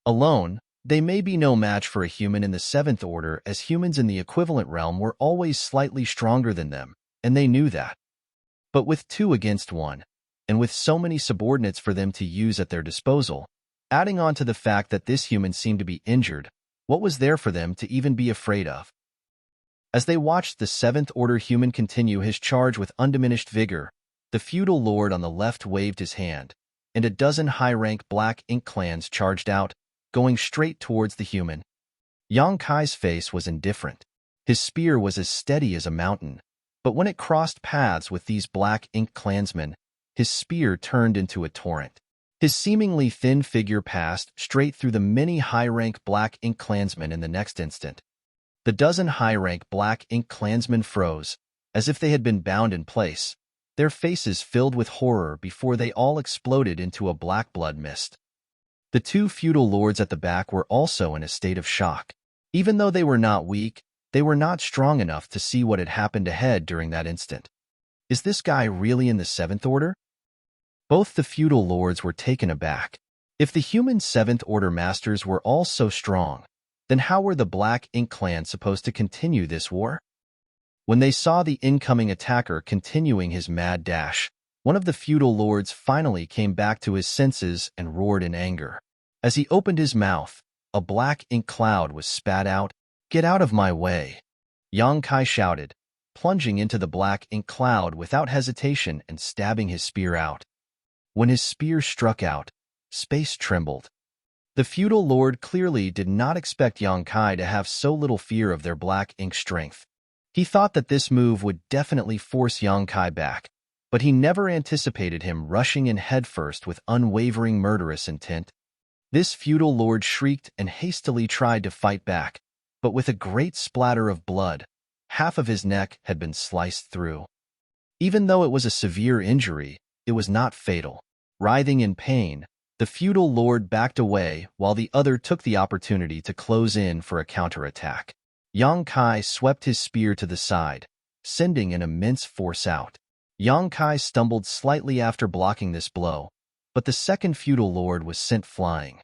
Alone, they may be no match for a human in the Seventh Order, as humans in the equivalent realm were always slightly stronger than them, and they knew that. But with 2 against 1, and with so many subordinates for them to use at their disposal, adding on to the fact that this human seemed to be injured, what was there for them to even be afraid of? As they watched the Seventh Order human continue his charge with undiminished vigor, the feudal lord on the left waved his hand, and a dozen high-rank Black Ink clans charged out, going straight towards the human. Yang Kai's face was indifferent. His spear was as steady as a mountain, but when it crossed paths with these Black Ink clansmen, his spear turned into a torrent. His seemingly thin figure passed straight through the many high-rank Black Ink clansmen in the next instant. The dozen high-rank Black Ink clansmen froze, as if they had been bound in place, their faces filled with horror before they all exploded into a black blood mist. The 2 feudal lords at the back were also in a state of shock. Even though they were not weak, they were not strong enough to see what had happened ahead during that instant. Is this guy really in the Seventh Order? Both the feudal lords were taken aback. If the human Seventh Order masters were all so strong, then how were the Black Ink clan supposed to continue this war? When they saw the incoming attacker continuing his mad dash, one of the feudal lords finally came back to his senses and roared in anger. As he opened his mouth, a Black Ink cloud was spat out. "Get out of my way!" Yang Kai shouted, plunging into the Black Ink cloud without hesitation and stabbing his spear out. When his spear struck out, space trembled. The feudal lord clearly did not expect Yang Kai to have so little fear of their Black Ink strength. He thought that this move would definitely force Yang Kai back, but he never anticipated him rushing in headfirst with unwavering murderous intent. This feudal lord shrieked and hastily tried to fight back, but with a great splatter of blood, half of his neck had been sliced through. Even though it was a severe injury, it was not fatal. Writhing in pain, the feudal lord backed away while the other took the opportunity to close in for a counterattack. Yang Kai swept his spear to the side, sending an immense force out. Yang Kai stumbled slightly after blocking this blow, but the second feudal lord was sent flying.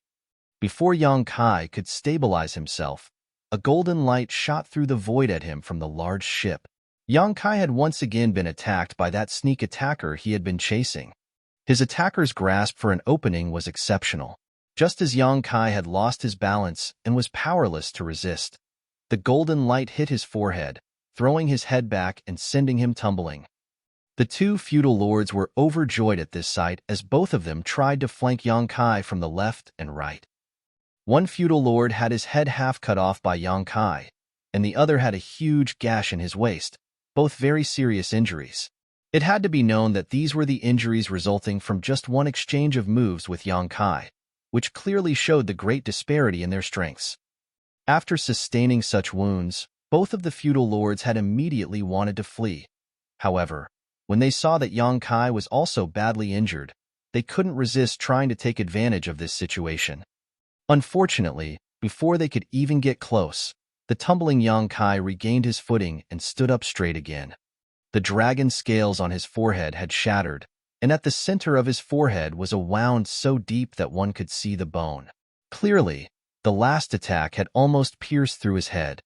Before Yang Kai could stabilize himself, a golden light shot through the void at him from the large ship. Yang Kai had once again been attacked by that sneak attacker he had been chasing. His attacker's grasp for an opening was exceptional. Just as Yang Kai had lost his balance and was powerless to resist, the golden light hit his forehead, throwing his head back and sending him tumbling. The two feudal lords were overjoyed at this sight as both of them tried to flank Yang Kai from the left and right. One feudal lord had his head half cut off by Yang Kai, and the other had a huge gash in his waist, both very serious injuries. It had to be known that these were the injuries resulting from just one exchange of moves with Yang Kai, which clearly showed the great disparity in their strengths. After sustaining such wounds, both of the feudal lords had immediately wanted to flee. However, when they saw that Yang Kai was also badly injured, they couldn't resist trying to take advantage of this situation. Unfortunately, before they could even get close, the tumbling Yang Kai regained his footing and stood up straight again. The dragon scales on his forehead had shattered, and at the center of his forehead was a wound so deep that one could see the bone. Clearly, the last attack had almost pierced through his head.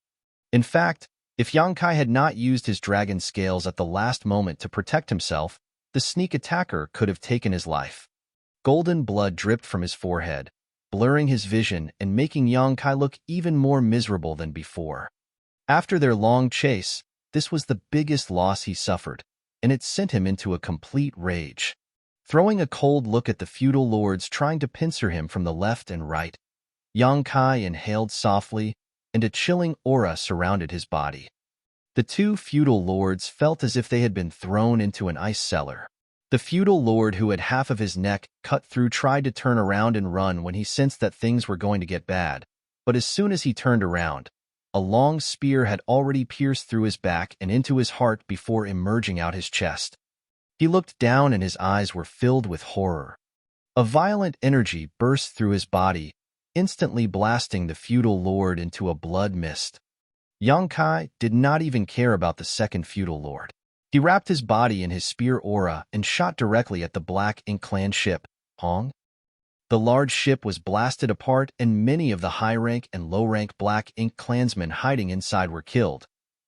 In fact, if Yang Kai had not used his dragon scales at the last moment to protect himself, the sneak attacker could have taken his life. Golden blood dripped from his forehead, blurring his vision and making Yang Kai look even more miserable than before. After their long chase, this was the biggest loss he suffered, and it sent him into a complete rage. Throwing a cold look at the feudal lords trying to pincer him from the left and right, Yang Kai inhaled softly, and a chilling aura surrounded his body. The two feudal lords felt as if they had been thrown into an ice cellar. The feudal lord who had half of his neck cut through tried to turn around and run when he sensed that things were going to get bad, but as soon as he turned around, a long spear had already pierced through his back and into his heart before emerging out his chest. He looked down and his eyes were filled with horror. A violent energy burst through his body, instantly blasting the feudal lord into a blood mist. Yang Kai did not even care about the second feudal lord. He wrapped his body in his spear aura and shot directly at the Black Ink Clan ship, Hong. The large ship was blasted apart and many of the high-rank and low-rank Black Ink clansmen hiding inside were killed,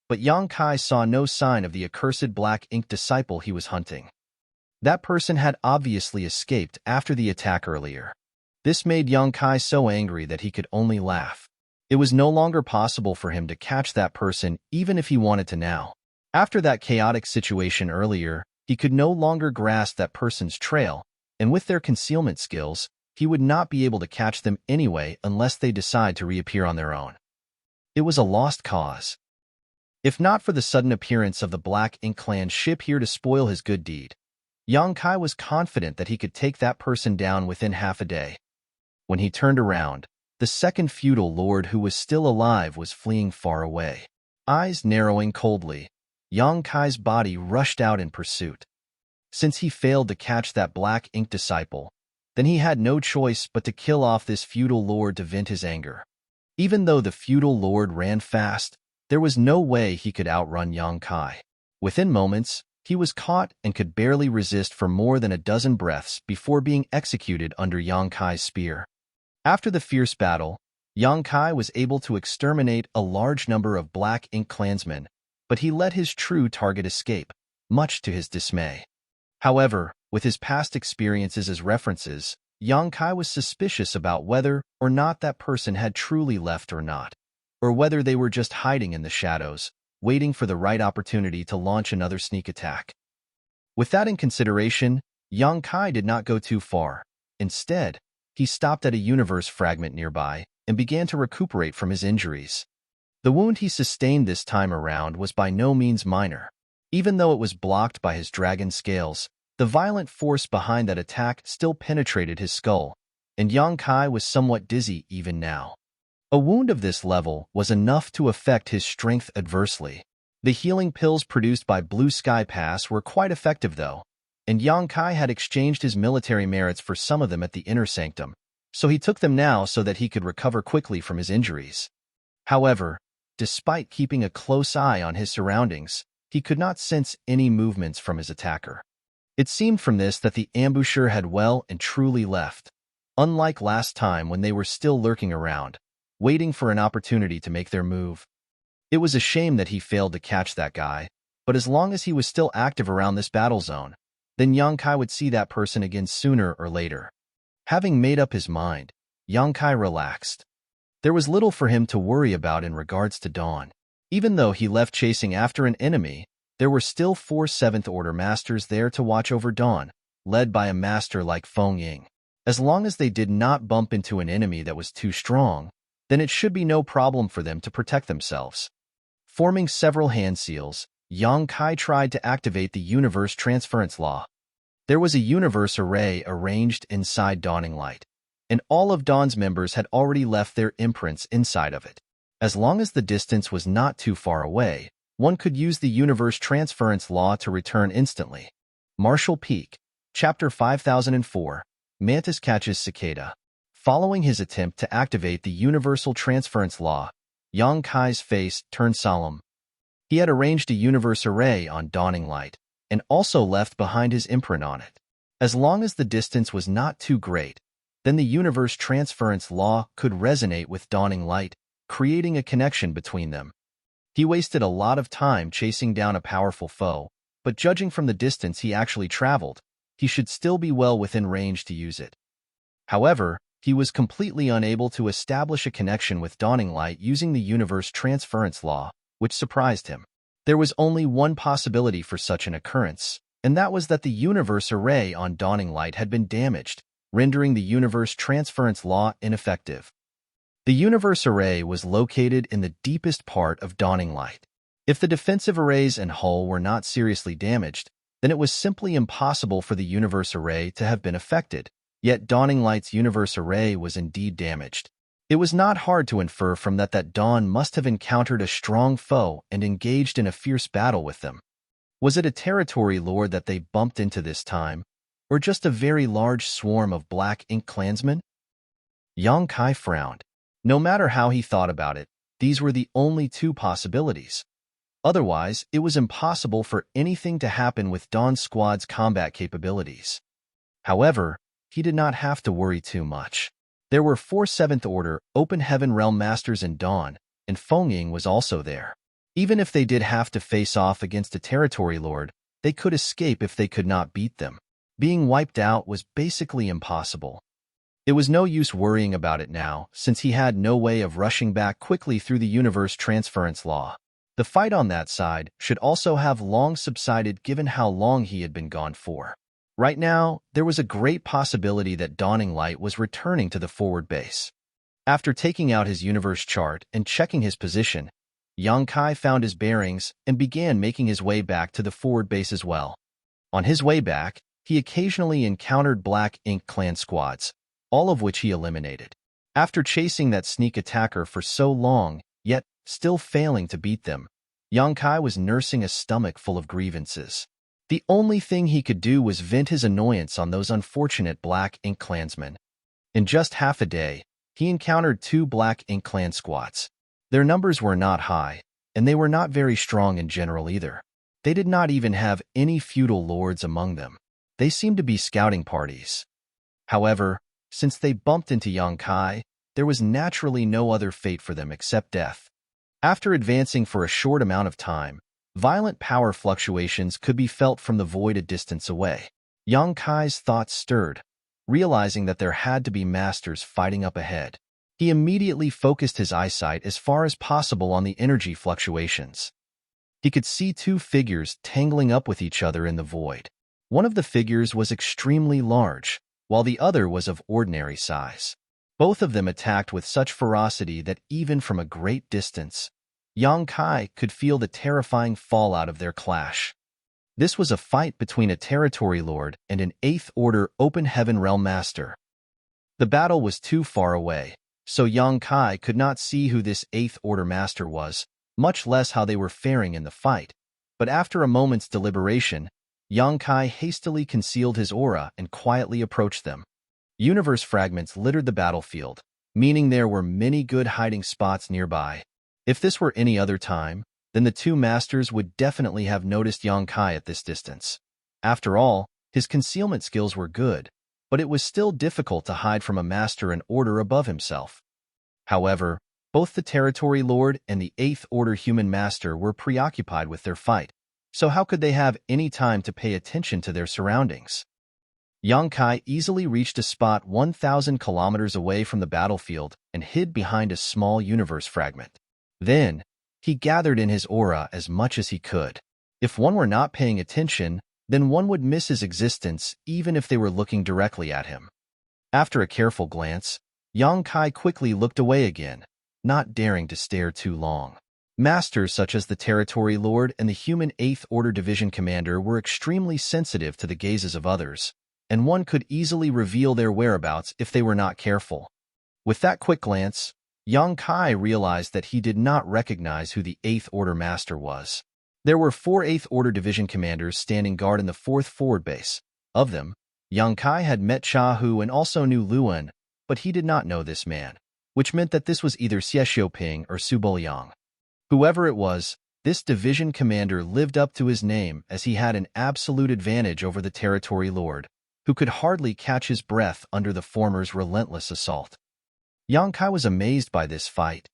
but Yang Kai saw no sign of the accursed Black Ink disciple he was hunting. That person had obviously escaped after the attack earlier. This made Yang Kai so angry that he could only laugh. It was no longer possible for him to catch that person even if he wanted to now. After that chaotic situation earlier, he could no longer grasp that person's trail, and with their concealment skills, he would not be able to catch them anyway unless they decide to reappear on their own. It was a lost cause. If not for the sudden appearance of the Black Ink Clan ship here to spoil his good deed, Yang Kai was confident that he could take that person down within half a day. When he turned around, the second feudal lord who was still alive was fleeing far away. Eyes narrowing coldly, Yang Kai's body rushed out in pursuit. Since he failed to catch that Black Ink disciple, then he had no choice but to kill off this feudal lord to vent his anger. Even though the feudal lord ran fast, there was no way he could outrun Yang Kai. Within moments, he was caught and could barely resist for more than a dozen breaths before being executed under Yang Kai's spear. After the fierce battle, Yang Kai was able to exterminate a large number of Black Ink clansmen, but he let his true target escape, much to his dismay. However, with his past experiences as references, Yang Kai was suspicious about whether or not that person had truly left or not, or whether they were just hiding in the shadows, waiting for the right opportunity to launch another sneak attack. With that in consideration, Yang Kai did not go too far. Instead, he stopped at a universe fragment nearby and began to recuperate from his injuries. The wound he sustained this time around was by no means minor. Even though it was blocked by his dragon scales, the violent force behind that attack still penetrated his skull, and Yang Kai was somewhat dizzy even now. A wound of this level was enough to affect his strength adversely. The healing pills produced by Blue Sky Pass were quite effective though, and Yang Kai had exchanged his military merits for some of them at the Inner Sanctum, so he took them now so that he could recover quickly from his injuries. However, despite keeping a close eye on his surroundings, he could not sense any movements from his attacker. It seemed from this that the ambusher had well and truly left, unlike last time when they were still lurking around, waiting for an opportunity to make their move. It was a shame that he failed to catch that guy, but as long as he was still active around this battle zone, then Yang Kai would see that person again sooner or later. Having made up his mind, Yang Kai relaxed. There was little for him to worry about in regards to Dawn. Even though he left chasing after an enemy, there were still 4 7th Order Masters there to watch over Dawn, led by a master like Feng Ying. As long as they did not bump into an enemy that was too strong, then it should be no problem for them to protect themselves. Forming several hand seals, Yang Kai tried to activate the Universe Transference Law. There was a Universe Array arranged inside Dawning Light, and all of Dawn's members had already left their imprints inside of it. As long as the distance was not too far away, one could use the Universe Transference Law to return instantly. Marshall Peak, Chapter 5004, Mantis Catches Cicada. Following his attempt to activate the Universal Transference Law, Yang Kai's face turned solemn. He had arranged a Universe Array on Dawning Light, and also left behind his imprint on it. As long as the distance was not too great, then the Universe Transference Law could resonate with Dawning Light, creating a connection between them. He wasted a lot of time chasing down a powerful foe, but judging from the distance he actually traveled, he should still be well within range to use it. However, he was completely unable to establish a connection with Dawning Light using the Universe Transference Law, which surprised him. There was only one possibility for such an occurrence, and that was that the Universe Array on Dawning Light had been damaged, rendering the Universe Transference Law ineffective. The Universe Array was located in the deepest part of Dawning Light. If the defensive arrays and hull were not seriously damaged, then it was simply impossible for the Universe Array to have been affected, yet Dawning Light's Universe Array was indeed damaged. It was not hard to infer from that Dawn must have encountered a strong foe and engaged in a fierce battle with them. Was it a territory lord that they bumped into this time, or just a very large swarm of black ink clansmen? Yang Kai frowned. No matter how he thought about it, these were the only 2 possibilities. Otherwise, it was impossible for anything to happen with Dawn's squad's combat capabilities. However, he did not have to worry too much. There were 4 7th Order Open Heaven Realm Masters in Dawn, and Feng Ying was also there. Even if they did have to face off against a territory lord, they could escape if they could not beat them. Being wiped out was basically impossible. It was no use worrying about it now, since he had no way of rushing back quickly through the Universe Transference Law. The fight on that side should also have long subsided given how long he had been gone for. Right now, there was a great possibility that Dawning Light was returning to the forward base. After taking out his universe chart and checking his position, Yang Kai found his bearings and began making his way back to the forward base as well. On his way back, he occasionally encountered Black Ink clan squads, all of which he eliminated. After chasing that sneak attacker for so long, yet still failing to beat them, Yang Kai was nursing a stomach full of grievances. The only thing he could do was vent his annoyance on those unfortunate Black Ink clansmen. In just half a day, he encountered 2 Black Ink clan squads. Their numbers were not high, and they were not very strong in general either. They did not even have any feudal lords among them. They seemed to be scouting parties. However, since they bumped into Yang Kai, there was naturally no other fate for them except death. After advancing for a short amount of time, violent power fluctuations could be felt from the void a distance away. Yang Kai's thoughts stirred, realizing that there had to be masters fighting up ahead. He immediately focused his eyesight as far as possible on the energy fluctuations. He could see 2 figures tangling up with each other in the void. One of the figures was extremely large, while the other was of ordinary size. Both of them attacked with such ferocity that even from a great distance, Yang Kai could feel the terrifying fallout of their clash. This was a fight between a territory lord and an 8th Order Open Heaven Realm Master. The battle was too far away, so Yang Kai could not see who this 8th Order Master was, much less how they were faring in the fight. But after a moment's deliberation, Yang Kai hastily concealed his aura and quietly approached them. Universe fragments littered the battlefield, meaning there were many good hiding spots nearby. If this were any other time, then the two masters would definitely have noticed Yang Kai at this distance. After all, his concealment skills were good, but it was still difficult to hide from a master an order above himself. However, both the Territory Lord and the 8th Order Human Master were preoccupied with their fight, so how could they have any time to pay attention to their surroundings? Yang Kai easily reached a spot 1,000 kilometers away from the battlefield and hid behind a small universe fragment. Then, he gathered in his aura as much as he could. If one were not paying attention, then one would miss his existence even if they were looking directly at him. After a careful glance, Yang Kai quickly looked away again, not daring to stare too long. Masters such as the Territory Lord and the human 8th Order Division Commander were extremely sensitive to the gazes of others, and one could easily reveal their whereabouts if they were not careful. With that quick glance, Yang Kai realized that he did not recognize who the 8th Order Master was. There were 4 8th Order Division Commanders standing guard in the 4th forward base. Of them, Yang Kai had met Chahu and also knew Luan, but he did not know this man, which meant that this was either Xie Xiaoping or Su Boyang. Whoever it was, this division commander lived up to his name as he had an absolute advantage over the Territory Lord, who could hardly catch his breath under the former's relentless assault. Yang Kai was amazed by this fight.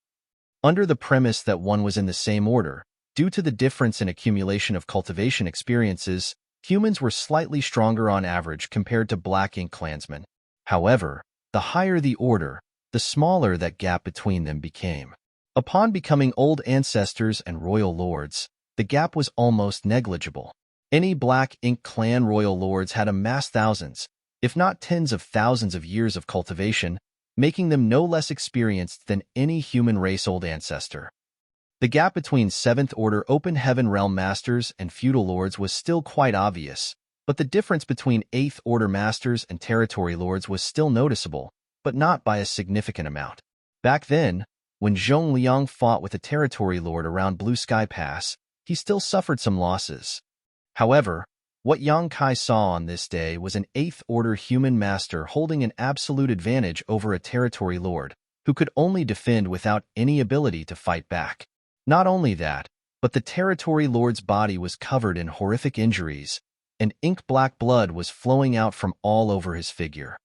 Under the premise that one was in the same order, due to the difference in accumulation of cultivation experiences, humans were slightly stronger on average compared to Black Ink clansmen. However, the higher the order, the smaller that gap between them became. Upon becoming old ancestors and royal lords, the gap was almost negligible. Any Black Ink clan royal lords had amassed thousands, if not tens of thousands of years of cultivation, making them no less experienced than any human race old ancestor. The gap between 7th Order Open Heaven Realm Masters and Feudal Lords was still quite obvious, but the difference between 8th Order Masters and Territory Lords was still noticeable, but not by a significant amount. Back then, when Zhong Liang fought with a Territory Lord around Blue Sky Pass, he still suffered some losses. However, what Yang Kai saw on this day was an 8th Order human master holding an absolute advantage over a Territory Lord, who could only defend without any ability to fight back. Not only that, but the Territory Lord's body was covered in horrific injuries, and ink-black blood was flowing out from all over his figure.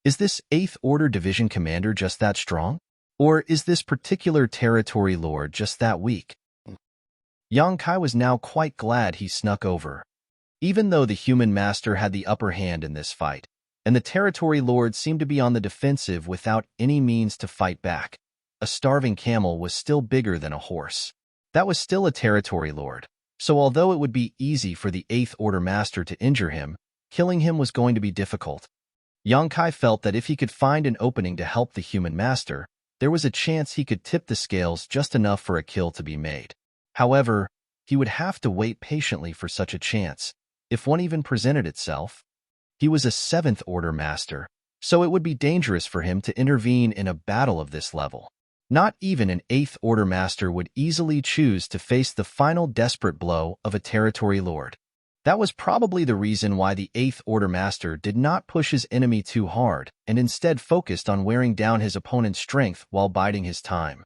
Is this 8th Order Division Commander just that strong? Or is this particular Territory Lord just that weak? Yang Kai was now quite glad he snuck over. Even though the human master had the upper hand in this fight, and the Territory Lord seemed to be on the defensive without any means to fight back, a starving camel was still bigger than a horse. That was still a Territory Lord, so although it would be easy for the 8th Order Master to injure him, killing him was going to be difficult. Yang Kai felt that if he could find an opening to help the human master, there was a chance he could tip the scales just enough for a kill to be made. However, he would have to wait patiently for such a chance, if one even presented itself. He was a 7th Order Master, so it would be dangerous for him to intervene in a battle of this level. Not even an 8th Order Master would easily choose to face the final desperate blow of a Territory Lord. That was probably the reason why the 8th Order Master did not push his enemy too hard and instead focused on wearing down his opponent's strength while biding his time.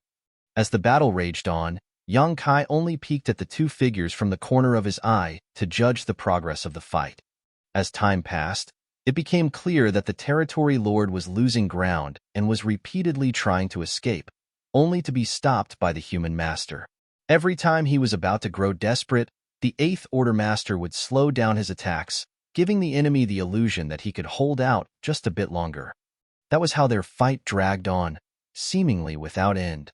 As the battle raged on, Yang Kai only peeked at the two figures from the corner of his eye to judge the progress of the fight. As time passed, it became clear that the Territory Lord was losing ground and was repeatedly trying to escape, only to be stopped by the human master. Every time he was about to grow desperate, the 8th Order Master would slow down his attacks, giving the enemy the illusion that he could hold out just a bit longer. That was how their fight dragged on, seemingly without end.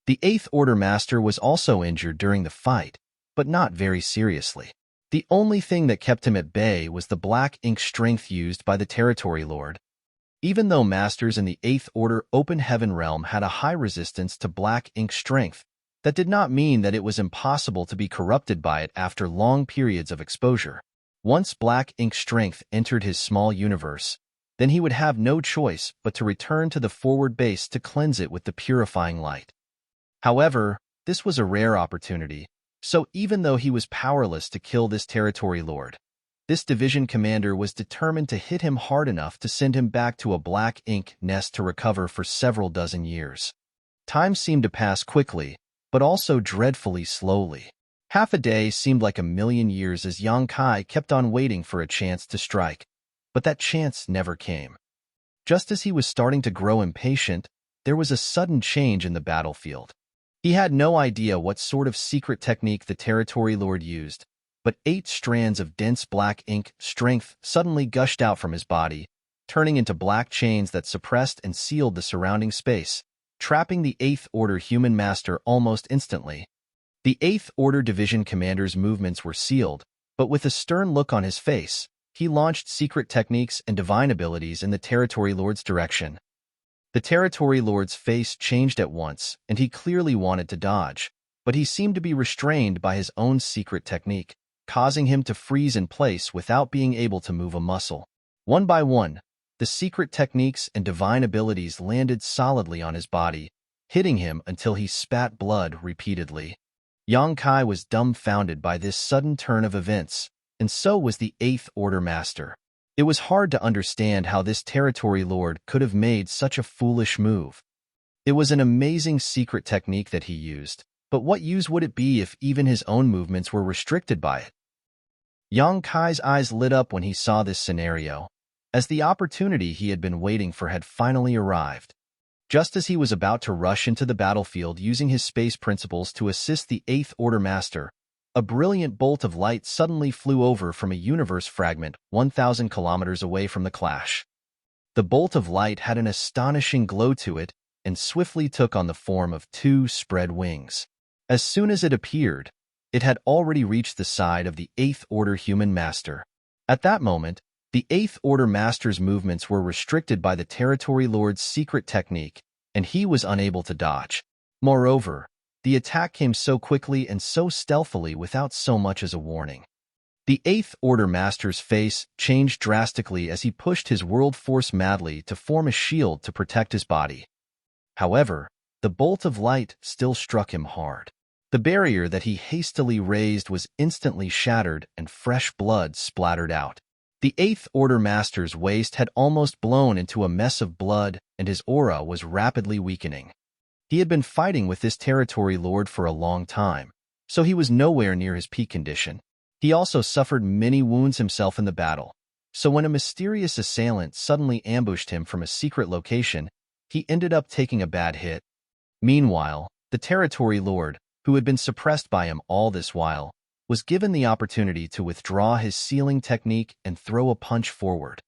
The 8th Order Master was also injured during the fight, but not very seriously. The only thing that kept him at bay was the black ink strength used by the Territory Lord. Even though masters in the 8th Order Open Heaven realm had a high resistance to black ink strength, That did not mean that it was impossible to be corrupted by it after long periods of exposure. Once black ink strength entered his small universe, then he would have no choice but to return to the forward base to cleanse it with the purifying light. However, this was a rare opportunity, so even though he was powerless to kill this territory lord, this division commander was determined to hit him hard enough to send him back to a black ink nest to recover for several dozen years. Time seemed to pass quickly, but also dreadfully slowly. Half a day seemed like a million years as Yang Kai kept on waiting for a chance to strike, but that chance never came. Just as he was starting to grow impatient, there was a sudden change in the battlefield. He had no idea what sort of secret technique the territory lord used, but 8 strands of dense black ink strength suddenly gushed out from his body, turning into black chains that suppressed and sealed the surrounding space, trapping the 8th Order human master almost instantly. The 8th Order Division commander's movements were sealed, but with a stern look on his face, he launched secret techniques and divine abilities in the Territory Lord's direction. The Territory Lord's face changed at once, and he clearly wanted to dodge, but he seemed to be restrained by his own secret technique, causing him to freeze in place without being able to move a muscle. One by one, the secret techniques and divine abilities landed solidly on his body, hitting him until he spat blood repeatedly. Yang Kai was dumbfounded by this sudden turn of events, and so was the 8th Order Master. It was hard to understand how this territory lord could have made such a foolish move. It was an amazing secret technique that he used, but what use would it be if even his own movements were restricted by it? Yang Kai's eyes lit up when he saw this scenario, as the opportunity he had been waiting for had finally arrived. Just as he was about to rush into the battlefield using his space principles to assist the 8th Order Master, a brilliant bolt of light suddenly flew over from a universe fragment 1,000 kilometers away from the clash. The bolt of light had an astonishing glow to it and swiftly took on the form of 2 spread wings. As soon as it appeared, it had already reached the side of the 8th Order human master. At that moment, the 8th Order Master's movements were restricted by the Territory Lord's secret technique, and he was unable to dodge. Moreover, the attack came so quickly and so stealthily without so much as a warning. The 8th Order Master's face changed drastically as he pushed his world force madly to form a shield to protect his body. However, the bolt of light still struck him hard. The barrier that he hastily raised was instantly shattered and fresh blood splattered out. The 8th Order Master's waist had almost blown into a mess of blood, and his aura was rapidly weakening. He had been fighting with this territory lord for a long time, so he was nowhere near his peak condition. He also suffered many wounds himself in the battle, so when a mysterious assailant suddenly ambushed him from a secret location, he ended up taking a bad hit. Meanwhile, the territory lord, who had been suppressed by him all this while, was given the opportunity to withdraw his sealing technique and throw a punch forward.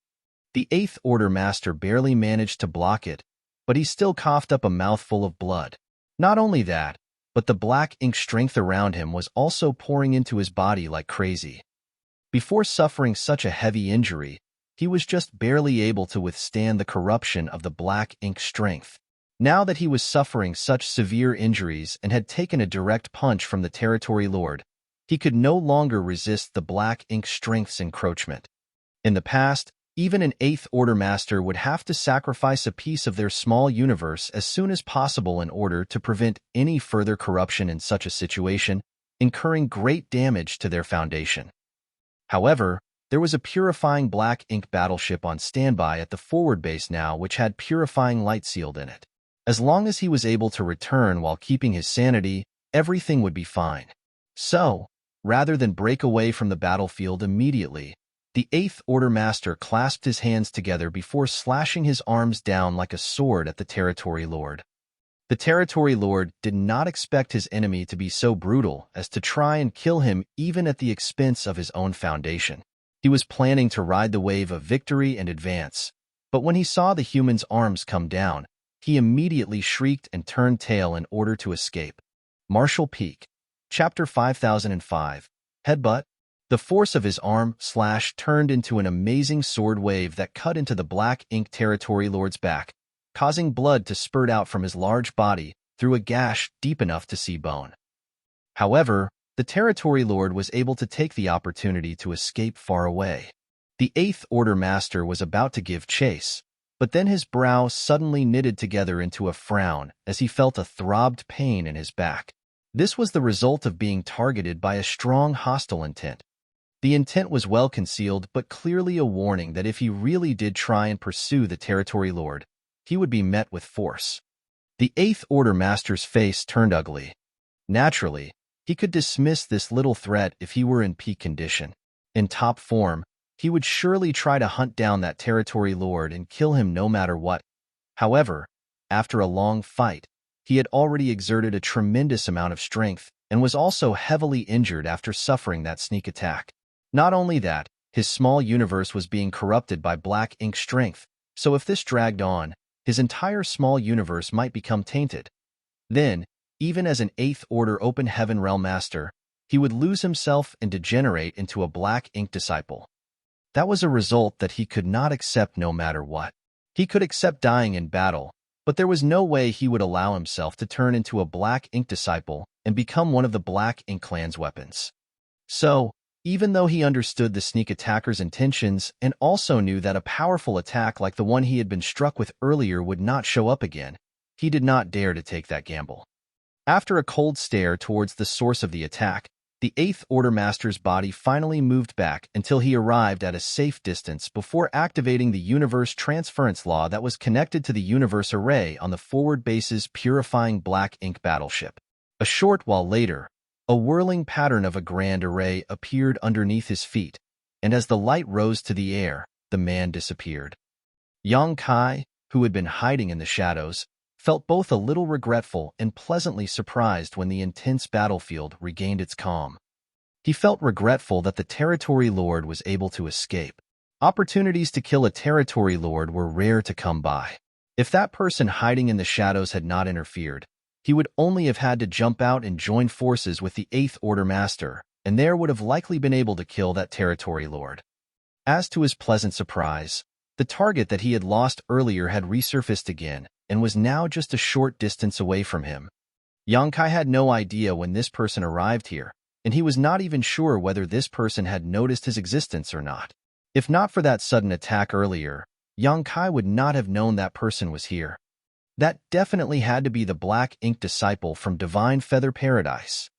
The 8th Order Master barely managed to block it, but he still coughed up a mouthful of blood. Not only that, but the black ink strength around him was also pouring into his body like crazy. Before suffering such a heavy injury, he was just barely able to withstand the corruption of the black ink strength. Now that he was suffering such severe injuries and had taken a direct punch from the territory lord, he could no longer resist the black ink strength's encroachment. In the past, even an 8th Order Master would have to sacrifice a piece of their small universe as soon as possible in order to prevent any further corruption in such a situation, incurring great damage to their foundation. However, there was a purifying black ink battleship on standby at the forward base now which had purifying light sealed in it. As long as he was able to return while keeping his sanity, everything would be fine. So, rather than break away from the battlefield immediately, the 8th Order Master clasped his hands together before slashing his arms down like a sword at the Territory Lord. The Territory Lord did not expect his enemy to be so brutal as to try and kill him even at the expense of his own foundation. He was planning to ride the wave of victory and advance, but when he saw the human's arms come down, he immediately shrieked and turned tail in order to escape. Marshall Peak, Chapter 5005, Headbutt. The force of his arm slash turned into an amazing sword wave that cut into the black ink territory lord's back, causing blood to spurt out from his large body through a gash deep enough to see bone. However, the Territory Lord was able to take the opportunity to escape far away. The Eighth Order Master was about to give chase, but then his brow suddenly knitted together into a frown as he felt a throbbed pain in his back. This was the result of being targeted by a strong hostile intent. The intent was well concealed, but clearly a warning that if he really did try and pursue the Territory Lord, he would be met with force. The Eighth Order Master's face turned ugly. Naturally, he could dismiss this little threat if he were in peak condition. In top form, he would surely try to hunt down that Territory Lord and kill him no matter what. However, after a long fight, he had already exerted a tremendous amount of strength and was also heavily injured after suffering that sneak attack. Not only that, his small universe was being corrupted by black ink strength, so if this dragged on, his entire small universe might become tainted. Then, even as an Eighth Order Open Heaven Realm Master, he would lose himself and degenerate into a black ink disciple. That was a result that he could not accept no matter what. He could accept dying in battle, but there was no way he would allow himself to turn into a black ink disciple and become one of the black ink clan's weapons. So, even though he understood the sneak attacker's intentions and also knew that a powerful attack like the one he had been struck with earlier would not show up again, he did not dare to take that gamble. After a cold stare towards the source of the attack, the Eighth Order Master's body finally moved back until he arrived at a safe distance before activating the Universe Transference Law that was connected to the Universe Array on the forward base's purifying black ink battleship. A short while later, a whirling pattern of a grand array appeared underneath his feet, and as the light rose to the air, the man disappeared. Yang Kai, who had been hiding in the shadows, felt both a little regretful and pleasantly surprised when the intense battlefield regained its calm. He felt regretful that the Territory Lord was able to escape. Opportunities to kill a Territory Lord were rare to come by. If that person hiding in the shadows had not interfered, he would only have had to jump out and join forces with the Eighth Order Master, and there would have likely been able to kill that Territory Lord. As to his pleasant surprise, the target that he had lost earlier had resurfaced again and was now just a short distance away from him. Yang Kai had no idea when this person arrived here, and he was not even sure whether this person had noticed his existence or not. If not for that sudden attack earlier, Yang Kai would not have known that person was here. That definitely had to be the black ink disciple from Divine Feather Paradise.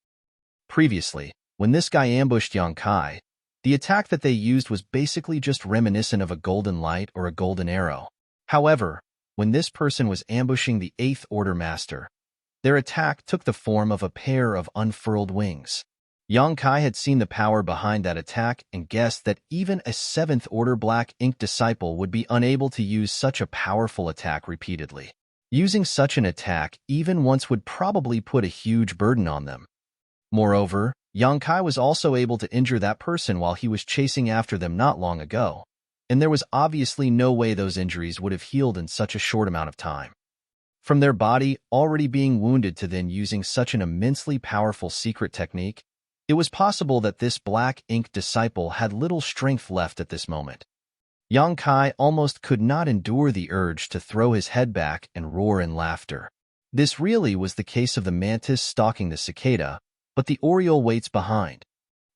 Previously, when this guy ambushed Yang Kai, the attack that they used was basically just reminiscent of a golden light or a golden arrow. However, when this person was ambushing the Eighth Order Master, their attack took the form of a pair of unfurled wings. Yang Kai had seen the power behind that attack and guessed that even a Seventh Order Black Ink disciple would be unable to use such a powerful attack repeatedly. Using such an attack even once would probably put a huge burden on them. Moreover, Yang Kai was also able to injure that person while he was chasing after them not long ago, and there was obviously no way those injuries would have healed in such a short amount of time. From their body already being wounded to then using such an immensely powerful secret technique, it was possible that this black ink disciple had little strength left at this moment. Yang Kai almost could not endure the urge to throw his head back and roar in laughter. This really was the case of the mantis stalking the cicada, but the oriole waits behind.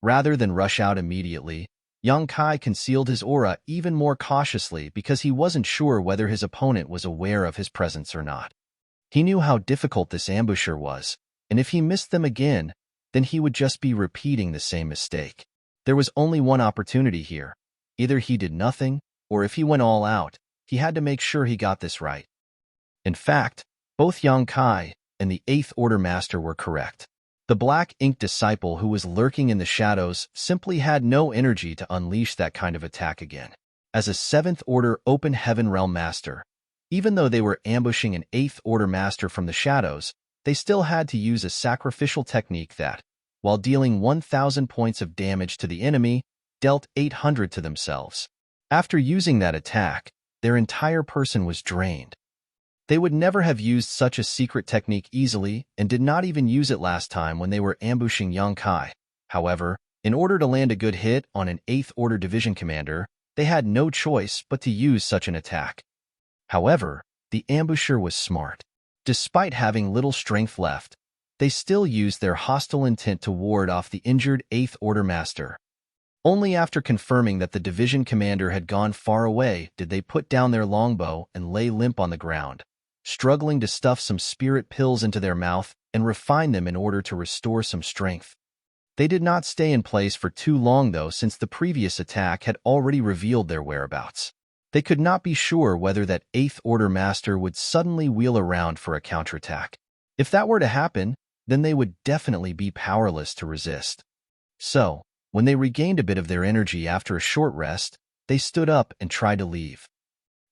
Rather than rush out immediately, Yang Kai concealed his aura even more cautiously because he wasn't sure whether his opponent was aware of his presence or not. He knew how difficult this ambusher was, and if he missed them again, then he would just be repeating the same mistake. There was only one opportunity here. Either he did nothing, or if he went all out, he had to make sure he got this right. In fact, both Yang Kai and the Eighth Order Master were correct. The black ink disciple who was lurking in the shadows simply had no energy to unleash that kind of attack again. As a Seventh Order Open Heaven Realm Master, even though they were ambushing an Eighth Order Master from the shadows, they still had to use a sacrificial technique that, while dealing 1,000 points of damage to the enemy, dealt 800 to themselves. After using that attack, their entire person was drained. They would never have used such a secret technique easily and did not even use it last time when they were ambushing Yang Kai. However, in order to land a good hit on an Eighth Order Division commander, they had no choice but to use such an attack. However, the ambusher was smart. Despite having little strength left, they still used their hostile intent to ward off the injured 8th Order Master. Only after confirming that the division commander had gone far away did they put down their longbow and lay limp on the ground, struggling to stuff some spirit pills into their mouth and refine them in order to restore some strength. They did not stay in place for too long, though, since the previous attack had already revealed their whereabouts. They could not be sure whether that 8th Order Master would suddenly wheel around for a counterattack. If that were to happen, then they would definitely be powerless to resist. So, when they regained a bit of their energy after a short rest, they stood up and tried to leave.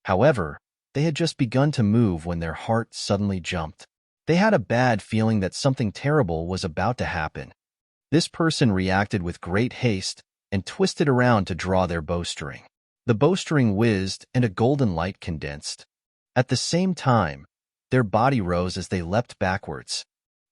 However, they had just begun to move when their heart suddenly jumped. They had a bad feeling that something terrible was about to happen. This person reacted with great haste and twisted around to draw their bowstring. The bowstring whizzed and a golden light condensed. At the same time, their body rose as they leapt backwards.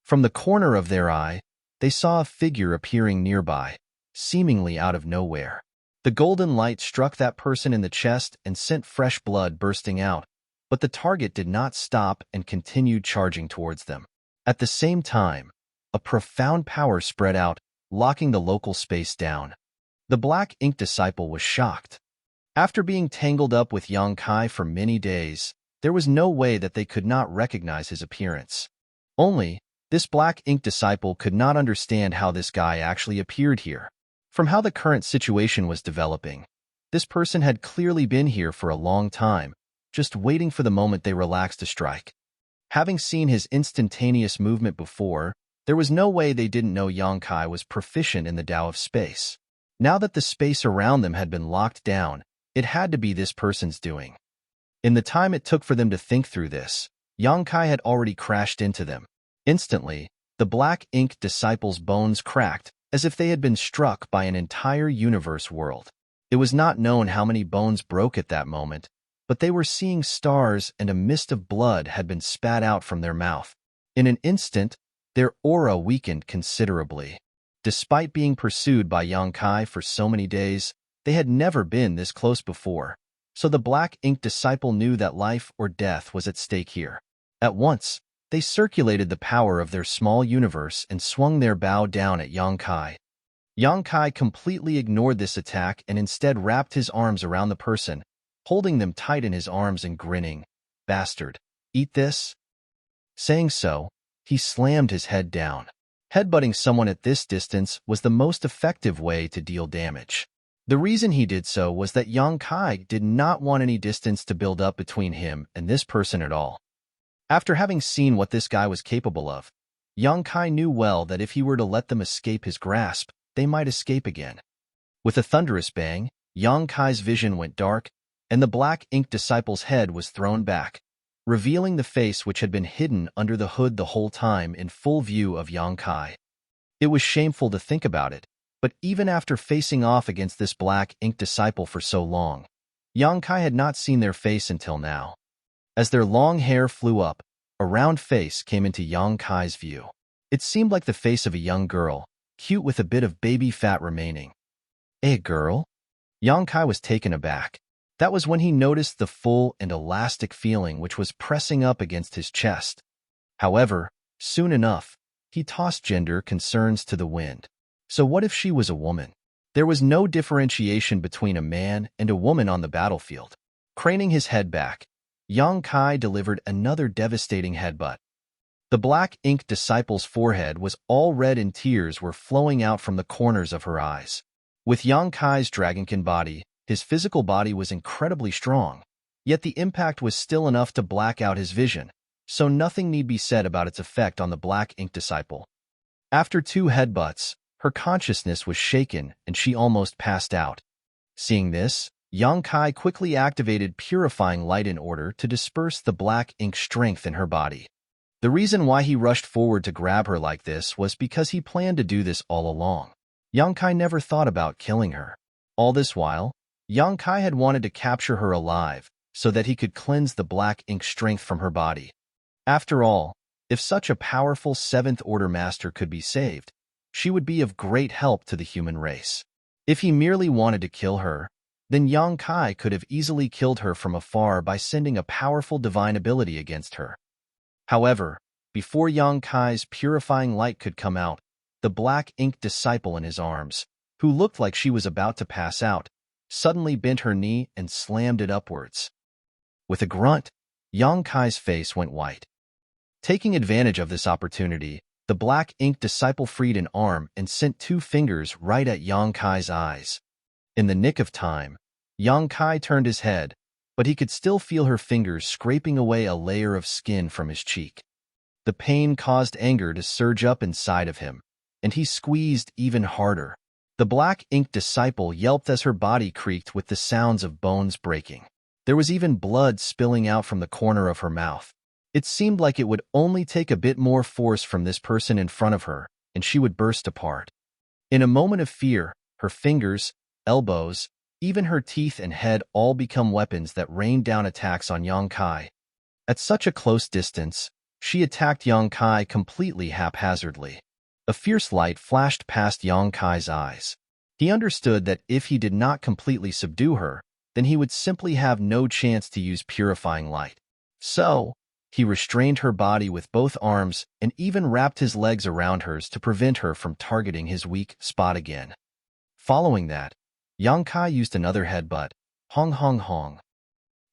From the corner of their eye, they saw a figure appearing nearby, seemingly out of nowhere. The golden light struck that person in the chest and sent fresh blood bursting out, but the target did not stop and continued charging towards them. At the same time, a profound power spread out, locking the local space down. The Black Ink Disciple was shocked. After being tangled up with Yang Kai for many days, there was no way that they could not recognize his appearance. Only, this Black Ink Disciple could not understand how this guy actually appeared here. From how the current situation was developing, this person had clearly been here for a long time, just waiting for the moment they relaxed to strike. Having seen his instantaneous movement before, there was no way they didn't know Yang Kai was proficient in the Tao of space. Now that the space around them had been locked down, it had to be this person's doing. In the time it took for them to think through this, Yang Kai had already crashed into them. Instantly, the Black Ink Disciple's bones cracked, as if they had been struck by an entire universe world. It was not known how many bones broke at that moment, but they were seeing stars and a mist of blood had been spat out from their mouth. In an instant, their aura weakened considerably. Despite being pursued by Yang Kai for so many days, they had never been this close before, so the Black Ink Disciple knew that life or death was at stake here. At once, they circulated the power of their small universe and swung their bow down at Yang Kai. Yang Kai completely ignored this attack and instead wrapped his arms around the person, holding them tight in his arms and grinning, "Bastard, eat this?" Saying so, he slammed his head down. Headbutting someone at this distance was the most effective way to deal damage. The reason he did so was that Yang Kai did not want any distance to build up between him and this person at all. After having seen what this guy was capable of, Yang Kai knew well that if he were to let them escape his grasp, they might escape again. With a thunderous bang, Yang Kai's vision went dark, and the Black Ink Disciple's head was thrown back, revealing the face which had been hidden under the hood the whole time in full view of Yang Kai. It was shameful to think about it, but even after facing off against this Black Ink Disciple for so long, Yang Kai had not seen their face until now. As their long hair flew up, a round face came into Yang Kai's view. It seemed like the face of a young girl, cute with a bit of baby fat remaining. "Eh, girl?" Yang Kai was taken aback. That was when he noticed the full and elastic feeling which was pressing up against his chest. However, soon enough, he tossed gender concerns to the wind. So what if she was a woman? There was no differentiation between a man and a woman on the battlefield. Craning his head back, Yang Kai delivered another devastating headbutt. The Black Ink Disciple's forehead was all red and tears were flowing out from the corners of her eyes. With Yang Kai's dragonkin body, his physical body was incredibly strong, yet the impact was still enough to black out his vision, so nothing need be said about its effect on the Black Ink Disciple. After 2 headbutts, her consciousness was shaken and she almost passed out. Seeing this, Yang Kai quickly activated Purifying Light in order to disperse the Black Ink strength in her body. The reason why he rushed forward to grab her like this was because he planned to do this all along. Yang Kai never thought about killing her. All this while, Yang Kai had wanted to capture her alive so that he could cleanse the Black Ink strength from her body. After all, if such a powerful 7th Order Master could be saved, she would be of great help to the human race. If he merely wanted to kill her, then Yang Kai could have easily killed her from afar by sending a powerful divine ability against her. However, before Yang Kai's purifying light could come out, the black ink disciple in his arms, who looked like she was about to pass out, suddenly bent her knee and slammed it upwards. With a grunt, Yang Kai's face went white. Taking advantage of this opportunity, the black ink disciple freed an arm and sent 2 fingers right at Yang Kai's eyes. In the nick of time, Yang Kai turned his head, but he could still feel her fingers scraping away a layer of skin from his cheek. The pain caused anger to surge up inside of him, and he squeezed even harder. The black ink disciple yelped as her body creaked with the sounds of bones breaking. There was even blood spilling out from the corner of her mouth. It seemed like it would only take a bit more force from this person in front of her, and she would burst apart. In a moment of fear, her fingers, elbows, even her teeth and head all become weapons that rained down attacks on Yang Kai. At such a close distance, she attacked Yang Kai completely haphazardly. A fierce light flashed past Yang Kai's eyes. He understood that if he did not completely subdue her, then he would simply have no chance to use purifying light. So, he restrained her body with both arms and even wrapped his legs around hers to prevent her from targeting his weak spot again. Following that, Yang Kai used another headbutt, hong hong hong.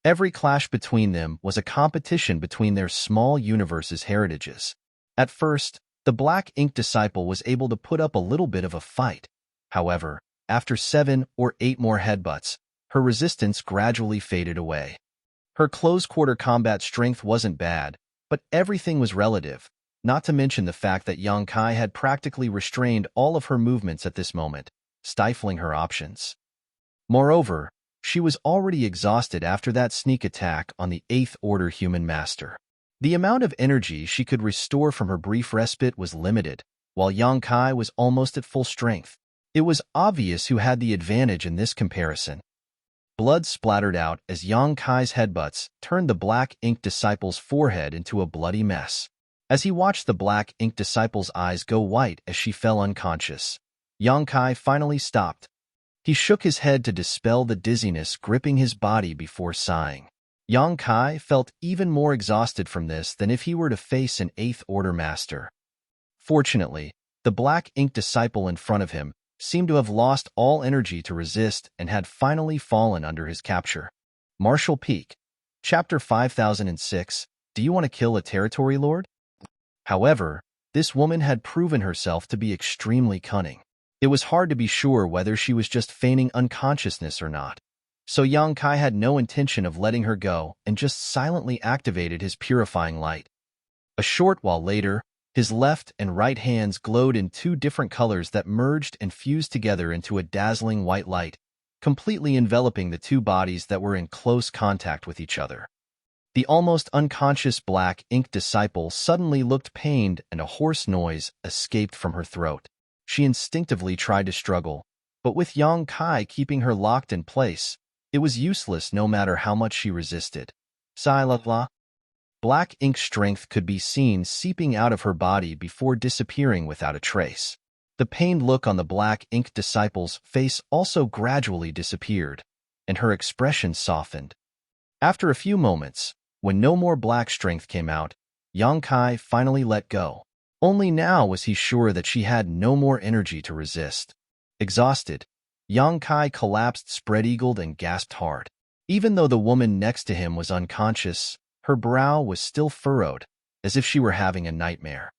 Every clash between them was a competition between their small universe's heritages. At first, the black ink disciple was able to put up a little bit of a fight. However, after 7 or 8 more headbutts, her resistance gradually faded away. Her close-quarter combat strength wasn't bad, but everything was relative, not to mention the fact that Yang Kai had practically restrained all of her movements at this moment, stifling her options. Moreover, she was already exhausted after that sneak attack on the 8th Order human master. The amount of energy she could restore from her brief respite was limited, while Yang Kai was almost at full strength. It was obvious who had the advantage in this comparison. Blood splattered out as Yang Kai's headbutts turned the black ink disciple's forehead into a bloody mess. As he watched the black ink disciple's eyes go white as she fell unconscious, Yang Kai finally stopped. He shook his head to dispel the dizziness gripping his body before sighing. Yang Kai felt even more exhausted from this than if he were to face an 8th Order master. Fortunately, the black ink disciple in front of him seemed to have lost all energy to resist and had finally fallen under his capture. Martial Peak, Chapter 5006, Do You Want to Kill a Territory Lord? However, this woman had proven herself to be extremely cunning. It was hard to be sure whether she was just feigning unconsciousness or not. So Yang Kai had no intention of letting her go and just silently activated his purifying light. A short while later, his left and right hands glowed in 2 different colors that merged and fused together into a dazzling white light, completely enveloping the 2 bodies that were in close contact with each other. The almost unconscious black ink disciple suddenly looked pained and a hoarse noise escaped from her throat. She instinctively tried to struggle, but with Yang Kai keeping her locked in place, it was useless no matter how much she resisted. Silently. Black ink strength could be seen seeping out of her body before disappearing without a trace. The pained look on the black ink disciple's face also gradually disappeared, and her expression softened. After a few moments, when no more black strength came out, Yang Kai finally let go. Only now was he sure that she had no more energy to resist. Exhausted, Yang Kai collapsed spread-eagled and gasped hard. Even though the woman next to him was unconscious, her brow was still furrowed, as if she were having a nightmare.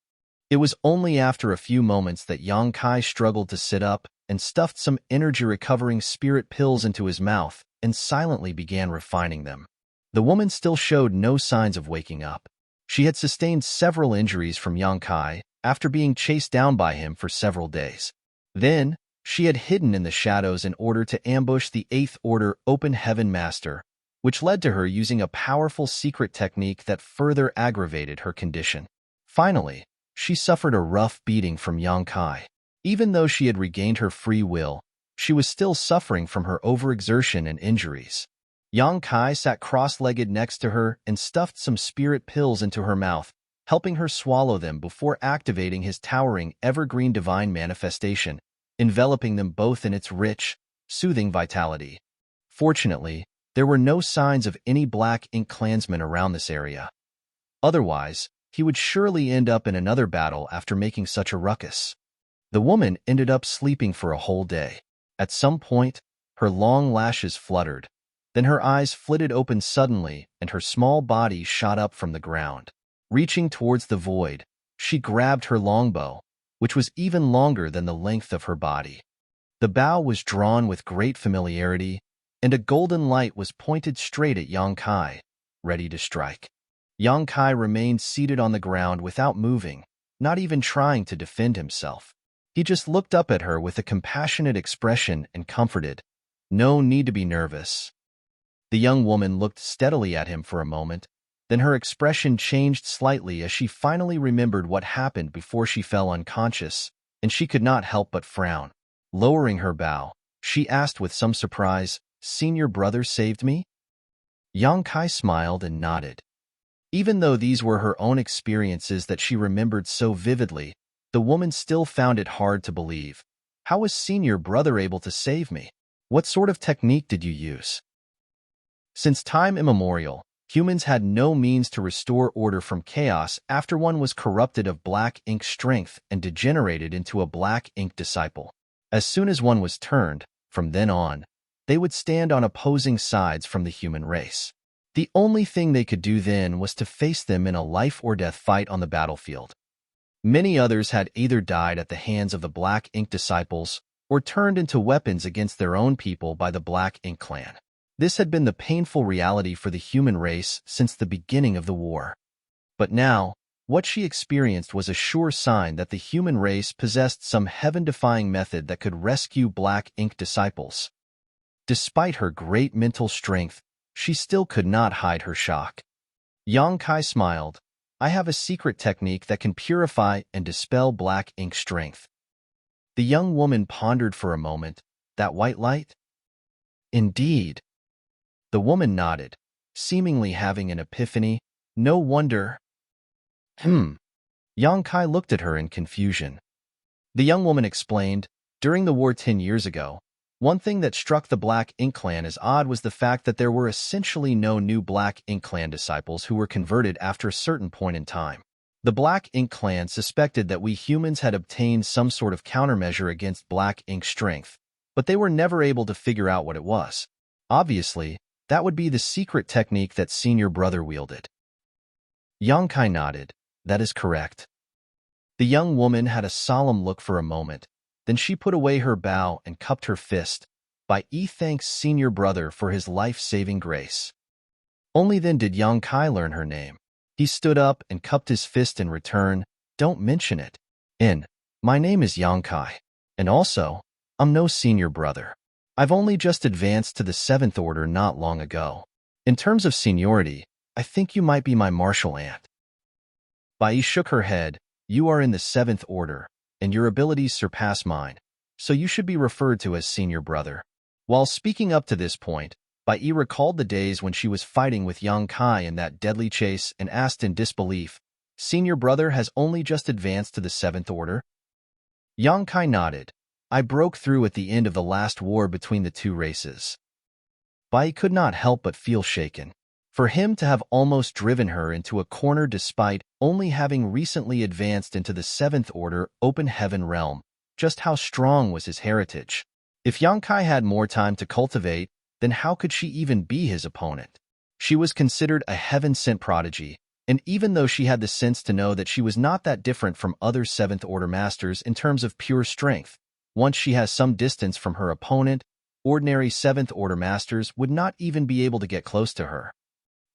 It was only after a few moments that Yang Kai struggled to sit up and stuffed some energy-recovering spirit pills into his mouth and silently began refining them. The woman still showed no signs of waking up. She had sustained several injuries from Yang Kai after being chased down by him for several days. Then, she had hidden in the shadows in order to ambush the 8th Order Open Heaven Master, which led to her using a powerful secret technique that further aggravated her condition. Finally, she suffered a rough beating from Yang Kai. Even though she had regained her free will, she was still suffering from her overexertion and injuries. Yang Kai sat cross-legged next to her and stuffed some spirit pills into her mouth, helping her swallow them before activating his towering evergreen divine manifestation, enveloping them both in its rich, soothing vitality. Fortunately, there were no signs of any black ink clansmen around this area. Otherwise, he would surely end up in another battle after making such a ruckus. The woman ended up sleeping for a whole day. At some point, her long lashes fluttered. Then her eyes flitted open suddenly and her small body shot up from the ground. Reaching towards the void, she grabbed her longbow, which was even longer than the length of her body. The bow was drawn with great familiarity, and a golden light was pointed straight at Yang Kai, ready to strike. Yang Kai remained seated on the ground without moving, not even trying to defend himself. He just looked up at her with a compassionate expression and comforted, "No need to be nervous." The young woman looked steadily at him for a moment, then her expression changed slightly as she finally remembered what happened before she fell unconscious, and she could not help but frown. Lowering her bow, she asked with some surprise, "Senior brother saved me?" Yang Kai smiled and nodded. Even though these were her own experiences that she remembered so vividly, the woman still found it hard to believe. How was senior brother able to save me? What sort of technique did you use? Since time immemorial, humans had no means to restore order from chaos after one was corrupted of black ink strength and degenerated into a black ink disciple. As soon as one was turned, from then on, they would stand on opposing sides from the human race. The only thing they could do then was to face them in a life-or-death fight on the battlefield. Many others had either died at the hands of the Black Ink disciples or turned into weapons against their own people by the Black Ink clan. This had been the painful reality for the human race since the beginning of the war. But now, what she experienced was a sure sign that the human race possessed some heaven-defying method that could rescue Black Ink disciples. Despite her great mental strength, she still could not hide her shock. Yang Kai smiled. "I have a secret technique that can purify and dispel black ink strength." The young woman pondered for a moment. "That white light?" "Indeed." The woman nodded, seemingly having an epiphany. "No wonder." Yang Kai looked at her in confusion. The young woman explained, "During the war 10 years ago, one thing that struck the Black Ink clan as odd was the fact that there were essentially no new Black Ink clan disciples who were converted after a certain point in time. The Black Ink clan suspected that we humans had obtained some sort of countermeasure against Black Ink strength, but they were never able to figure out what it was. Obviously, that would be the secret technique that senior brother wielded." Yang Kai nodded. "That is correct." The young woman had a solemn look for a moment. Then she put away her bow and cupped her fist. Thanks senior brother for his life-saving grace." Only then did Yang Kai learn her name. He stood up and cupped his fist in return. "Don't mention it. My name is Yang Kai. And also, I'm no senior brother. I've only just advanced to the 7th order not long ago. In terms of seniority, I think you might be my martial aunt." Bai shook her head. "You are in the 7th order, and your abilities surpass mine, so you should be referred to as senior brother." While speaking up to this point, Bai recalled the days when she was fighting with Yang Kai in that deadly chase and asked in disbelief, "Senior brother has only just advanced to the 7th order?" Yang Kai nodded. "I broke through at the end of the last war between the two races." Bai could not help but feel shaken. For him to have almost driven her into a corner despite only having recently advanced into the 7th order open heaven realm, just how strong was his heritage? If Yang Kai had more time to cultivate, then how could she even be his opponent? She was considered a heaven-sent prodigy, and even though she had the sense to know that she was not that different from other 7th order masters in terms of pure strength, once she has some distance from her opponent, ordinary 7th order masters would not even be able to get close to her.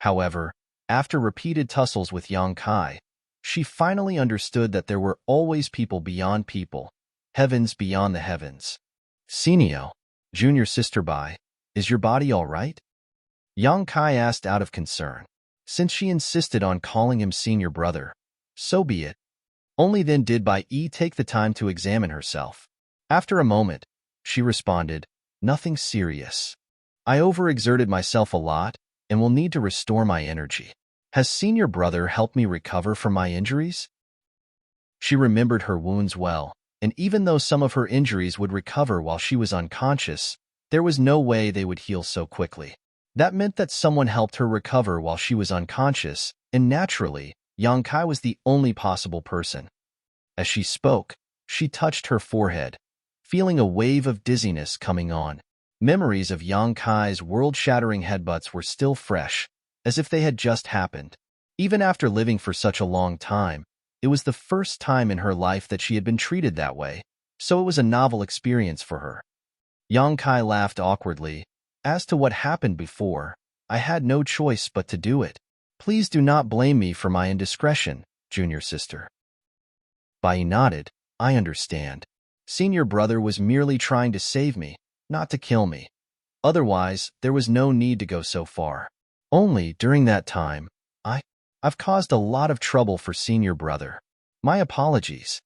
However, after repeated tussles with Yang Kai, she finally understood that there were always people beyond people, heavens beyond the heavens. "Senio, junior sister Bai, is your body all right?" Yang Kai asked out of concern. Since she insisted on calling him senior brother, so be it. Only then did Bai take the time to examine herself. After a moment, she responded, "Nothing serious. I overexerted myself a lot and will need to restore my energy. Has senior brother helped me recover from my injuries?" She remembered her wounds well, and even though some of her injuries would recover while she was unconscious, there was no way they would heal so quickly. That meant that someone helped her recover while she was unconscious, and naturally, Yang Kai was the only possible person. As she spoke, she touched her forehead, feeling a wave of dizziness coming on. Memories of Yang Kai's world-shattering headbutts were still fresh, as if they had just happened. Even after living for such a long time, it was the first time in her life that she had been treated that way, so it was a novel experience for her. Yang Kai laughed awkwardly. As to what happened before, I had no choice but to do it. Please do not blame me for my indiscretion, junior sister. Bai nodded. I understand. Senior brother was merely trying to save me, not to kill me. Otherwise, there was no need to go so far. Only during that time, I've caused a lot of trouble for senior brother. My apologies.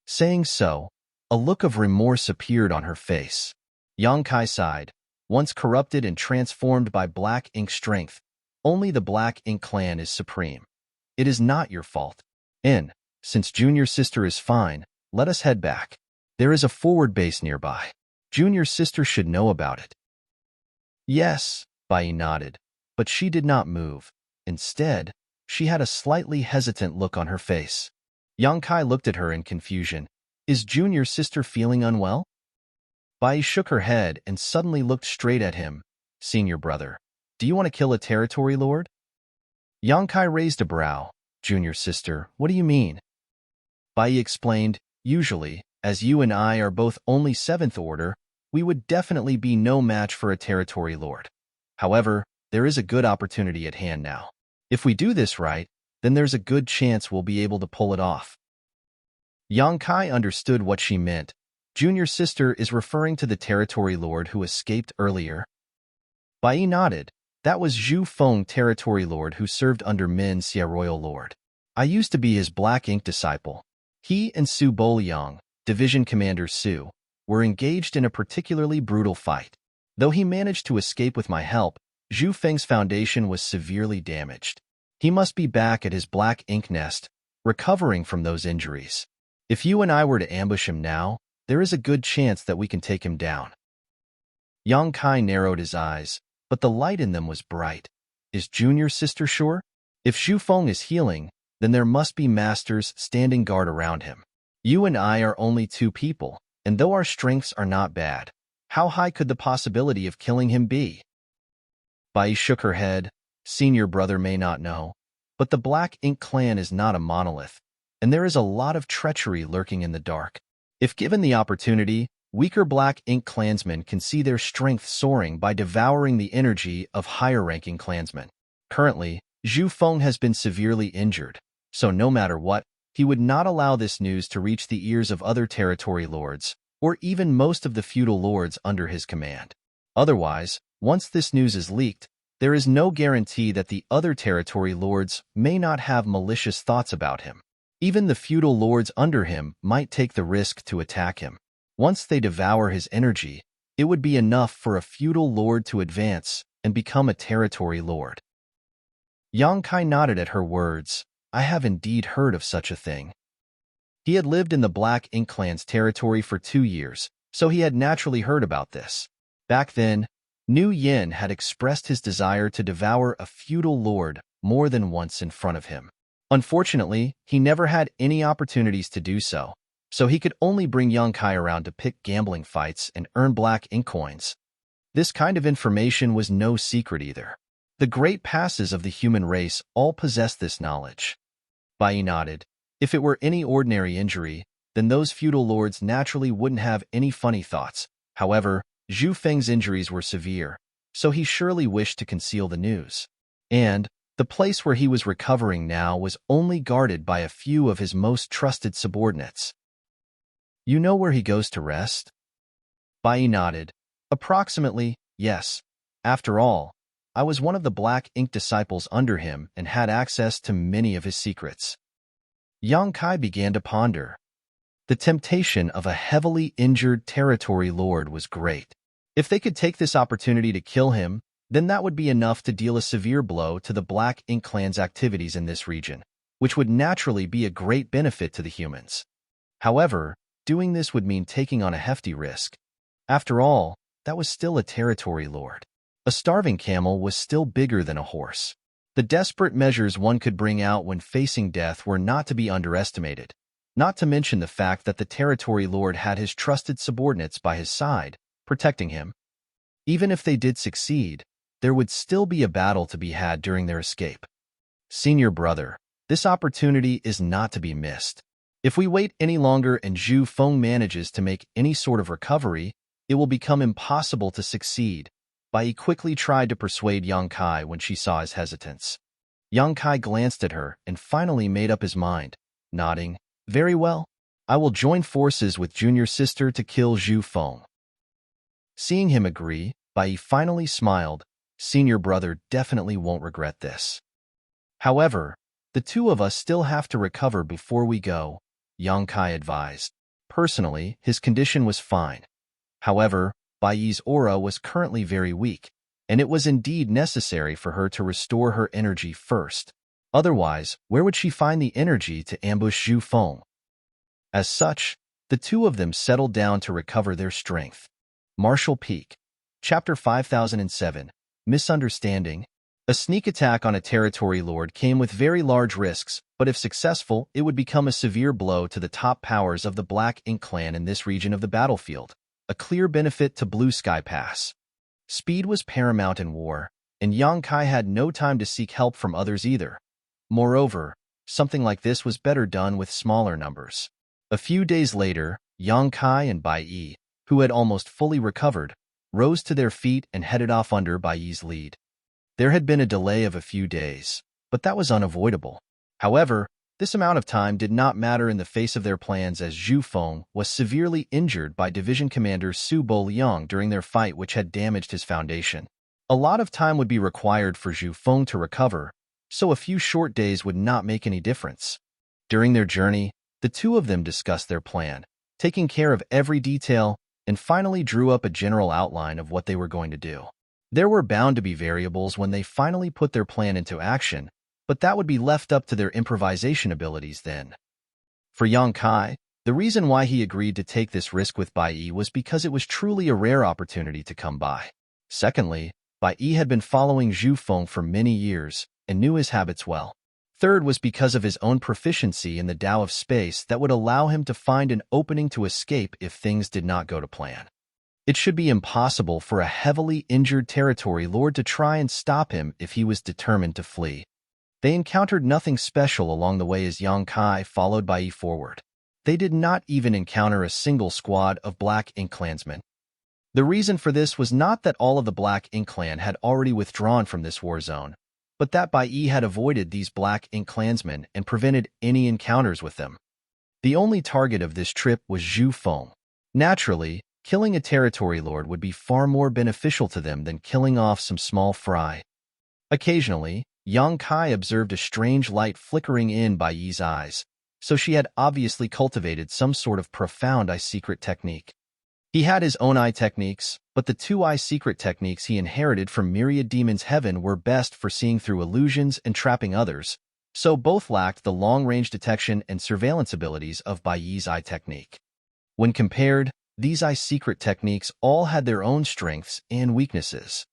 Saying so, a look of remorse appeared on her face. Yang Kai sighed. Once corrupted and transformed by black ink strength, only the black ink clan is supreme. It is not your fault. Since junior sister is fine, let us head back. There is a forward base nearby. Junior sister should know about it. Yes, Bai nodded, but she did not move. Instead, she had a slightly hesitant look on her face. Yang Kai looked at her in confusion. Is junior sister feeling unwell? Bai shook her head and suddenly looked straight at him. Senior brother, do you want to kill a territory lord? Yang Kai raised a brow. Junior sister, what do you mean? Bai explained, usually, as you and I are both only 7th order, we would definitely be no match for a territory lord. However, there is a good opportunity at hand now. If we do this right, then there's a good chance we'll be able to pull it off. Yang Kai understood what she meant. Junior sister is referring to the territory lord who escaped earlier. Bai nodded. That was Zhu Feng, territory lord who served under Min Xia, royal lord. I used to be his black ink disciple. He and Su Boliang, division commander Su, were engaged in a particularly brutal fight. Though he managed to escape with my help, Zhu Feng's foundation was severely damaged. He must be back at his black ink nest, recovering from those injuries. If you and I were to ambush him now, there is a good chance that we can take him down. Yang Kai narrowed his eyes, but the light in them was bright. Is junior sister sure? If Zhu Feng is healing, then there must be masters standing guard around him. You and I are only 2 people, and though our strengths are not bad, how high could the possibility of killing him be? Bai shook her head. Senior brother may not know, but the Black Ink clan is not a monolith, and there is a lot of treachery lurking in the dark. If given the opportunity, weaker Black Ink clansmen can see their strength soaring by devouring the energy of higher-ranking clansmen. Currently, Zhu Feng has been severely injured, so no matter what, he would not allow this news to reach the ears of other territory lords, or even most of the feudal lords under his command. Otherwise, once this news is leaked, there is no guarantee that the other territory lords may not have malicious thoughts about him. Even the feudal lords under him might take the risk to attack him. Once they devour his energy, it would be enough for a feudal lord to advance and become a territory lord. Yang Kai nodded at her words. I have indeed heard of such a thing. He had lived in the Black Ink clan's territory for 2 years, so he had naturally heard about this. Back then, Nu Yin had expressed his desire to devour a feudal lord more than once in front of him. Unfortunately, he never had any opportunities to do so, so he could only bring Yang Kai around to pick gambling fights and earn black ink coins. This kind of information was no secret either. The great passes of the human race all possessed this knowledge. Bai nodded. If it were any ordinary injury, then those feudal lords naturally wouldn't have any funny thoughts. However, Zhu Feng's injuries were severe, so he surely wished to conceal the news. And the place where he was recovering now was only guarded by a few of his most trusted subordinates. You know where he goes to rest? Bai nodded. Approximately, yes. After all, I was one of the Black Ink disciples under him and had access to many of his secrets. Yang Kai began to ponder. The temptation of a heavily injured territory lord was great. If they could take this opportunity to kill him, then that would be enough to deal a severe blow to the Black Ink clan's activities in this region, which would naturally be a great benefit to the humans. However, doing this would mean taking on a hefty risk. After all, that was still a territory lord. A starving camel was still bigger than a horse. The desperate measures one could bring out when facing death were not to be underestimated, not to mention the fact that the territory lord had his trusted subordinates by his side, protecting him. Even if they did succeed, there would still be a battle to be had during their escape. Senior brother, this opportunity is not to be missed. If we wait any longer and Zhu Feng manages to make any sort of recovery, it will become impossible to succeed. Bai Yi quickly tried to persuade Yang Kai when she saw his hesitance. Yang Kai glanced at her and finally made up his mind, nodding, "Very well. I will join forces with junior sister to kill Zhu Feng." Seeing him agree, Bai Yi finally smiled. Senior brother definitely won't regret this. However, the two of us still have to recover before we go, Yang Kai advised. Personally, his condition was fine. However, Bai Yi's aura was currently very weak, and it was indeed necessary for her to restore her energy first. Otherwise, where would she find the energy to ambush Zhu Feng? As such, the two of them settled down to recover their strength. Martial Peak. Chapter 5007. Misunderstanding. A sneak attack on a territory lord came with very large risks, but if successful, it would become a severe blow to the top powers of the Black Ink clan in this region of the battlefield, a clear benefit to Blue Sky Pass. Speed was paramount in war, and Yang Kai had no time to seek help from others either. Moreover, something like this was better done with smaller numbers. A few days later, Yang Kai and Bai Yi, who had almost fully recovered, rose to their feet and headed off under Bai Yi's lead. There had been a delay of a few days, but that was unavoidable. However, this amount of time did not matter in the face of their plans as Zhu Feng was severely injured by Division Commander Su Bo Liang during their fight, which had damaged his foundation. A lot of time would be required for Zhu Feng to recover, so a few short days would not make any difference. During their journey, the two of them discussed their plan, taking care of every detail, and finally drew up a general outline of what they were going to do. There were bound to be variables when they finally put their plan into action, but that would be left up to their improvisation abilities then. For Yang Kai, the reason why he agreed to take this risk with Bai Yi was because it was truly a rare opportunity to come by. Secondly, Bai Yi had been following Zhu Feng for many years and knew his habits well. Third was because of his own proficiency in the Tao of space that would allow him to find an opening to escape if things did not go to plan. It should be impossible for a heavily injured territory lord to try and stop him if he was determined to flee. They encountered nothing special along the way as Yang Kai followed Bai Yi forward. They did not even encounter a single squad of Black Ink clansmen. The reason for this was not that all of the Black Ink clan had already withdrawn from this war zone, but that Bai Yi had avoided these Black Ink clansmen and prevented any encounters with them. The only target of this trip was Zhu Feng. Naturally, killing a territory lord would be far more beneficial to them than killing off some small fry. Occasionally, Yang Kai observed a strange light flickering in Bai Yi's eyes, so she had obviously cultivated some sort of profound eye secret technique. He had his own eye techniques, but the two eye secret techniques he inherited from Myriad Demons Heaven were best for seeing through illusions and trapping others, so both lacked the long-range detection and surveillance abilities of Bai Yi's eye technique. When compared, these eye secret techniques all had their own strengths and weaknesses.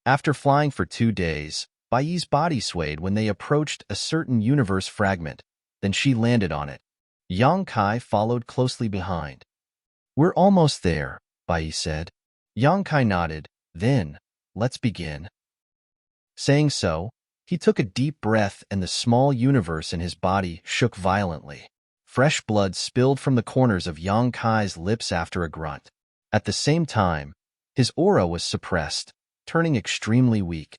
After flying for 2 days, Bai Yi's body swayed when they approached a certain universe fragment, then she landed on it. Yang Kai followed closely behind. "We're almost there," Bai Yi said. Yang Kai nodded. "Then, let's begin." Saying so, he took a deep breath and the small universe in his body shook violently. Fresh blood spilled from the corners of Yang Kai's lips after a grunt. At the same time, his aura was suppressed, turning extremely weak.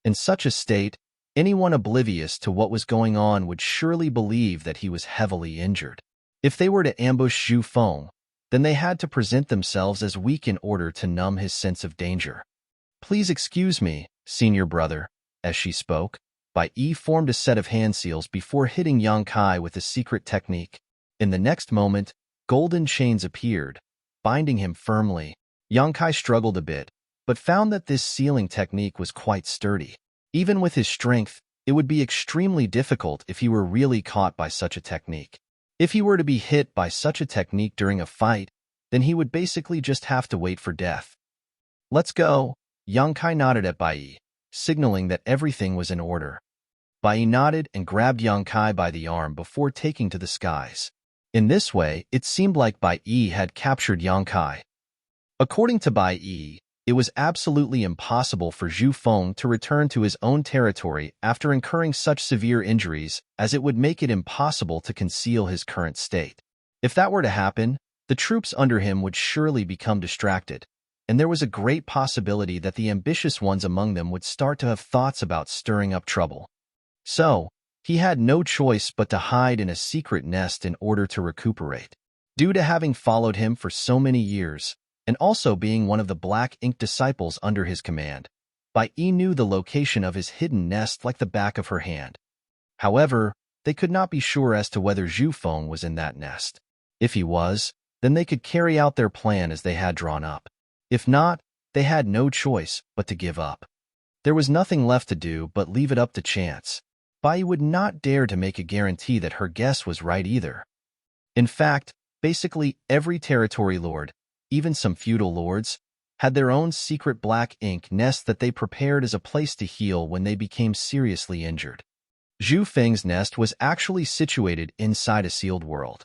In such a state, anyone oblivious to what was going on would surely believe that he was heavily injured. If they were to ambush Zhu Feng, then they had to present themselves as weak in order to numb his sense of danger. "Please excuse me, senior brother." As she spoke, Bai Yi formed a set of hand seals before hitting Yang Kai with a secret technique. In the next moment, golden chains appeared, binding him firmly. Yang Kai struggled a bit, but found that this sealing technique was quite sturdy. Even with his strength, it would be extremely difficult if he were really caught by such a technique. If he were to be hit by such a technique during a fight, then he would basically just have to wait for death. "Let's go." Yang Kai nodded at Bai Yi, signaling that everything was in order. Bai nodded and grabbed Yang Kai by the arm before taking to the skies. In this way, it seemed like Bai Yi had captured Yang Kai. According to Bai Yi, it was absolutely impossible for Zhu Feng to return to his own territory after incurring such severe injuries, as it would make it impossible to conceal his current state. If that were to happen, the troops under him would surely become distracted, and there was a great possibility that the ambitious ones among them would start to have thoughts about stirring up trouble. So, he had no choice but to hide in a secret nest in order to recuperate. Due to having followed him for so many years, and also being one of the black ink disciples under his command, Bai Yi knew the location of his hidden nest like the back of her hand. However, they could not be sure as to whether Zhu Feng was in that nest. If he was, then they could carry out their plan as they had drawn up. If not, they had no choice but to give up. There was nothing left to do but leave it up to chance. Bai would not dare to make a guarantee that her guess was right either. In fact, basically every territory lord, even some feudal lords, had their own secret black ink nest that they prepared as a place to heal when they became seriously injured. Zhu Feng's nest was actually situated inside a sealed world.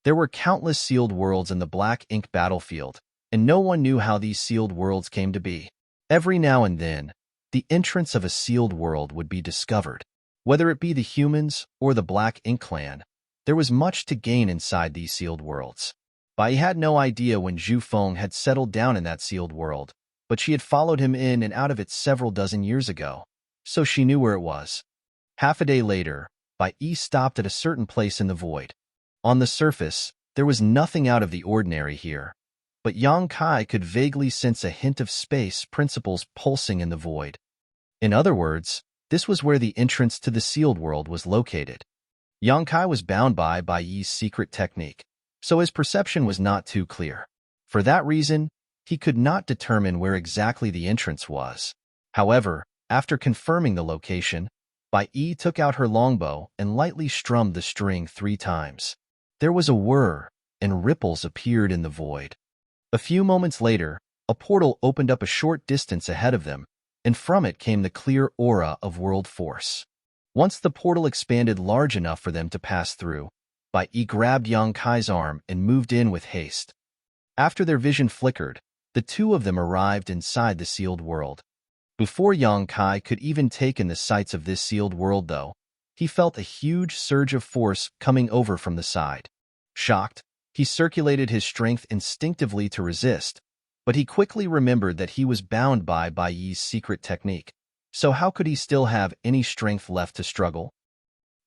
There were countless sealed worlds in the black ink battlefield, and no one knew how these sealed worlds came to be. Every now and then, the entrance of a sealed world would be discovered. Whether it be the humans or the Black Ink clan, there was much to gain inside these sealed worlds. Bai had no idea when Zhu Feng had settled down in that sealed world, but she had followed him in and out of it several dozen years ago, so she knew where it was. Half a day later, Bai Yi stopped at a certain place in the void. On the surface, there was nothing out of the ordinary here, but Yang Kai could vaguely sense a hint of space principles pulsing in the void. In other words, this was where the entrance to the sealed world was located. Yang Kai was bound by Bai Yi's secret technique, so his perception was not too clear. For that reason, he could not determine where exactly the entrance was. However, after confirming the location, Bai Yi took out her longbow and lightly strummed the string 3 times. There was a whir, and ripples appeared in the void. A few moments later, a portal opened up a short distance ahead of them, and from it came the clear aura of world force. Once the portal expanded large enough for them to pass through, Bai Yi grabbed Yang Kai's arm and moved in with haste. After their vision flickered, the two of them arrived inside the sealed world. Before Yang Kai could even take in the sights of this sealed world, though, he felt a huge surge of force coming over from the side. Shocked, he circulated his strength instinctively to resist, but he quickly remembered that he was bound by Bai Yi's secret technique, so how could he still have any strength left to struggle?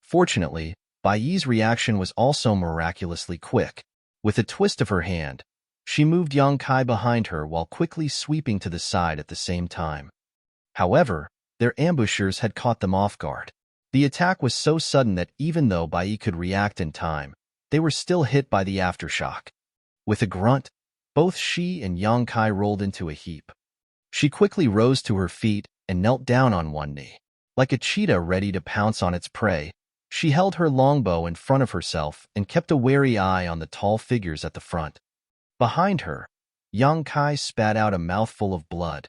Fortunately, Bai Yi's reaction was also miraculously quick. With a twist of her hand, she moved Yang Kai behind her while quickly sweeping to the side at the same time. However, their ambushers had caught them off guard. The attack was so sudden that even though Bai Yi could react in time, they were still hit by the aftershock. With a grunt, both she and Yang Kai rolled into a heap. She quickly rose to her feet and knelt down on one knee. Like a cheetah ready to pounce on its prey, she held her longbow in front of herself and kept a wary eye on the tall figures at the front. Behind her, Yang Kai spat out a mouthful of blood.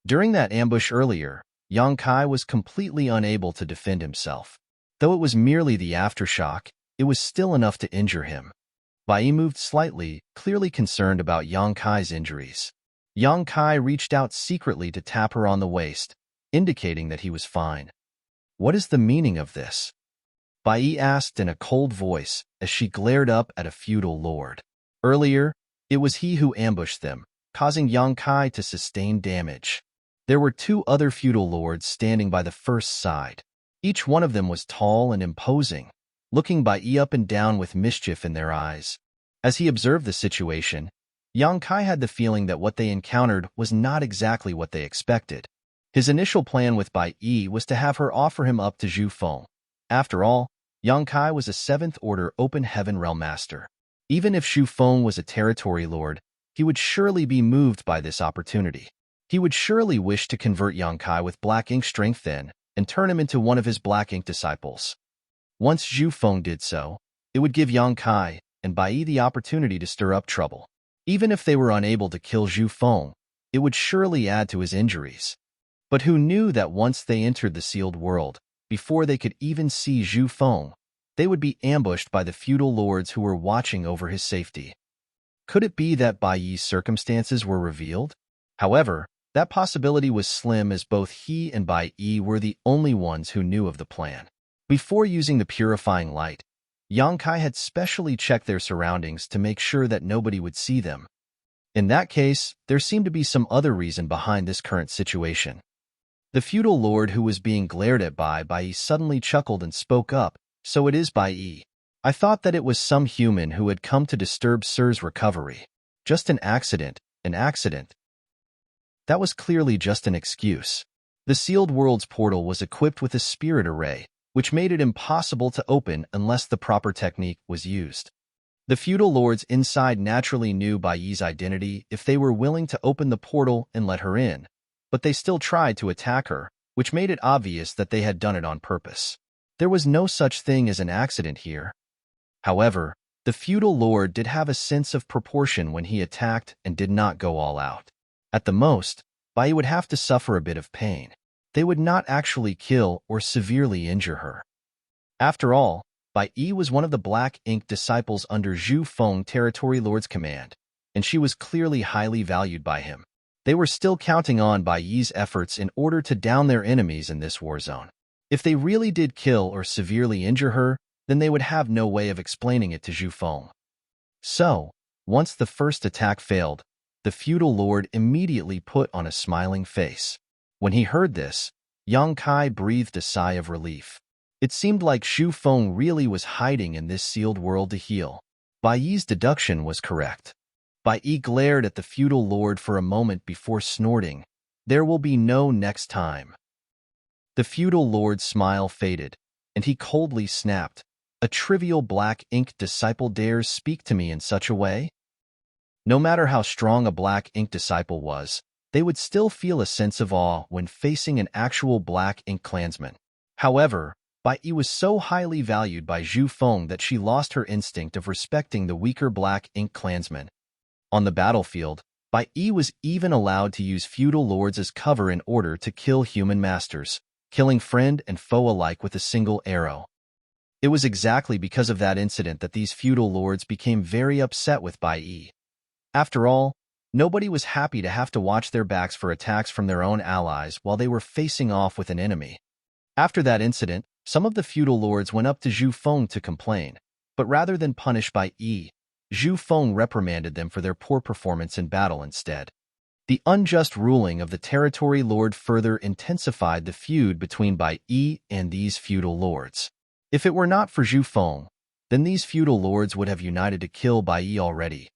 During that ambush earlier, Yang Kai was completely unable to defend himself. Though it was merely the aftershock, it was still enough to injure him. Bai Yi moved slightly, clearly concerned about Yang Kai's injuries. Yang Kai reached out secretly to tap her on the waist, indicating that he was fine. "What is the meaning of this?" Bai Yi asked in a cold voice as she glared up at a feudal lord. Earlier, it was he who ambushed them, causing Yang Kai to sustain damage. There were 2 other feudal lords standing by the first side. Each one of them was tall and imposing, looking Bai Yi up and down with mischief in their eyes. As he observed the situation, Yang Kai had the feeling that what they encountered was not exactly what they expected. His initial plan with Bai Yi was to have her offer him up to Zhu Feng. After all, Yang Kai was a 7th Order Open Heaven Realm Master. Even if Zhu Feng was a territory lord, he would surely be moved by this opportunity. He would surely wish to convert Yang Kai with black ink strength then, and turn him into one of his black ink disciples. Once Zhu Feng did so, it would give Yang Kai and Bai Yi the opportunity to stir up trouble. Even if they were unable to kill Zhu Feng, it would surely add to his injuries. But who knew that once they entered the sealed world, before they could even see Zhu Feng, they would be ambushed by the feudal lords who were watching over his safety. Could it be that Bai Yi's circumstances were revealed? However, that possibility was slim as both he and Bai Yi were the only ones who knew of the plan. Before using the purifying light, Yang Kai had specially checked their surroundings to make sure that nobody would see them. In that case, there seemed to be some other reason behind this current situation. The feudal lord who was being glared at by Bai Yi suddenly chuckled and spoke up, "So it is Bai Yi. I thought that it was some human who had come to disturb Sir's recovery. Just an accident, an accident." That was clearly just an excuse. The sealed world's portal was equipped with a spirit array, which made it impossible to open unless the proper technique was used. The feudal lords inside naturally knew Bai Yi's identity if they were willing to open the portal and let her in, but they still tried to attack her, which made it obvious that they had done it on purpose. There was no such thing as an accident here. However, the feudal lord did have a sense of proportion when he attacked and did not go all out. At the most, Bai Yi would have to suffer a bit of pain. They would not actually kill or severely injure her. After all, Bai Yi was one of the Black Ink disciples under Zhu Feng Territory Lord's command, and she was clearly highly valued by him. They were still counting on Bai Yi's efforts in order to down their enemies in this war zone. If they really did kill or severely injure her, then they would have no way of explaining it to Zhu Feng. So, once the first attack failed, the feudal lord immediately put on a smiling face. When he heard this, Yang Kai breathed a sigh of relief. It seemed like Zhu Feng really was hiding in this sealed world to heal. Bai Yi's deduction was correct. Bai Yi glared at the feudal lord for a moment before snorting, "There will be no next time." The feudal lord's smile faded, and he coldly snapped, "A trivial Black Ink disciple dares speak to me in such a way?" No matter how strong a Black Ink disciple was, they would still feel a sense of awe when facing an actual Black Ink clansman. However, Bai Yi was so highly valued by Zhu Feng that she lost her instinct of respecting the weaker Black Ink clansman. On the battlefield, Bai Yi was even allowed to use feudal lords as cover in order to kill human masters, killing friend and foe alike with a single arrow. It was exactly because of that incident that these feudal lords became very upset with Bai Yi. After all, nobody was happy to have to watch their backs for attacks from their own allies while they were facing off with an enemy. After that incident, some of the feudal lords went up to Zhu Feng to complain, but rather than punish Bai Yi, Zhu Feng reprimanded them for their poor performance in battle instead. The unjust ruling of the territory lord further intensified the feud between Bai Yi and these feudal lords. If it were not for Zhu Feng, then these feudal lords would have united to kill Bai Yi already.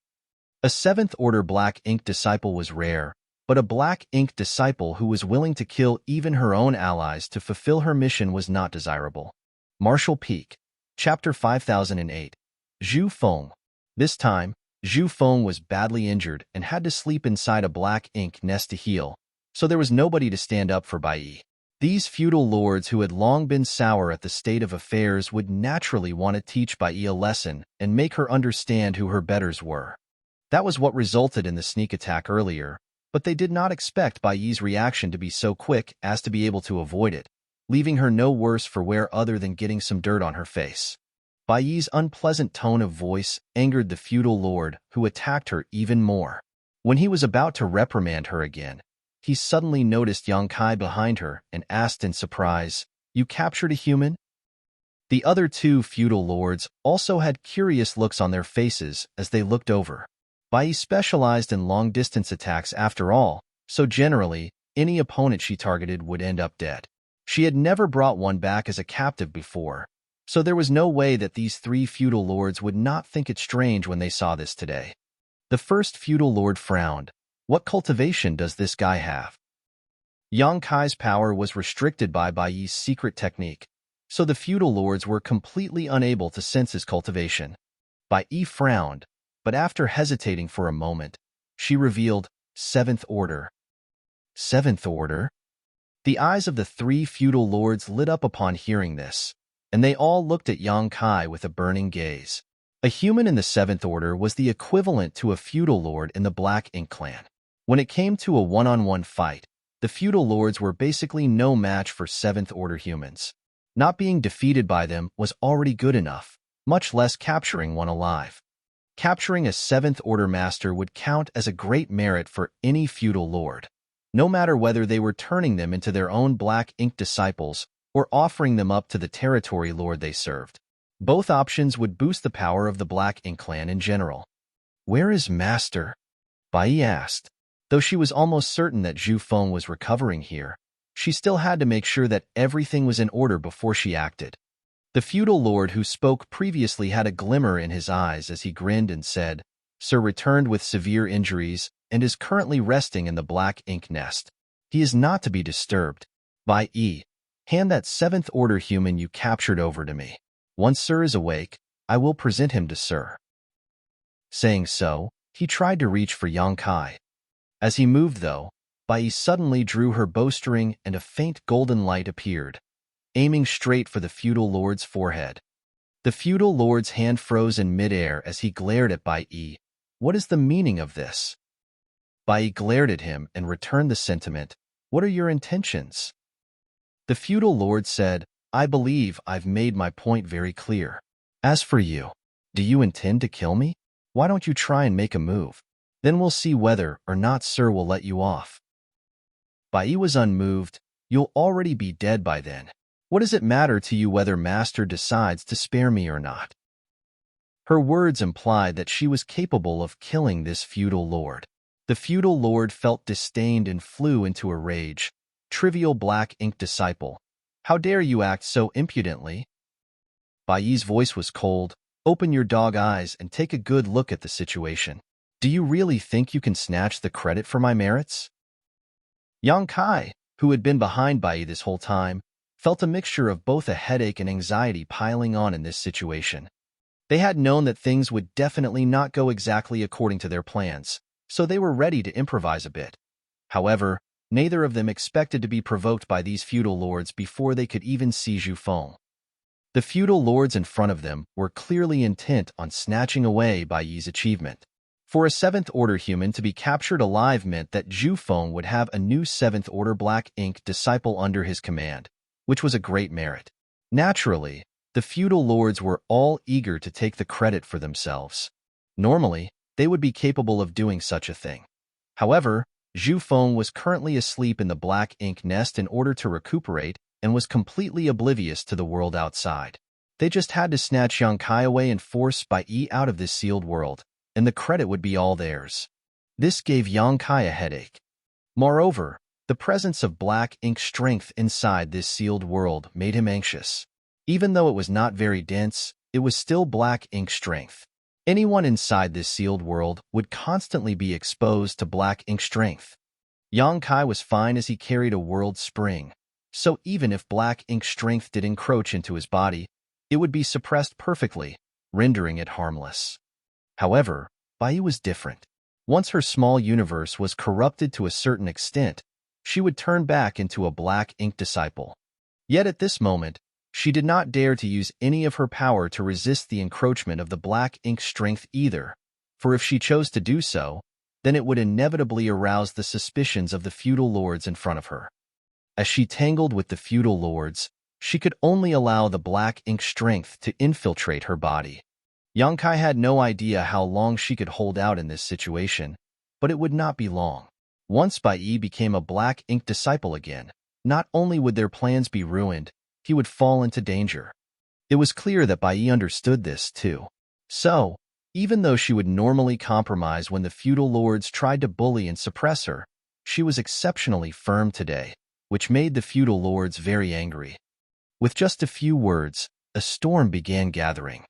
A 7th Order Black Ink disciple was rare, but a Black Ink disciple who was willing to kill even her own allies to fulfill her mission was not desirable. Martial Peak, Chapter 5008. Zhu Feng. This time, Zhu Feng was badly injured and had to sleep inside a Black Ink nest to heal, so there was nobody to stand up for Bai Yi. These feudal lords who had long been sour at the state of affairs would naturally want to teach Bai Yi a lesson and make her understand who her betters were. That was what resulted in the sneak attack earlier, but they did not expect Bai Yi's reaction to be so quick as to be able to avoid it, leaving her no worse for wear other than getting some dirt on her face. Bai Yi's unpleasant tone of voice angered the feudal lord, who attacked her even more. When he was about to reprimand her again, he suddenly noticed Yang Kai behind her and asked in surprise, "You captured a human?" The other two feudal lords also had curious looks on their faces as they looked over. Bai Yi specialized in long-distance attacks after all, so generally, any opponent she targeted would end up dead. She had never brought one back as a captive before, so there was no way that these three feudal lords would not think it strange when they saw this today. The first feudal lord frowned. What cultivation does this guy have? Yang Kai's power was restricted by Bai Yi's secret technique, so the feudal lords were completely unable to sense his cultivation. Bai Yi frowned, but after hesitating for a moment, she revealed, 7th Order. 7th Order? The eyes of the three feudal lords lit up upon hearing this, and they all looked at Yang Kai with a burning gaze. A human in the 7th Order was the equivalent to a feudal lord in the Black Ink clan. When it came to a one-on-one fight, the feudal lords were basically no match for 7th Order humans. Not being defeated by them was already good enough, much less capturing one alive. Capturing a seventh-order master would count as a great merit for any feudal lord, no matter whether they were turning them into their own black ink disciples or offering them up to the territory lord they served. Both options would boost the power of the Black Ink clan in general. "Where is Master?" Bai asked. Though she was almost certain that Zhu Feng was recovering here, she still had to make sure that everything was in order before she acted. The feudal lord who spoke previously had a glimmer in his eyes as he grinned and said, "Sir returned with severe injuries and is currently resting in the Black Ink nest. He is not to be disturbed. Bai, hand that seventh-order human you captured over to me. Once Sir is awake, I will present him to Sir." Saying so, he tried to reach for Yang Kai. As he moved, though, Bai suddenly drew her bowstring and a faint golden light appeared, aiming straight for the feudal lord's forehead. The feudal lord's hand froze in midair as he glared at Bai. "What is the meaning of this?" Bai glared at him and returned the sentiment, "What are your intentions?" The feudal lord said, "I believe I've made my point very clear. As for you, do you intend to kill me? Why don't you try and make a move? Then we'll see whether or not Sir will let you off." Bai was unmoved. "You'll already be dead by then. What does it matter to you whether Master decides to spare me or not?" Her words implied that she was capable of killing this feudal lord. The feudal lord felt disdained and flew into a rage. "Trivial Black Ink disciple. How dare you act so impudently?" Bai's voice was cold. "Open your dog eyes and take a good look at the situation. Do you really think you can snatch the credit for my merits?" Yang Kai, who had been behind Bai this whole time, felt a mixture of both a headache and anxiety piling on in this situation. They had known that things would definitely not go exactly according to their plans, so they were ready to improvise a bit. However, neither of them expected to be provoked by these feudal lords before they could even see Zhu Feng. The feudal lords in front of them were clearly intent on snatching away Bai's achievement. For a seventh-order human to be captured alive meant that Zhu Feng would have a new seventh-order Black Ink disciple under his command, which was a great merit. Naturally, the feudal lords were all eager to take the credit for themselves. Normally, they would be capable of doing such a thing. However, Zhu Feng was currently asleep in the Black Ink nest in order to recuperate and was completely oblivious to the world outside. They just had to snatch Yang Kai away and force Bai out of this sealed world, and the credit would be all theirs. This gave Yang Kai a headache. Moreover, the presence of Black Ink strength inside this sealed world made him anxious. Even though it was not very dense, it was still Black Ink strength. Anyone inside this sealed world would constantly be exposed to Black Ink strength. Yang Kai was fine as he carried a world spring, so even if Black Ink strength did encroach into his body, it would be suppressed perfectly, rendering it harmless. However, Bai was different. Once her small universe was corrupted to a certain extent, she would turn back into a Black Ink disciple. Yet at this moment, she did not dare to use any of her power to resist the encroachment of the Black Ink strength either, for if she chose to do so, then it would inevitably arouse the suspicions of the feudal lords in front of her. As she tangled with the feudal lords, she could only allow the Black Ink strength to infiltrate her body. Yang Kai had no idea how long she could hold out in this situation, but it would not be long. Once Bai became a Black Ink disciple again, not only would their plans be ruined, he would fall into danger. It was clear that Bai understood this, too. So, even though she would normally compromise when the feudal lords tried to bully and suppress her, she was exceptionally firm today, which made the feudal lords very angry. With just a few words, a storm began gathering.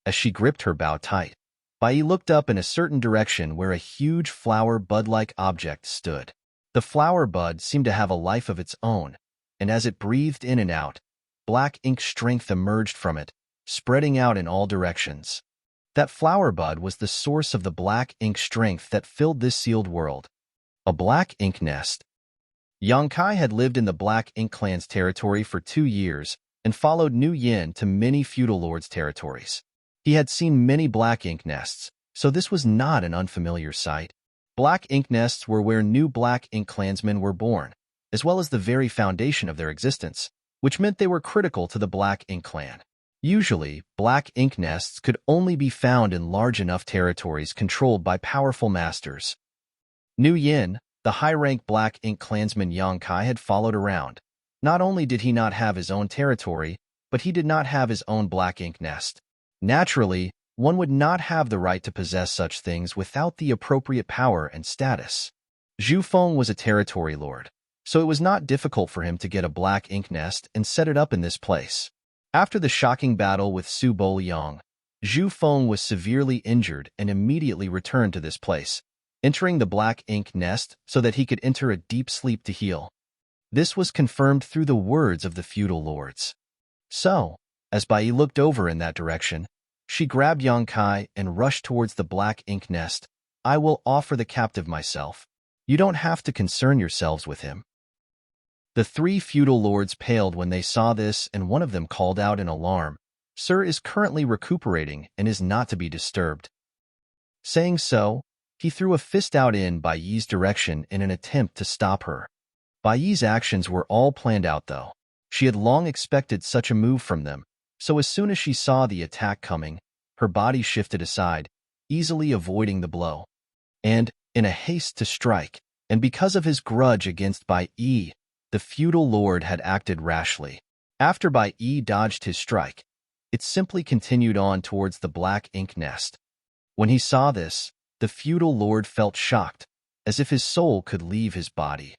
As she gripped her bow tight, Bai looked up in a certain direction where a huge flower bud-like object stood. The flower bud seemed to have a life of its own, and as it breathed in and out, Black Ink strength emerged from it, spreading out in all directions. That flower bud was the source of the Black Ink strength that filled this sealed world. A Black Ink nest. Yang Kai had lived in the Black Ink clan's territory for 2 years and followed Nu Yin to many feudal lords' territories. He had seen many Black Ink nests, so this was not an unfamiliar sight. Black Ink nests were where new Black Ink clansmen were born, as well as the very foundation of their existence. which meant they were critical to the Black Ink clan. Usually, black ink nests could only be found in large enough territories controlled by powerful masters. Nu Yin, the high-rank black ink clansman Yang Kai, had followed around. Not only did he not have his own territory, but he did not have his own black ink nest. Naturally, one would not have the right to possess such things without the appropriate power and status. Zhu Feng was a territory lord, so it was not difficult for him to get a black ink nest and set it up in this place. After the shocking battle with Su Boliang, Zhu Feng was severely injured and immediately returned to this place, entering the black ink nest so that he could enter a deep sleep to heal. This was confirmed through the words of the feudal lords. So, as Bai looked over in that direction, she grabbed Yang Kai and rushed towards the black ink nest. "I will offer the captive myself. You don't have to concern yourselves with him." The three feudal lords paled when they saw this, and one of them called out in alarm, "Sir is currently recuperating and is not to be disturbed." Saying so, he threw a fist out in Bai Yi's direction in an attempt to stop her. Bai Yi's actions were all planned out, though. She had long expected such a move from them, so as soon as she saw the attack coming, her body shifted aside, easily avoiding the blow. And, in a haste to strike, and because of his grudge against Bai Yi, the feudal lord had acted rashly. After Bai Yi dodged his strike, it simply continued on towards the black ink nest. When he saw this, the feudal lord felt shocked, as if his soul could leave his body.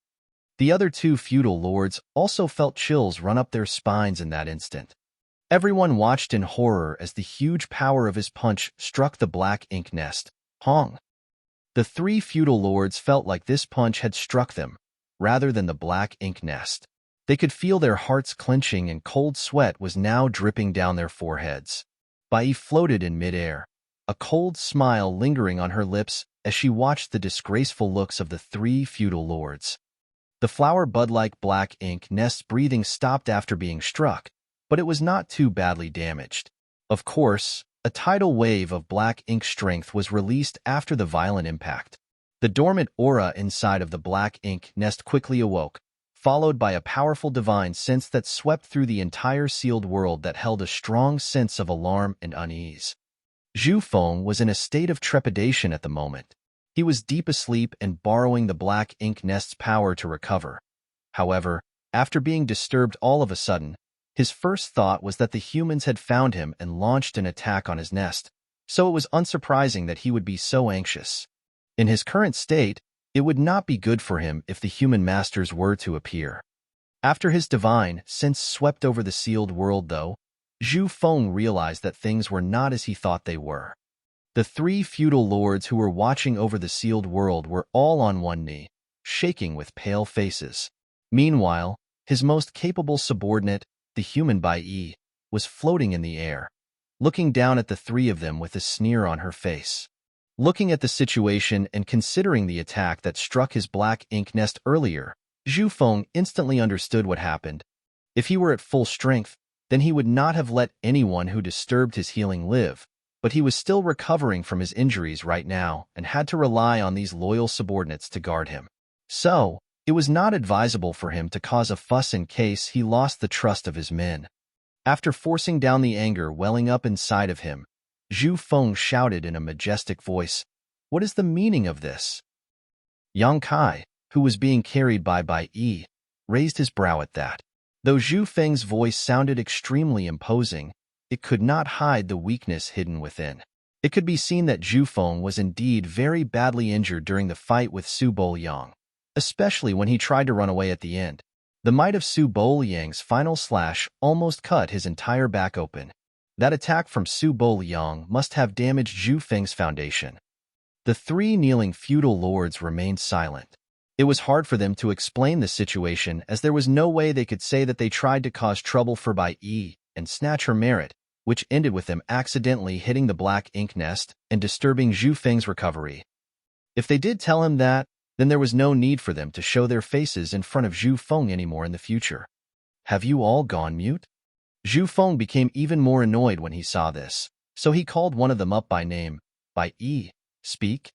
The other two feudal lords also felt chills run up their spines in that instant. Everyone watched in horror as the huge power of his punch struck the black ink nest. Hong! The three feudal lords felt like this punch had struck them, rather than the black ink nest. They could feel their hearts clenching and cold sweat was now dripping down their foreheads. Bai floated in midair, a cold smile lingering on her lips as she watched the disgraceful looks of the three feudal lords. The flower bud-like black ink nest's breathing stopped after being struck, but it was not too badly damaged. Of course, a tidal wave of black ink strength was released after the violent impact. The dormant aura inside of the black ink nest quickly awoke, followed by a powerful divine sense that swept through the entire sealed world that held a strong sense of alarm and unease. Zhu Feng was in a state of trepidation at the moment. He was deep asleep and borrowing the black ink nest's power to recover. However, after being disturbed all of a sudden, his first thought was that the humans had found him and launched an attack on his nest, so it was unsurprising that he would be so anxious. In his current state, it would not be good for him if the human masters were to appear. After his divine sense swept over the sealed world, though, Zhu Feng realized that things were not as he thought they were. The three feudal lords who were watching over the sealed world were all on one knee, shaking with pale faces. Meanwhile, his most capable subordinate, the human Bai Yi, was floating in the air, looking down at the three of them with a sneer on her face. Looking at the situation and considering the attack that struck his black ink nest earlier, Zhu Feng instantly understood what happened. If he were at full strength, then he would not have let anyone who disturbed his healing live, but he was still recovering from his injuries right now and had to rely on these loyal subordinates to guard him. So, it was not advisable for him to cause a fuss in case he lost the trust of his men. After forcing down the anger welling up inside of him, Zhu Feng shouted in a majestic voice, "What is the meaning of this?" Yang Kai, who was being carried by Bai Yi, raised his brow at that. Though Zhu Feng's voice sounded extremely imposing, it could not hide the weakness hidden within. It could be seen that Zhu Feng was indeed very badly injured during the fight with Su Boliang, especially when he tried to run away at the end. The might of Su Boliang's final slash almost cut his entire back open. That attack from Su Boliang must have damaged Zhu Feng's foundation. The three kneeling feudal lords remained silent. It was hard for them to explain the situation, as there was no way they could say that they tried to cause trouble for Bai Yi and snatch her merit, which ended with them accidentally hitting the black ink nest and disturbing Zhu Feng's recovery. If they did tell him that, then there was no need for them to show their faces in front of Zhu Feng anymore in the future. "Have you all gone mute?" Zhu Feng became even more annoyed when he saw this, so he called one of them up by name. "Bai Yi, speak."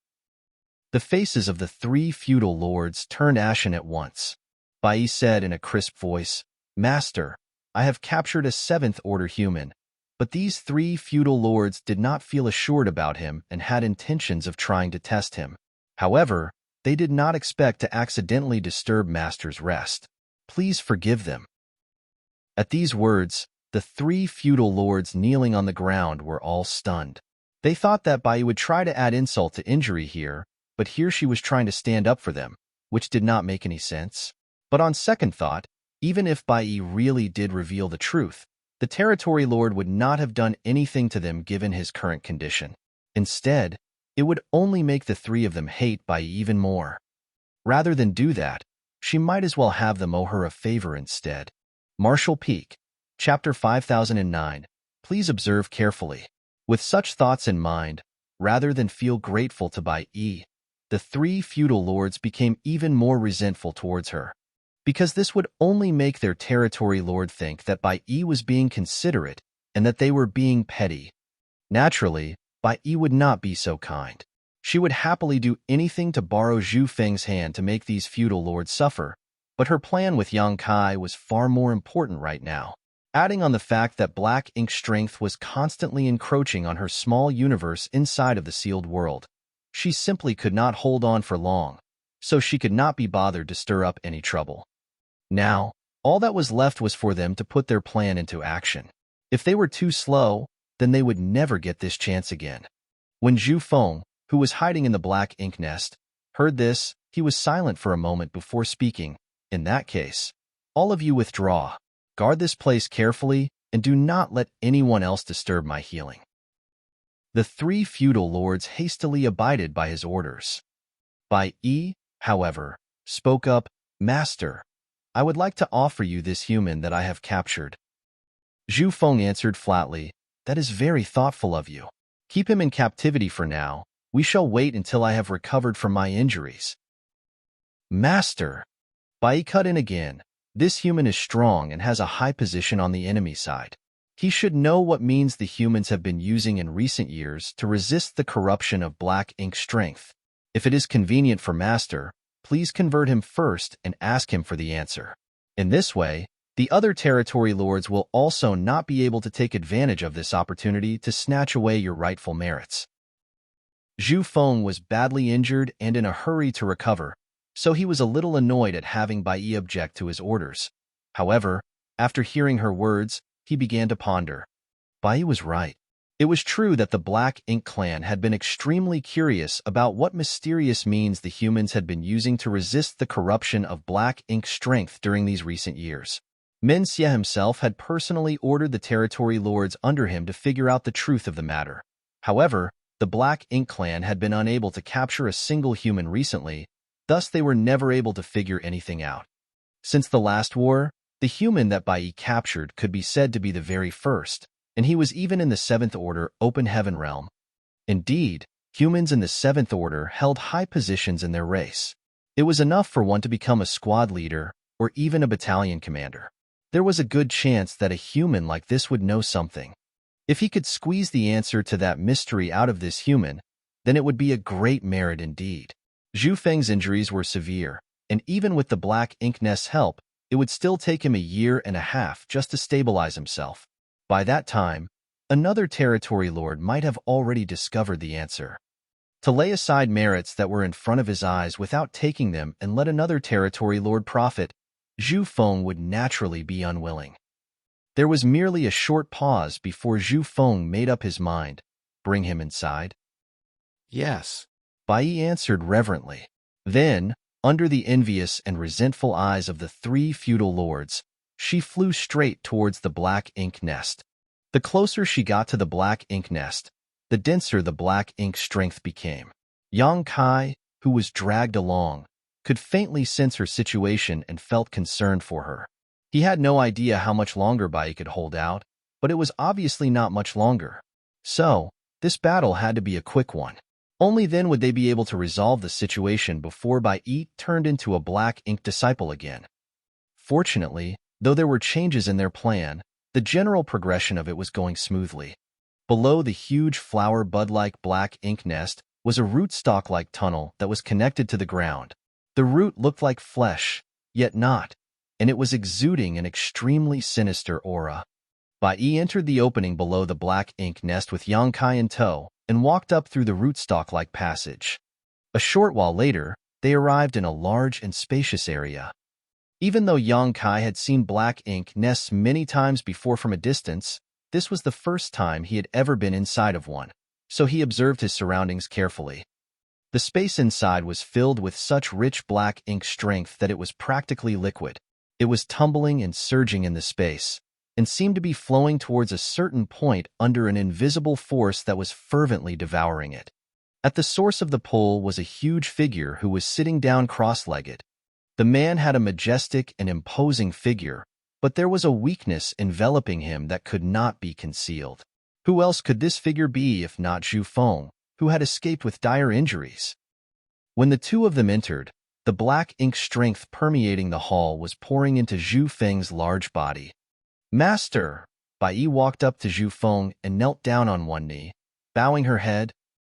The faces of the three feudal lords turned ashen at once. Bai Yi said in a crisp voice, "Master, I have captured a seventh-order human. But these three feudal lords did not feel assured about him and had intentions of trying to test him. However, they did not expect to accidentally disturb Master's rest. Please forgive them. At these words, the three feudal lords kneeling on the ground were all stunned. They thought that Bai would try to add insult to injury here, but here she was trying to stand up for them, which did not make any sense. But on second thought, even if Bai really did reveal the truth, the territory lord would not have done anything to them given his current condition. Instead, it would only make the three of them hate Bai even more. Rather than do that, she might as well have them owe her a favor instead. Marshall Peak, Chapter 5009. Please observe carefully. With such thoughts in mind, rather than feel grateful to Bai, the three feudal lords became even more resentful towards her, because this would only make their territory lord think that Bai was being considerate and that they were being petty. Naturally, Bai would not be so kind. She would happily do anything to borrow Zhu Feng's hand to make these feudal lords suffer, but her plan with Yang Kai was far more important right now. Adding on the fact that black ink strength was constantly encroaching on her small universe inside of the sealed world, she simply could not hold on for long, so she could not be bothered to stir up any trouble. Now, all that was left was for them to put their plan into action. If they were too slow, then they would never get this chance again. When Zhu Feng, who was hiding in the black ink nest, heard this, he was silent for a moment before speaking. In that case, all of you withdraw. Guard this place carefully, and do not let anyone else disturb my healing. The three feudal lords hastily abided by his orders. Bai, however, spoke up, Master, I would like to offer you this human that I have captured. Zhu Feng answered flatly, That is very thoughtful of you. Keep him in captivity for now. We shall wait until I have recovered from my injuries. Master, Bai cut in again. This human is strong and has a high position on the enemy side. He should know what means the humans have been using in recent years to resist the corruption of black ink strength. If it is convenient for Master, please convert him first and ask him for the answer. In this way, the other territory lords will also not be able to take advantage of this opportunity to snatch away your rightful merits. Zhu Feng was badly injured and in a hurry to recover, so he was a little annoyed at having Bai object to his orders. However, after hearing her words, he began to ponder. Bai was right. It was true that the Black Ink clan had been extremely curious about what mysterious means the humans had been using to resist the corruption of Black Ink strength during these recent years. Min Xie himself had personally ordered the territory lords under him to figure out the truth of the matter. However, the Black Ink clan had been unable to capture a single human recently, thus they were never able to figure anything out. Since the last war, the human that Bai captured could be said to be the very first, and he was even in the Seventh Order Open Heaven realm. Indeed, humans in the Seventh Order held high positions in their race. It was enough for one to become a squad leader or even a battalion commander. There was a good chance that a human like this would know something. If he could squeeze the answer to that mystery out of this human, then it would be a great merit indeed. Zhu Feng's injuries were severe, and even with the Black Ink Nest's help, it would still take him a year and a half just to stabilize himself. By that time, another territory lord might have already discovered the answer. To lay aside merits that were in front of his eyes without taking them and let another territory lord profit, Zhu Feng would naturally be unwilling. There was merely a short pause before Zhu Feng made up his mind. Bring him inside. Yes, Bai answered reverently. Then, under the envious and resentful eyes of the three feudal lords, she flew straight towards the Black Ink Nest. The closer she got to the Black Ink Nest, the denser the Black Ink strength became. Yang Kai, who was dragged along, could faintly sense her situation and felt concerned for her. He had no idea how much longer Bai could hold out, but it was obviously not much longer. So, this battle had to be a quick one. Only then would they be able to resolve the situation before Bai turned into a Black Ink disciple again. Fortunately, though there were changes in their plan, the general progression of it was going smoothly. Below the huge flower bud-like Black Ink Nest was a rootstock-like tunnel that was connected to the ground. The root looked like flesh, yet not. and it was exuding an extremely sinister aura. Bai Yi entered the opening below the black ink nest with Yang Kai in tow and walked up through the rootstock-like passage. A short while later, they arrived in a large and spacious area. Even though Yang Kai had seen black ink nests many times before from a distance, this was the first time he had ever been inside of one, so he observed his surroundings carefully. The space inside was filled with such rich black ink strength that it was practically liquid. It was tumbling and surging in the space, and seemed to be flowing towards a certain point under an invisible force that was fervently devouring it. At the source of the pull was a huge figure who was sitting down cross-legged. The man had a majestic and imposing figure, but there was a weakness enveloping him that could not be concealed. Who else could this figure be if not Zhu Feng, who had escaped with dire injuries? When the two of them entered, the black ink strength permeating the hall was pouring into Zhu Feng's large body. "Master!" Bai Yi walked up to Zhu Feng and knelt down on one knee, bowing her head.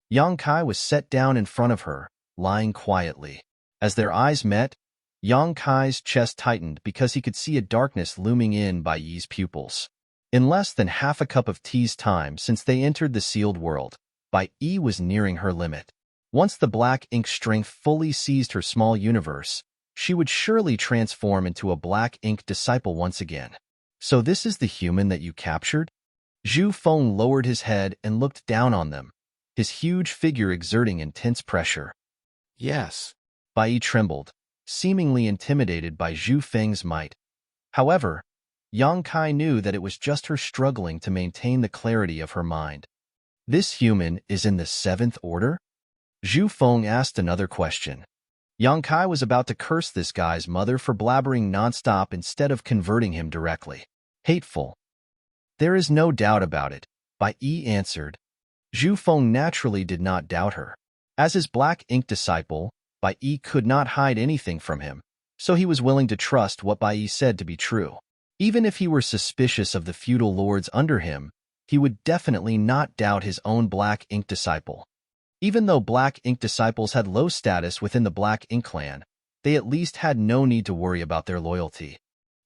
Yang Kai was set down in front of her, lying quietly. As their eyes met, Yang Kai's chest tightened because he could see a darkness looming in Bai Yi's pupils. In less than half a cup of tea's time since they entered the sealed world, Bai Yi was nearing her limit. Once the black ink strength fully seized her small universe, she would surely transform into a black ink disciple once again. "So this is the human that you captured?" Zhu Feng lowered his head and looked down on them, his huge figure exerting intense pressure. "Yes." Bai Yi trembled, seemingly intimidated by Zhu Feng's might. However, Yang Kai knew that it was just her struggling to maintain the clarity of her mind. "This human is in the seventh order?" Zhu Feng asked another question. Yang Kai was about to curse this guy's mother for blabbering nonstop instead of converting him directly. "Hateful." "There is no doubt about it," Bai Yi answered. Zhu Feng naturally did not doubt her. As his black ink disciple, Bai Yi could not hide anything from him, so he was willing to trust what Bai Yi said to be true. Even if he were suspicious of the feudal lords under him, he would definitely not doubt his own black ink disciple. Even though black ink disciples had low status within the black ink clan, they at least had no need to worry about their loyalty.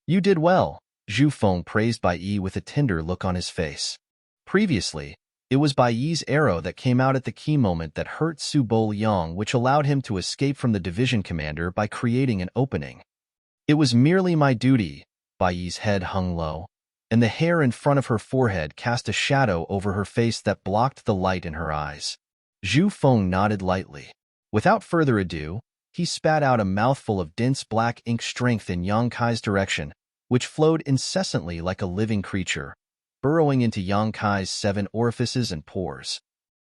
"You did well," Zhu Feng praised Bai Yi with a tender look on his face. Previously, it was Bai Yi's arrow that came out at the key moment that hurt Su Bo Liang, which allowed him to escape from the division commander by creating an opening. "It was merely my duty." Bai Yi's head hung low, and the hair in front of her forehead cast a shadow over her face that blocked the light in her eyes. Zhu Feng nodded lightly. Without further ado, he spat out a mouthful of dense black ink strength in Yang Kai's direction, which flowed incessantly like a living creature, burrowing into Yang Kai's 7 orifices and pores.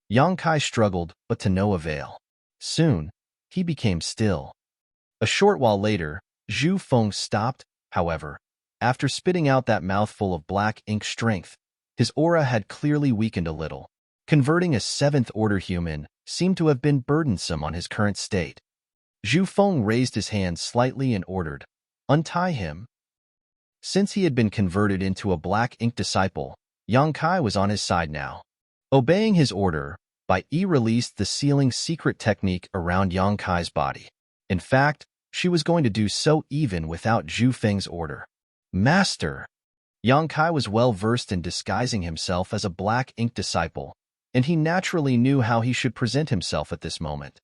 Yang Kai struggled, but to no avail. Soon, he became still. A short while later, Zhu Feng stopped, however. After spitting out that mouthful of black ink strength, his aura had clearly weakened a little. Converting a 7th-order human seemed to have been burdensome on his current state. Zhu Feng raised his hand slightly and ordered, "Untie him." Since he had been converted into a black ink disciple, Yang Kai was on his side now. Obeying his order, Bai Yi released the sealing secret technique around Yang Kai's body. In fact, she was going to do so even without Zhu Feng's order. "Master!" Yang Kai was well versed in disguising himself as a black ink disciple, and he naturally knew how he should present himself at this moment.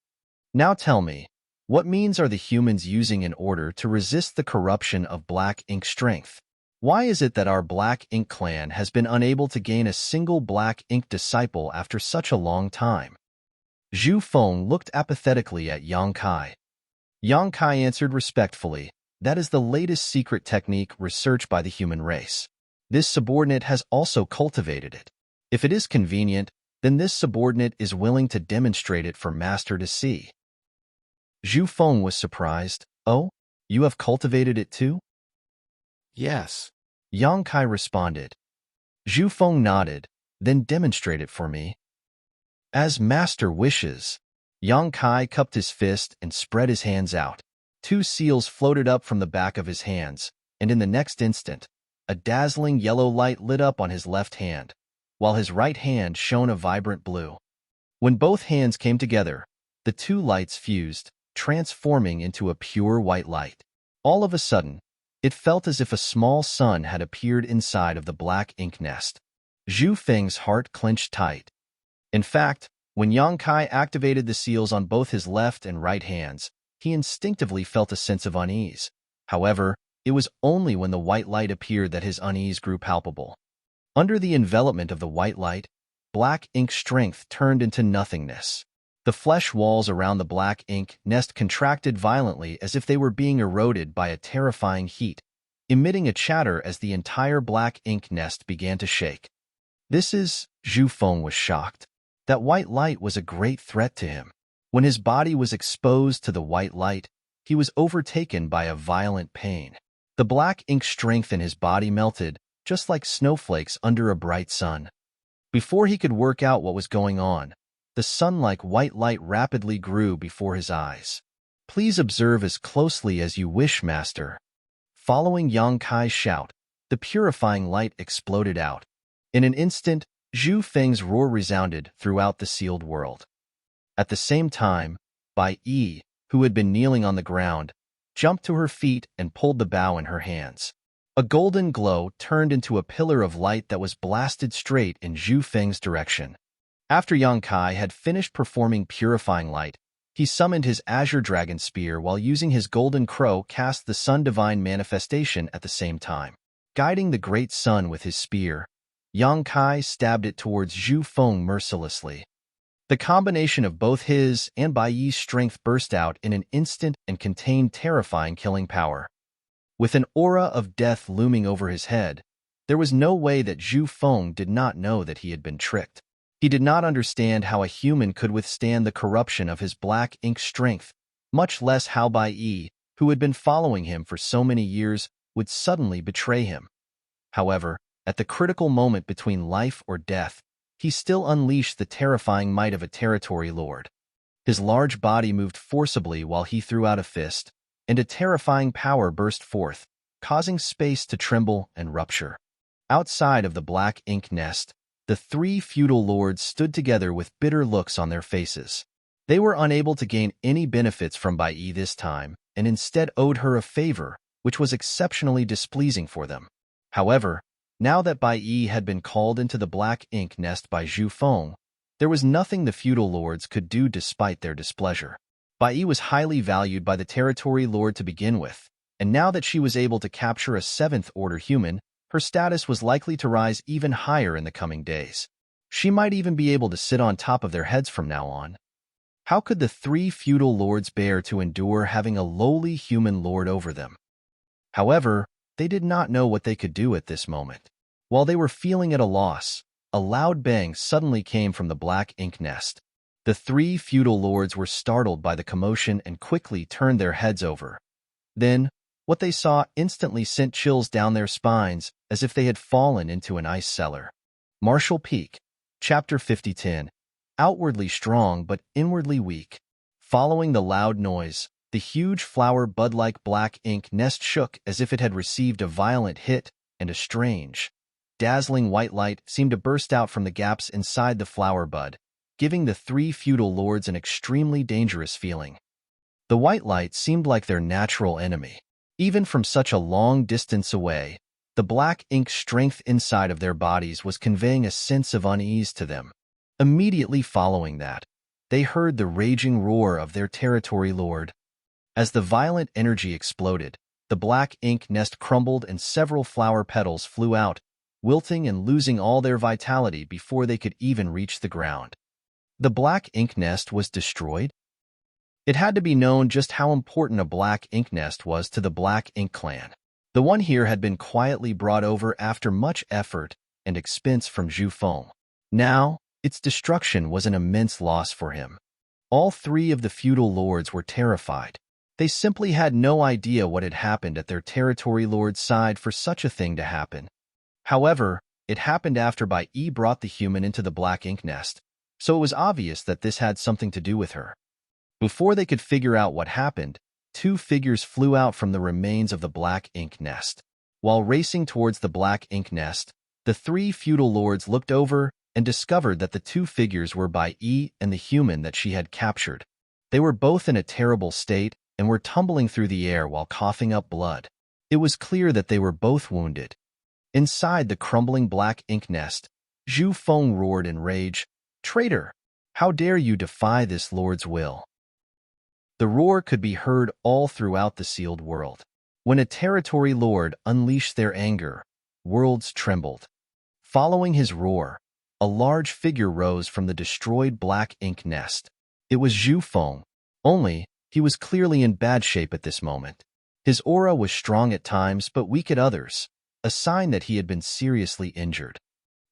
"Now tell me, what means are the humans using in order to resist the corruption of black ink strength? Why is it that our black ink clan has been unable to gain a single black ink disciple after such a long time?" Zhu Feng looked apathetically at Yang Kai. Yang Kai answered respectfully, "That is the latest secret technique researched by the human race. This subordinate has also cultivated it. If it is convenient, then this subordinate is willing to demonstrate it for Master to see." Zhu Feng was surprised. "Oh, you have cultivated it too?" "Yes." Yang Kai responded. Zhu Feng nodded, "Then demonstrate it for me." "As Master wishes." Yang Kai cupped his fist and spread his hands out. 2 seals floated up from the back of his hands, and in the next instant, a dazzling yellow light lit up on his left hand, while his right hand shone a vibrant blue. When both hands came together, the 2 lights fused, transforming into a pure white light. All of a sudden, It felt as if a small sun had appeared inside of the black ink nest. Zhu Feng's heart clenched tight. In fact, when Yang Kai activated the seals on both his left and right hands, he instinctively felt a sense of unease. However, it was only when the white light appeared that his unease grew palpable. Under the envelopment of the white light, black ink strength turned into nothingness. The flesh walls around the black ink nest contracted violently as if they were being eroded by a terrifying heat, emitting a chatter as the entire black ink nest began to shake. Zhu Feng was shocked. That white light was a great threat to him. When his body was exposed to the white light, he was overtaken by a violent pain. The black ink strength in his body melted, just like snowflakes under a bright sun. Before he could work out what was going on, the sun-like white light rapidly grew before his eyes. "Please observe as closely as you wish, master." Following Yang Kai's shout, the purifying light exploded out. In an instant, Zhu Feng's roar resounded throughout the sealed world. At the same time, Bai Yi, who had been kneeling on the ground, jumped to her feet and pulled the bow in her hands. A golden glow turned into a pillar of light that was blasted straight in Zhu Feng's direction. After Yang Kai had finished performing purifying light, he summoned his azure dragon spear while using his golden crow cast the sun divine manifestation at the same time. Guiding the great sun with his spear, Yang Kai stabbed it towards Zhu Feng mercilessly. The combination of both his and Bai Yi's strength burst out in an instant and contained terrifying killing power. With an aura of death looming over his head, there was no way that Zhu Feng did not know that he had been tricked. He did not understand how a human could withstand the corruption of his black ink strength, much less how Bai Yi, who had been following him for so many years, would suddenly betray him. However, at the critical moment between life or death, he still unleashed the terrifying might of a territory lord. His large body moved forcibly while he threw out a fist, and a terrifying power burst forth, causing space to tremble and rupture. Outside of the black ink nest, the three feudal lords stood together with bitter looks on their faces. They were unable to gain any benefits from Bai Yi this time, and instead owed her a favor, which was exceptionally displeasing for them. However, now that Bai Yi had been called into the black ink nest by Zhu Feng, there was nothing the feudal lords could do despite their displeasure. Bai Yi was highly valued by the territory lord to begin with, and now that she was able to capture a seventh-order human, her status was likely to rise even higher in the coming days. She might even be able to sit on top of their heads from now on. How could the three feudal lords bear to endure having a lowly human lord over them? However, they did not know what they could do at this moment. While they were feeling at a loss, a loud bang suddenly came from the black ink nest. The three feudal lords were startled by the commotion and quickly turned their heads over. Then, what they saw instantly sent chills down their spines as if they had fallen into an ice cellar. Martial Peak, Chapter 5010, outwardly strong but inwardly weak. Following the loud noise, the huge flower bud-like black ink nest shook as if it had received a violent hit, and a strange, dazzling white light seemed to burst out from the gaps inside the flower bud, giving the three feudal lords an extremely dangerous feeling. The white light seemed like their natural enemy. Even from such a long distance away, the black ink strength inside of their bodies was conveying a sense of unease to them. Immediately following that, they heard the raging roar of their territory lord. As the violent energy exploded, the black ink nest crumbled and several flower petals flew out, wilting and losing all their vitality before they could even reach the ground. The black ink nest was destroyed? It had to be known just how important a black ink nest was to the Black Ink clan. The one here had been quietly brought over after much effort and expense from Zhu Feng. Now, its destruction was an immense loss for him. All three of the feudal lords were terrified. They simply had no idea what had happened at their territory lord's side for such a thing to happen. However, it happened after Bai Yi brought the human into the black ink nest, so it was obvious that this had something to do with her. Before they could figure out what happened, two figures flew out from the remains of the black ink nest. While racing towards the black ink nest, the three feudal lords looked over and discovered that the two figures were Bai Yi and the human that she had captured. They were both in a terrible state and were tumbling through the air while coughing up blood. It was clear that they were both wounded. Inside the crumbling black ink nest, Zhu Feng roared in rage, "Traitor! How dare you defy this lord's will?" The roar could be heard all throughout the sealed world. When a territory lord unleashed their anger, worlds trembled. Following his roar, a large figure rose from the destroyed black ink nest. It was Zhu Feng, only he was clearly in bad shape at this moment. His aura was strong at times but weak at others, a sign that he had been seriously injured.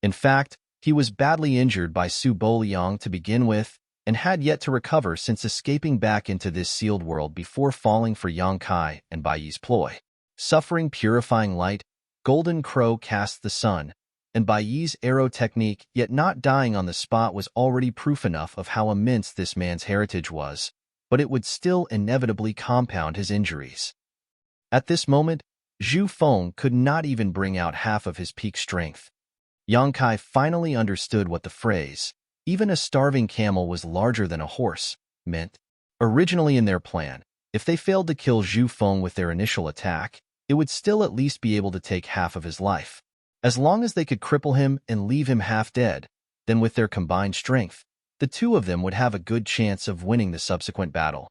In fact, he was badly injured by Su Boliang to begin with, and had yet to recover since escaping back into this sealed world before falling for Yang Kai and Bai Yi's ploy. Suffering purifying light, Golden Crow cast the sun, and Bai Yi's arrow technique, yet not dying on the spot, was already proof enough of how immense this man's heritage was, but it would still inevitably compound his injuries. At this moment, Zhu Feng could not even bring out half of his peak strength. Yang Kai finally understood what the phrase, "even a starving camel was larger than a horse," meant. Originally in their plan, if they failed to kill Zhu Feng with their initial attack, it would still at least be able to take half of his life. As long as they could cripple him and leave him half dead, then with their combined strength, the two of them would have a good chance of winning the subsequent battle.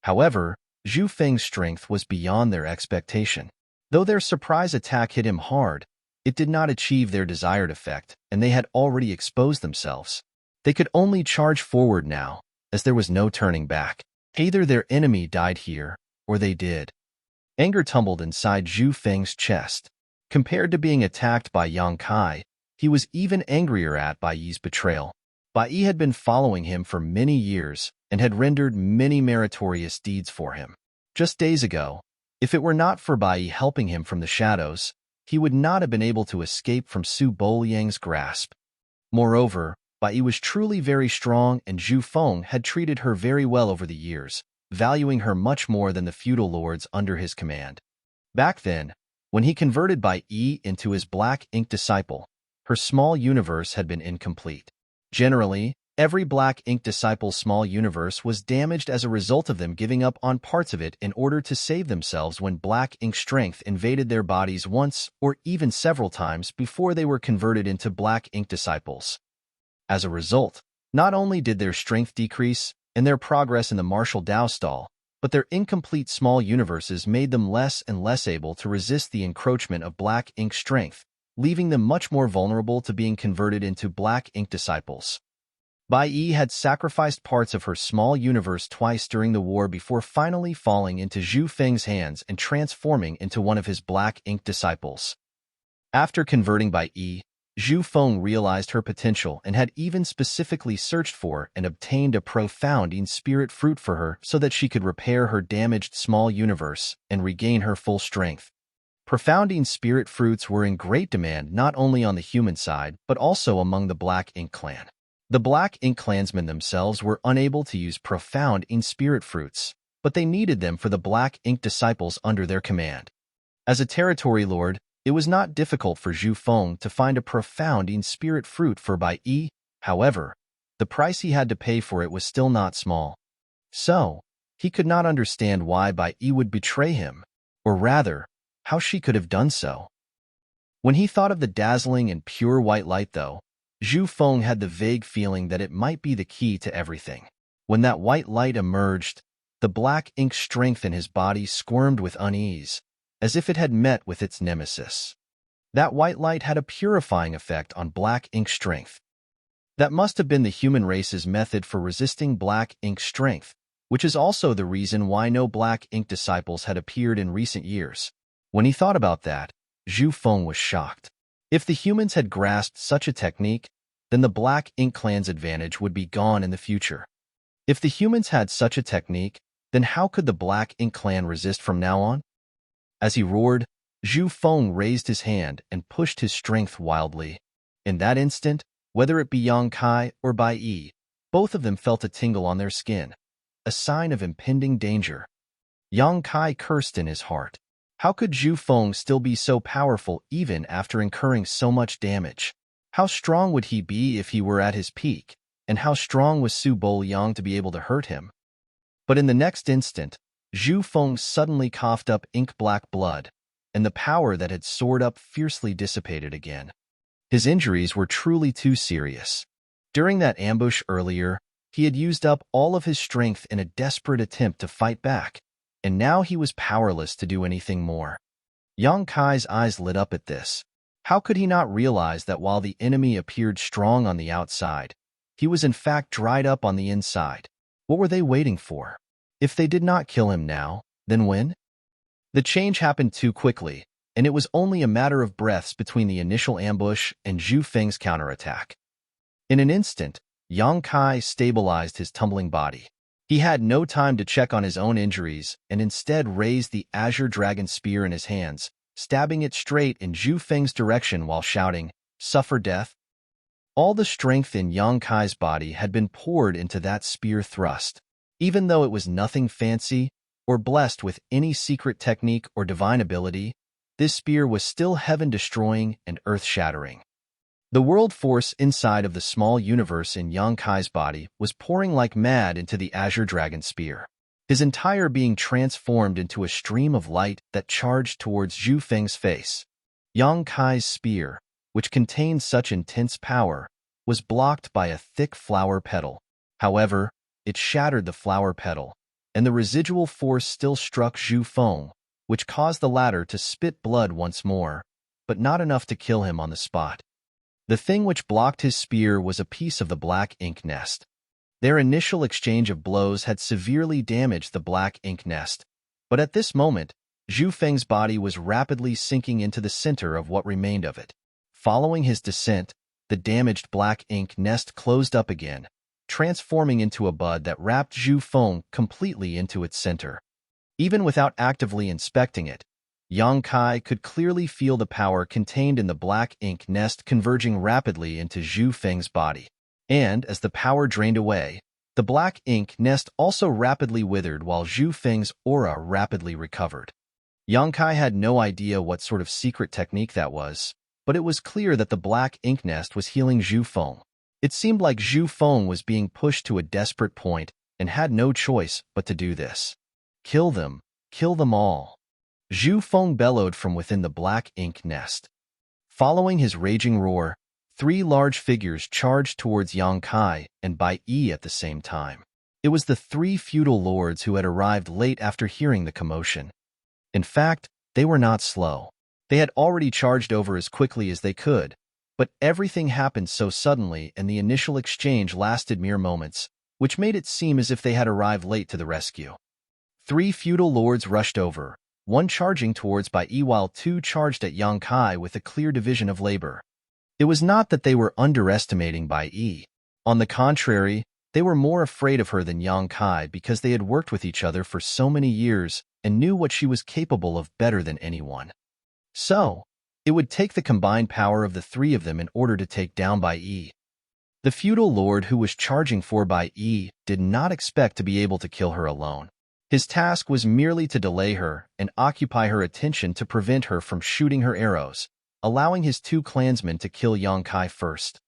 However, Zhu Feng's strength was beyond their expectation. Though their surprise attack hit him hard, it did not achieve their desired effect, and they had already exposed themselves. They could only charge forward now, as there was no turning back. Either their enemy died here, or they did. Anger tumbled inside Zhu Feng's chest. Compared to being attacked by Yang Kai, he was even angrier at Bai Yi's betrayal. Bai Yi had been following him for many years and had rendered many meritorious deeds for him. Just days ago, if it were not for Bai Yi helping him from the shadows, he would not have been able to escape from Su Boliang's grasp. Moreover, Bai Yi was truly very strong, and Zhu Feng had treated her very well over the years, valuing her much more than the feudal lords under his command. Back then, when he converted Bai Yi into his black ink disciple, her small universe had been incomplete. Generally, every black ink disciple's small universe was damaged as a result of them giving up on parts of it in order to save themselves when black ink strength invaded their bodies once or even several times before they were converted into black ink disciples. As a result, not only did their strength decrease and their progress in the martial Dao stall, but their incomplete small universes made them less and less able to resist the encroachment of black ink strength, leaving them much more vulnerable to being converted into black ink disciples. Bai Yi had sacrificed parts of her small universe twice during the war before finally falling into Zhu Feng's hands and transforming into one of his black ink disciples. After converting Bai Yi, Zhu Feng realized her potential and had even specifically searched for and obtained a profounding spirit fruit for her so that she could repair her damaged small universe and regain her full strength. Profounding spirit fruits were in great demand not only on the human side but also among the Black Ink clan. The Black Ink clansmen themselves were unable to use profounding spirit fruits, but they needed them for the Black Ink disciples under their command. As a territory lord, it was not difficult for Zhu Feng to find a profounding spirit fruit for Bai Yi. However, the price he had to pay for it was still not small. So, he could not understand why Bai Yi would betray him, or rather, how she could have done so. When he thought of the dazzling and pure white light, though, Zhu Feng had the vague feeling that it might be the key to everything. When that white light emerged, the black ink strength in his body squirmed with unease, as if it had met with its nemesis. That white light had a purifying effect on black ink strength. That must have been the human race's method for resisting black ink strength, which is also the reason why no black ink disciples had appeared in recent years. When he thought about that, Zhu Feng was shocked. If the humans had grasped such a technique, then the Black Ink clan's advantage would be gone in the future. If the humans had such a technique, then how could the Black Ink clan resist from now on? As he roared, Zhu Feng raised his hand and pushed his strength wildly. In that instant, whether it be Yang Kai or Bai Yi, both of them felt a tingle on their skin, a sign of impending danger. Yang Kai cursed in his heart. How could Zhu Feng still be so powerful even after incurring so much damage? How strong would he be if he were at his peak, and how strong was Su Boliang to be able to hurt him? But in the next instant, Zhu Feng suddenly coughed up ink-black blood, and the power that had soared up fiercely dissipated again. His injuries were truly too serious. During that ambush earlier, he had used up all of his strength in a desperate attempt to fight back, and now he was powerless to do anything more. Yang Kai's eyes lit up at this. How could he not realize that while the enemy appeared strong on the outside, he was in fact dried up on the inside? What were they waiting for? If they did not kill him now, then when? The change happened too quickly, and it was only a matter of breaths between the initial ambush and Zhu Feng's counterattack. In an instant, Yang Kai stabilized his tumbling body. He had no time to check on his own injuries and instead raised the azure dragon spear in his hands, stabbing it straight in Zhu Feng's direction while shouting, "Suffer death." All the strength in Yang Kai's body had been poured into that spear thrust. Even though it was nothing fancy or blessed with any secret technique or divine ability, this spear was still heaven-destroying and earth-shattering. The world force inside of the small universe in Yang Kai's body was pouring like mad into the azure dragon spear. His entire being transformed into a stream of light that charged towards Zhu Feng's face. Yang Kai's spear, which contained such intense power, was blocked by a thick flower petal. However, it shattered the flower petal, and the residual force still struck Zhu Feng, which caused the latter to spit blood once more, but not enough to kill him on the spot. The thing which blocked his spear was a piece of the black ink nest. Their initial exchange of blows had severely damaged the black ink nest, but at this moment, Zhu Feng's body was rapidly sinking into the center of what remained of it. Following his descent, the damaged black ink nest closed up again, transforming into a bud that wrapped Zhu Feng completely into its center. Even without actively inspecting it, Yang Kai could clearly feel the power contained in the black ink nest converging rapidly into Zhu Feng's body. And as the power drained away, the black ink nest also rapidly withered while Zhu Feng's aura rapidly recovered. Yang Kai had no idea what sort of secret technique that was, but it was clear that the black ink nest was healing Zhu Feng. It seemed like Zhu Feng was being pushed to a desperate point and had no choice but to do this. Kill them all. Zhu Feng bellowed from within the black ink nest. Following his raging roar, 3 large figures charged towards Yang Kai and Bai Yi at the same time. It was the 3 feudal lords who had arrived late after hearing the commotion. In fact, they were not slow. They had already charged over as quickly as they could, but everything happened so suddenly and the initial exchange lasted mere moments, which made it seem as if they had arrived late to the rescue. 3 feudal lords rushed over, one charging towards Bai Yi while 2 charged at Yang Kai with a clear division of labor. It was not that they were underestimating Bai Yi. On the contrary, they were more afraid of her than Yang Kai because they had worked with each other for so many years and knew what she was capable of better than anyone. So, it would take the combined power of the 3 of them in order to take down Bai Yi. The feudal lord who was charging for Bai Yi did not expect to be able to kill her alone. His task was merely to delay her and occupy her attention to prevent her from shooting her arrows, allowing his 2 clansmen to kill Yang Kai first.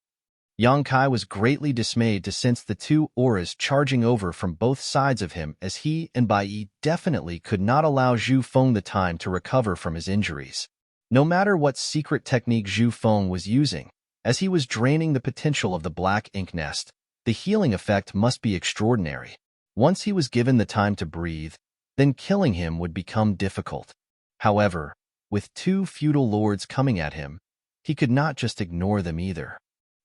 Yang Kai was greatly dismayed to sense the 2 auras charging over from both sides of him as he and Bai Yi definitely could not allow Zhu Feng the time to recover from his injuries. No matter what secret technique Zhu Feng was using, as he was draining the potential of the black ink nest, the healing effect must be extraordinary. Once he was given the time to breathe, then killing him would become difficult. However, with 2 feudal lords coming at him, he could not just ignore them either.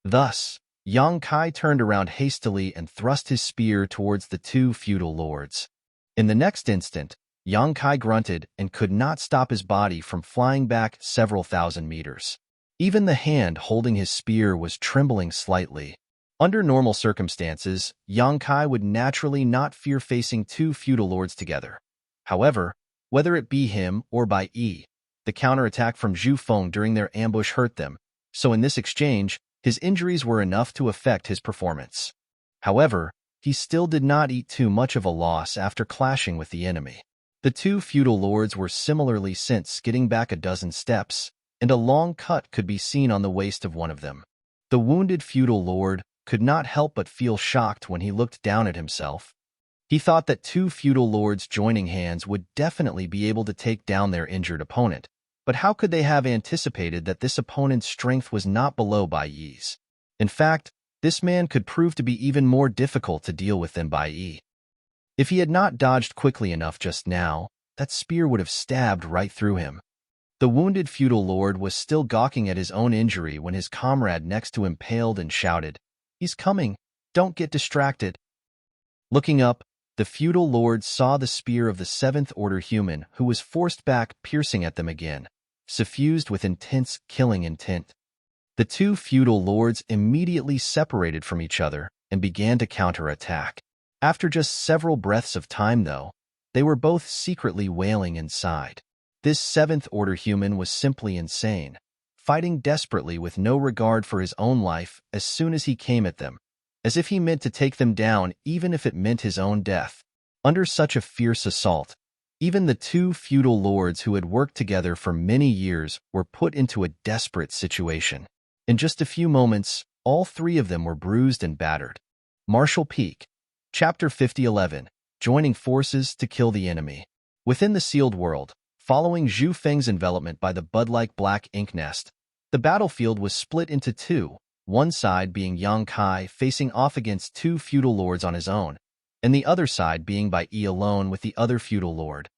Thus, Yang Kai turned around hastily and thrust his spear towards the 2 feudal lords. In the next instant, Yang Kai grunted and could not stop his body from flying back several thousand meters. Even the hand holding his spear was trembling slightly. Under normal circumstances, Yang Kai would naturally not fear facing 2 feudal lords together. However, whether it be him or Bai Yi, the counterattack from Zhu Feng during their ambush hurt them, so in this exchange, his injuries were enough to affect his performance. However, he still did not eat too much of a loss after clashing with the enemy. The 2 feudal lords were similarly sent skidding back a dozen steps, and a long cut could be seen on the waist of one of them. The wounded feudal lord could not help but feel shocked when he looked down at himself. He thought that 2 feudal lords joining hands would definitely be able to take down their injured opponent, But how could they have anticipated that this opponent's strength was not below Bai Yi's? In fact, this man could prove to be even more difficult to deal with than Bai Yi. If he had not dodged quickly enough just now, that spear would have stabbed right through him. The wounded feudal lord was still gawking at his own injury when his comrade next to him paled and shouted, "He's coming! Don't get distracted!" Looking up, the feudal lord saw the spear of the seventh-order human who was forced back, piercing at them again, suffused with intense, killing intent. The two feudal lords immediately separated from each other and began to counterattack. After just several breaths of time, though, they were both secretly wailing inside. This seventh-order human was simply insane, fighting desperately with no regard for his own life as soon as he came at them, as if he meant to take them down even if it meant his own death. Under such a fierce assault, even the two feudal lords who had worked together for many years were put into a desperate situation. In just a few moments, all three of them were bruised and battered. Martial Peak, Chapter 5011, Joining Forces to Kill the Enemy. Within the sealed world, following Zhu Feng's envelopment by the bud-like black ink nest, the battlefield was split into two, one side being Yang Kai facing off against two feudal lords on his own, and the other side being Bai Yi alone with the other feudal lord.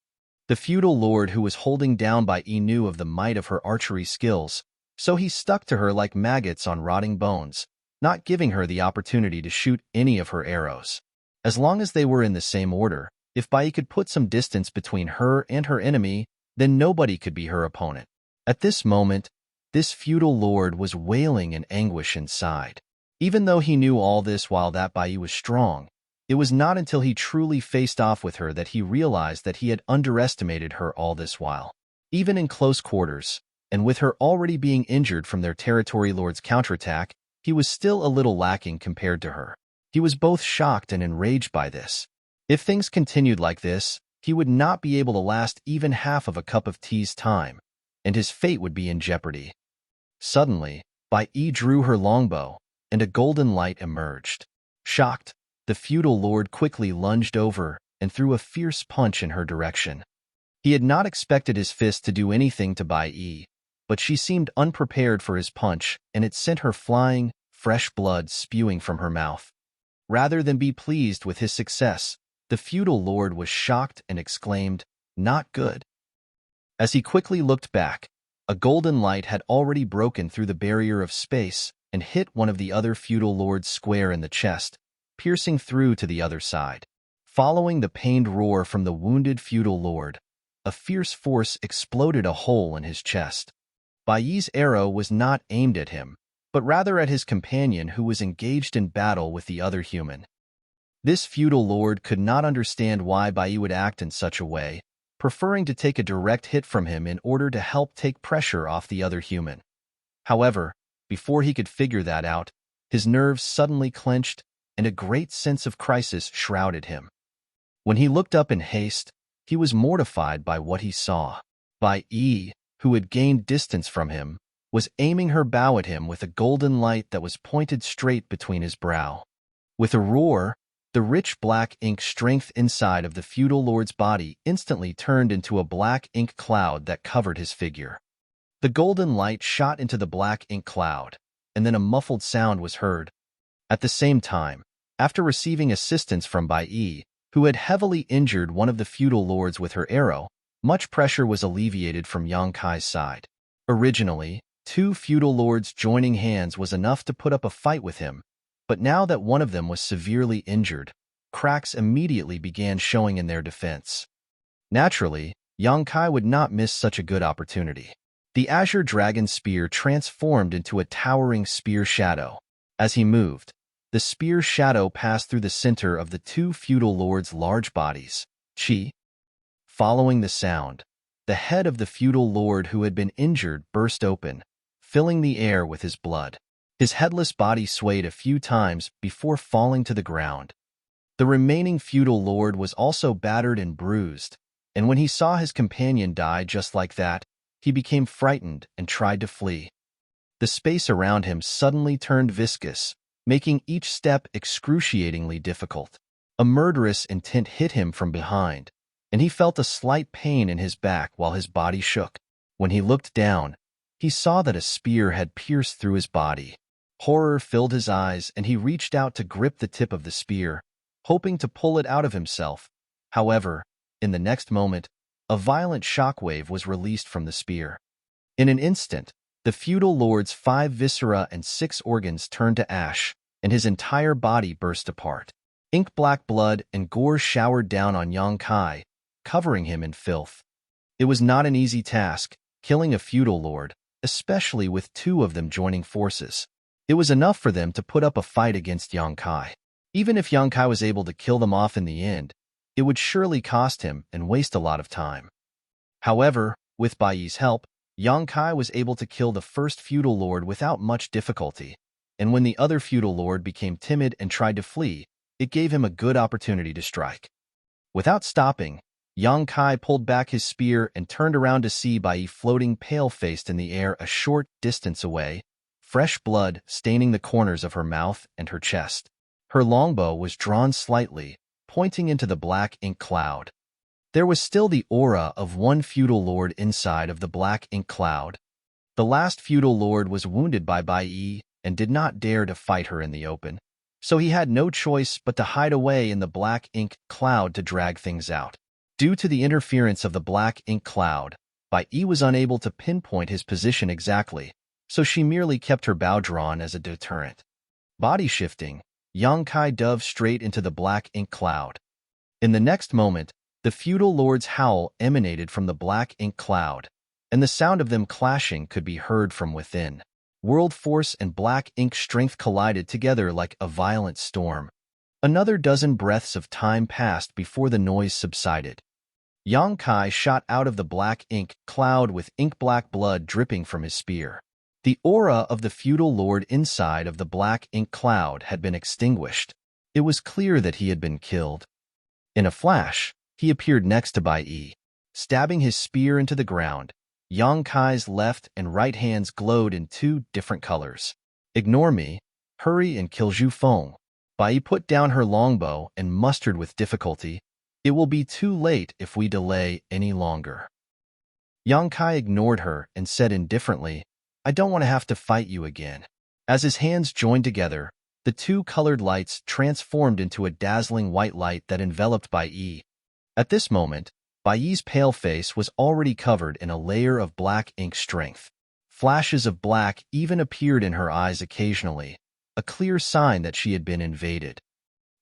The feudal lord who was holding down Bai Yi knew of the might of her archery skills, so he stuck to her like maggots on rotting bones, not giving her the opportunity to shoot any of her arrows. As long as they were in the same order, if Bai Yi could put some distance between her and her enemy, then nobody could be her opponent. At this moment, this feudal lord was wailing in anguish inside. Even though he knew all this while that Bai Yi was strong, it was not until he truly faced off with her that he realized that he had underestimated her all this while. Even in close quarters, and with her already being injured from their territory lord's counterattack, he was still a little lacking compared to her. He was both shocked and enraged by this. If things continued like this, he would not be able to last even half of a cup of tea's time, and his fate would be in jeopardy. Suddenly, Bai Yi drew her longbow, and a golden light emerged. Shocked, the feudal lord quickly lunged over and threw a fierce punch in her direction. He had not expected his fist to do anything to Bai Yi, but she seemed unprepared for his punch, and it sent her flying, fresh blood spewing from her mouth. Rather than be pleased with his success, the feudal lord was shocked and exclaimed, "Not good." As he quickly looked back, a golden light had already broken through the barrier of space and hit one of the other feudal lords square in the chest, piercing through to the other side. Following the pained roar from the wounded feudal lord, a fierce force exploded a hole in his chest. Bai Yi's arrow was not aimed at him, but rather at his companion who was engaged in battle with the other human. This feudal lord could not understand why Bai Yi would act in such a way, preferring to take a direct hit from him in order to help take pressure off the other human. However, before he could figure that out, his nerves suddenly clenched and a great sense of crisis shrouded him. When he looked up in haste, he was mortified by what he saw. Bai Yi, who had gained distance from him, was aiming her bow at him with a golden light that was pointed straight between his brow. With a roar, the rich black ink strength inside of the feudal lord's body instantly turned into a black ink cloud that covered his figure. The golden light shot into the black ink cloud, and then a muffled sound was heard. At the same time, after receiving assistance from Bai Yi, who had heavily injured one of the feudal lords with her arrow, much pressure was alleviated from Yang Kai's side. Originally, two feudal lords joining hands was enough to put up a fight with him, but now that one of them was severely injured, cracks immediately began showing in their defense. Naturally, Yang Kai would not miss such a good opportunity. The azure dragon spear transformed into a towering spear shadow. As he moved, the spear shadow passed through the center of the two feudal lords' large bodies. Chi. Following the sound, the head of the feudal lord who had been injured burst open, filling the air with his blood. His headless body swayed a few times before falling to the ground. The remaining feudal lord was also battered and bruised, and when he saw his companion die just like that, he became frightened and tried to flee. The space around him suddenly turned viscous, making each step excruciatingly difficult. A murderous intent hit him from behind, and he felt a slight pain in his back while his body shook. When he looked down, he saw that a spear had pierced through his body. Horror filled his eyes, and he reached out to grip the tip of the spear, hoping to pull it out of himself. However, in the next moment, a violent shockwave was released from the spear. In an instant, the feudal lord's 5 viscera and 6 organs turned to ash, and his entire body burst apart. Ink-black blood and gore showered down on Yang Kai, covering him in filth. It was not an easy task, killing a feudal lord, especially with 2 of them joining forces. It was enough for them to put up a fight against Yang Kai. Even if Yang Kai was able to kill them off in the end, it would surely cost him and waste a lot of time. However, with Bai Yi's help, Yang Kai was able to kill the first feudal lord without much difficulty, and when the other feudal lord became timid and tried to flee, it gave him a good opportunity to strike. Without stopping, Yang Kai pulled back his spear and turned around to see Bai Yi floating pale-faced in the air a short distance away, fresh blood staining the corners of her mouth and her chest. Her longbow was drawn slightly, pointing into the black ink cloud. There was still the aura of one feudal lord inside of the black ink cloud. The last feudal lord was wounded by Bai Yi and did not dare to fight her in the open, so he had no choice but to hide away in the black ink cloud to drag things out. Due to the interference of the black ink cloud, Bai Yi was unable to pinpoint his position exactly, so she merely kept her bow drawn as a deterrent. Body shifting, Yang Kai dove straight into the black ink cloud. In the next moment, the feudal lord's howl emanated from the black ink cloud, and the sound of them clashing could be heard from within. World force and black ink strength collided together like a violent storm. Another dozen breaths of time passed before the noise subsided. Yang Kai shot out of the black ink cloud with ink-black blood dripping from his spear. The aura of the feudal lord inside of the black ink cloud had been extinguished. It was clear that he had been killed. In a flash, he appeared next to Bai Yi. Stabbing his spear into the ground, Yang Kai's left and right hands glowed in 2 different colors. Ignore me, hurry and kill Zhu Feng. Bai Yi put down her longbow and mustered with difficulty, "It will be too late if we delay any longer." Yang Kai ignored her and said indifferently, "I don't want to have to fight you again." As his hands joined together, the 2 colored lights transformed into a dazzling white light that enveloped Bai Yi. At this moment, Bai Yi's pale face was already covered in a layer of black ink strength. Flashes of black even appeared in her eyes occasionally, a clear sign that she had been invaded.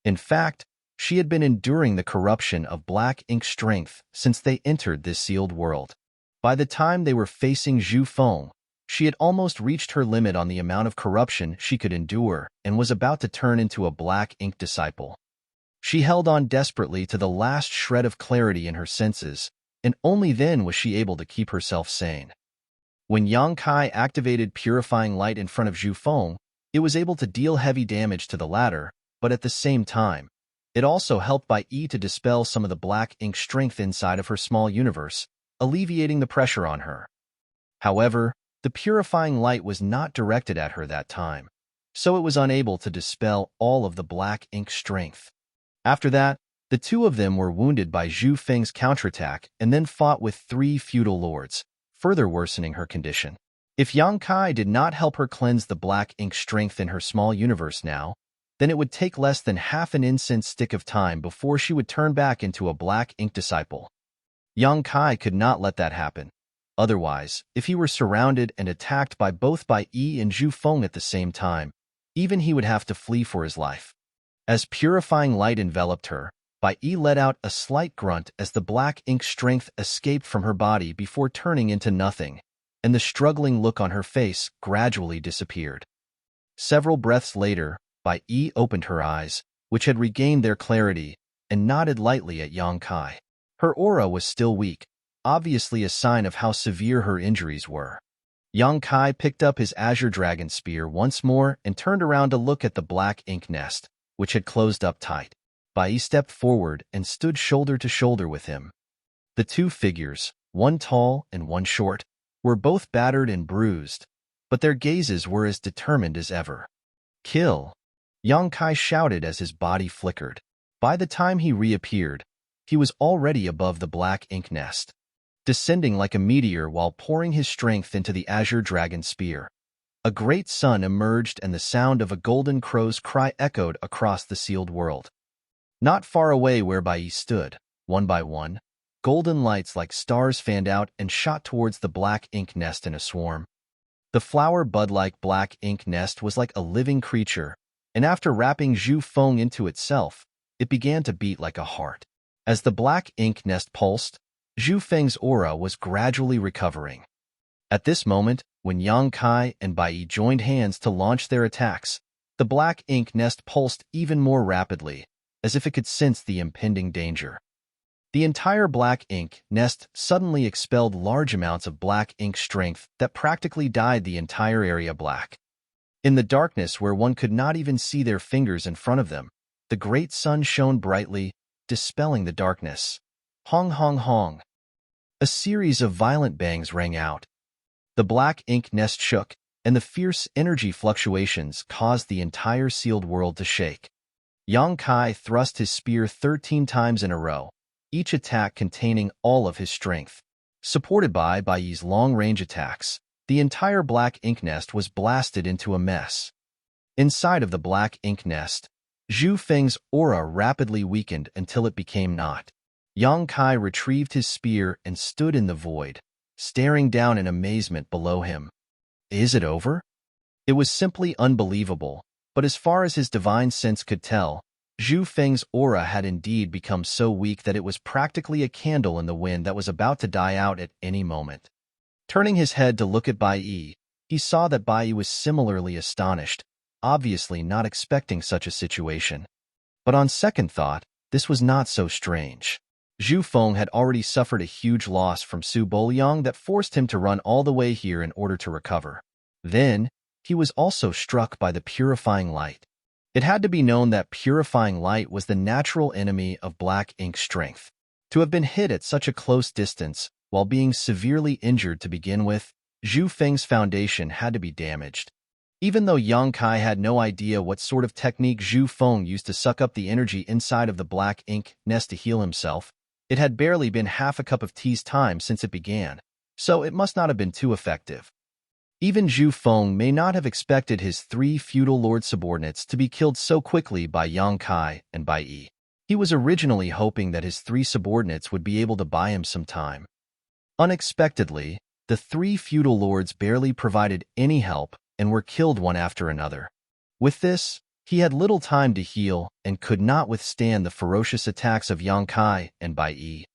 In fact, she had been enduring the corruption of black ink strength since they entered this sealed world. By the time they were facing Zhu Feng, she had almost reached her limit on the amount of corruption she could endure and was about to turn into a black ink disciple. She held on desperately to the last shred of clarity in her senses, and only then was she able to keep herself sane. When Yang Kai activated purifying light in front of Zhu Feng, it was able to deal heavy damage to the latter, but at the same time, it also helped Bai Yi to dispel some of the black ink strength inside of her small universe, alleviating the pressure on her. However, the purifying light was not directed at her that time, so it was unable to dispel all of the black ink strength. After that, the 2 of them were wounded by Zhu Feng's counterattack and then fought with 3 feudal lords, further worsening her condition. If Yang Kai did not help her cleanse the black ink strength in her small universe now, then it would take less than half an incense stick of time before she would turn back into a black ink disciple. Yang Kai could not let that happen. Otherwise, if he were surrounded and attacked by both Bai Yi and Zhu Feng at the same time, even he would have to flee for his life. As purifying light enveloped her, Bai Yi let out a slight grunt as the black ink strength escaped from her body before turning into nothing, and the struggling look on her face gradually disappeared. Several breaths later, Bai Yi opened her eyes, which had regained their clarity, and nodded lightly at Yang Kai. Her aura was still weak, obviously a sign of how severe her injuries were. Yang Kai picked up his azure dragon spear once more and turned around to look at the black ink nest, which had closed up tight. Bai Yi stepped forward and stood shoulder to shoulder with him. The 2 figures, one tall and one short, were both battered and bruised, but their gazes were as determined as ever. "Kill!" Yang Kai shouted as his body flickered. By the time he reappeared, he was already above the black ink nest. descending like a meteor while pouring his strength into the azure dragon spear. A great sun emerged and the sound of a golden crow's cry echoed across the sealed world. Not far away where Bai stood, one by one, golden lights like stars fanned out and shot towards the black ink nest in a swarm. The flower bud-like black ink nest was like a living creature, and after wrapping Zhu Feng into itself, it began to beat like a heart. As the black ink nest pulsed, Zhu Feng's aura was gradually recovering. At this moment, when Yang Kai and Bai joined hands to launch their attacks, the black ink nest pulsed even more rapidly, as if it could sense the impending danger. The entire black ink nest suddenly expelled large amounts of black ink strength that practically dyed the entire area black. In the darkness where one could not even see their fingers in front of them, the great sun shone brightly, dispelling the darkness. Hong hong hong. A series of violent bangs rang out. The black ink nest shook, and the fierce energy fluctuations caused the entire sealed world to shake. Yang Kai thrust his spear 13 times in a row, each attack containing all of his strength. Supported by Bai's long-range attacks, the entire black ink nest was blasted into a mess. Inside of the black ink nest, Zhu Feng's aura rapidly weakened until it became naught. Yang Kai retrieved his spear and stood in the void, staring down in amazement below him. Is it over? It was simply unbelievable, but as far as his divine sense could tell, Zhu Feng's aura had indeed become so weak that it was practically a candle in the wind that was about to die out at any moment. Turning his head to look at Bai, he saw that Bai was similarly astonished, obviously not expecting such a situation. But on second thought, this was not so strange. Zhu Feng had already suffered a huge loss from Su Boliang that forced him to run all the way here in order to recover. Then, he was also struck by the purifying light. It had to be known that purifying light was the natural enemy of black ink strength. To have been hit at such a close distance, while being severely injured to begin with, Zhu Feng's foundation had to be damaged. Even though Yang Kai had no idea what sort of technique Zhu Feng used to suck up the energy inside of the black ink nest to heal himself, it had barely been half a cup of tea's time since it began, so it must not have been too effective. Even Zhu Feng may not have expected his 3 feudal lord subordinates to be killed so quickly by Yang Kai and Bai Yi. He was originally hoping that his 3 subordinates would be able to buy him some time. Unexpectedly, the 3 feudal lords barely provided any help and were killed one after another. With this, he had little time to heal and could not withstand the ferocious attacks of Yang Kai and Bai Yi.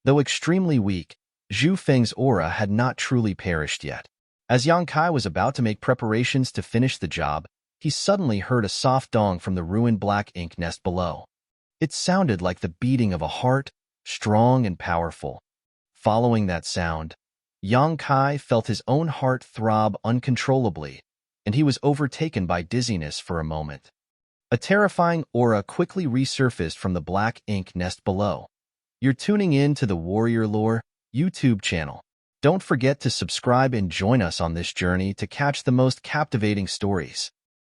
Though extremely weak, Zhu Feng's aura had not truly perished yet. As Yang Kai was about to make preparations to finish the job, he suddenly heard a soft dong from the ruined black ink nest below. It sounded like the beating of a heart, strong and powerful. Following that sound, Yang Kai felt his own heart throb uncontrollably, and he was overtaken by dizziness for a moment. A terrifying aura quickly resurfaced from the black ink nest below. You're tuning in to the Warrior Lore YouTube channel. Don't forget to subscribe and join us on this journey to catch the most captivating stories.